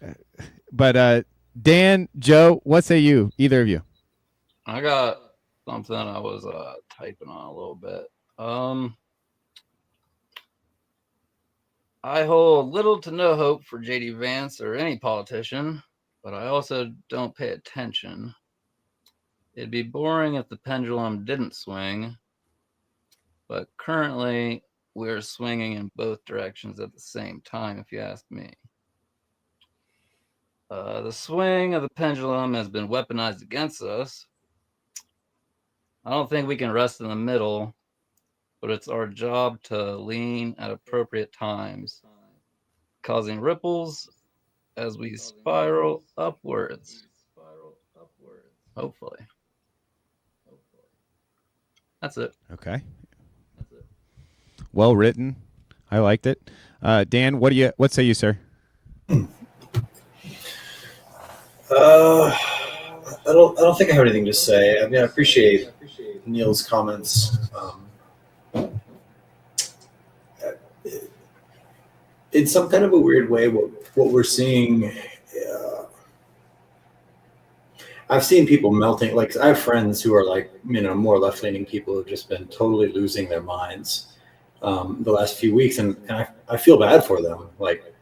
But Dan, Joe, what say you, either of you? I got something I was typing on a little bit. I hold little to no hope for J.D. Vance or any politician, but I also don't pay attention. It'd be boring if the pendulum didn't swing, but currently we're swinging in both directions at the same time, if you ask me. The swing of the pendulum has been weaponized against us. I don't think we can rest in the middle, but it's our job to lean at appropriate times, causing ripples as we spiral upwards. Hopefully. That's it. Okay. Well written. I liked it. Dan, what say you, sir? I don't think I have anything to say. I mean, I appreciate Neil's comments. In some kind of a weird way, what we're seeing, I've seen people melting. Like, I have friends who are like, you know, more left-leaning people who've just been totally losing their minds. the last few weeks, and I feel bad for them. Like,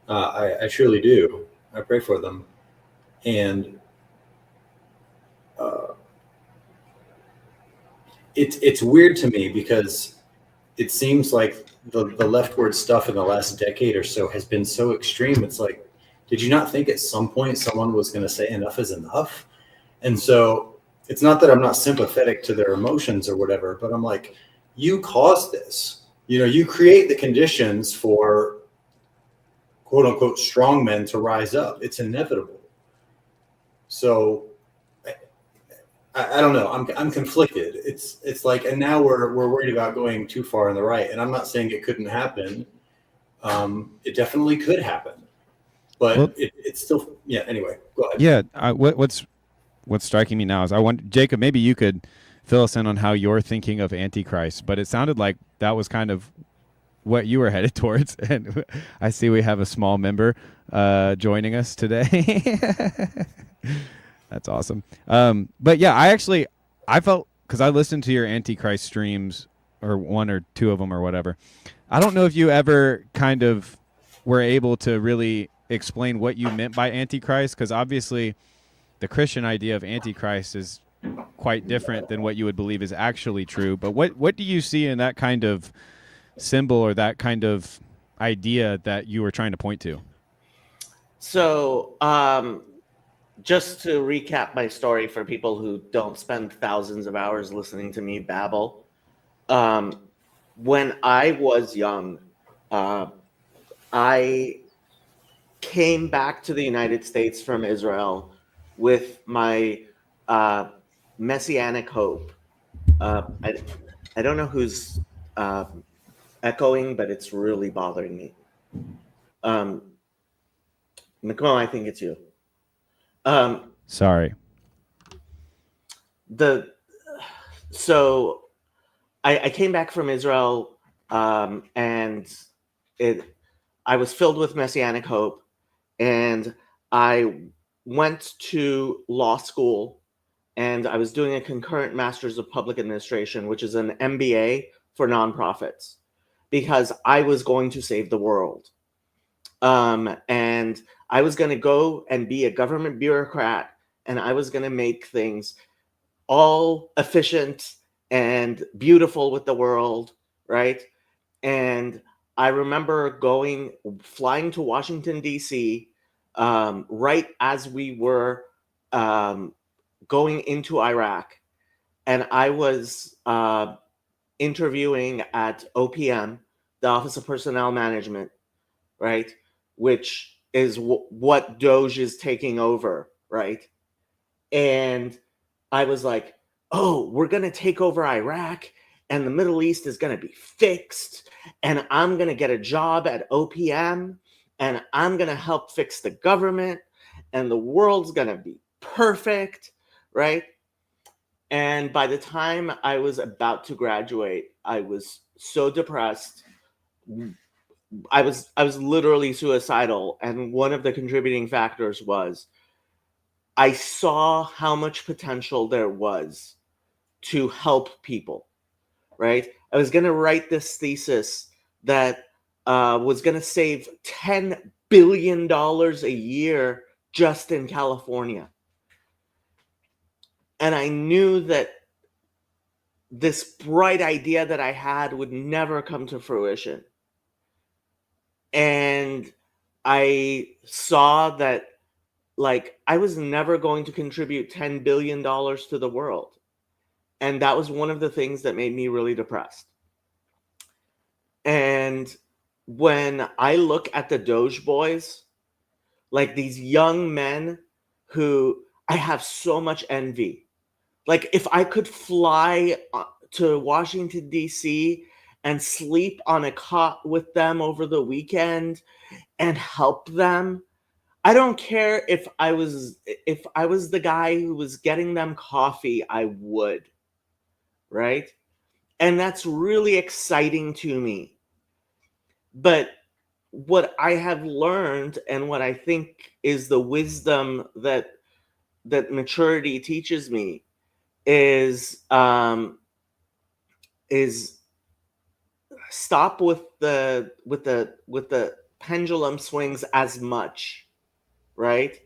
I truly do. I pray for them, and it's weird to me because it seems like the leftward stuff in the last decade or so has been so extreme. It's like, did you not think at some point someone was going to say enough is enough? And so it's not that I'm not sympathetic to their emotions or whatever, but I'm like, you caused this. You know, you create the conditions for quote unquote strong men to rise up. It's inevitable. So I don't know. I'm conflicted. It's like, and now we're worried about going too far on the right. And I'm not saying it couldn't happen. It definitely could happen, but Well- it's still, yeah. Anyway, go ahead. Yeah. What's striking me now is I want Jacob. Maybe you could fill us in on how you're thinking of Antichrist. But it sounded like that was kind of what you were headed towards. And I see we have a small member joining us today. That's awesome. But yeah, I felt, because I listened to your Antichrist streams, or one or two of them or whatever. I don't know if you ever kind of were able to really explain what you meant by Antichrist, because obviously the Christian idea of Antichrist is quite different than what you would believe is actually true. But what do you see in that kind of symbol or that kind of idea that you were trying to point to? So, just to recap my story for people who don't spend thousands of hours listening to me babble, when I was young, I came back to the United States from Israel with my messianic hope. I don't know who's echoing, but it's really bothering me. Nicole, I think it's you. Sorry. So I came back from Israel, and I was filled with messianic hope, and I went to law school, and I was doing a concurrent master's of public administration, which is an MBA for nonprofits, because I was going to save the world. And I was going to go and be a government bureaucrat, and I was going to make things all efficient and beautiful with the world, right? And I remember flying to Washington, D.C., right as we were going into Iraq. And I was interviewing at OPM, the Office of Personnel Management, right? Which is what Doge is taking over, right? And I was like, oh, we're going to take over Iraq, and the Middle East is going to be fixed, and I'm going to get a job at OPM, and I'm going to help fix the government, and the world's going to be perfect, right? And by the time I was about to graduate, I was so depressed. I was literally suicidal, and one of the contributing factors was I saw how much potential there was to help people, right? I was going to write this thesis that was going to save $10 billion a year just in California. And I knew that this bright idea that I had would never come to fruition. And I saw that, like, I was never going to contribute $10 billion to the world. And that was one of the things that made me really depressed. And when I look at the Doge boys, like these young men who I have so much envy. Like, if I could fly to Washington, D.C. and sleep on a cot with them over the weekend and help them, I don't care if I was the guy who was getting them coffee, I would, right? And that's really exciting to me. But what I have learned, and what I think is the wisdom that maturity teaches me, is stop with the pendulum swings as much, right?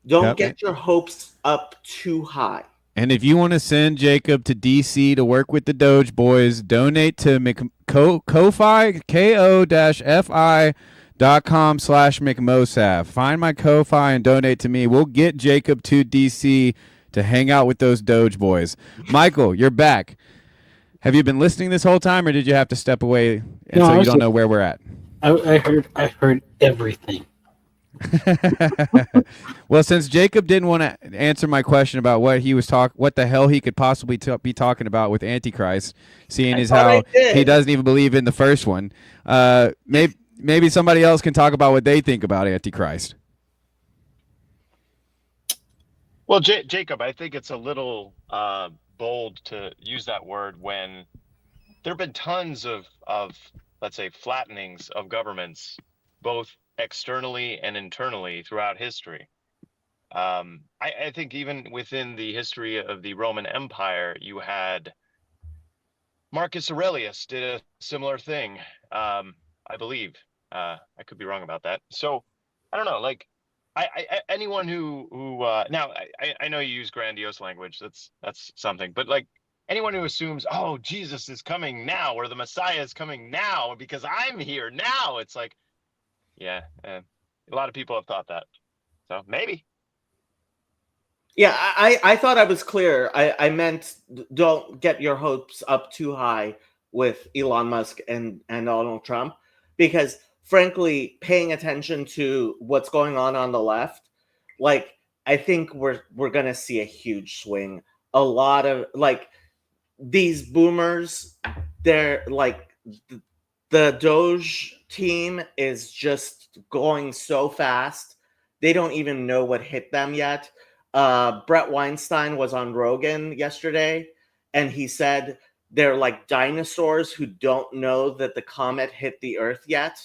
Don't Yep. get your hopes up too high. And if you want to send Jacob to DC to work with the Doge Boys, donate to Ko-Fi, ko-fi.com/McMosav. Find my Ko-Fi and donate to me. We'll get Jacob to DC to hang out with those Doge Boys. Michael, you're back. Have you been listening this whole time, or did you have to step away and so you don't know where we're at? I heard everything. Well, since Jacob didn't want to answer my question about what he was what the hell he could possibly be talking about with Antichrist, seeing as how he doesn't even believe in the first one, maybe somebody else can talk about what they think about Antichrist. Well, Jacob, I think it's a little bold to use that word when there have been tons of let's say flattenings of governments, both externally and internally throughout history. I think even within the history of the Roman Empire, you had Marcus Aurelius did a similar thing, I believe. I could be wrong about that. So I don't know, like anyone who now I know you use grandiose language, that's something, but like anyone who assumes, oh, Jesus is coming now, or the Messiah is coming now because I'm here now, it's like, yeah, a lot of people have thought that. So maybe. Yeah, I thought I was clear. I meant don't get your hopes up too high with Elon Musk and Donald Trump, because frankly, paying attention to what's going on the left, like I think we're gonna see a huge swing. A lot of like these boomers, they're like the Doge team is just going so fast. They don't even know what hit them yet. Brett Weinstein was on Rogan yesterday, and he said they're like dinosaurs who don't know that the comet hit the Earth yet.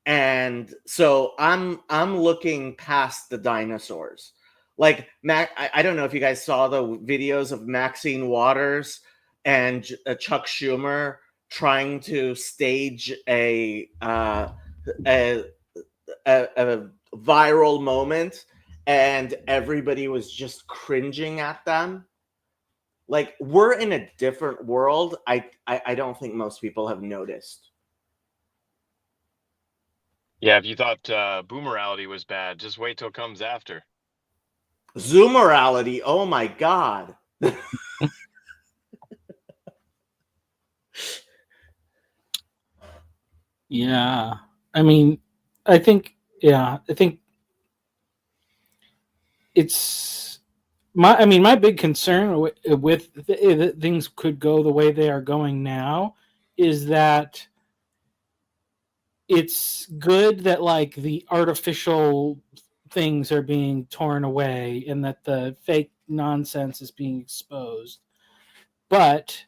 And so I'm looking past the dinosaurs. Like I don't know if you guys saw the videos of Maxine Waters and Chuck Schumer trying to stage a viral moment, and everybody was just cringing at them. Like, we're in a different world. I don't think most people have noticed. Yeah, if you thought boomerality was bad, just wait till it comes after. Zoomerality, oh my God. Yeah. I mean, I think it's my big concern with things could go the way they are going now is that it's good that like the artificial things are being torn away and that the fake nonsense is being exposed. But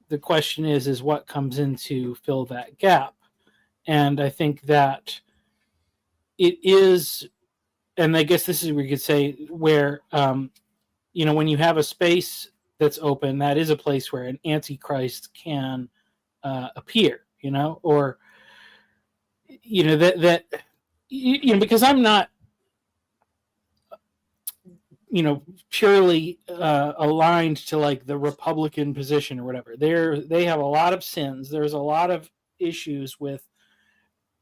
the question is what comes in to fill that gap? And I think that it is, and I guess this is where you could say where, when you have a space that's open, that is a place where an antichrist can appear, or, because I'm not, purely aligned to like the Republican position or whatever. They have a lot of sins. There's a lot of issues with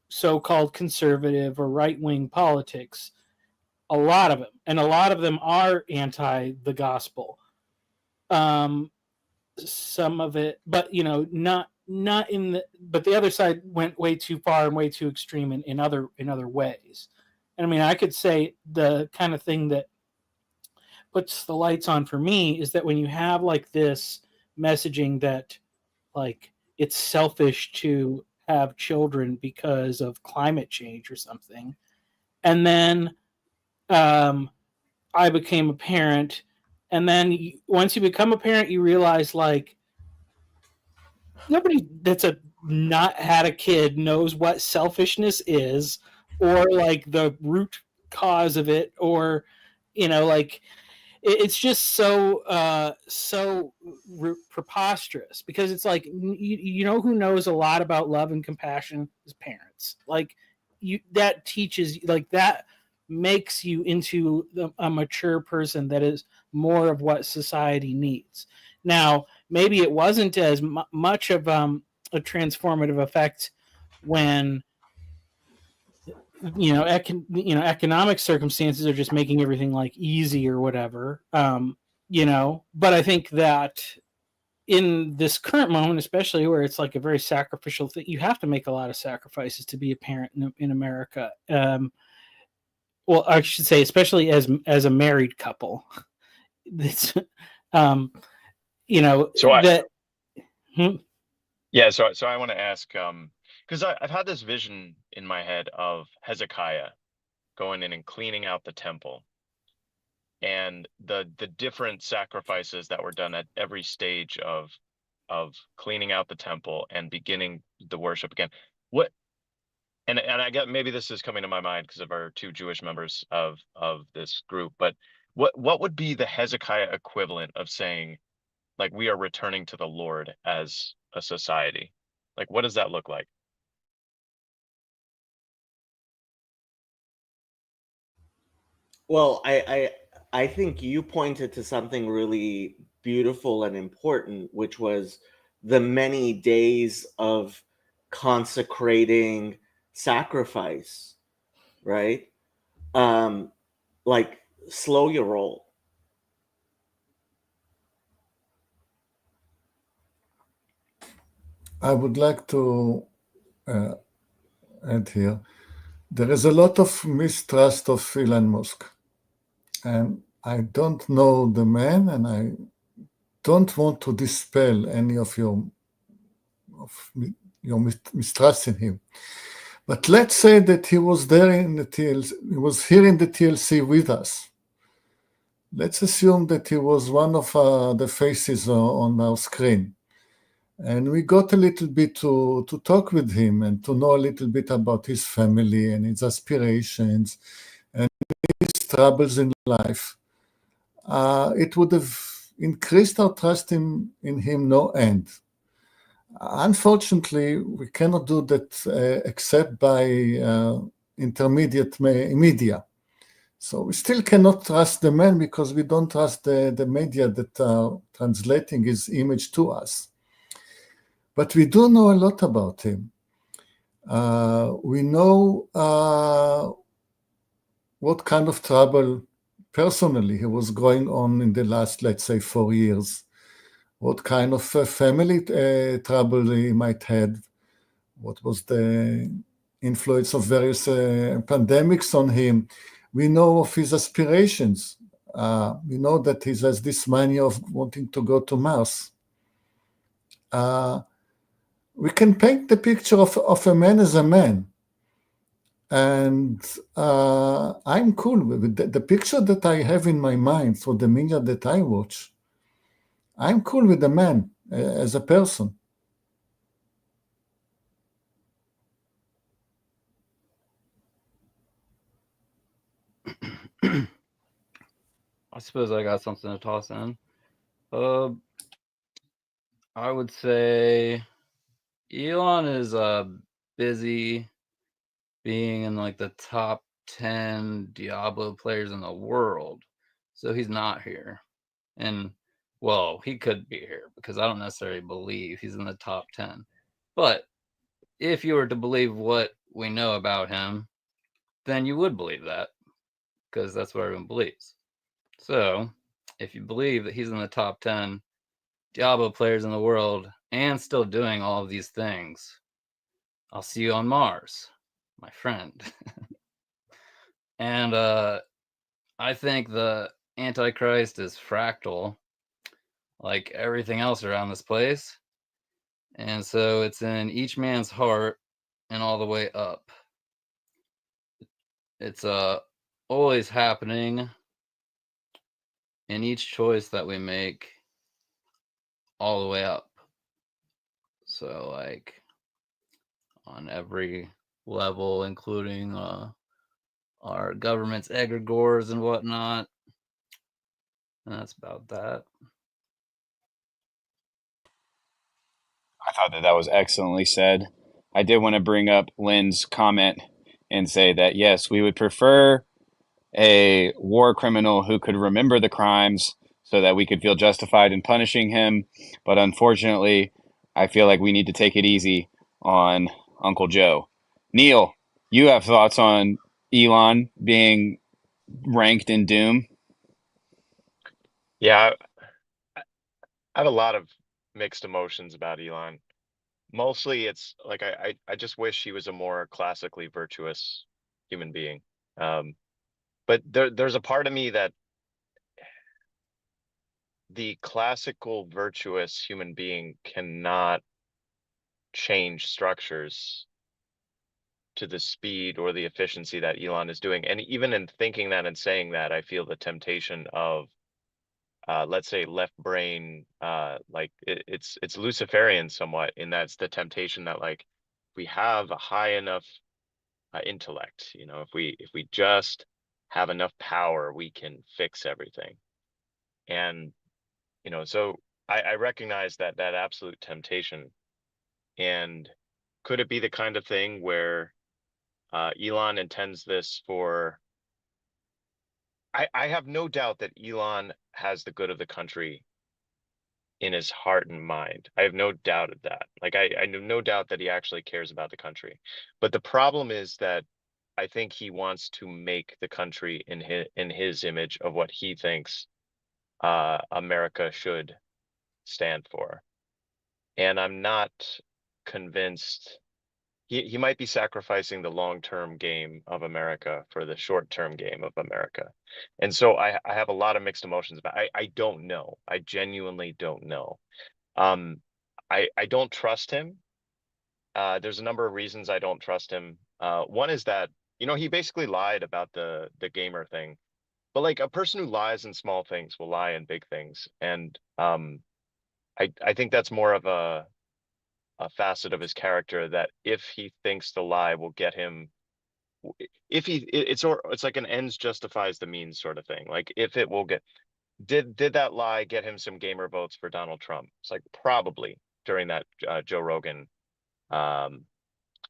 so-called conservative or right-wing politics. A lot of them, and a lot of them are anti the gospel. Some of it, but not in the. But the other side went way too far and way too extreme in other ways. And I mean, I could say the kind of thing that puts the lights on for me is that when you have like this messaging that like it's selfish to have children because of climate change or something, and then I became a parent, and then once you become a parent, you realize like nobody that's not had a kid knows what selfishness is, or like the root cause of it, or like it's just so preposterous, because it's like, you know who knows a lot about love and compassion is parents. Like, that teaches, like, that makes you into a mature person that is more of what society needs. Now, maybe it wasn't as much of a transformative effect when economic circumstances are just making everything like easy or whatever. But I think that in this current moment, especially where it's like a very sacrificial thing, you have to make a lot of sacrifices to be a parent in America. Well, I should say, especially as a married couple. It's, So I, that. Hmm? yeah, so I want to ask, because I've had this vision in my head of Hezekiah going in and cleaning out the temple, and the different sacrifices that were done at every stage of cleaning out the temple and beginning the worship again. What, and I get, maybe this is coming to my mind because of our two Jewish members of this group, but what would be the Hezekiah equivalent of saying, like, we are returning to the Lord as a society? Like, what does that look like? Well, I think you pointed to something really beautiful and important, which was the many days of consecrating sacrifice, right? Like, slow your roll. I would like to add here. There is a lot of mistrust of Elon Musk, and I don't know the man, and I don't want to dispel any of your mistrust in him. But let's say that he was there in the TLC, he was here in the TLC with us. Let's assume that he was one of the faces on our screen. And we got a little bit to talk with him and to know a little bit about his family and his aspirations and his troubles in life. It would have increased our trust in him no end. Unfortunately, we cannot do that except by intermediate media. So we still cannot trust the man because we don't trust the media that are translating his image to us. But we do know a lot about him. We know what kind of trouble personally he was going on in the last, let's say, 4 years. What kind of family trouble he might have. What was the influence of various pandemics on him. We know of his aspirations. We know that he has this mania of wanting to go to Mars. We can paint the picture of a man as a man. And I'm cool with the picture that I have in my mind for the media that I watch. I'm cool with the man as a person. I suppose I got something to toss in. I would say Elon is busy being in like the top 10 Diablo players in the world. So he's not here. And well, he could be here because I don't necessarily believe he's in the top 10. But if you were to believe what we know about him, then you would believe that because that's what everyone believes. So if you believe that he's in the top 10 Diablo players in the world and still doing all of these things, I'll see you on Mars, my friend. And I think the Antichrist is fractal, like everything else around this place. And so it's in each man's heart and all the way up. It's always happening in each choice that we make all the way up. So like on every level, including our government's egregores and whatnot. And that's about that. I thought that was excellently said. I did want to bring up Lynn's comment and say that, yes, we would prefer a war criminal who could remember the crimes so that we could feel justified in punishing him. But unfortunately, I feel like we need to take it easy on Uncle Joe. Neil, you have thoughts on Elon being ranked in doom? Yeah, I have a lot of mixed emotions about Elon. Mostly it's like I just wish he was a more classically virtuous human being. But there's a part of me that the classical virtuous human being cannot change structures to the speed or the efficiency that Elon is doing. And even in thinking that and saying that, I feel the temptation of let's say left brain, like it's Luciferian somewhat, in that's the temptation that, like, we have a high enough intellect, if we just have enough power, we can fix everything. And so I recognize that absolute temptation. And could it be the kind of thing where Elon intends this for? I have no doubt that Elon has the good of the country in his heart and mind. I have no doubt of that. Like, I have no doubt that he actually cares about the country. But the problem is that I think he wants to make the country in his image of what he thinks America should stand for. And I'm not convinced. He might be sacrificing the long-term game of America for the short-term game of America. And so I have a lot of mixed emotions about it. I don't know. I genuinely don't know. I don't trust him. There's a number of reasons I don't trust him. One is that, he basically lied about the gamer thing. But like, a person who lies in small things will lie in big things. And I think that's more of a facet of his character, that if he thinks the lie will get him, it's like an ends justifies the means sort of thing. Like, if it will get, did that lie get him some gamer votes for Donald Trump? It's like, probably, during that Joe Rogan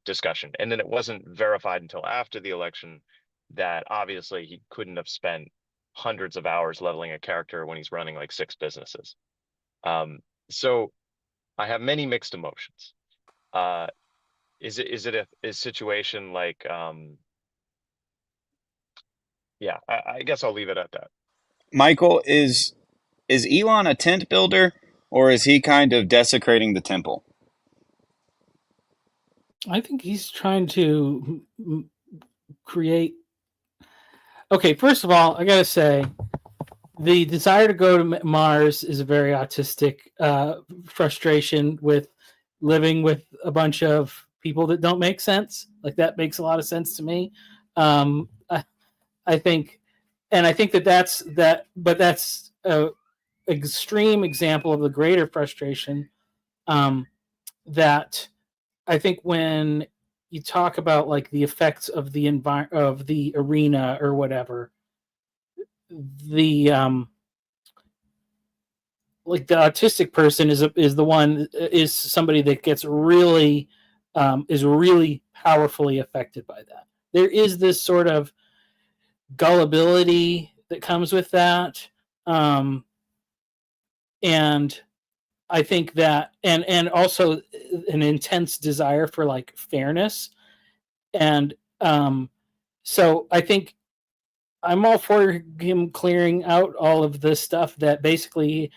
discussion. And then it wasn't verified until after the election that obviously he couldn't have spent hundreds of hours leveling a character when he's running like 6 businesses. So I have many mixed emotions. Is it a situation like, yeah, I guess I'll leave it at that. Michael, is Elon a tent builder, or is he kind of desecrating the temple? I think he's trying to create. Okay, first of all, I gotta say, the desire to go to Mars is a very autistic frustration with living with a bunch of people that don't make sense. Like, that makes a lot of sense to me. I think, and I think that's but that's a extreme example of the greater frustration that I think when you talk about, like, the effects of the of the arena or whatever, the like, the autistic person is somebody that gets really is really powerfully affected by that. There is this sort of gullibility that comes with that, and I think that, and also an intense desire for, like, fairness. And so I think I'm all for him clearing out all of this stuff that basically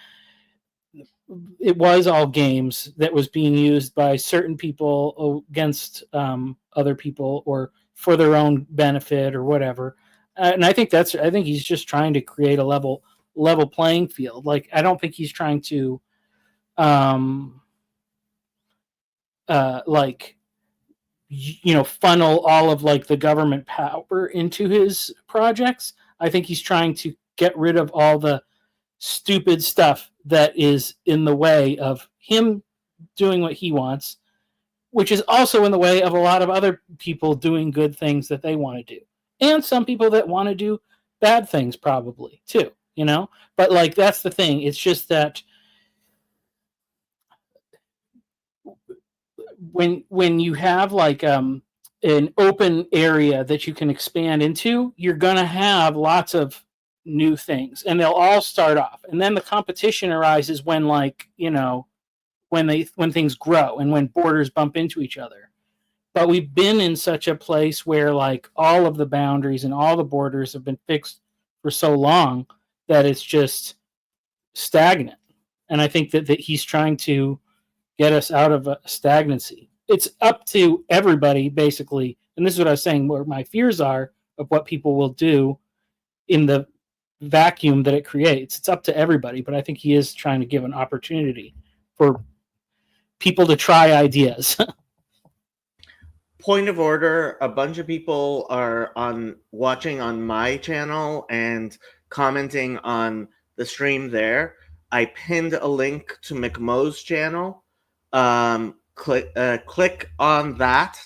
it was all games that was being used by certain people against other people or for their own benefit or whatever. And I think he's just trying to create a level playing field. Like, I don't think he's trying to like, funnel all of, like, the government power into his projects. I think he's trying to get rid of all the stupid stuff that is in the way of him doing what he wants, which is also in the way of a lot of other people doing good things that they want to do. And some people that want to do bad things, probably, too. you know. But like that's the thing. It's just that when you have like an open area that you can expand into, you're gonna have lots of new things, and they'll all start off, and then the competition arises when like when things grow and when borders bump into each other. But we've been in such a place where like all of the boundaries and all the borders have been fixed for so long that it's just stagnant. And I think that he's trying to get us out of stagnancy. It's up to everybody, basically. And this is what I was saying, where my fears are of what people will do in the vacuum that it creates. It's up to everybody, but I think he is trying to give an opportunity for people to try ideas. Point of order, a bunch of people are watching on my channel and commenting on the stream there. I pinned a link to McMo's channel. Click on that.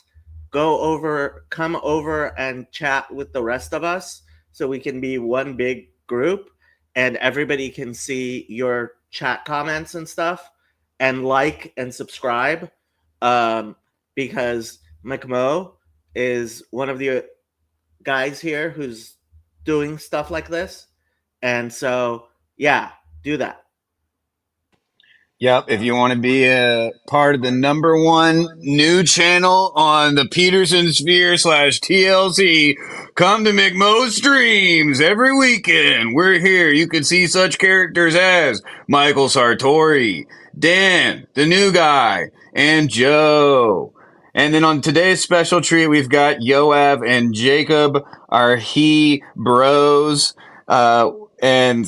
Come over and chat with the rest of us so we can be one big group and everybody can see your chat comments and stuff, and like and subscribe, because McMo is one of the guys here who's doing stuff like this. And so, yeah, do that. Yep, if you want to be a part of the #1 new channel on the Peterson Sphere /TLC, come to McMo Streams every weekend. We're here. You can see such characters as Michael Sartori, Dan, the new guy, and Joe. And then on today's special treat, we've got Yoav and Jacob, our he bros. And,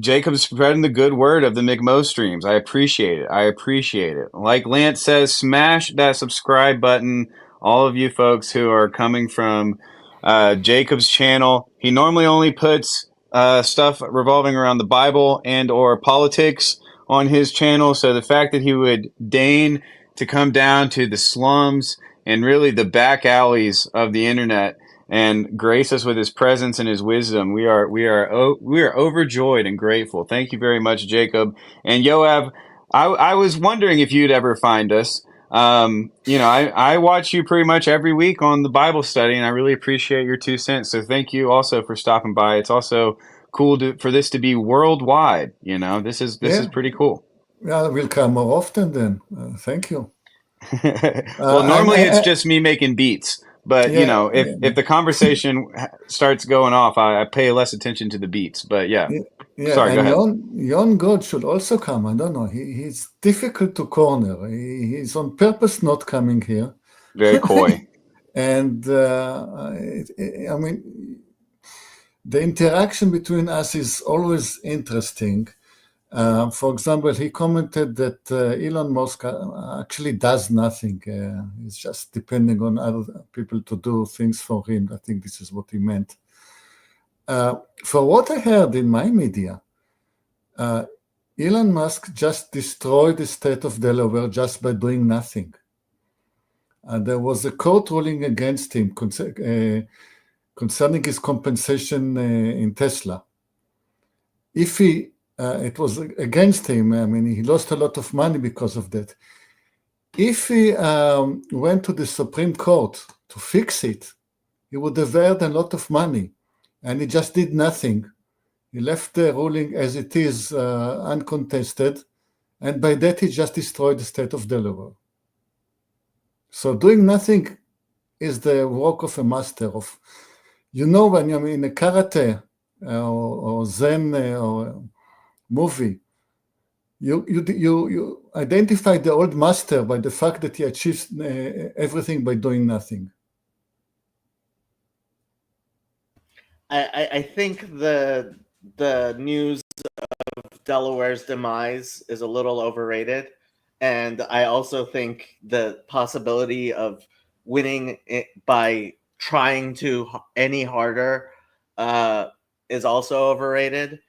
Jacob's spreading the good word of the McMo streams. I appreciate it. Like Lance says, smash that subscribe button. All of you folks who are coming from Jacob's channel. He normally only puts stuff revolving around the Bible and or politics on his channel. So the fact that he would deign to come down to the slums and really the back alleys of the internet and grace us with his presence and his wisdom. We are overjoyed and grateful. Thank you very much, Jacob. And Yoav, I was wondering if you'd ever find us. I watch you pretty much every week on the Bible study, and I really appreciate your 2 cents. So thank you also for stopping by. It's also cool for this to be worldwide. This is pretty cool. Yeah, we'll come more often then. Thank you. Well, normally it's just me making beats. But, if the conversation starts going off, I pay less attention to the beats. But, sorry, go ahead. Jon God should also come. I don't know. He's difficult to corner. He's on purpose not coming here. Very coy. And, I mean, the interaction between us is always interesting. For example, he commented that Elon Musk actually does nothing. He's just depending on other people to do things for him. I think this is what he meant. For what I heard in my media, Elon Musk just destroyed the state of Delaware just by doing nothing. There was a court ruling against him concerning his compensation in Tesla. If it was against him. I mean, he lost a lot of money because of that. If he went to the Supreme Court to fix it, he would have earned a lot of money. And he just did nothing. He left the ruling as it is, uncontested. And by that, he just destroyed the state of Delaware. So doing nothing is the work of a master. When you're in a karate or Zen or movie, you identify the old master by the fact that he achieves everything by doing nothing. I think the news of Delaware's demise is a little overrated, and I also think the possibility of winning it by trying to any harder is also overrated.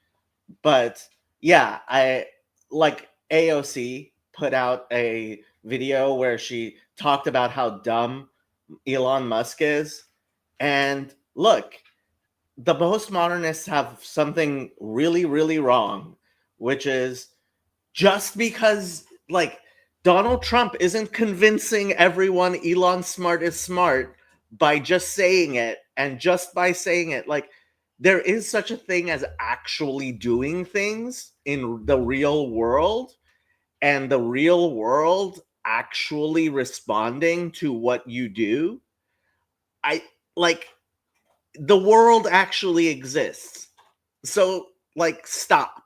But yeah, I like AOC put out a video where she talked about how dumb Elon Musk is. And look, the postmodernists have something really, really wrong, which is just because like Donald Trump isn't convincing everyone Elon Smart is smart by just saying it, and just by saying it, like there is such a thing as actually doing things in the real world, and the real world actually responding to what you do. I like the world actually exists. So like stop.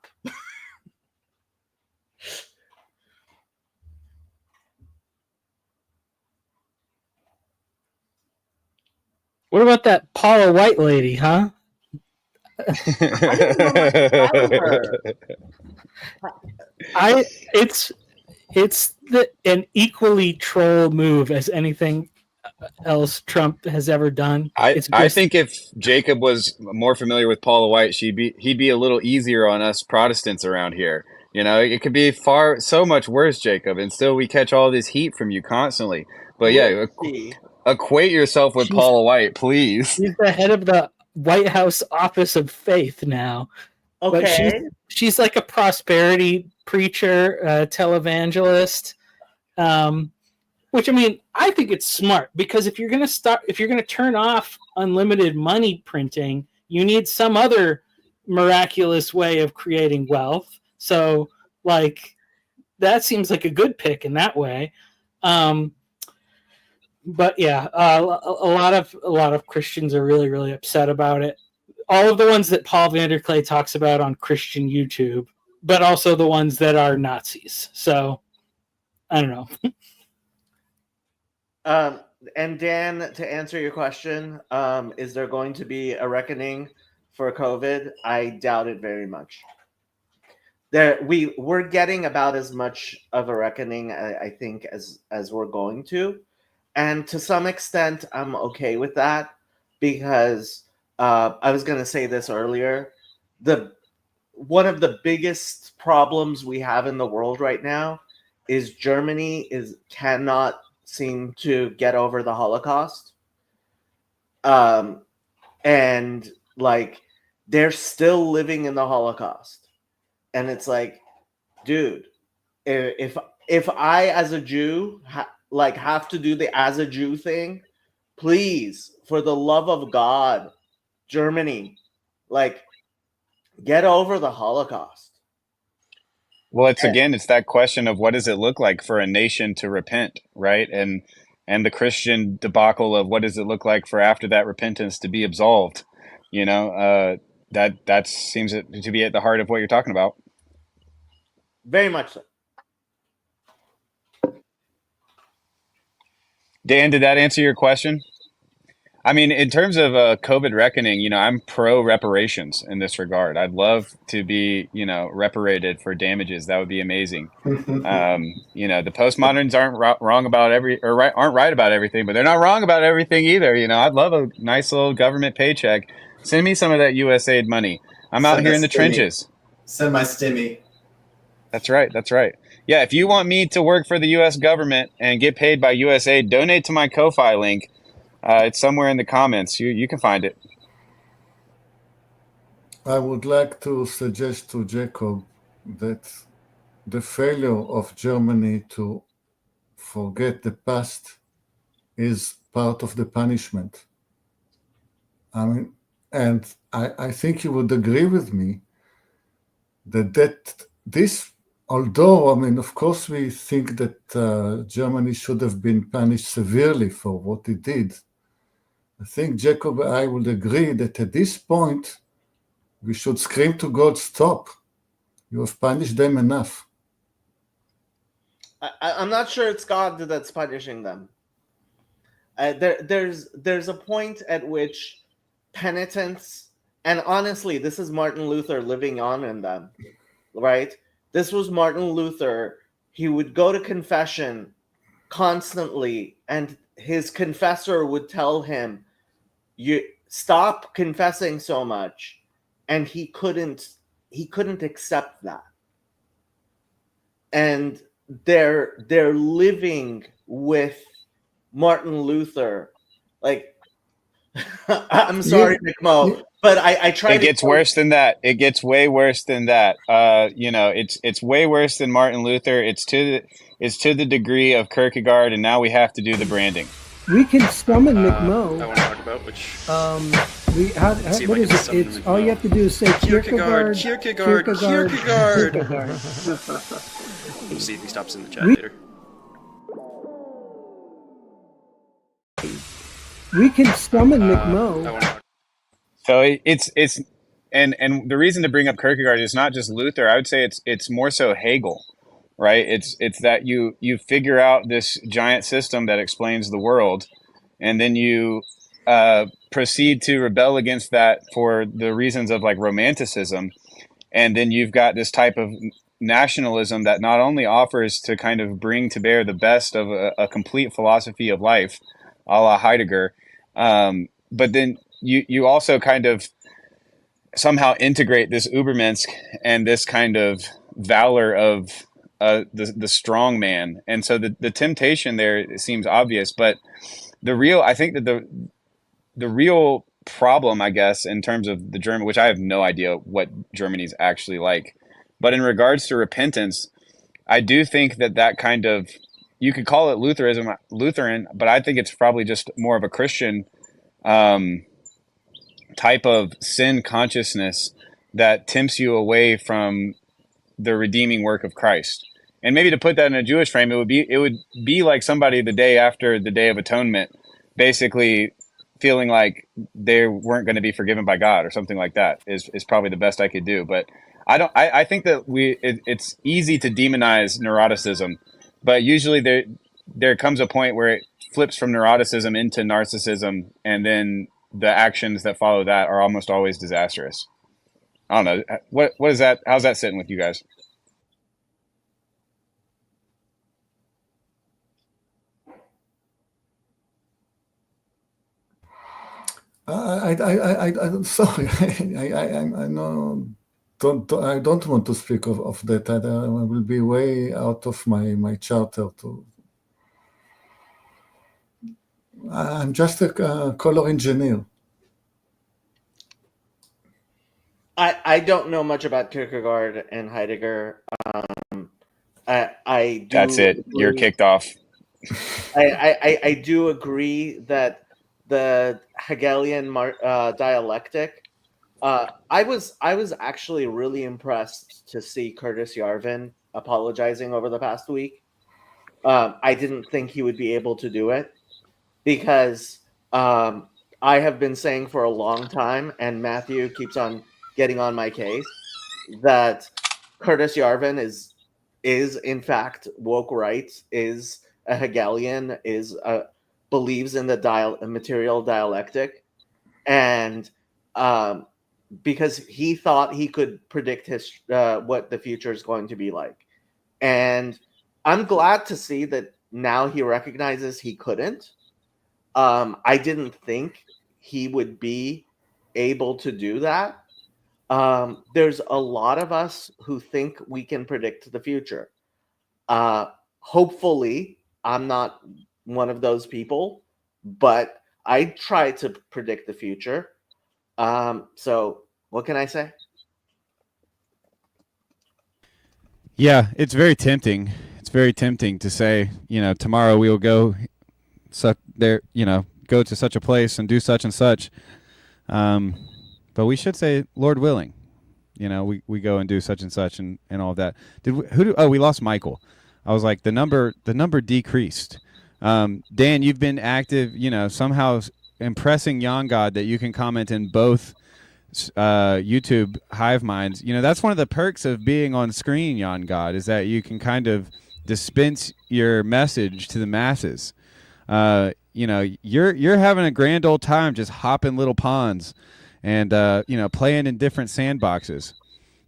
What about that Paula White lady, huh? It's an equally troll move as anything else Trump has ever done. It's I just think if Jacob was more familiar with Paula White, he'd be a little easier on us Protestants around here. You know, it could be so much worse, Jacob, and still we catch all this heat from you constantly. But yeah, equate yourself with Paula White, please. she's the head of the White House Office of Faith now. But Okay. she's like a prosperity preacher, televangelist. Which I mean, I think it's smart because if you're going to turn off unlimited money printing, you need some other miraculous way of creating wealth. So, like, that seems like a good pick in that way. But yeah, a lot of Christians are really, really upset about it. All of the ones that Paul Vanderklay talks about on Christian YouTube, but also the ones that are Nazis. So, I don't know. And Dan, to answer your question, is there going to be a reckoning for COVID? I doubt it very much. We're getting about as much of a reckoning, I think, as we're going to, and to some extent, I'm okay with that because I was going to say this earlier. One of the biggest problems we have in the world right now is Germany cannot seem to get over the Holocaust. And like they're still living in the Holocaust. And it's like, dude, if I as a Jew have to do the as a Jew thing, please, for the love of God, Germany, like get over the Holocaust. Well, it's that question of what does it look like for a nation to repent, right? And the Christian debacle of what does it look like for after that repentance to be absolved? You know, that seems to be at the heart of what you're talking about. Very much so. Dan, did that answer your question? I mean, in terms of COVID reckoning, you know, I'm pro reparations in this regard. I'd love to be, you know, reparated for damages. That would be amazing. You know, the postmoderns aren't wrong about aren't right about everything, but they're not wrong about everything either. You know, I'd love a nice little government paycheck. Send me some of that USAID money. I'm out here in the trenches. Send my stimmy. That's right. That's right. Yeah, if you want me to work for the U.S. government and get paid by USAID, donate to my Ko-Fi link. It's somewhere in the comments. You can find it. I would like to suggest to Jacob that the failure of Germany to forget the past is part of the punishment. I mean, and I think you would agree with me that this, although, I mean, of course, we think that Germany should have been punished severely for what it did. I think Jacob and I would agree that at this point, we should scream to God, stop. You have punished them enough. I'm not sure it's God that's punishing them. There's a point at which penitence, and honestly, this is Martin Luther living on in them, right? This was Martin Luther. He would go to confession constantly, and his confessor would tell him, "You stop confessing so much," and he couldn't accept that. And they're living with Martin Luther, like I'm sorry, McMo, but I try It to. gets worse than that. It gets way worse than that. It's way worse than Martin Luther. It's to the degree of Kierkegaard, and now we have to do the branding. We can summon McMo. I want to talk about which. What is it? It's all you have to do is say Kierkegaard. Kierkegaard. We'll see if he stops in the chat later. We can summon McMo. So it's and the reason to bring up Kierkegaard is not just Luther. I would say it's more so Hegel, right? It's that you figure out this giant system that explains the world, and then you proceed to rebel against that for the reasons of like romanticism, and then you've got this type of nationalism that not only offers to kind of bring to bear the best of a complete philosophy of life, a la Heidegger, but then you also kind of somehow integrate this Übermensch and this kind of valor of the strong man. And so the temptation there seems obvious, but I think that the real problem, I guess, in terms of the German, which I have no idea what Germany's actually like, but in regards to repentance, I do think that kind of, you could call it Lutheran, but I think it's probably just more of a Christian type of sin consciousness that tempts you away from the redeeming work of Christ. And maybe to put that in a Jewish frame, it would be like somebody the day after the Day of Atonement, basically feeling like they weren't going to be forgiven by God or something like that is probably the best I could do. But I think that it's easy to demonize neuroticism, but usually there comes a point where it flips from neuroticism into narcissism, and then the actions that follow that are almost always disastrous. I don't know. What is that? How's that sitting with you guys? I'm sorry. I don't want to speak of that. I will be way out of my charter. I'm just a color engineer. I don't know much about Kierkegaard and Heidegger. I do. That's it. You're kicked off. I do agree that the Hegelian dialectic. I was actually really impressed to see Curtis Yarvin apologizing over the past week. I didn't think he would be able to do it because I have been saying for a long time, and Matthew keeps on getting on my case, that Curtis Yarvin is in fact woke rights, is a Hegelian, believes in the material dialectic, and because he thought he could predict what the future is going to be like. And I'm glad to see that now he recognizes he couldn't. I didn't think he would be able to do that. There's a lot of us who think we can predict the future. Hopefully, I'm not one of those people, but I try to predict the future. So what can I say? Yeah, it's very tempting. It's very tempting to say, tomorrow we will go go to such a place and do such and such. But we should say, Lord willing, we go and do such and such and all of that. We lost Michael. I was like, the number decreased. Dan, you've been active, somehow impressing Jan God that you can comment in both YouTube hive minds. That's one of the perks of being on screen, Jan God, is that you can kind of dispense your message to the masses. You're having a grand old time just hopping little ponds and playing in different sandboxes.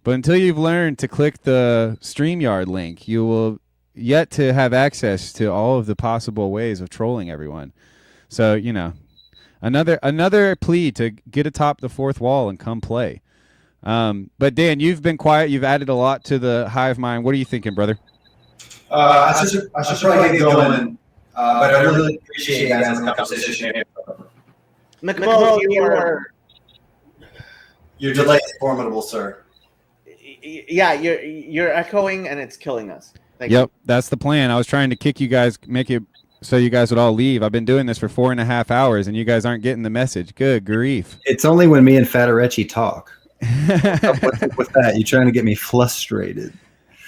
But until you've learned to click the StreamYard link, you will yet to have access to all of the possible ways of trolling everyone. So, another plea to get atop the fourth wall and come play. But Dan, you've been quiet. You've added a lot to the hive mind. What are you thinking, brother? I should probably get going, but I really appreciate you guys' conversation. McMullen, Your delay is formidable, sir. Yeah, you're echoing and it's killing us. Thank Yep, you. that's the plan. I was trying to kick you guys, make it so you guys would all leave. I've been doing this for 4.5 hours, and you guys aren't getting the message. Good grief. It's only when me and Fatarecci talk. What's up with that? You're trying to get me frustrated.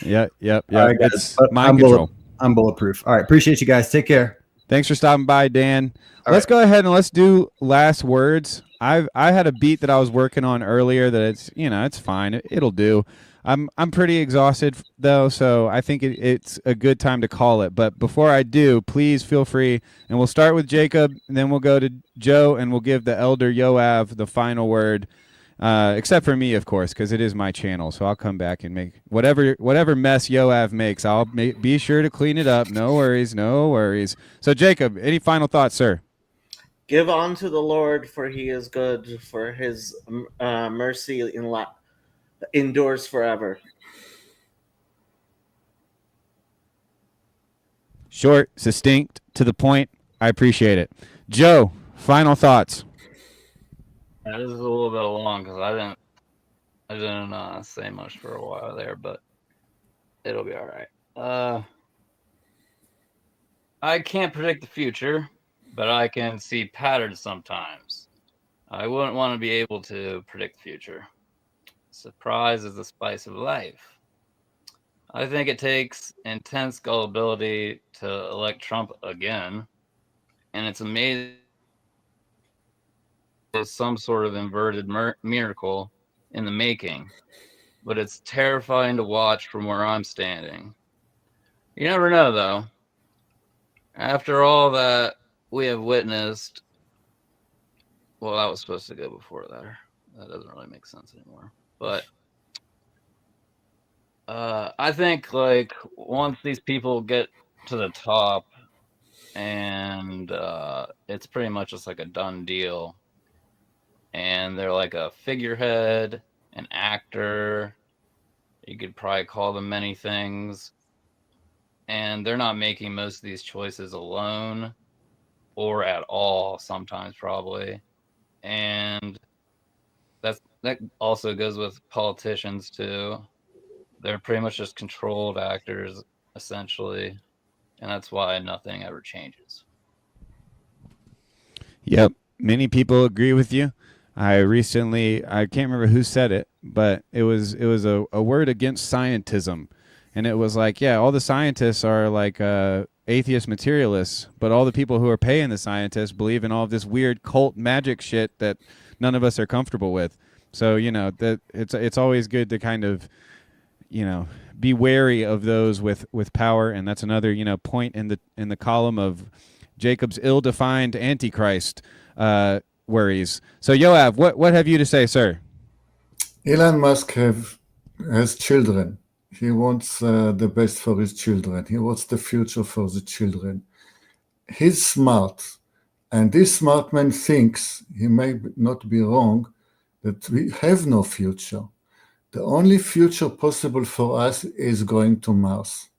Yep. All right, guys. It's mind control. I'm bulletproof. All right, appreciate you guys. Take care. Thanks for stopping by, Dan. All let's right. go ahead and let's do last words. I had a beat that I was working on earlier that it's fine. It'll do. I'm pretty exhausted though, so I think it's a good time to call it. But before I do, please feel free, and we'll start with Jacob, and then we'll go to Joe, and we'll give the elder Yoav the final word, except for me, of course, because it is my channel. So I'll come back and make whatever mess Yoav makes. I'll be sure to clean it up. No worries, no worries. So Jacob, any final thoughts, sir? Give unto the Lord, for he is good, for his mercy endures forever. Short, succinct, to the point. I appreciate it. Joe, final thoughts. Yeah, this is a little bit long because I didn't say much for a while there, but it'll be all right. I can't predict the future, but I can see patterns sometimes. I wouldn't want to be able to predict the future. Surprise is the spice of life. I think it takes intense gullibility to elect Trump again, and it's amazing there's some sort of inverted miracle in the making, but it's terrifying to watch from where I'm standing. You never know, though. After all that we have witnessed, well, that was supposed to go before that. That doesn't really make sense anymore. But I think like once these people get to the top, and it's pretty much just like a done deal, and they're like a figurehead, an actor. You could probably call them many things, and they're not making most of these choices alone or at all. Sometimes probably, and that also goes with politicians too. They're pretty much just controlled actors, essentially, and that's why nothing ever changes. Yep, many people agree with you. I can't remember who said it, but it was a word against scientism, and it was like, yeah, all the scientists are like atheist materialists, but all the people who are paying the scientists believe in all of this weird cult magic shit that none of us are comfortable with. So that it's always good to kind of be wary of those with power, and that's another point in the column of Jacob's ill-defined antichrist worries. So Yoav, what have you to say, sir? Elon Musk has children. He wants the best for his children. He wants the future for the children. He's smart, and this smart man thinks, he may not be wrong, that we have no future. The only future possible for us is going to Mars.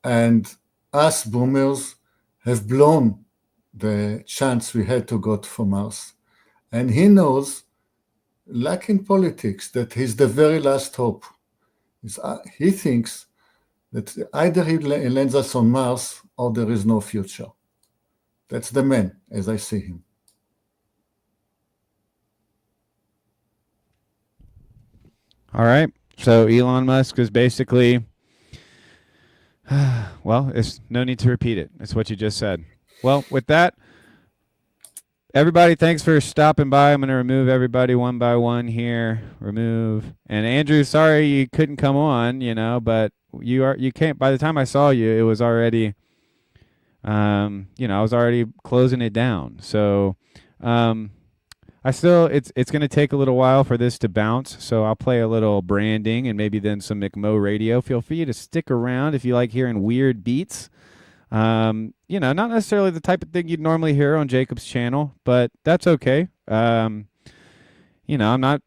And us boomers have blown the chance we had to go to Mars. And he knows, like in politics, that he's the very last hope. He thinks that either he lands us on Mars or there is no future. That's the man, as I see him. All right. So Elon Musk is basically, well, it's no need to repeat it. It's what you just said. Well, with that, everybody, thanks for stopping by. I'm going to remove everybody one by one here. Remove. And Andrew, sorry you couldn't come on, but you can't. By the time I saw you, it was already, I was already closing it down. So, it's going to take a little while for this to bounce, so I'll play a little branding and maybe then some McMo radio. Feel free to stick around if you like hearing weird beats. Not necessarily the type of thing you'd normally hear on Jacob's channel, but that's okay. I'm not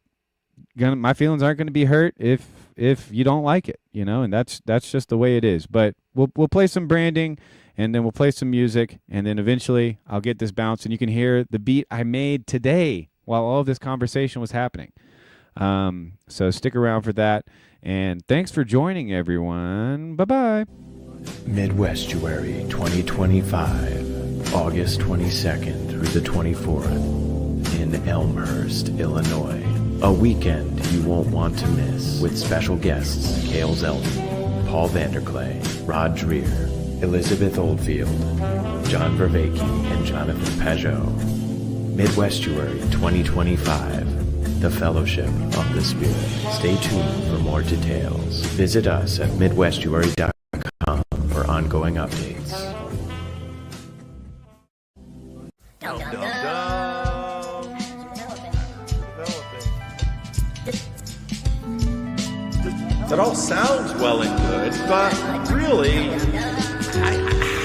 my feelings aren't gonna be hurt if you don't like it, and that's just the way it is. But we'll play some branding, and then we'll play some music, and then eventually I'll get this bounce, and you can hear the beat I made today while all of this conversation was happening. So stick around for that, and thanks for joining, everyone. Bye-bye. Midwestuary 2025, August 22nd through the 24th in Elmhurst, Illinois. A weekend you won't want to miss, with special guests Cale Zeldin, Paul Vanderklay, Rod Dreer, Elizabeth Oldfield, John Vervaeke, and Jonathan Pajot. Midwestuary 2025, the Fellowship of the Spirit. Stay tuned for more details. Visit us at midwestuary.com for ongoing updates. That all sounds well and good, but really,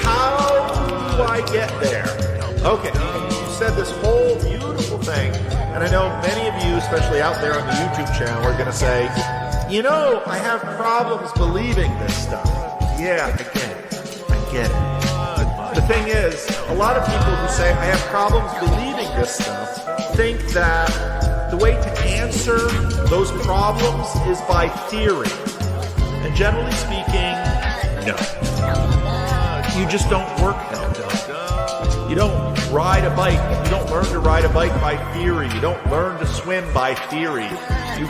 how do I get there? Okay, you said this whole beautiful thing, and I know many of you, especially out there on the YouTube channel, are going to say, you know, I have problems believing this stuff. Yeah, I get it. The thing is, a lot of people who say I have problems believing this stuff think that the way to answer those problems is by theory. And generally speaking, no. You just don't work that way. You don't ride a bike. You don't learn to ride a bike by theory. You don't learn to swim by theory. You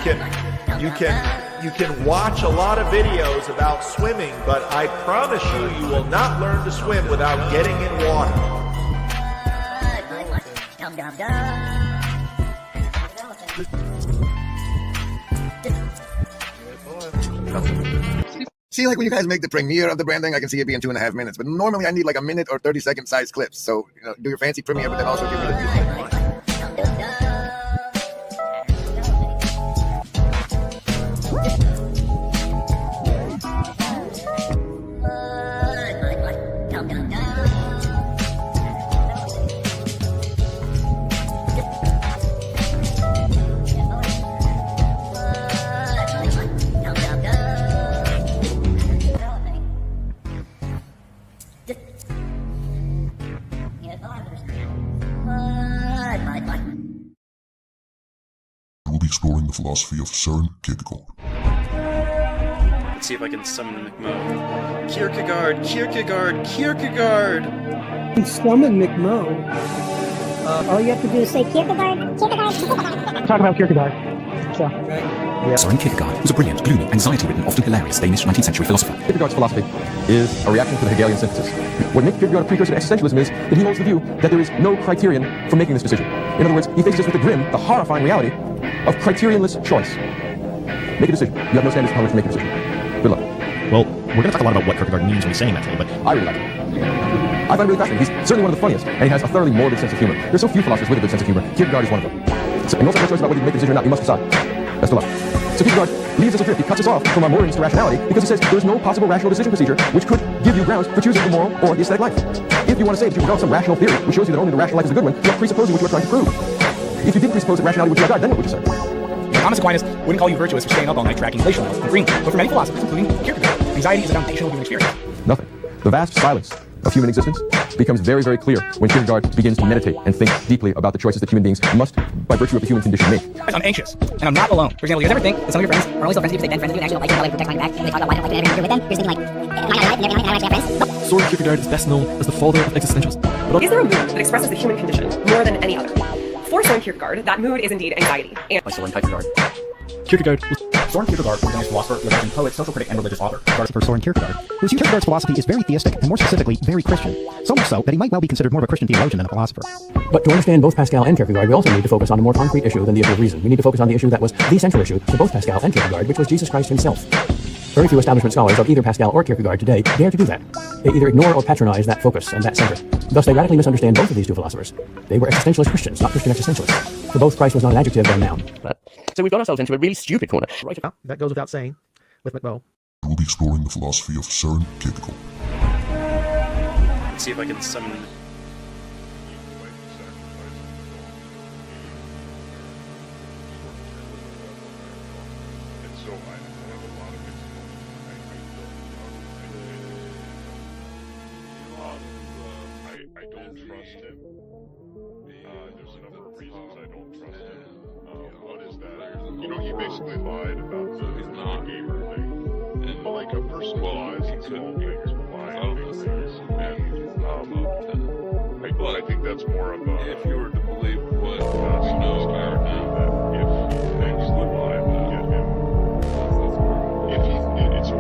can watch a lot of videos about swimming, but I promise you, you will not learn to swim without getting in water. See, like when you guys make the premiere of the branding, I can see it being 2.5 minutes, but normally I need like a minute or 30-second size clips. So, you know, do your fancy premiere, but then also give me the music. We'll be exploring the philosophy of Søren Kierkegaard. Let's see if I can summon McMo. Kierkegaard, Kierkegaard, Kierkegaard! Summon McMo. All you have to do is say Kierkegaard, Kierkegaard, Kierkegaard. Talk about Kierkegaard. So. Søren Kierkegaard was a brilliant, gloomy, anxiety-ridden, often hilarious Danish 19th century philosopher. Kierkegaard's philosophy is a reaction to the Hegelian synthesis. What makes Kierkegaard a precursor to existentialism is that he holds the view that there is no criterion for making this decision. In other words, he faces us with the grim, the horrifying reality of criterionless choice. Make a decision. You have no standards upon which to make a decision. Good luck. Well, we're going to talk a lot about what Kierkegaard means when he's saying that today, but I really like him. I find him really fascinating. He's certainly one of the funniest, and he has a thoroughly morbid sense of humor. There's so few philosophers with a good sense of humor. Kierkegaard is one of them. So, and you also have a choice about whether you make a decision or not. You must decide. Best of luck. So Kierkegaard leaves us adrift. He cuts us off from our moorings to rationality because he says there is no possible rational decision procedure which could give you grounds for choosing the moral or the aesthetic life. If you want to say that you develop some rational theory which shows you that only the rational life is the good one, you are presupposing what you are trying to prove. If you didn't presuppose that rationality would be our guide, then what would you say? Thomas Aquinas wouldn't call you virtuous for staying up all night tracking glacial melts and green. But for many philosophers, including Kierkegaard, anxiety is a foundational human experience. Nothing. The vast silence of human existence becomes very, very clear when Kierkegaard begins to meditate and think deeply about the choices that human beings must, by virtue of the human condition, make. I'm anxious, and I'm not alone. For example, you guys ever think that some of your friends are only so friends with you because they've been friends with you and actually don't like you and nobody protects my back, and they talk about why they don't like you and everything with them? You're thinking like, am I not right? And I actually have friends? Søren Kierkegaard is best known as the father of existentialism. Is there a mood that expresses the human condition more than any other? For Søren Kierkegaard, that mood is indeed anxiety. And by Søren Kierkegaard. Søren Kierkegaard was a Danish philosopher, liberating poet, social critic, and religious author. For Søren Kierkegaard, whose Kierkegaard's philosophy is very theistic, and more specifically, very Christian. So much so that he might well be considered more of a Christian theologian than a philosopher. But to understand both Pascal and Kierkegaard, we also need to focus on a more concrete issue than the issue of reason. We need to focus on the issue that was the central issue to both Pascal and Kierkegaard, which was Jesus Christ himself. Very few establishment scholars of either Pascal or Kierkegaard today dare to do that. They either ignore or patronize that focus and that center. Thus, they radically misunderstand both of these two philosophers. They were existentialist Christians, not Christian existentialists. For both, Christ was not an adjective but a noun. So we've got ourselves into a really stupid corner. Right, that goes without saying, with McMo. We'll be exploring the philosophy of Søren Kierkegaard. Let's see if I can summon. don't trust him. There's a number of reasons I don't trust him. One is that, you know, he basically lied about the gamer thing. And like a person lies, he could be able to lie about things. And I think that's more of a... If you were to believe what you know about now, that if things would lie about get him, if he, it's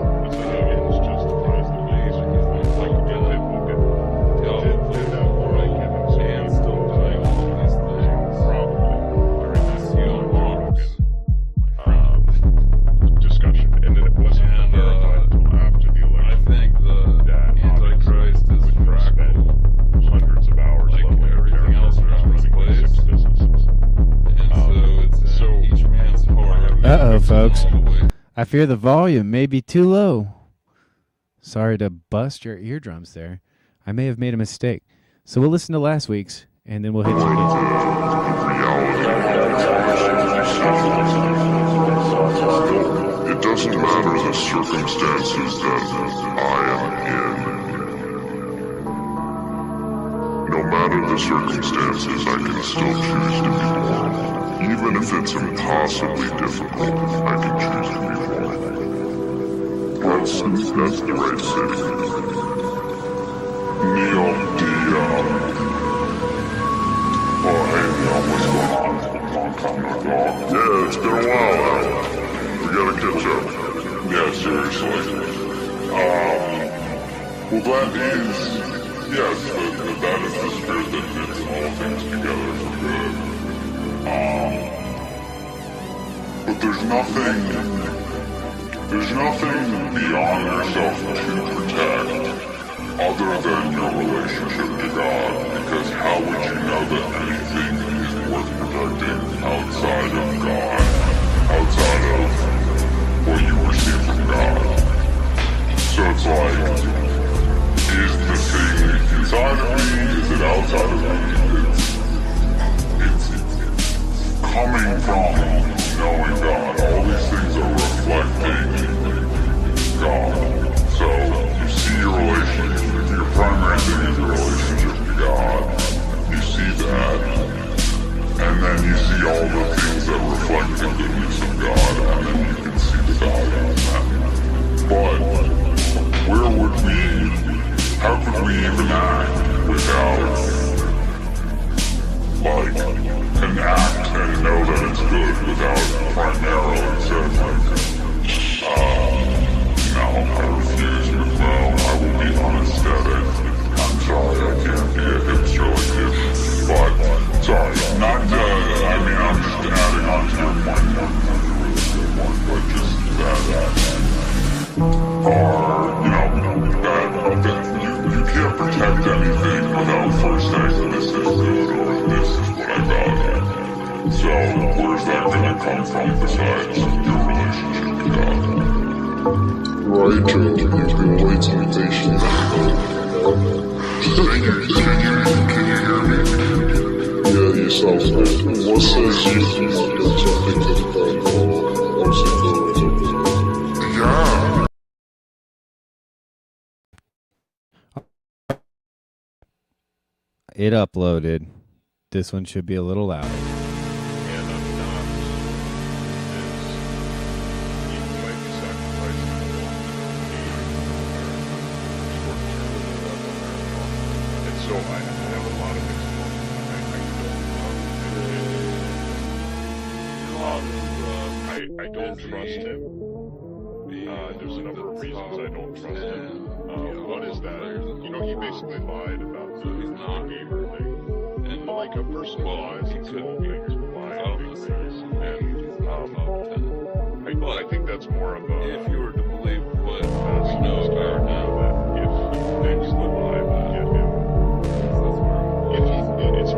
justifies the ways, like if they look at did that more like him and Sam still doing all these things, probably during this discussion, and then it wasn't verified until after the election. I think the Antichrist is a fractal, hundreds of hours, like everything else around this place. And so each man's heart. Uh-oh, folks. I fear the volume may be too low. Sorry to bust your eardrums there. I may have made a mistake. So we'll listen to last week's, and then we'll hit you It doesn't matter the circumstances that I am in. No matter the circumstances, I can still choose to be born. Even if it's impossibly difficult, I can choose to be born. That's the right city. Neil oh, hey, Neil, what's going on? Long time no talk. Yeah, it's been a while now. We gotta catch up. Yeah, seriously. Well, that is, yes, but that is the spirit that knits all things together for good. But there's nothing beyond yourself to protect other than your relationship to God, because how would you know that anything is worth protecting outside of God, outside of what you receive from God? So it's like, is the thing inside of me? Is it outside of me? It's coming from knowing God. All these things are reflecting God. So you see your relationship, your primary thing is your relationship to God. You see that, and then you see all the things that reflect the goodness of God, and then you can see the value in that. But where would how could we even act without, like, an act and know that it's good without primarily saying, no, I refuse, McMahon, I will be unesthetic. I'm sorry, I can't be a hipster like this, but, sorry, not, I'm just adding on to your point, but just that, you can't protect anything without first saying this is good or this is what I value. So where's that going to come from besides your relationship to God? Right, Joe, you've been waiting patiently. Can you hear me? Yeah, you sound good. What says you? Yeah. It uploaded. This one should be a little louder. So I have a lot of I don't trust him. There's a number of reasons I don't trust him. One is that, you know, he basically lied about the gamer thing. And like a person lies, he could be able to lie about these things. And I think that's more of a... If you were to believe what we know about now, that if things would lie about get him, it's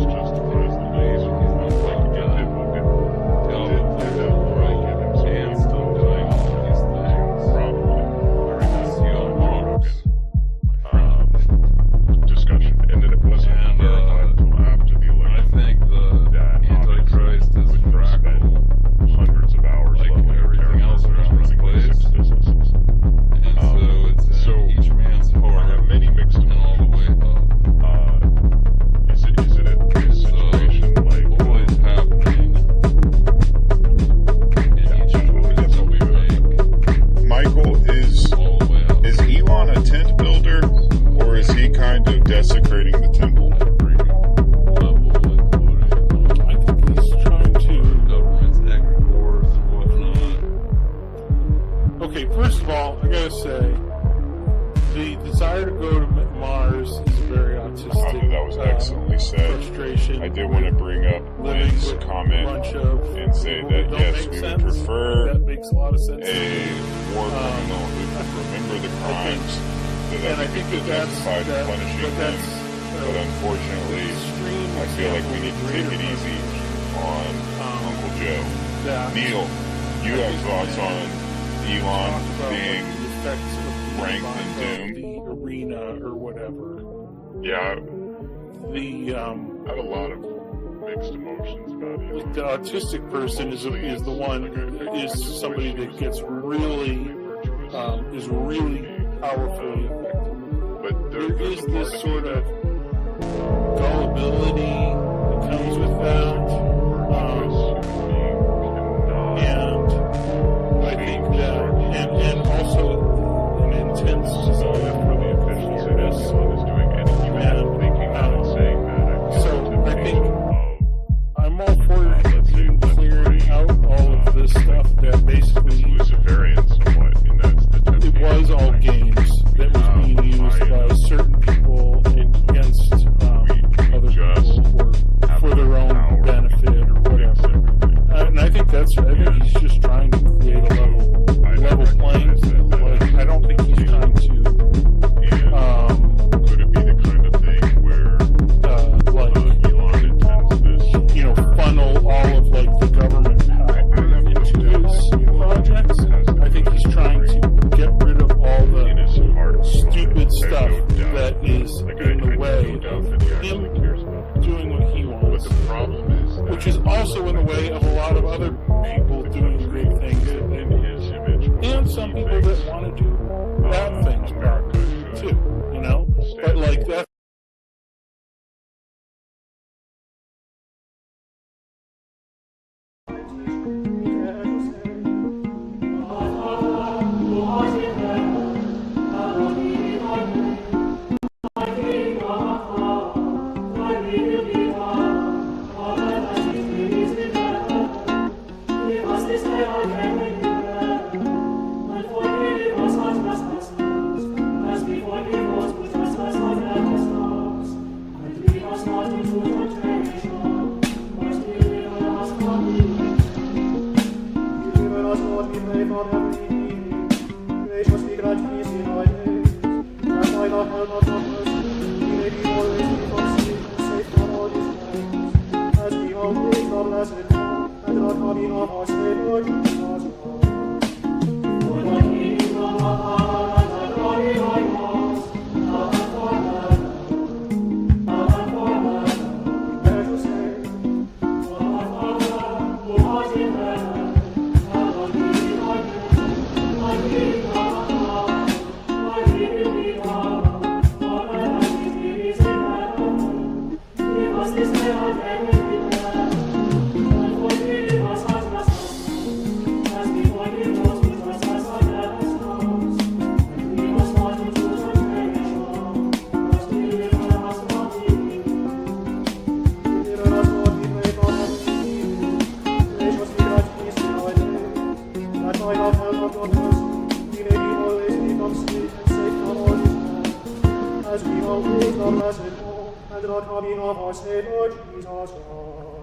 justifies the ways, like if it would did that more like him and Sam still doing all these things, probably during this discussion, and then it wasn't verified until after the election. I think the Antichrist is a fractal, hundreds of hours, like everything else around this place. desecrating the temple. I think he's trying to. Okay, first of all, I gotta say, the desire to go to Mars is very autistic. That was excellently said. Frustration. I did want to bring up Lynn's comment and say that yes, we would prefer a war criminal who could remember the crimes so that we could get justified punishing them. But unfortunately, I feel like we need to take it easy on Uncle Joe. Neil, you have thoughts on Elon being ranked in doom? The arena or whatever. Yeah. I have a lot of mixed emotions about it. The autistic person is somebody that gets really is really powerfully affected. But there is this sort of gullibility that comes with that. And I think that, and also an intense desire for the efficiency is doing anything and thinking and saying that. So I think I'm all for clearing out all of this stuff that basically Luciferian somewhat, and that's the it was all games that was being used by certain people against other people or for their own benefit or whatever. And I think he's just trying to create a level playing field. Like, I don't think he's trying to could it be the kind of thing where Elon intends this, funnel all of the government power into his projects? I think he's trying to get rid of all the stupid stuff that is in the way of him doing what he wants. But the problem is that, which is also in the way of a lot of other people doing great things in his image, and some people that want to do bad things too, but that. As we always love us and our coming of our Savior Jesus Christ.